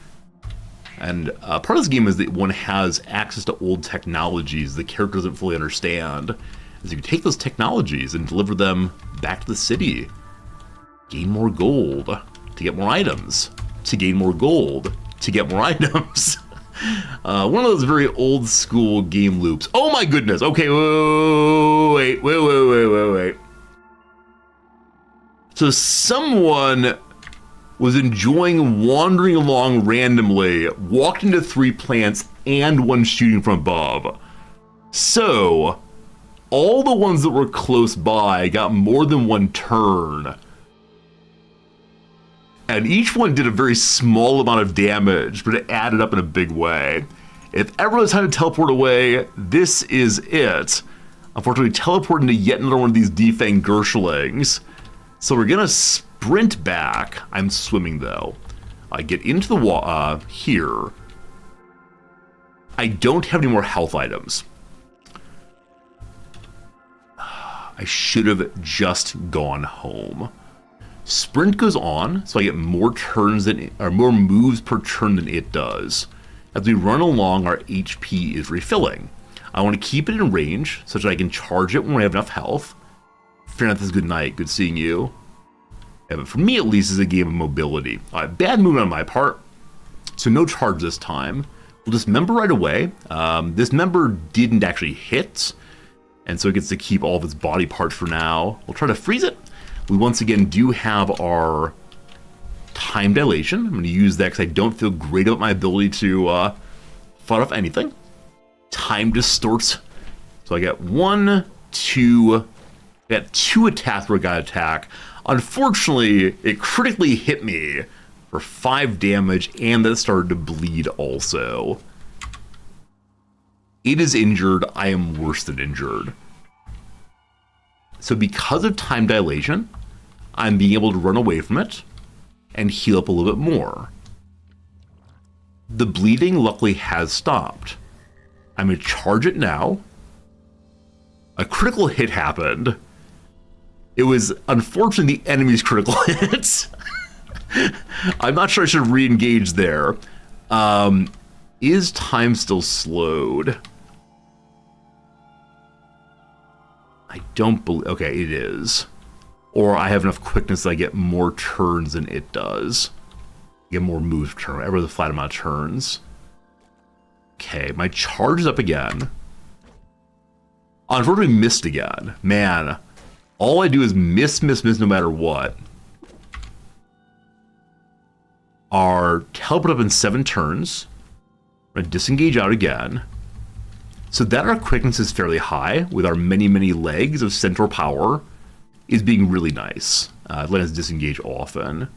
And part of this game is that one has access to old technologies the character doesn't fully understand. As you can take those technologies and deliver them back to the city. Gain more gold to get more items. To gain more gold to get more items. One of those very old school game loops. Oh my goodness. Okay, wait. So someone was enjoying wandering along randomly, walked into 3 plants and one shooting from above. So, all the ones that were close by got more than one turn. And each one did a very small amount of damage, but it added up in a big way. If ever was time to teleport away, this is it. Unfortunately, teleport into yet another one of these defanged Gershlings. So we're gonna sprint back. I'm swimming though. I get into the water here. I don't have any more health items. I should have just gone home. Sprint goes on, so I get more turns than or more moves per turn than it does. As we run along, our HP is refilling. I want to keep it in range such that I can charge it when I have enough health. Fair enough, good night. Good seeing you. Yeah, but for me, at least, it's a game of mobility. Bad movement on my part, so no charge this time. We'll dismember right away. This member didn't actually hit, and so it gets to keep all of its body parts for now. We'll try to freeze it. We once again do have our time dilation. I'm going to use that because I don't feel great about my ability to fight off anything. Time distorts. So I got 1, 2, I got 2 attacks where I got attack. Unfortunately, it critically hit me for 5 damage, and that started to bleed also. It is injured. I am worse than injured. So because of time dilation, I'm being able to run away from it and heal up a little bit more. The bleeding luckily has stopped. I'm going to charge it now. A critical hit happened. It was unfortunately the enemy's critical hits. I'm not sure I should re-engage there. Is time still slowed? I don't believe... Okay, it is. Or I have enough quickness that I get more turns than it does. I get more moves per turn, whatever the flat amount of turns. Okay, my charge is up again. Unfortunately, missed again. Man, all I do is miss no matter what. Our teleport up in 7 turns. I'm going to disengage out again. So that our quickness is fairly high with our many legs of centaur power is being really nice. Letting us disengage often.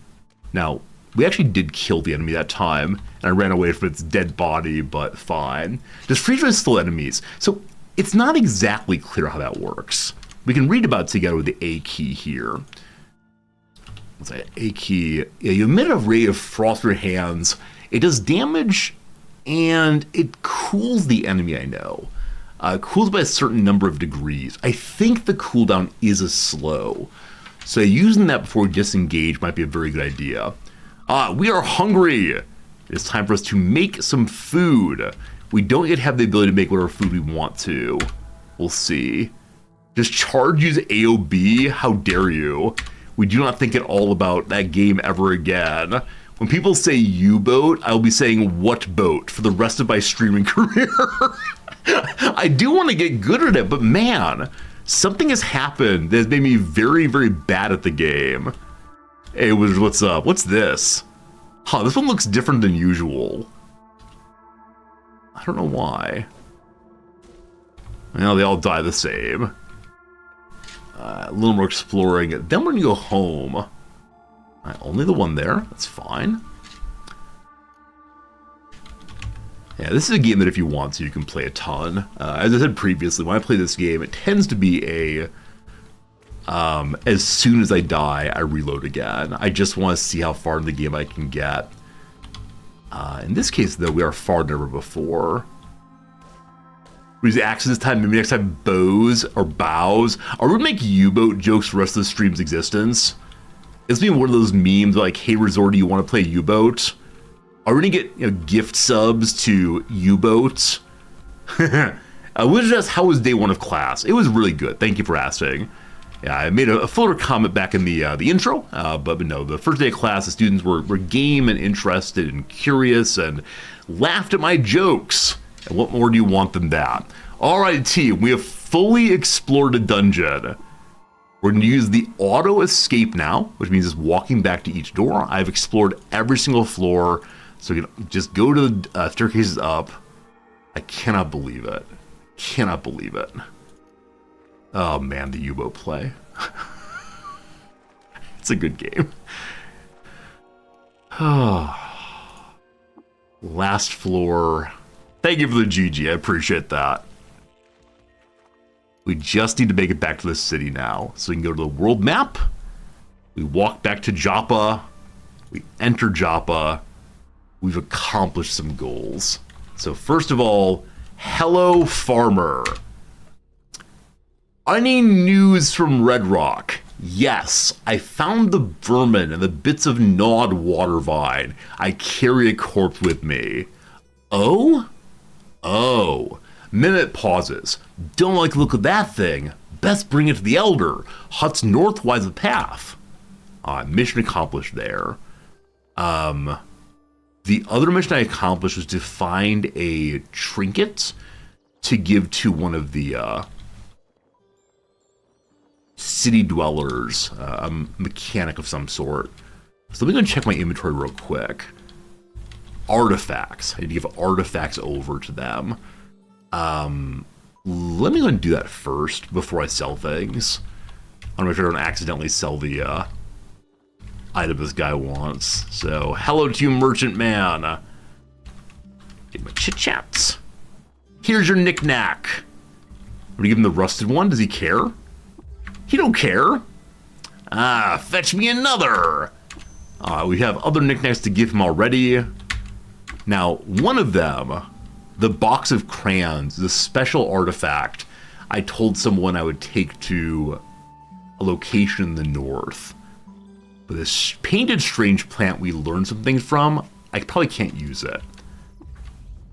Now, we actually did kill the enemy that time, and I ran away from its dead body, but fine. Does freeze res still enemies? So it's not exactly clear how that works. We can read about it together with the A key here. Let's say A key. Yeah, you emit a ray of frost with your hands. It does damage, and it cools the enemy, I know. Cools by a certain number of degrees. I think the cooldown is a slow. So using that before we disengage might be a very good idea. We are hungry. It's time for us to make some food. We don't yet have the ability to make whatever food we want to. We'll see. Does charge use AOB? How dare you? We do not think at all about that game ever again. When people say U-boat, I'll be saying what boat for the rest of my streaming career. I do want to get good at it, but man, something has happened that has made me very bad at the game. Hey, what's up? What's this? Huh, this one looks different than usual. I don't know why. Well, they all die the same. A little more exploring. Then we're gonna go home. Only the one there. That's fine. Yeah, this is a game that if you want to, you can play a ton. As I said previously, when I play this game, it tends to be a... as soon as I die, I reload again. I just want to see how far in the game I can get. In this case, though, we are far than ever before. We use axes this time, maybe next time bows or bows. Are we gonna make U-boat jokes for the rest of the stream's existence? It's been one of those memes like, hey Resort, do you want to play U-boat? Are we gonna get gift subs to U-boat? Which is how was day one of class? It was really good. Thank you for asking. Yeah, I made a fuller comment back in the intro, but no, the first day of class, the students were game and interested and curious and laughed at my jokes. And what more do you want than that? All right, team, we have fully explored a dungeon. We're going to use the auto escape now, which means just walking back to each door. I've explored every single floor, so we can just go to the staircases up. I cannot believe it. Cannot believe it. Oh man, the U-boat play. It's a good game. Last floor. Thank you for the GG, I appreciate that. We just need to make it back to the city now. So we can go to the world map. We walk back to Joppa. We enter Joppa. We've accomplished some goals. So first of all, hello farmer. Any news from Red Rock? Yes, I found the vermin and the bits of gnawed water vine. I carry a corpse with me. Oh? Oh. Minute pauses. Don't like the look of that thing. Best bring it to the Elder. Hut's northwise of the path. Mission accomplished there. The other mission I accomplished was to find a trinket to give to one of the city dwellers, a mechanic of some sort. So let me go and check my inventory real quick. Artifacts. I need to give artifacts over to them. Let me go and do that first before I sell things. I want to make sure I don't accidentally sell the item this guy wants. So, hello to you, merchant man. Get my chit-chats. Here's your knick-knack. I'm gonna give him the rusted one. Does he care? He don't care. Fetch me another. We have other knickknacks to give him already. Now, one of them, the box of crayons, is a special artifact I told someone I would take to a location in the north. But this painted strange plant we learned some things from, I probably can't use it.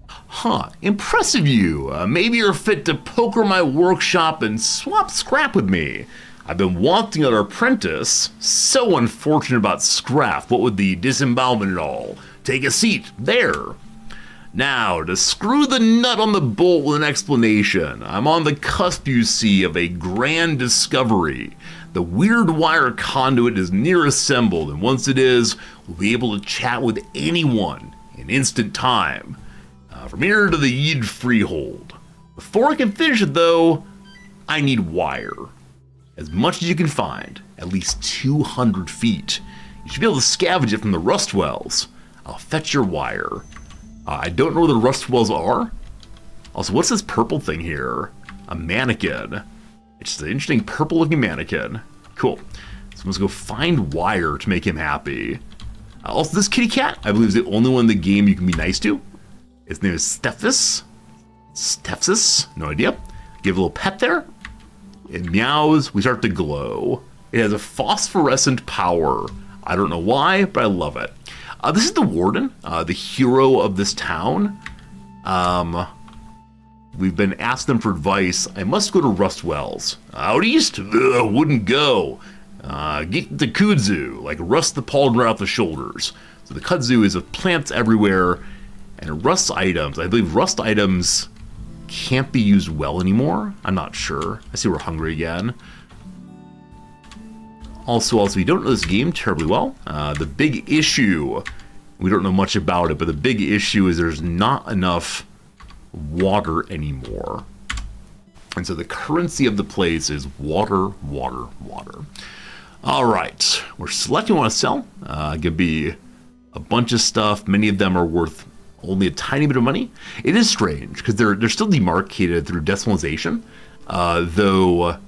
Huh, impressive you. Maybe you're fit to poker my workshop and swap scrap with me. I've been wanting an apprentice. So unfortunate about scrap, what with the disembowelment and all. Take a seat, there. Now, to screw the nut on the bolt with an explanation. I'm on the cusp, you see, of a grand discovery. The weird wire conduit is near assembled, and once it is, we'll be able to chat with anyone in instant time. From here to the Yid Freehold. Before I can finish it, though, I need wire. As much as you can find, at least 200 feet. You should be able to scavenge it from the rust wells. I'll fetch your wire. I don't know where the rust wells are. Also, what's this purple thing here? A mannequin. It's just an interesting purple-looking mannequin. Cool. So let's go find wire to make him happy. Also, this kitty cat, I believe, is the only one in the game you can be nice to. Its name is Stephis. Stephsis? No idea. Give a little pet there. It meows. We start to glow. It has a phosphorescent power. I don't know why, but I love it. This is the warden, the hero of this town. We've been asked them for advice. I must go to Rust Wells. Out east? Wouldn't go. Get the kudzu, like rust the pollen right off the shoulders. So the kudzu is of plants everywhere, and rust items. I believe rust items can't be used well anymore. I'm not sure. I see we're hungry again. Also, we don't know this game terribly well. The big issue, we don't know much about it, but the big issue is there's not enough water anymore. And so the currency of the place is water, water, water. All right, we're selecting what to sell. It could be a bunch of stuff. Many of them are worth only a tiny bit of money. It is strange because they're still demarcated through decimalization, though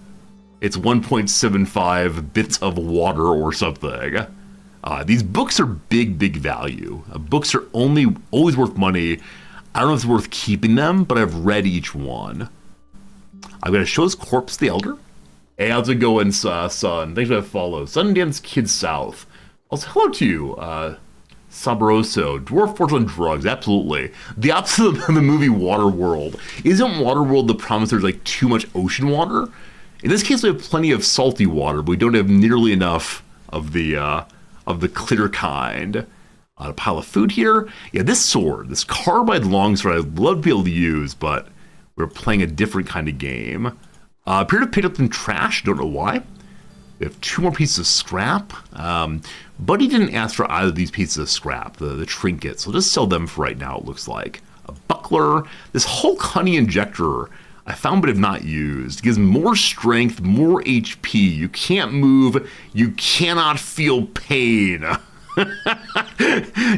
it's 1.75 bits of water or something. These books are big value. Books are always worth money. I don't know if it's worth keeping them, but I've read each one. I'm going to show this Corpse the Elder. Hey, how's it going, son? Thanks for that follow. Sundance Kid South. Also, hello to you, Sabroso. Dwarf Force on Drugs, absolutely. The opposite of the movie Waterworld. Isn't Waterworld the promise there's like too much ocean water? In this case, we have plenty of salty water, but we don't have nearly enough of the clear kind. A pile of food here. Yeah, this sword, this carbide longsword, I'd love to be able to use, but we're playing a different kind of game. Appear to pick up some trash, don't know why. We have 2 more pieces of scrap. Buddy didn't ask for either of these pieces of scrap, the trinkets. So just sell them for right now, it looks like. A buckler. This Hulk honey injector I found but have not used. It gives more strength, more HP. You can't move. You cannot feel pain.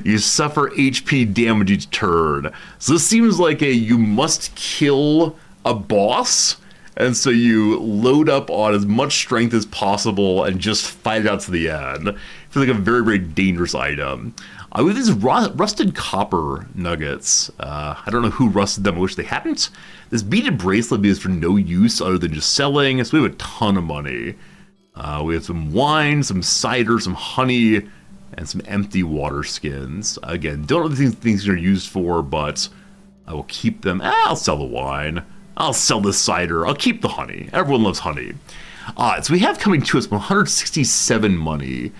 You suffer HP damage each turn. So this seems like you must kill a boss. And so you load up on as much strength as possible and just fight it out to the end. Feels like a very dangerous item. With these rusted copper nuggets, I don't know who rusted them. I wish they hadn't. This beaded bracelet is for no use other than just selling. So we have a ton of money. We have some wine, some cider, some honey, and some empty water skins. Again, don't know what these things are used for, but I will keep them. I'll sell the wine. I'll sell the cider. I'll keep the honey. Everyone loves honey. So we have coming to us 167 money.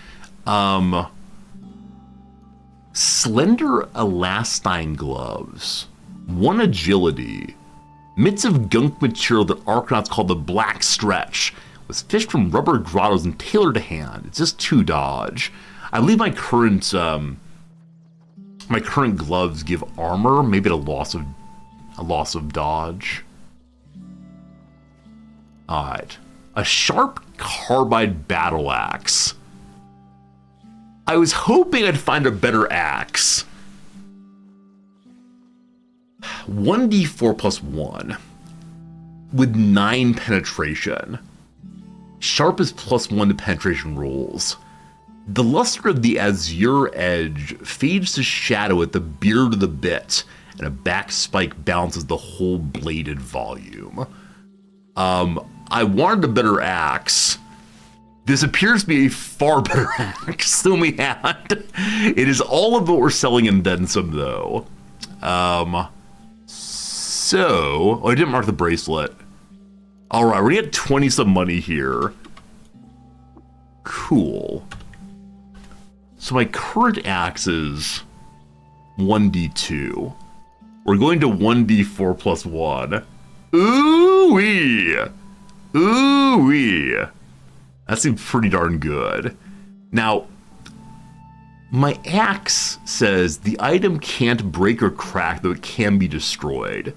Slender elastine gloves. 1 agility. Mitts of gunk material that Arcanauts call the Black Stretch. Was fished from rubber grottos and tailored to hand. It's just 2 dodge. I believe my current gloves give armor, maybe a loss of dodge. Alright. A sharp carbide battle axe. I was hoping I'd find a better axe. 1d4 plus 1. With 9 penetration. Sharp is plus 1 to penetration rolls. The luster of the azure edge fades to shadow at the beard of the bit, and a back spike balances the whole bladed volume. I wanted a better axe. This appears to be a far better axe than we had. It is all of what we're selling and then some, though. I didn't mark the bracelet. Alright, we're gonna get 20 some money here. Cool. So my current axe is 1d2. We're going to 1d4 plus 1. Ooh-wee! Ooh-wee! That seems pretty darn good. Now, my axe says the item can't break or crack, though it can be destroyed.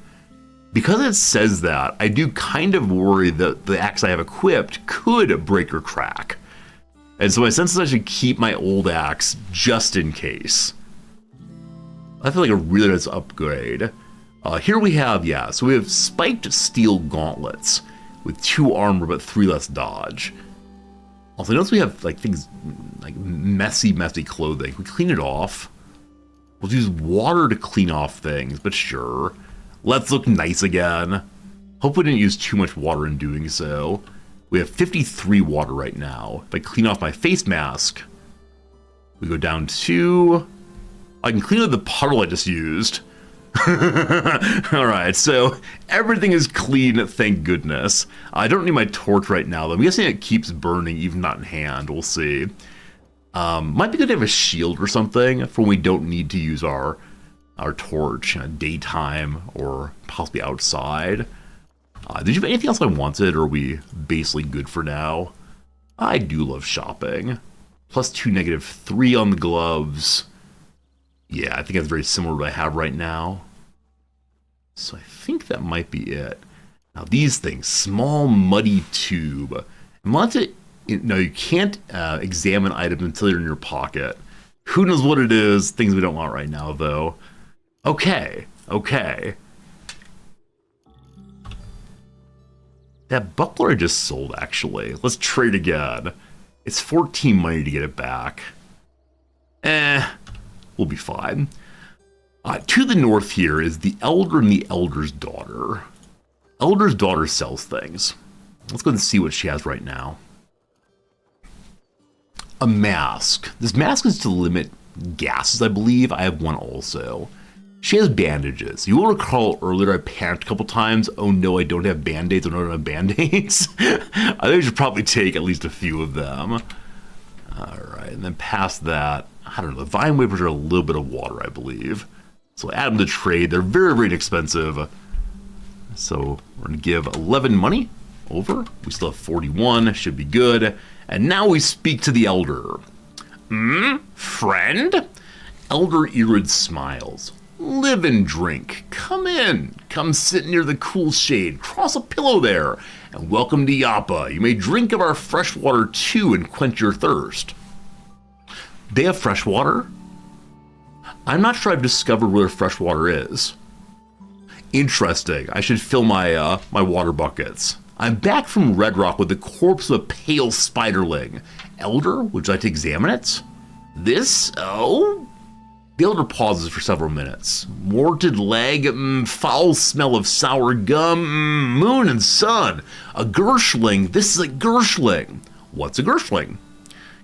Because it says that, I do kind of worry that the axe I have equipped could break or crack. And so my sense is I should keep my old axe just in case. I feel like a really nice upgrade. Here we have, so we have spiked steel gauntlets with 2 armor but 3 less dodge. Also, notice we have like things like messy clothing. We clean it off. We'll use water to clean off things, but sure. Let's look nice again. Hope we didn't use too much water in doing so. We have 53 water right now. If I clean off my face mask, we go down to... I can clean up the puddle I just used. Alright, so everything is clean, thank goodness. I don't need my torch right now, though. I'm guessing it keeps burning, even not in hand. We'll see. Might be good to have a shield or something for when we don't need to use our torch daytime or possibly outside. Did you have anything else I wanted, or are we basically good for now? I do love shopping. +2, -3 on the gloves. Yeah, I think that's very similar to what I have right now. So I think that might be it. Now these things, small muddy tube. You can't examine items until they're in your pocket. Who knows what it is? Things we don't want right now, though. Okay, okay. That buckler I just sold, actually. Let's trade again. It's 14 money to get it back. We'll be fine. To the north here is the Elder and the Elder's Daughter. Elder's Daughter sells things. Let's go and see what she has right now. A mask. This mask is to limit gases, I believe. I have one also. She has bandages. You will recall earlier I panicked a couple times. Oh no, I don't have band-aids. I don't have band-aids. I think I should probably take at least a few of them. Alright, and then past that, I don't know, the vine wafers are a little bit of water, I believe. So add them to trade. They're very, very inexpensive. So we're going to give 11 money over. We still have 41. Should be good. And now we speak to the Elder. Friend? Elder Irid smiles. Live and drink. Come in. Come sit near the cool shade. Cross a pillow there. And welcome to Yappa. You may drink of our fresh water too and quench your thirst. They have fresh water? I'm not sure I've discovered where fresh water is. Interesting. I should fill my my water buckets. I'm back from Red Rock with the corpse of a pale spiderling. Elder, would you like to examine it? This? Oh? The Elder pauses for several minutes. Warted leg, foul smell of sour gum, moon and sun. A Gershling. This is a Gershling. What's a Gershling?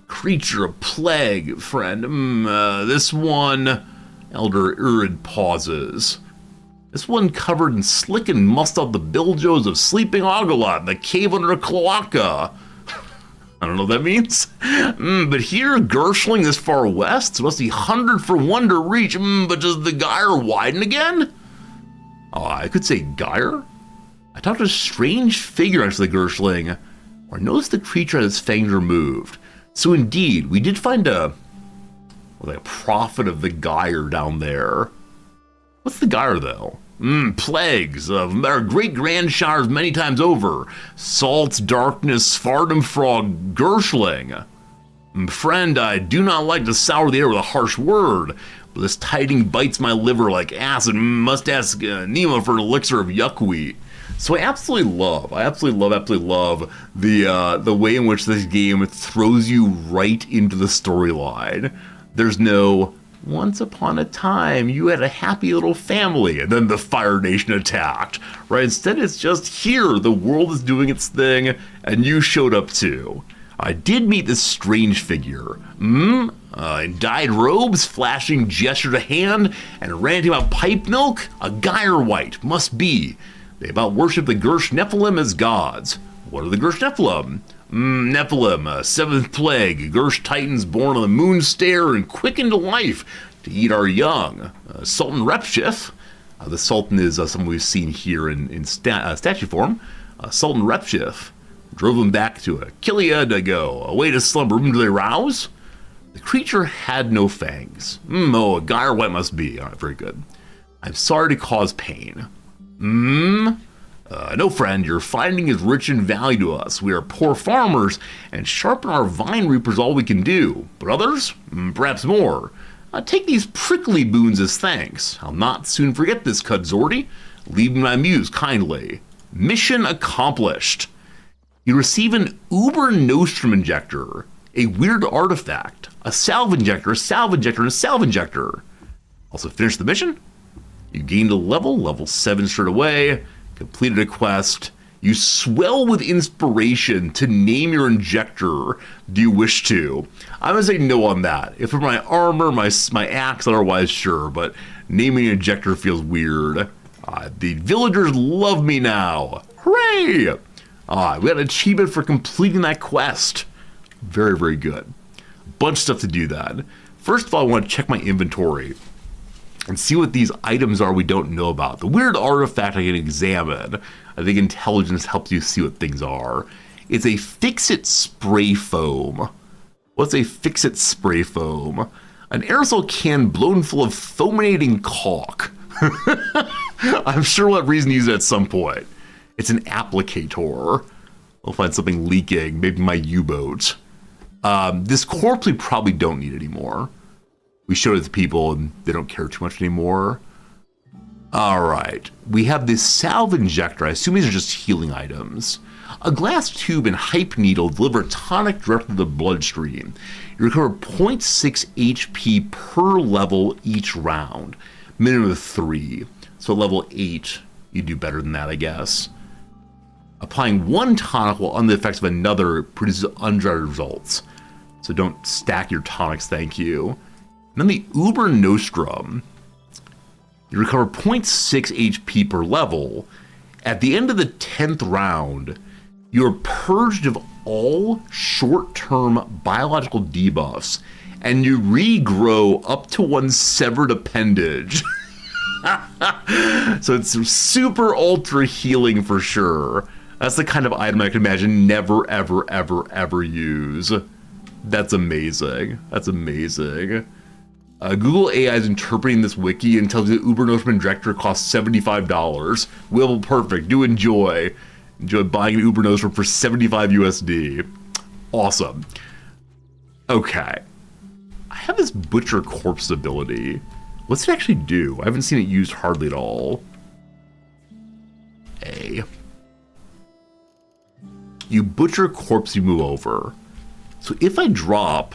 Creature of plague, friend. This one... Elder Urid pauses. This one covered in slick and mussed out the biljos of sleeping Ogolot in the cave under a cloaca. I don't know what that means. But here, Gershling this far west, so must be 100 for one to reach. But does the gyre widen again? Oh, I could say gyre? I talked to a strange figure next to the Gershling, or noticed the creature had its fangs removed. So indeed, we did find a prophet of the gyre down there. What's the gyre, though? Plagues of our great grandshires many times over. Salt, darkness, Svardom frog, Gershling. Friend, I do not like to sour the air with a harsh word, but this tiding bites my liver like acid. Must ask Nemo for an elixir of yuckweed. So I absolutely love the way in which this game throws you right into the storyline. There's no, once upon a time, you had a happy little family, and then the Fire Nation attacked, right? Instead, it's just here, the world is doing its thing, and you showed up too. I did meet this strange figure, in dyed robes, flashing gesture to hand, and ranting about pipe milk, a gyre white, must be. They about worship the Gersh Nephilim as gods. What are the Gersh Nephilim? Nephilim, seventh plague, Gersh titans born on the moon stair and quickened to life to eat our young. Sultan Repshith, the Sultan is someone we've seen here in statue form. Sultan Repshith drove him back to Akilia to go, away to slumber. Do they rouse? The creature had no fangs. A gyre white must be. All right, very good. I'm sorry to cause pain. No, friend, your finding is rich in value to us. We are poor farmers, and sharpen our vine reapers all we can do. But others? Perhaps more. Take these prickly boons as thanks. I'll not soon forget this, Kudzordi. Leave me my muse kindly. Mission accomplished. You receive an Uber Nostrum injector, a weird artifact, a salve injector, and a salve injector. Also finish the mission. You gained a level 7 straight away. Completed a quest. You swell with inspiration to name your injector. Do you wish to? I'm gonna say no on that. If for my armor, my axe, otherwise sure, but naming an injector feels weird. The villagers love me now. Hooray! We got an achievement for completing that quest. Very, very good. Bunch of stuff to do that. First of all, I want to check my inventory and see what these items are we don't know about. The weird artifact I can examine. I think intelligence helps you see what things are. It's a Fix-It spray foam. What's a Fix-It spray foam? An aerosol can blown full of fominating caulk. I'm sure we'll have reason to use it at some point. It's an applicator. We'll find something leaking, maybe my U-boat. This corpse we probably don't need anymore. We showed it to people and they don't care too much anymore. All right, we have this salve injector. I assume these are just healing items. A glass tube and hype needle deliver tonic directly to the bloodstream. You recover 0.6 HP per level each round, minimum of 3. So level 8, you do better than that, I guess. Applying one tonic while under the effects of another produces undesired results. So don't stack your tonics, thank you. And then the Uber Nostrum. You recover 0.6 HP per level. At the end of the 10th round, you're purged of all short-term biological debuffs, and you regrow up to one severed appendage. So it's super ultra healing for sure. That's the kind of item I can imagine never, ever, ever, ever use. That's amazing. That's amazing. Google AI is interpreting this wiki and tells you that Uber Nostrum Injector costs $75. Will, perfect. Do enjoy. Enjoy buying an Uber Nostrum for 75 USD. Awesome. Okay. I have this Butcher Corpse ability. What's it actually do? I haven't seen it used hardly at all. A. You butcher a corpse you move over. So if I drop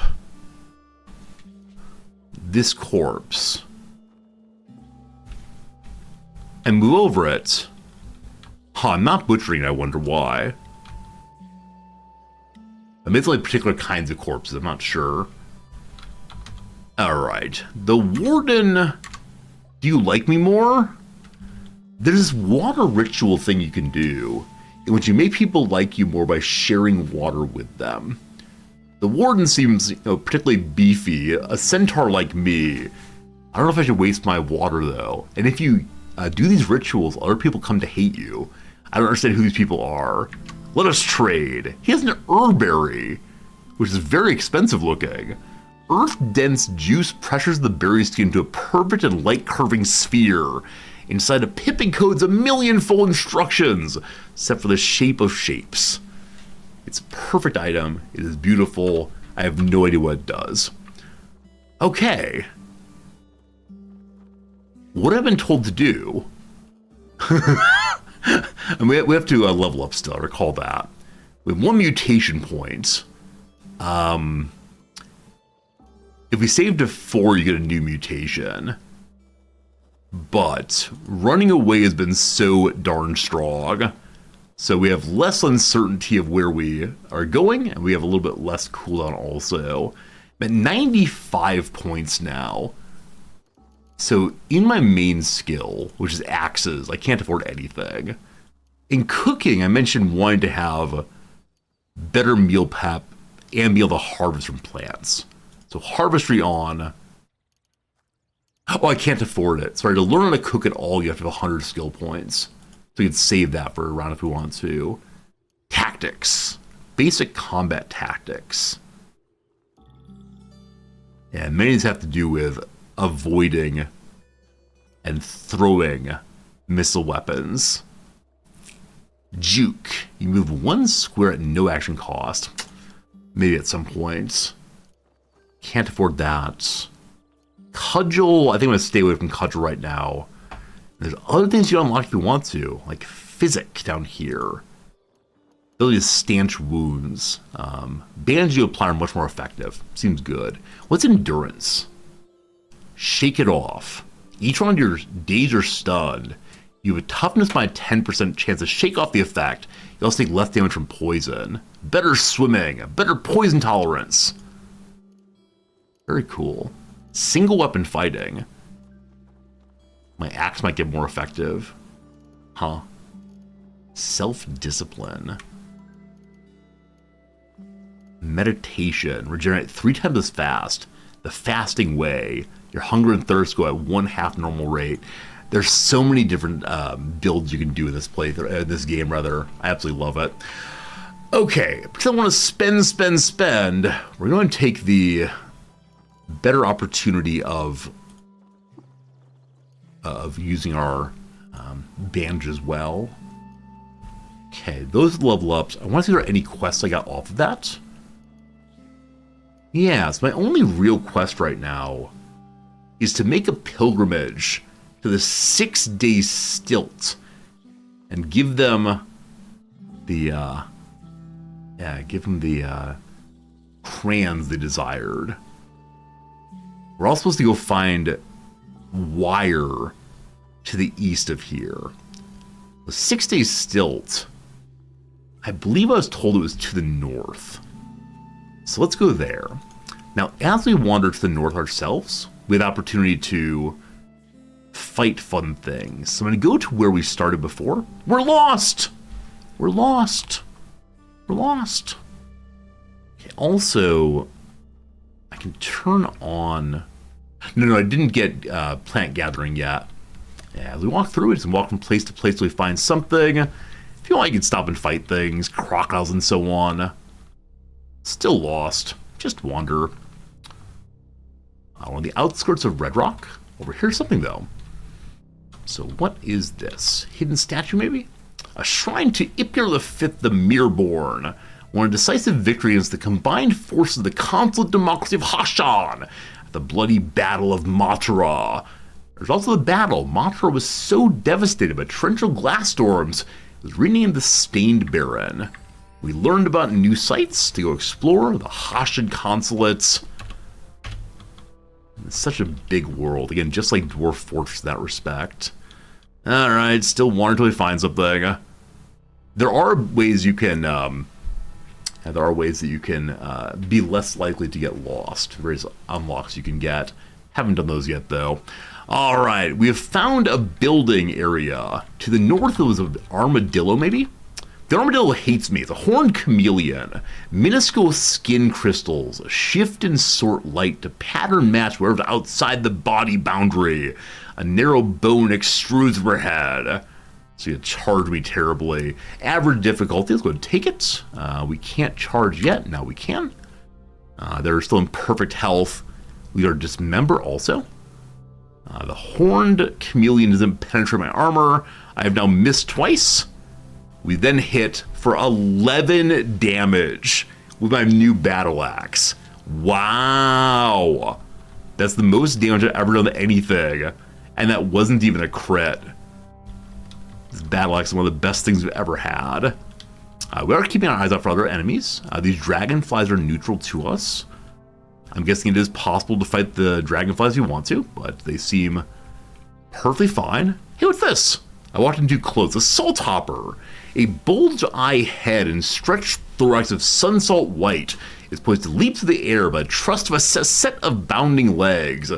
this corpse and move over it, I'm not butchering it, I wonder why. I mean, it's like particular kinds of corpses, I'm not sure. Alright, the Warden, do you like me more? There's this water ritual thing you can do, in which you make people like you more by sharing water with them. The Warden seems, particularly beefy, a centaur like me. I don't know if I should waste my water though, and if you do these rituals, other people come to hate you. I don't understand who these people are. Let us trade. He has an herberry, which is very expensive looking. Earth-dense juice pressures the berry skin to a perfect and light-curving sphere. Inside a pip encodes a million-fold instructions, except for the shape of shapes. It's a perfect item. It is beautiful. I have no idea what it does. Okay. What I've been told to do... And we have to level up still, I recall that. We have one mutation point. If we save to 4, you get a new mutation. But running away has been so darn strong. So we have less uncertainty of where we are going, and we have a little bit less cooldown also. I'm at 95 points now. So in my main skill, which is axes, I can't afford anything. In cooking, I mentioned wanting to have better meal prep and be able to harvest from plants. So harvestry on. Oh, I can't afford it. Sorry, to learn how to cook at all, you have to have 100 skill points. So you can save that for a round if we want to. Tactics. Basic combat tactics. And many of these have to do with avoiding and throwing missile weapons. Juke. You move one square at no action cost. Maybe at some point. Can't afford that. Cudgel. I think I'm going to stay away from Cudgel right now. There's other things you unlock if you want to, like Physic down here. Ability to stanch wounds. Bandages you apply are much more effective. Seems good. What's Endurance? Shake it off. Each one of your days are stunned. You have a toughness by a 10% chance to shake off the effect. You also take less damage from poison. Better swimming. Better poison tolerance. Very cool. Single weapon fighting. My axe might get more effective. Huh. Self-discipline. Meditation. Regenerate 3 times as fast. The fasting way. Your hunger and thirst go at 1/2 normal rate. There's so many different builds you can do in this this game, rather. I absolutely love it. Okay, because I want to spend, we're going to take the better opportunity of using our bandage as well. Okay, those level ups. I want to see if there are any quests I got off of that. Yeah, so my only real quest right now is to make a pilgrimage to the 6-day stilt and give them the crayons they desired. We're all supposed to go find wire to the east of here. The 6-day stilt, I believe I was told it was to the north. So let's go there. Now, as we wander to the north ourselves, we have the opportunity to fight fun things. So I'm going to go to where we started before. We're lost! We're lost! We're lost! Okay, also, I can turn on... No, I didn't get plant gathering yet. Yeah, as we walk through it and walk from place to place till we find something. If you want, you can stop and fight things, crocodiles and so on. Still lost. Just wander. On the outskirts of Red Rock. Over here's something, though. So what is this? Hidden statue, maybe? A shrine to Ipir V the Mirborn. Won a decisive victory against the combined forces of the consulate democracy of Hashan at the bloody Battle of Matara. There's also the battle. Matara was so devastated by torrential glass storms, it was renamed the Stained Baron. We learned about new sites to go explore, the Hashan consulates. It's such a big world. Again, just like Dwarf Fortress in that respect. Alright, still wander until we find something. There are ways you can... be less likely to get lost. Various unlocks you can get. Haven't done those yet, though. Alright, we have found a building area. To the north, it was an armadillo, maybe? The armadillo hates me. It's a horned chameleon. Minuscule skin crystals shift and sort light to pattern match wherever's outside the body boundary. A narrow bone extrudes overhead. So you charge me terribly. Average difficulty, let's go and take it. We can't charge yet, now we can. They're still in perfect health. We are dismember also. The horned chameleon doesn't penetrate my armor. I have now missed twice. We then hit for 11 damage with my new battle axe. Wow. That's the most damage I've ever done to anything. And that wasn't even a crit. This battle axe is one of the best things we've ever had. We are keeping our eyes out for other enemies. These dragonflies are neutral to us. I'm guessing it is possible to fight the dragonflies if you want to, but they seem perfectly fine. Hey, what's this? I walked in too close. A salt hopper. A bulge-eye head and stretched thorax of sun-salt white is poised to leap through the air by the thrust of a set of bounding legs.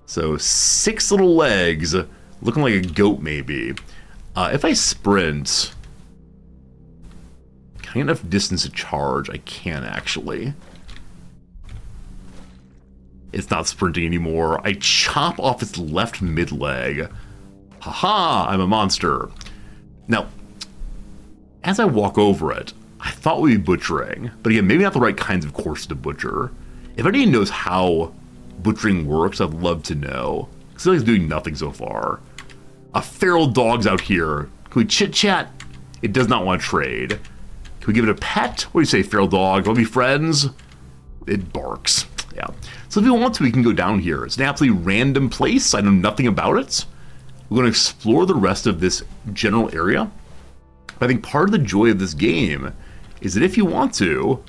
So 6 little legs, looking like a goat maybe. If I sprint, can I get enough distance to charge? I can actually. It's not sprinting anymore. I chop off its left mid-leg. Haha, I'm a monster. Now, as I walk over it, I thought we'd be butchering, but again, maybe not the right kinds of course to butcher. If anyone knows how butchering works, I'd love to know, because it's doing nothing so far. A feral dog's out here. Can we chit-chat? It does not want to trade. Can we give it a pet? What do you say, feral dog? Want to be friends? It barks. Yeah. So if we want to, we can go down here. It's an absolutely random place. I know nothing about it. We're going to explore the rest of this general area. But I think part of the joy of this game is that if you want to,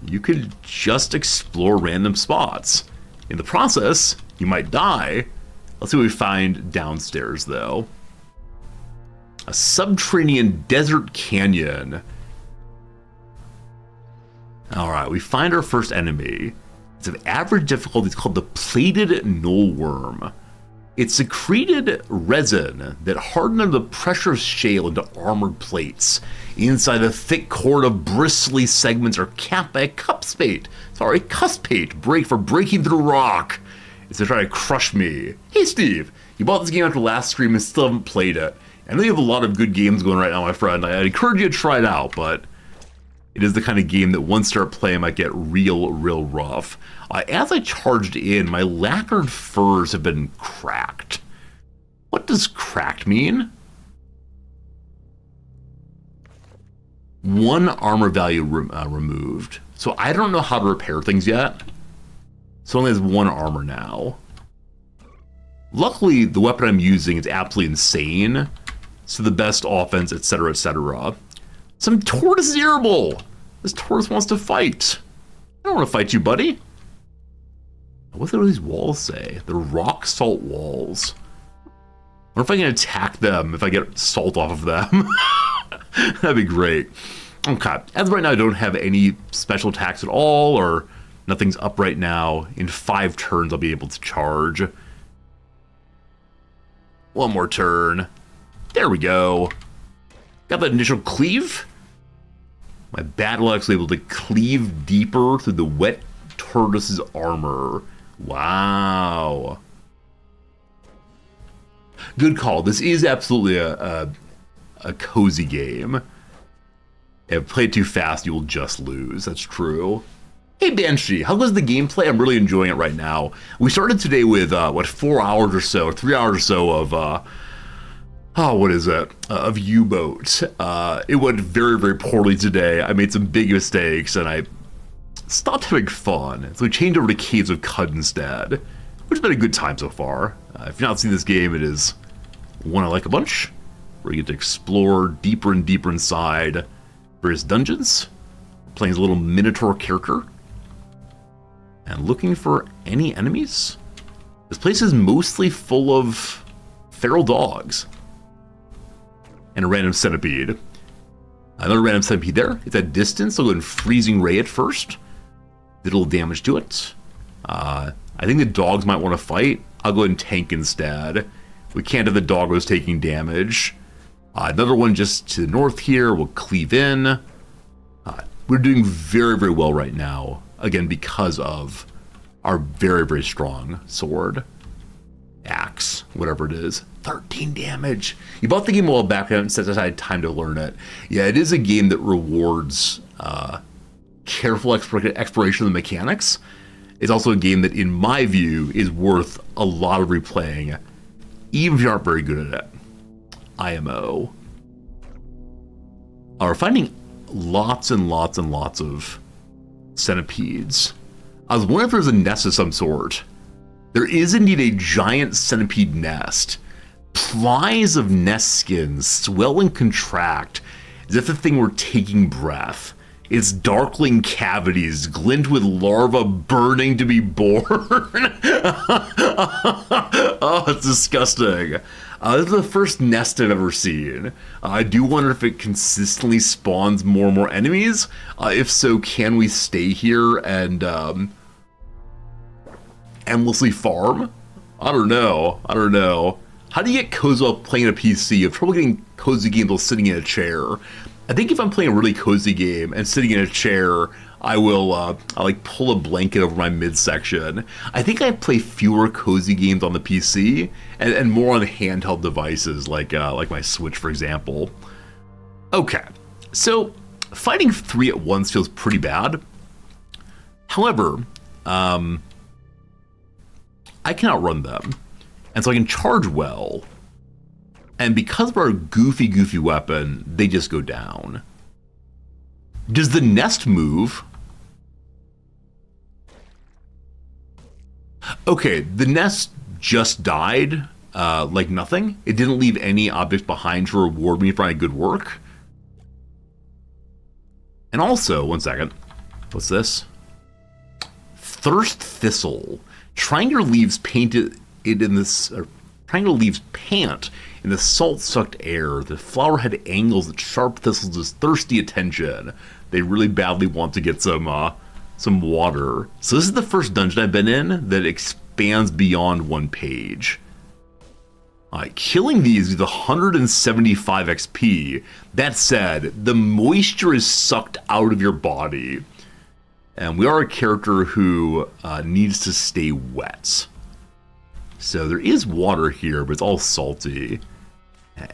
you could just explore random spots. In the process, you might die. Let's see what we find downstairs, though. A subterranean desert canyon. Alright, we find our first enemy. It's of average difficulty. It's called the plated knollworm. It secreted resin that hardened under the pressure of shale into armored plates. Inside a thick cord of bristly segments are capped by a cuspate break for breaking through rock. It's to try to crush me. Hey Steve, you bought this game after last stream and still haven't played it. I know you have a lot of good games going right now, my friend. I encourage you to try it out, but it is the kind of game that once you start playing might get real rough. As I charged in, my lacquered furs have been cracked. What does cracked mean? 1 armor value removed. So I don't know how to repair things yet. So it only has 1 armor now. Luckily, the weapon I'm using is absolutely insane. So the best offense, etc., etc. Some tortoise irritable. This tortoise wants to fight. I don't want to fight you, buddy. What do these walls say? They're rock salt walls. I wonder if I can attack them if I get salt off of them. That'd be great. Okay, as of right now, I don't have any special attacks at all, or nothing's up right now. In 5 turns, I'll be able to charge. One more turn. There we go. Got that initial cleave. My battle actually able to cleave deeper through the wet tortoise's armor. Wow. Good call. This is absolutely a cozy game. If play it too fast, you will just lose. That's true. Hey Banshee, how goes the gameplay? I'm really enjoying it right now. We started today with, 4 hours or so, 3 hours or so of, what is it? Of UBOAT. It went very, very poorly today. I made some big mistakes, and I stopped having fun. So we changed over to Caves of Cud instead, which has been a good time so far. If you've not seen this game, it is one I like a bunch, where you get to explore deeper and deeper inside various dungeons, playing as a little minotaur character, and looking for any enemies. This place is mostly full of feral dogs. And a random centipede. Another random centipede there. It's at distance. I'll go and freezing ray it first. Did a little damage to it. I think the dogs might want to fight. I'll go and tank instead. We can't have the doggos taking damage. Another one just to the north here. We'll cleave in. We're doing very, very well right now. Again, because of our very, very strong sword. Axe, whatever it is. 13 damage. You bought the game a while back and set aside time to learn it. Yeah, it is a game that rewards careful exploration of the mechanics. It's also a game that, in my view, is worth a lot of replaying, even if you aren't very good at it. IMO. We're finding lots and lots and lots of centipedes. I was wondering if there's a nest of some sort. There is indeed a giant centipede nest. Plies of nest skins swell and contract as if the thing were taking breath. Its darkling cavities glint with larvae burning to be born. Oh, it's disgusting. This is the first nest I've ever seen. I do wonder if it consistently spawns more and more enemies. If so, can we stay here and endlessly farm? I don't know. How do you get cozy while playing a PC? You have trouble getting cozy games while sitting in a chair. I think if I'm playing a really cozy game and sitting in a chair, I will I pull a blanket over my midsection. I think I play fewer cozy games on the PC and more on handheld devices like my Switch, for example. Okay, so fighting 3 at once feels pretty bad. However, I can outrun them, and so I can charge well. And because of our goofy weapon, they just go down. Does the nest move? Okay, the nest just died, like nothing. It didn't leave any objects behind to reward me for my good work. And also, one second, what's this? Thirst Thistle. Triangular leaves painted it in this. Triangular leaves pant in the salt-sucked air. The flower had angles that sharp thistles' thirsty attention. They really badly want to get some water. So this is the first dungeon I've been in that expands beyond 1 page. Killing these is 175 XP. That said, the moisture is sucked out of your body. And we are a character who needs to stay wet. So there is water here, but it's all salty.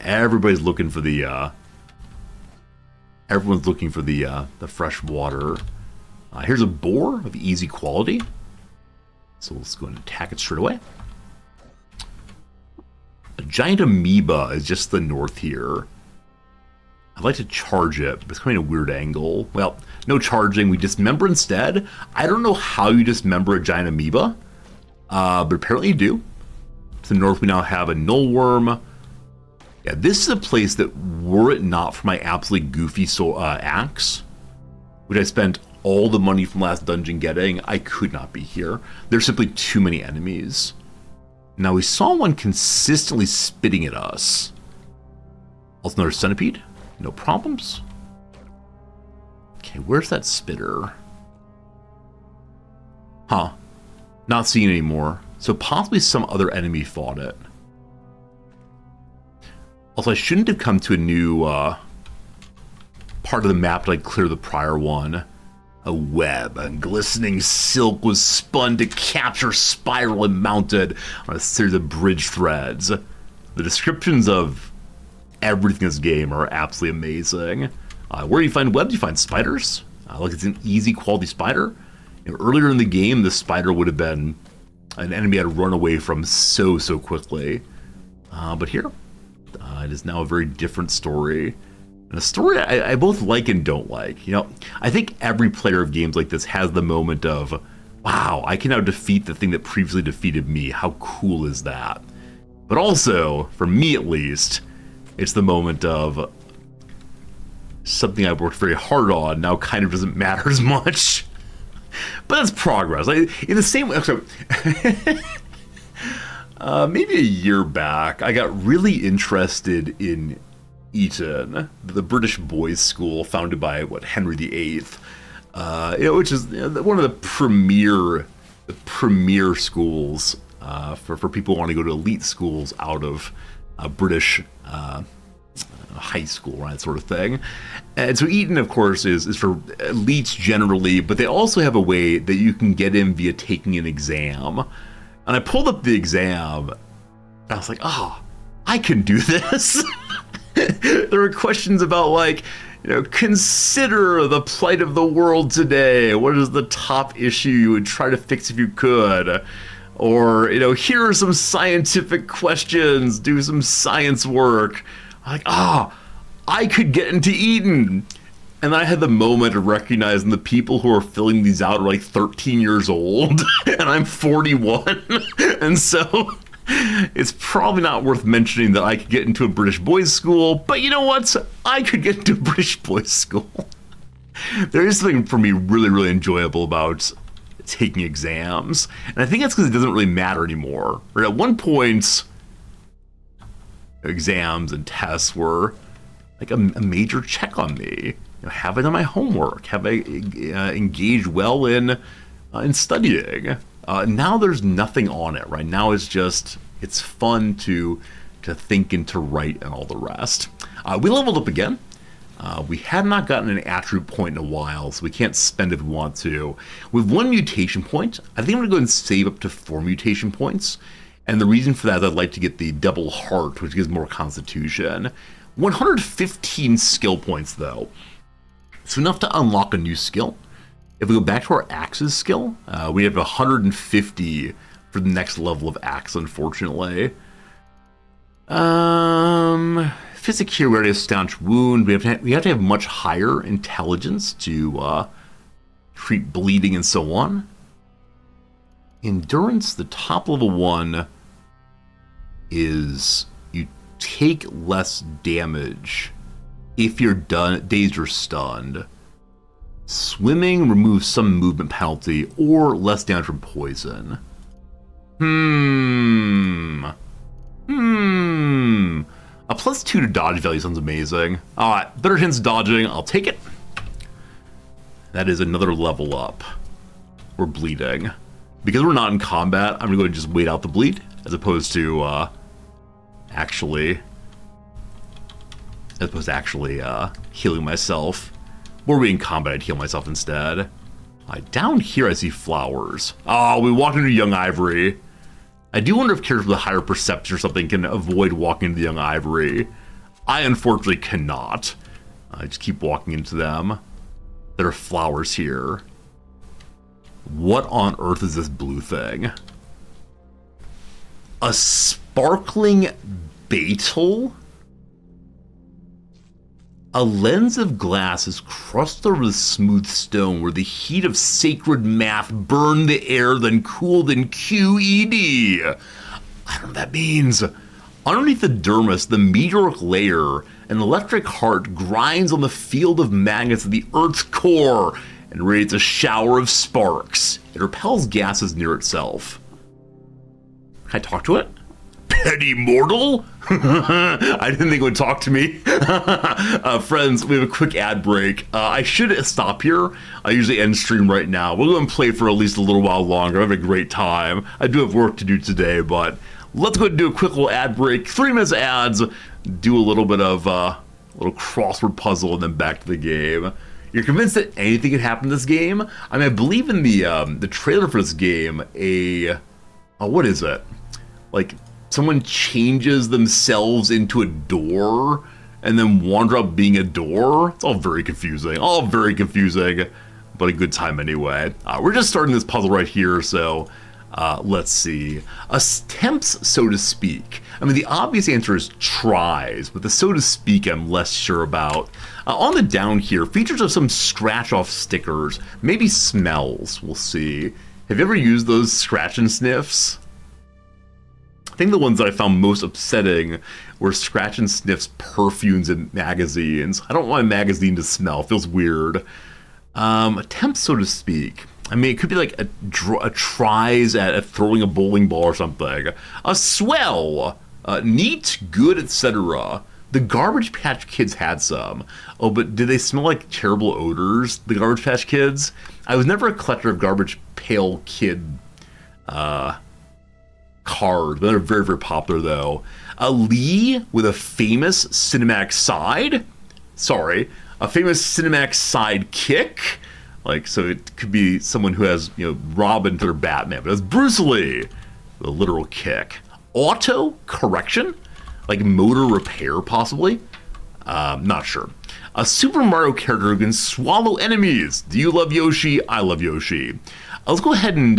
Everybody's looking for the everyone's looking for the fresh water. Here's a boar of easy quality. So let's go and attack it straight away. A giant amoeba is just to the north here. I'd like to charge it, but it's coming at a weird angle. Well, no charging, we dismember instead. I don't know how you dismember a giant amoeba, but apparently you do. To the north, we now have a nullworm. Yeah, this is a place that, were it not for my absolutely goofy axe, which I spent all the money from last dungeon getting, I could not be here. There's simply too many enemies. Now, we saw one consistently spitting at us. Also another centipede. No problems. Okay, where's that spitter? Huh. Not seeing it anymore. So possibly some other enemy fought it. Also, I shouldn't have come to a new part of the map to like clear the prior one. A web and glistening silk was spun to capture Spiral and mounted on a series of bridge threads. The descriptions of everything in this game are absolutely amazing. Where you find webs, you find spiders. Like it's an easy quality spider. You know, earlier in the game, the spider would have been an enemy I'd run away from so quickly. But here, it is now a very different story. And a story I both like and don't like. You know, I think every player of games like this has the moment of, wow, I can now defeat the thing that previously defeated me. How cool is that? But also, for me at least, it's the moment of something I worked very hard on now kind of doesn't matter as much. But that's progress. In the same way, so, maybe a year back, I got really interested in Eton, the British boys' school founded by Henry VIII, which is one of the premier schools for people who want to go to elite schools out of British high school, right, that sort of thing. And so Eton, of course, is for elites generally, but they also have a way that you can get in via taking an exam. And I pulled up the exam, and I was like, oh, I can do this. There were questions about, like, consider the plight of the world today. What is the top issue you would try to fix if you could? Or, here are some scientific questions. Do some science work. I'm like, I could get into Eton. And then I had the moment of recognizing the people who are filling these out are like 13 years old, and I'm 41. And so it's probably not worth mentioning that I could get into a British boys' school, but you know what? I could get into a British boys' school. There is something for me really enjoyable about taking exams, and I think that's because it doesn't really matter anymore. Right? At one point, exams and tests were like a major check on me. Have I done my homework? Have I engaged well in studying? Now there's nothing on it. Right now it's fun to think and to write and all the rest. We leveled up again. We have not gotten an attribute point in a while, so we can't spend it if we want to. We have 1 mutation point. I think I'm going to go and save up to 4 mutation points. And the reason for that is I'd like to get the double heart, which gives more constitution. 115 skill points, though. So enough to unlock a new skill. If we go back to our axes skill, we have 150 for the next level of axe, unfortunately. Physic here, we already have staunch wound. We have to have much higher intelligence to treat bleeding and so on. Endurance, the top level one is you take less damage if you're dazed or stunned. Swimming removes some movement penalty or less damage from poison. A +2 to dodge value sounds amazing. Alright, better chance of dodging, I'll take it. That is another level up. We're bleeding. Because we're not in combat, I'm gonna go and just wait out the bleed, as opposed to actually healing myself. Were we in combat, I'd heal myself instead. Down here I see flowers. We walked into Young Ivory. I do wonder if characters with a higher perception or something can avoid walking into the Young Ivory. I unfortunately cannot. I just keep walking into them. There are flowers here. What on earth is this blue thing? A sparkling beetle? A lens of glass is crusted over the smooth stone where the heat of sacred math burned the air, then cooled in QED. I don't know what that means. Underneath the dermis, the meteoric layer, an electric heart grinds on the field of magnets of the Earth's core and radiates a shower of sparks. It repels gases near itself. Can I talk to it? Petty mortal? I didn't think it would talk to me. Friends, we have a quick ad break. I should stop here. I usually end stream right now. We'll go and play for at least a little while longer. I have a great time. I do have work to do today, but let's go ahead and do a quick little ad break. 3 minutes of ads. Do a little bit of a little crossword puzzle and then back to the game. You're convinced that anything could happen in this game? I mean, I believe in the trailer for this game, what is it? Like, someone changes themselves into a door and then wander up being a door. It's all very confusing. But a good time anyway. We're just starting this puzzle right here, so let's see. Attempts, so to speak. I mean, the obvious answer is tries, but the so to speak I'm less sure about. On the down here, features of some scratch-off stickers, maybe smells, we'll see. Have you ever used those scratch and sniffs? I think the ones that I found most upsetting were scratch and sniffs perfumes and magazines. I don't want a magazine to smell, it feels weird. Attempts, so to speak. I mean, it could be like a tries at throwing a bowling ball or something. A swell, neat, good, etc. The Garbage Patch Kids had some. Oh, but did they smell like terrible odors, the Garbage Patch Kids? I was never a collector of Garbage Pail Kid cards. They're very, very popular, though. A Lee with a famous cinematic side. Sorry, a famous cinematic sidekick. Like, so it could be someone who has, Robin to their Batman, but it's Bruce Lee, the literal kick. Auto correction, like motor repair, possibly. Not sure. A Super Mario character who can swallow enemies. Do you love Yoshi? I love Yoshi. Let's go ahead and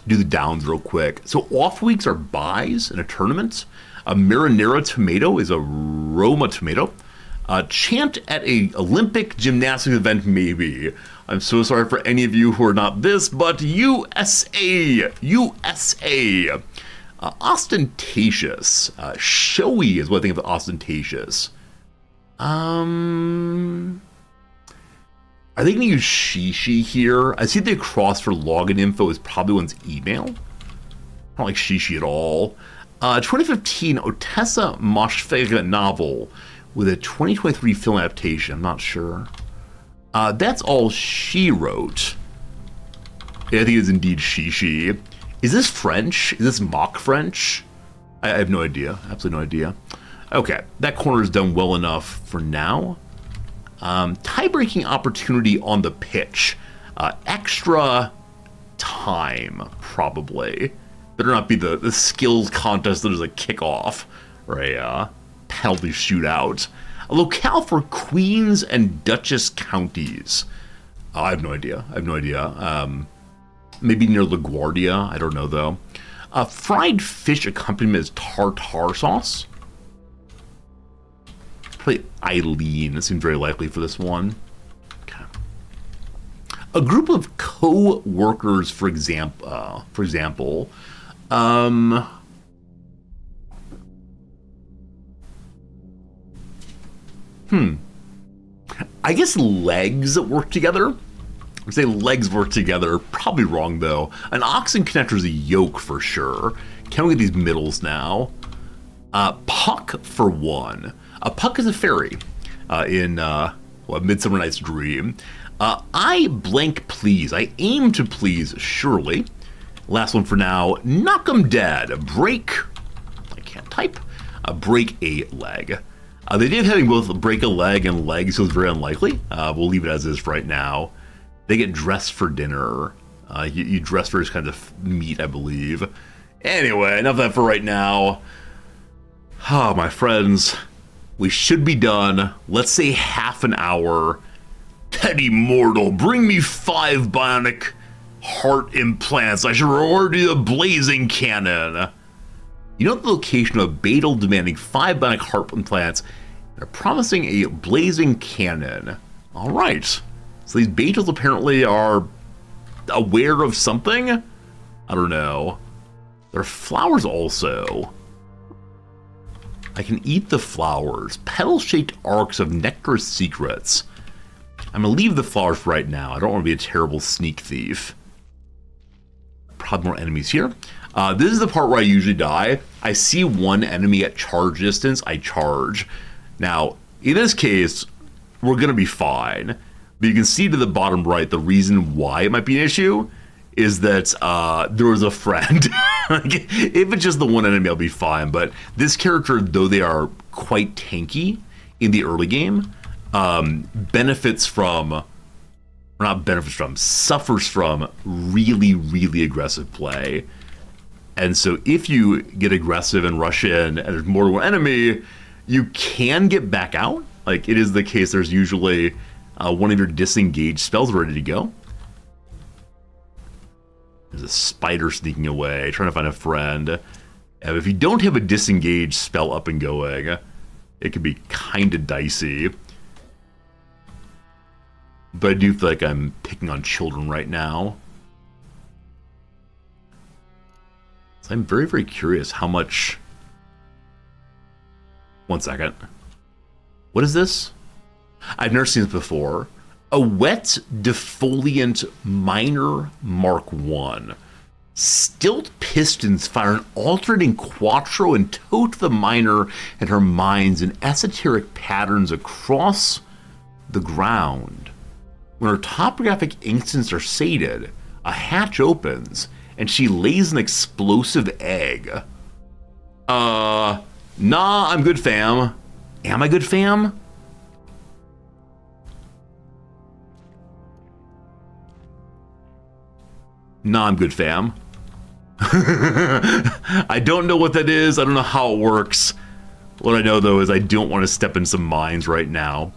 do the downs real quick. So off weeks are buys in a tournament. A marinara tomato is a Roma tomato. Chant at a Olympic gymnastics event, maybe. I'm so sorry for any of you who are not this, but USA. Ostentatious. Showy is what I think of ostentatious. Are they going to use Shishi here? I see the across for login info is probably one's email. I don't like Shishi at all. 2015 Otessa Moshfega novel with a 2023 film adaptation. I'm not sure. That's all she wrote. Yeah, I think it's indeed Shishi. Is this French? Is this mock French? I have no idea. Absolutely no idea. Okay, that corner is done well enough for now. Tie-breaking opportunity on the pitch. Extra time, probably. Better not be the skills contest that is a kickoff or a penalty shootout. A locale for Queens and Dutchess counties. I have no idea. Maybe near LaGuardia. I don't know, though. Fried fish accompaniment is tartar sauce. Probably Eileen. That seems very likely for this one. Okay. A group of co-workers, for example. I guess legs work together. I say legs work together. Probably wrong, though. An oxen connector is a yoke for sure. Can we get these middles now? Puck for one. A puck is a fairy in Midsummer Night's Dream. I blank please. I aim to please, surely. Last one for now. Knock 'em dead. Break. I can't type. Break a leg. The idea of having both break a leg and legs feels very unlikely. We'll leave it as is for right now. They get dressed for dinner. You dress for this kind of meat, I believe. Anyway, enough of that for right now. Oh, my friends, we should be done. Let's say half an hour. Petty mortal, bring me 5 bionic heart implants. I shall reward you a blazing cannon. You know the location of a Beetle demanding 5 bionic heart implants and are promising a blazing cannon. All right. So these Beetles apparently are aware of something? I don't know. There are flowers also. I can eat the flowers. Petal-shaped arcs of nectar secrets. I'm gonna leave the flowers right now. I don't want to be a terrible sneak thief. Probably more enemies here. This is the part where I usually die. I see one enemy at charge distance, I charge. Now, in this case, we're gonna be fine. But you can see to the bottom right, the reason why it might be an issue is that there was a friend. Like, if it's just the one enemy, I'll be fine. But this character, though they are quite tanky in the early game, suffers from really, really aggressive play. And so if you get aggressive and rush in and there's more than one enemy, you can get back out. Like, it is the case, there's usually one of your disengaged spells ready to go. There's a spider sneaking away, trying to find a friend. And if you don't have a disengaged spell up and going, it can be kind of dicey. But I do feel like I'm picking on children right now. So I'm very, very curious how much... One second. What is this? I've never seen this before. A wet defoliant minor Mark 1. Stilt pistons fire an alternating quattro and tote the minor and her minds in esoteric patterns across the ground. When her topographic instincts are sated, a hatch opens and she lays an explosive egg. Nah, I'm good, fam. Am I good, fam? Nah, I'm good, fam. I don't know what that is. I don't know how it works. What I know, though, is I don't want to step in some mines right now.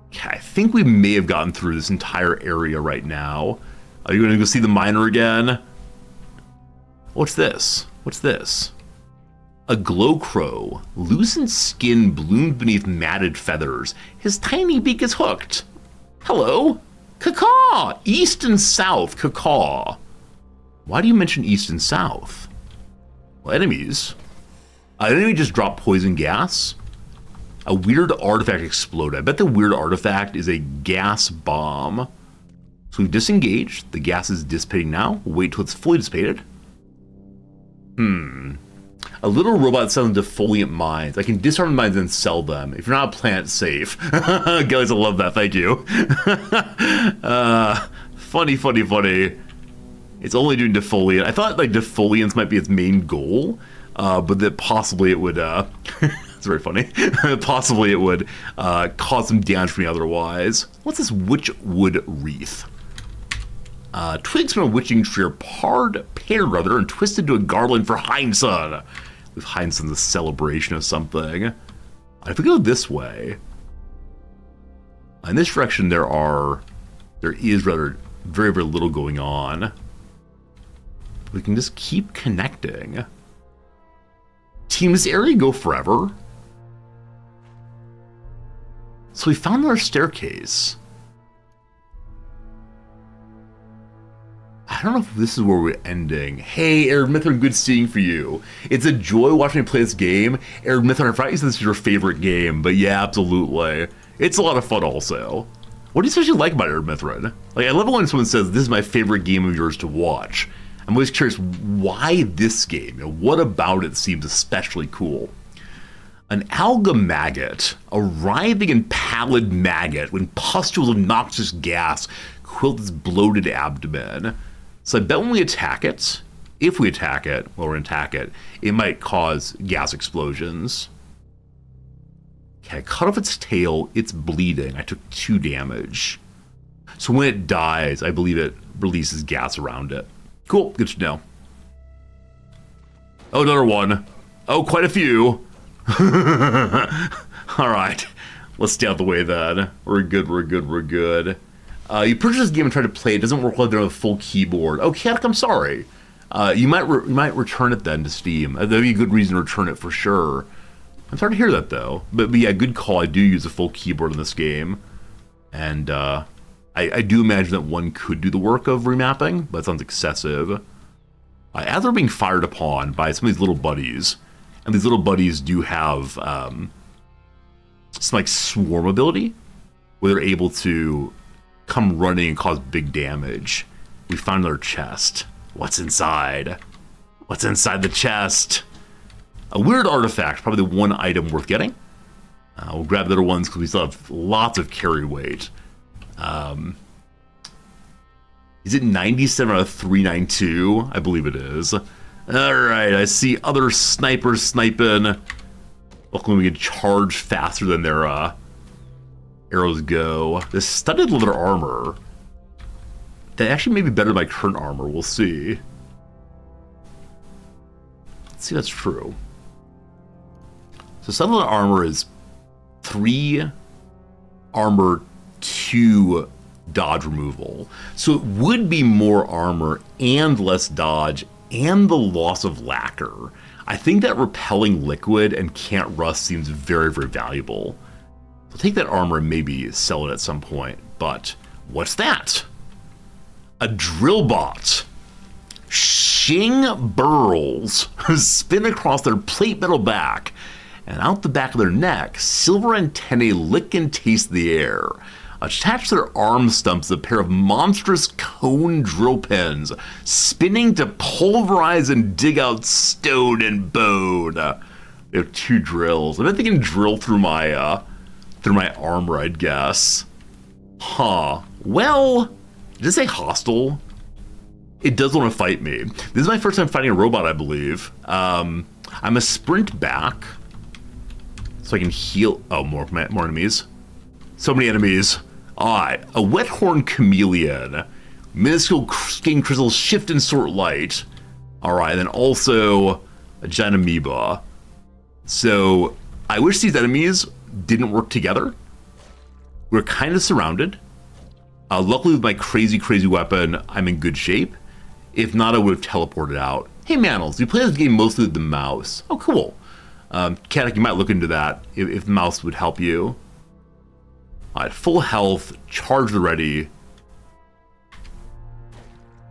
Okay, I think we may have gotten through this entire area right now. Are you going to go see the miner again? What's this? What's this? A glow crow. Loosened skin bloomed beneath matted feathers. His tiny beak is hooked. Hello. Cacaw! East and south, cacaw. Why do you mention east and south? Well, enemies. An enemy just dropped poison gas. A weird artifact exploded. I bet the weird artifact is a gas bomb. So we've disengaged. The gas is dissipating now. We'll wait till it's fully dissipated. A little robot selling defoliant mines. I can disarm the mines and sell them. If you're not a plant, safe. Guys, I love that. Thank you. Funny, funny, funny. It's only doing defoliant. I thought like defoliants might be its main goal, but that possibly it would. It's very funny. Possibly it would cause some damage for me otherwise. What's this witchwood wreath? Twigs from a witching tree are paired rather, and twisted to a garland for Hindsun. With Hindsun's a celebration of something. If we go this way, in this direction there is rather very, very little going on. We can just keep connecting. Team, does this area go forever? So we found our staircase. I don't know if this is where we're ending. Hey, Arid Mithrin, good seeing for you. It's a joy watching me play this game. Arid Mithrin, I forgot you said this is your favorite game, but yeah, absolutely. It's a lot of fun also. What do you especially like about Arid Mithrin? Like, I love it when someone says, this is my favorite game of yours to watch. I'm always curious, why this game? You know, what about it seems especially cool? An alga maggot, a writhing and pallid maggot when pustules of noxious gas quilt its bloated abdomen. So I bet when we attack it, if we attack it, well, we're gonna attack it, it might cause gas explosions. Okay, I cut off its tail, it's bleeding. I took 2 damage. So when it dies, I believe it releases gas around it. Cool, good to know. Oh, another one. Oh, quite a few. All right, let's stay out the way then. We're good, we're good, we're good. You purchase this game and try to play it. It doesn't work like they're on a full keyboard. Oh, Katic, I'm sorry. You might return it then to Steam. That'd be a good reason to return it for sure. I'm sorry to hear that though. But yeah, good call. I do use a full keyboard in this game, and I do imagine that one could do the work of remapping, but it sounds excessive. as they're being fired upon by some of these little buddies, and these little buddies do have some like swarm ability, where they're able to come running and cause big damage. We found their chest. What's inside? What's inside the chest? A weird artifact, probably the one item worth getting. We'll grab the other ones because we still have lots of carry weight. Is it 97 out of 392? I believe it is. Alright, I see other snipers sniping. Luckily we can charge faster than their arrows go. This studded leather armor, that actually may be better than my current armor. We'll see. Let's see if that's true. So studded leather armor is 3 armor, 2 dodge removal. So it would be more armor and less dodge and the loss of lacquer. I think that repelling liquid and can't rust seems very, very valuable. I'll take that armor and maybe sell it at some point. But what's that? A drill bot. Shing burls spin across their plate metal back, and out the back of their neck, silver antennae lick and taste the air. Attached to their arm stumps, a pair of monstrous cone drill pens, spinning to pulverize and dig out stone and bone. They have 2 drills. I bet they can drill through my armor, I'd guess. Huh. Well, did it say hostile? It does want to fight me. This is my first time fighting a robot, I believe. I'm a sprint back, so I can heal. Oh, more enemies. So many enemies. Alright, a wet-horned chameleon. Minuscule skin crystals shift and sort light. Alright, then also a giant amoeba. So, I wish these enemies didn't work together. We're kind of surrounded. Luckily with my crazy weapon, I'm in good shape. If not, I would have teleported out. Hey Manals, you play this game mostly with the mouse. Oh, cool. Katic, you might look into that if the mouse would help you. Alright, full health, charged already.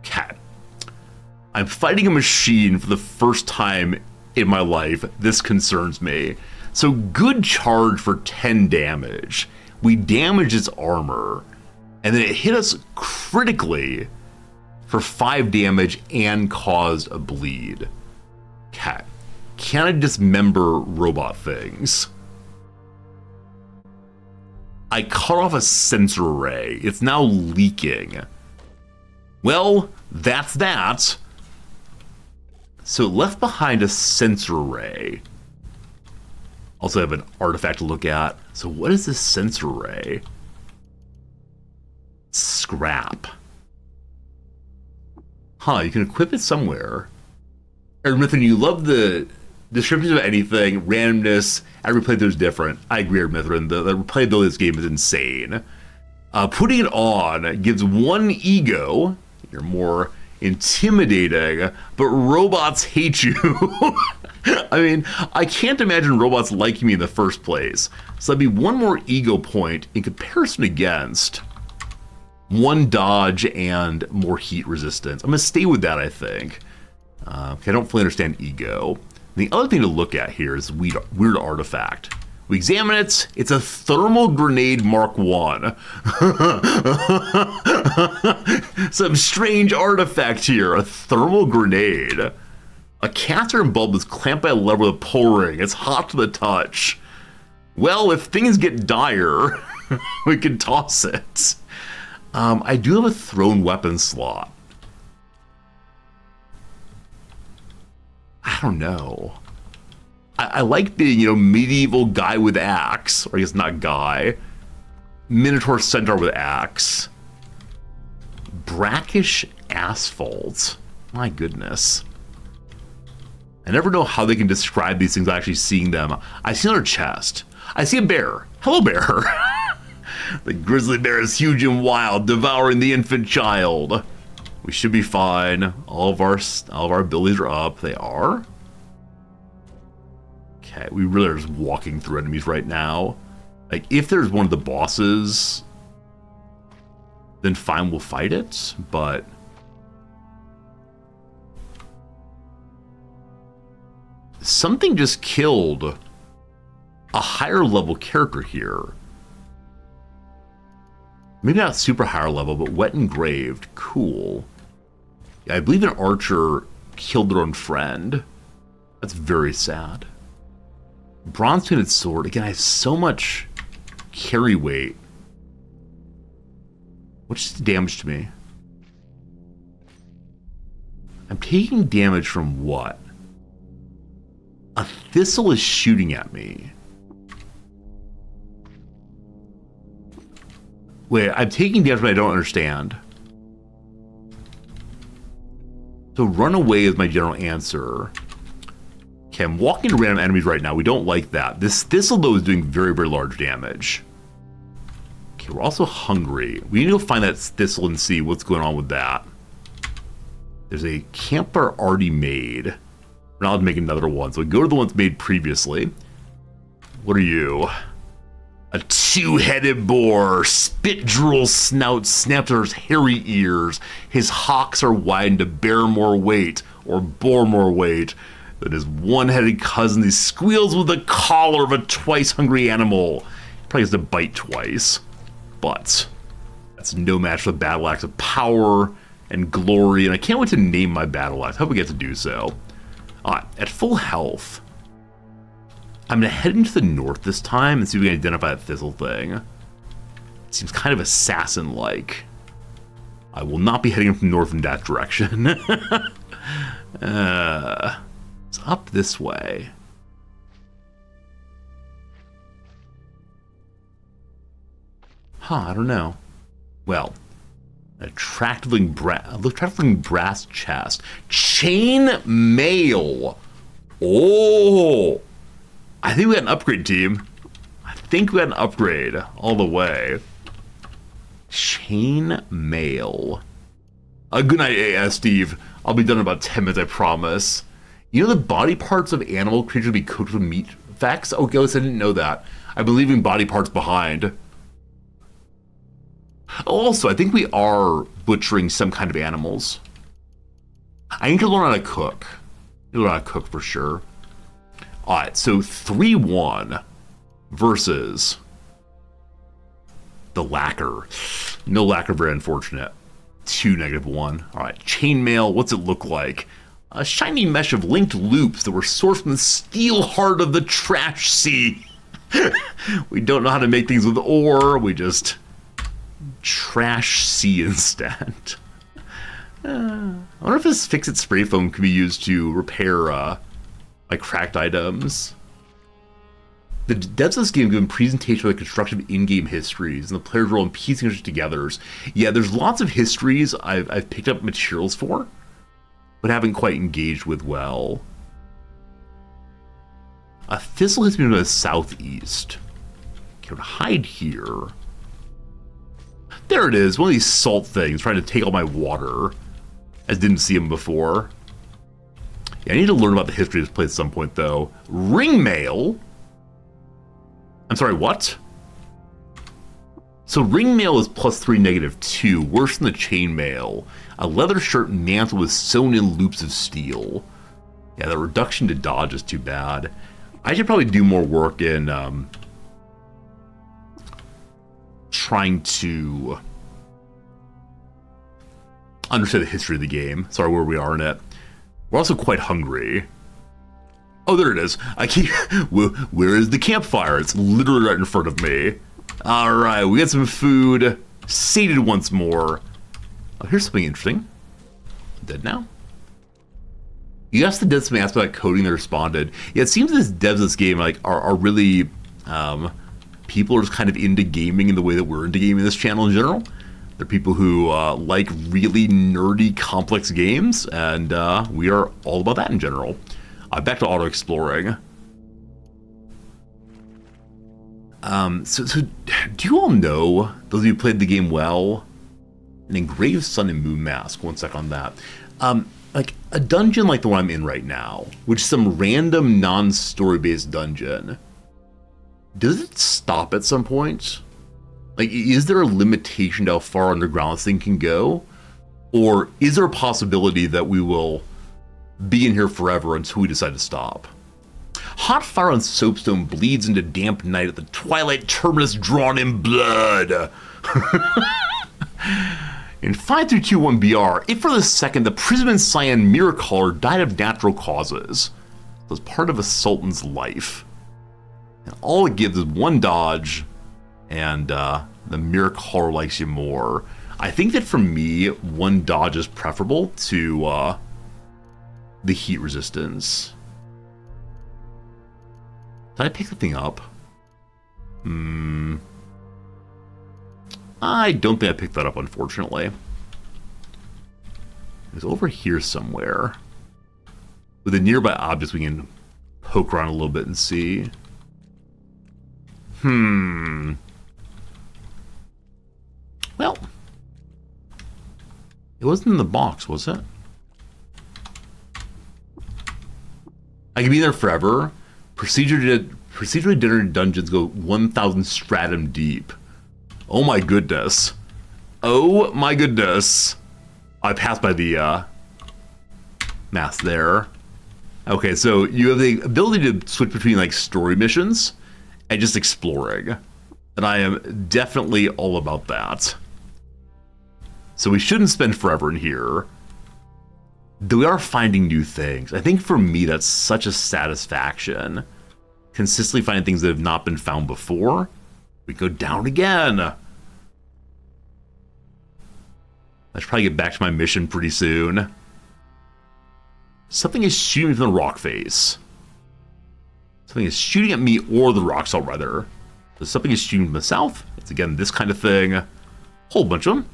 Cat. I'm fighting a machine for the first time in my life. This concerns me. So good charge for 10 damage. We damaged its armor, and then it hit us critically for 5 damage and caused a bleed. Cat. Can I dismember robot things? I cut off a sensor array. It's now leaking. Well, that's that. So left behind a sensor array. Also have an artifact to look at. So what is this sensor array? Scrap. Huh, you can equip it somewhere. Ermithan, you love the descriptions of anything, randomness. Every playthrough is different. I agree, Ermithan. The replayability of this game is insane. Putting it on gives 1 ego. You're more intimidating, but robots hate you. I mean, I can't imagine robots liking me in the first place. So that'd be 1 more ego point in comparison against 1 dodge and more heat resistance. I'm gonna stay with that, I think. I don't fully understand ego. And the other thing to look at here is weird artifact. We examine it. It's a thermal grenade Mark 1. Some strange artifact here. A thermal grenade. A caster and bulb is clamped by a lever with a pull ring. It's hot to the touch. Well, if things get dire, we can toss it. I do have a thrown weapon slot. I don't know. I like being, medieval guy with axe, or I guess not guy. Minotaur centaur with axe. Brackish asphalt. My goodness. I never know how they can describe these things without actually seeing them. I see another chest. I see a bear. Hello, bear. The grizzly bear is huge and wild, devouring the infant child. We should be fine. All of our abilities are up. They are. Okay, we really are just walking through enemies right now. Like, if there's one of the bosses, then fine, we'll fight it, but something just killed a higher level character here. Maybe not super higher level, but wet engraved. Cool. Yeah, I believe an archer killed their own friend. That's very sad. Bronze painted sword. Again, I have so much carry weight. What's the damage to me? I'm taking damage from what? A thistle is shooting at me. Wait, I'm taking damage, but I don't understand. So run away is my general answer. Okay, I'm walking into random enemies right now. We don't like that. This thistle, though, is doing very, very large damage. Okay, we're also hungry. We need to go find that thistle and see what's going on with that. There's a campfire already made. We're not allowed to make another one, so we go to the ones made previously. What are you? A two-headed boar, spit drool snout, snapped at his hairy ears. His hocks are widened to bear more weight, or bore more weight, than his one-headed cousin. He squeals with the collar of a twice-hungry animal. He probably has to bite twice. But that's no match for the battle axe of power and glory, and I can't wait to name my battle axe. I hope we get to do so. At full health, I'm going to head into the north this time and see if we can identify that thistle thing. It seems kind of assassin-like. I will not be heading from north in that direction. It's up this way. I don't know. Well, attractively brass chest. Chain mail. Oh, I think we got an upgrade, team. I think we got an upgrade all the way. Chain mail. Good night, Steve. I'll be done in about 10 minutes, I promise. You know the body parts of animal creatures be cooked with meat? Facts? Oh, Ghost, I didn't know that. I've been leaving body parts behind. Also, I think we are butchering some kind of animals. I need to learn how to cook. I need to learn how to cook for sure. Alright, so 3-1 versus the lacquer. No lacquer, very unfortunate. 2-1. Alright, chainmail, what's it look like? A shiny mesh of linked loops that were sourced from the steel heart of the trash sea. We don't know how to make things with ore, we just trash sea instead. I wonder if this fix-it spray foam can be used to repair like cracked items. The devs of this game give a presentation of the construction of in-game histories and the player's role in piecing it together. Yeah, there's lots of histories I've picked up materials for, but haven't quite engaged with well. A thistle hits me to the southeast. Okay, hide here. There it is, one of these salt things trying to take all my water. I didn't see him before. Yeah, I need to learn about the history of this place at some point, though. Ring mail? I'm sorry, what? So ring mail is +3, -2, worse than the chain mail. A leather shirt mantled with sewn-in loops of steel. Yeah, the reduction to dodge is too bad. I should probably do more work in trying to understand the history of the game. Sorry, where we are in it. We're also quite hungry. Oh, there it is. Where is the campfire? It's literally right in front of me. All right, we got some food. Sated once more. Oh, here's something interesting. Dead now? You asked the devs something asked about coding. They responded. Yeah, it seems this devs of this game are really people are just kind of into gaming in the way that we're into gaming this channel in general. They're people who like really nerdy, complex games, and we are all about that in general. Back to auto-exploring. So do you all know, those of you who played the game well, an engraved sun and moon mask? One sec on that. Like a dungeon like the one I'm in right now, which is some random non-story based dungeon, does it stop at some point? Like, is there a limitation to how far underground this thing can go? Or is there a possibility that we will be in here forever until we decide to stop? Hot fire on soapstone bleeds into damp night at the twilight terminus drawn in blood. In 5321BR, if for the second the prism and cyan mirror color died of natural causes, it was part of a sultan's life. And all it gives is one dodge, and the mirror color likes you more. I think that for me, one dodge is preferable to the heat resistance. Did I pick the thing up? I don't think I picked that up, unfortunately. It was over here somewhere. With the nearby objects, we can poke around a little bit and see. Well, it wasn't in the box, was it? I could be there forever. Procedurally generated dungeons go 1,000 stratum deep. Oh my goodness. Oh my goodness. I passed by the math there. Okay, so you have the ability to switch between like story missions and just exploring. And I am definitely all about that. So we shouldn't spend forever in here. Though we are finding new things. I think for me that's such a satisfaction. Consistently finding things that have not been found before. We go down again. I should probably get back to my mission pretty soon. Something is shooting me from the rock face. Something is shooting at me, or the rock salt rather. So something is shooting from the south. It's again this kind of thing. Whole bunch of them.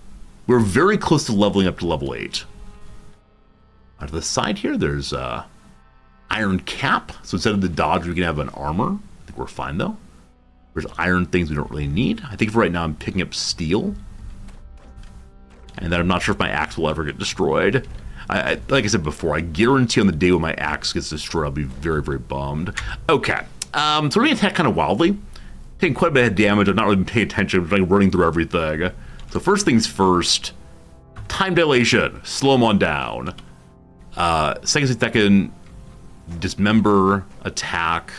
We're very close to leveling up to level 8. Out of the side here, there's iron cap. So instead of the dodge, we can have an armor. I think we're fine though. There's iron things we don't really need. I think for right now I'm picking up steel. And then I'm not sure if my axe will ever get destroyed. Like I said before, I guarantee on the day when my axe gets destroyed, I'll be very, very bummed. Okay, so we're going to attack kind of wildly. Taking quite a bit of damage. I'm not really paying attention. I'm like running through everything. So first things first, time dilation. Slow them on down. Second, dismember, attack.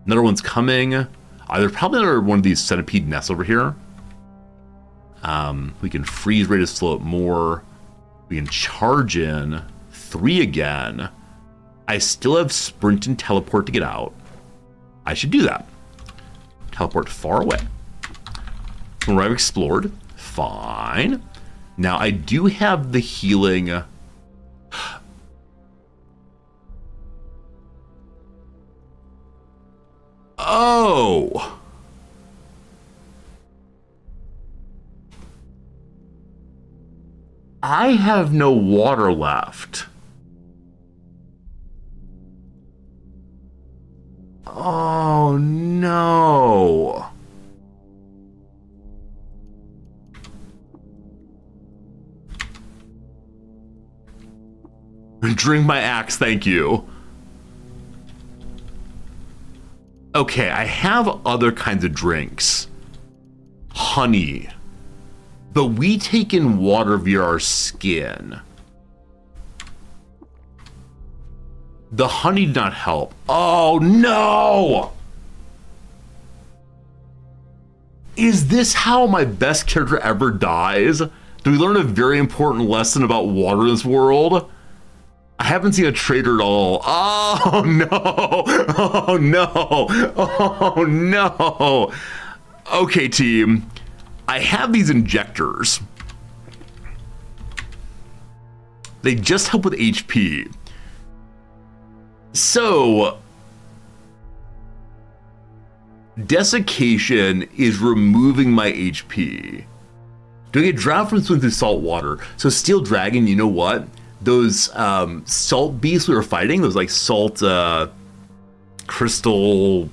Another one's coming. There's probably another one of these centipede nests over here. We can freeze rate to slow it more. We can charge in 3 again. I still have sprint and teleport to get out. I should do that. Teleport far away. From where I've explored. Fine. Now I do have the healing. Oh. I have no water left. Oh no. Drink my axe, thank you. Okay, I have other kinds of drinks. Honey. But we take in water via our skin. The honey did not help. Oh no! Is this how my best character ever dies? Do we learn a very important lesson about water in this world? I haven't seen a traitor at all. Oh no! Oh no! Oh no! Okay, team. I have these injectors. They just help with HP. So, desiccation is removing my HP. Doing a drought from swimming through salt water. So Steel Dragon, you know what? Those salt beasts we were fighting, those like salt crystal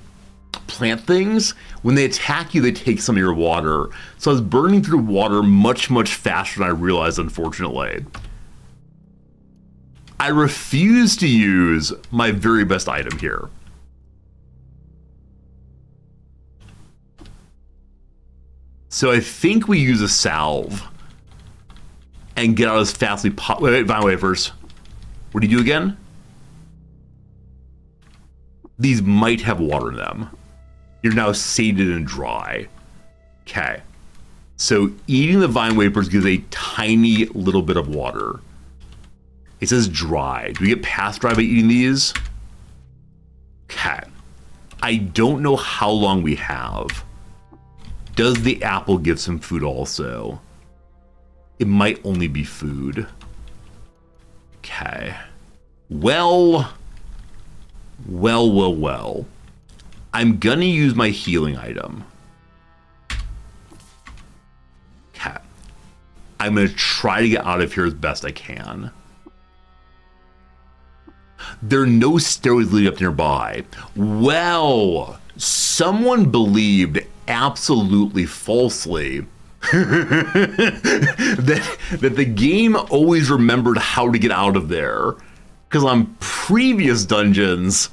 plant things, when they attack you, they take some of your water. So I was burning through water much, much faster than I realized, unfortunately. I refuse to use my very best item here. So I think we use a salve and get out as fast as we possibly. Wait, Vine Wafers. What do you do again? These might have water in them. You're now sated and dry. Okay. So eating the vine wafers gives a tiny little bit of water. It says dry. Do we get past dry by eating these? Okay. I don't know how long we have. Does the apple give some food also? It might only be food. Okay. Well. I'm gonna use my healing item. Okay. I'm gonna try to get out of here as best I can. There are no stairways leading up nearby. Well, someone believed absolutely falsely that the game always remembered how to get out of there. Because on previous dungeons,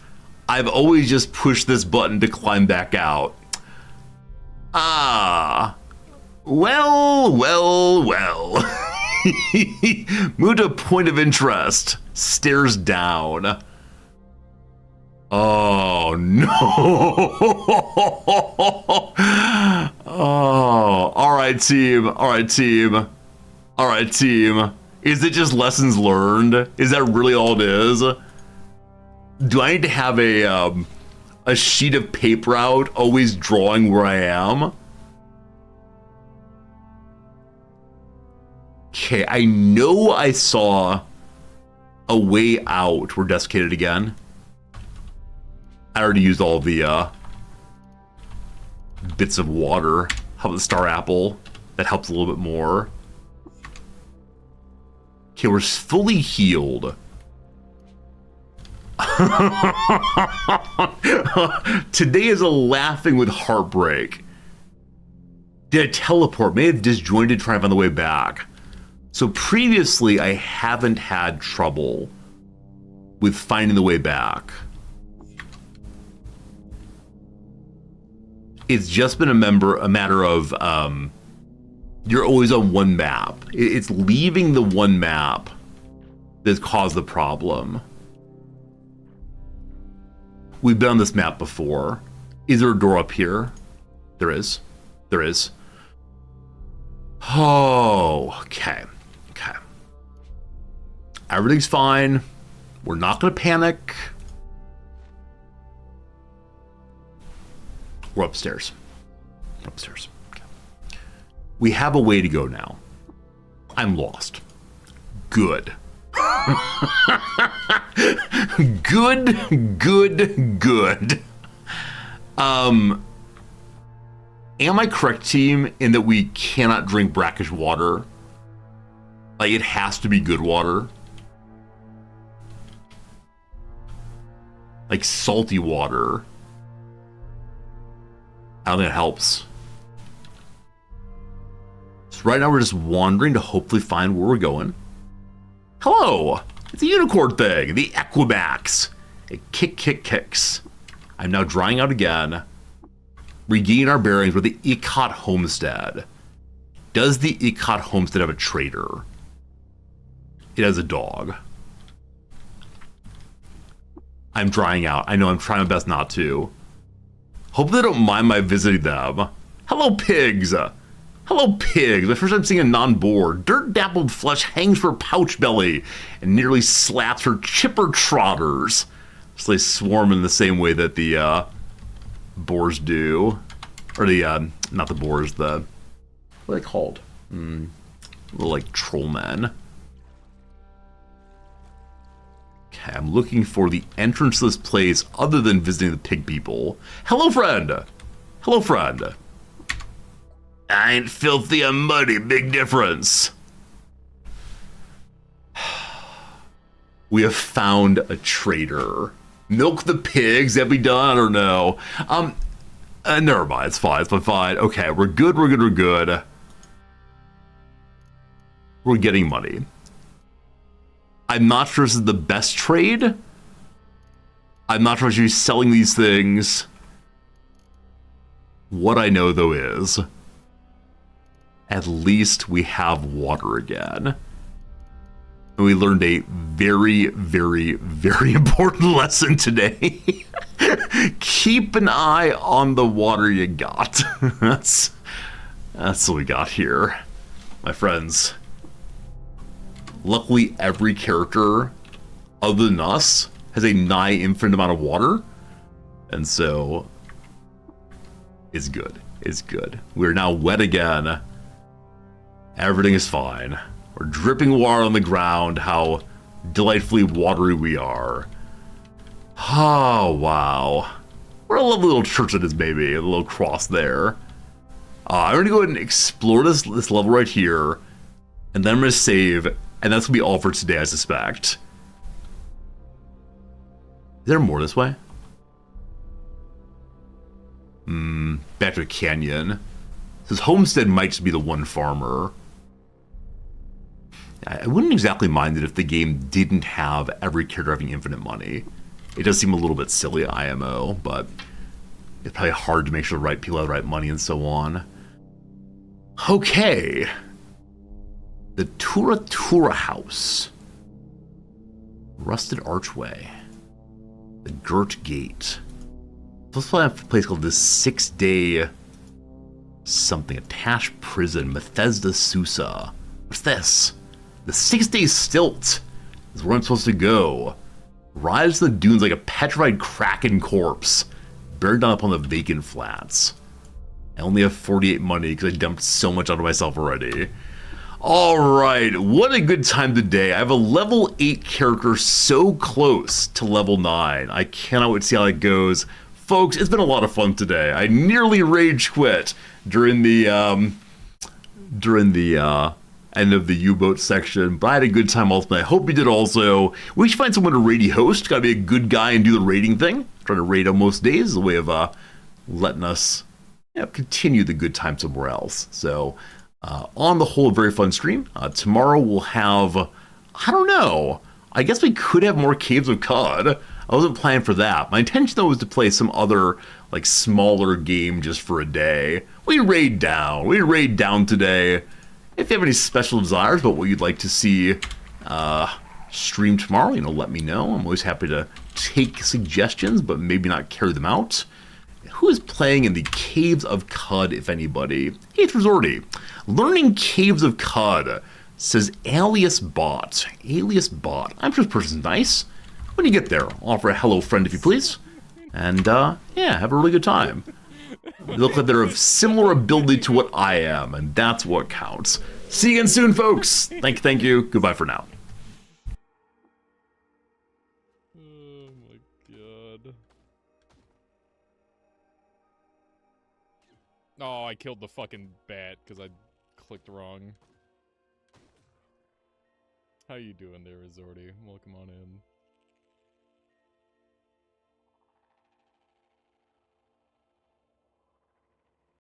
I've always just pushed this button to climb back out. Ah. Well. Move to a point of interest. Stairs down. Oh, no. Oh, all right, team. Is it just lessons learned? Is that really all it is? Do I need to have a sheet of paper out, always drawing where I am? Okay, I know I saw a way out. We're desiccated again. I already used all the bits of water. How about the star apple? That helps a little bit more. Okay, we're fully healed. Today is a laughing with heartbreak. Did I teleport? May have disjointed trying to find the way back. So previously, I haven't had trouble with finding the way back. It's just been a matter of you're always on one map. It's leaving the one map that's caused the problem. We've been on this map before. Is there a door up here? There is. Oh, okay. Everything's fine. We're not going to panic. We're upstairs. Okay. We have a way to go now. I'm lost. Good. Good. Am I correct, team, in that we cannot drink brackish water? Like, it has to be good water? Like salty water. I don't think it helps. So right now we're just wandering to hopefully find where we're going. Hello! It's a unicorn thing, the Equimax. It kicks. I'm now drying out again. Regain our bearings with the Icot Homestead. Does the Icot Homestead have a trader? It has a dog. I'm drying out. I know, I'm trying my best not to. Hope they don't mind my visiting them. Hello, pigs. My first time seeing a non-boar. Dirt-dappled flesh hangs from her pouch belly and nearly slaps her chipper trotters. So they swarm in the same way that the boars do. Or the, not the boars, what are they called? Little, like, troll men. Okay, I'm looking for the entrance to this place other than visiting the pig people. Hello, friend. I ain't filthy, I'm muddy. Big difference. We have found a trader. Milk the pigs. That be done? I don't know. Never mind. It's fine. Okay, we're good. We're getting money. I'm not sure this is the best trade. I'm not sure if she's selling these things. What I know, though, is at least we have water again. And we learned a very, very, very important lesson today. Keep an eye on the water you got. That's what we got here, my friends. Luckily, every character other than us has a nigh infinite amount of water. And so, it's good. It's good. We're now wet again. Everything is fine. We're dripping water on the ground. How delightfully watery we are. Oh, wow. What a lovely little church it is, baby. A little cross there. I'm going to go ahead and explore this level right here. And then I'm going to save. And that's going to be all for today, I suspect. Is there more this way? Back to a canyon. This homestead might just be the one farmer. I wouldn't exactly mind it if the game didn't have every character having infinite money. It does seem a little bit silly, IMO, but it's probably hard to make sure the right people have the right money and so on. Okay. The Tura Tura House. Rusted Archway. The Girt Gate. Let's play a place called the 6-Day something. Attached Prison. Bethesda Susa. What's this? The 6-Day Stilt is where I'm supposed to go. Rise to the dunes like a petrified kraken corpse. Buried down upon the vacant flats. I only have 48 money because I dumped so much out of myself already. Alright, what a good time today. I have a level 8 character so close to level 9. I cannot wait to see how it goes. Folks, it's been a lot of fun today. I nearly rage quit during the end of the U-boat section, but I had a good time ultimately. I hope you did also. We should find someone to raid host. Gotta be a good guy and do the raiding thing. Trying to raid on most days is a way of letting us continue the good time somewhere else. So, on the whole, a very fun stream. Tomorrow we'll have, I don't know, I guess we could have more Caves of Cod. I wasn't planning for that. My intention though was to play some other like smaller game just for a day. We raid down today. If you have any special desires about what you'd like to see stream tomorrow, let me know. I'm always happy to take suggestions, but maybe not carry them out. Who is playing in the Caves of Cud, if anybody? Hey, it's Resorty. Learning Caves of Cud, says Alias Bot. Alias Bot. I'm sure this person's nice. When you get there, offer a hello friend if you please. And, yeah, have a really good time. They look like they're of similar ability to what I am, and that's what counts. See you again soon, folks. Thank you. Goodbye for now. Oh my god. Oh, I killed the fucking bat because I clicked wrong. How you doing there, Resorty? Welcome on in.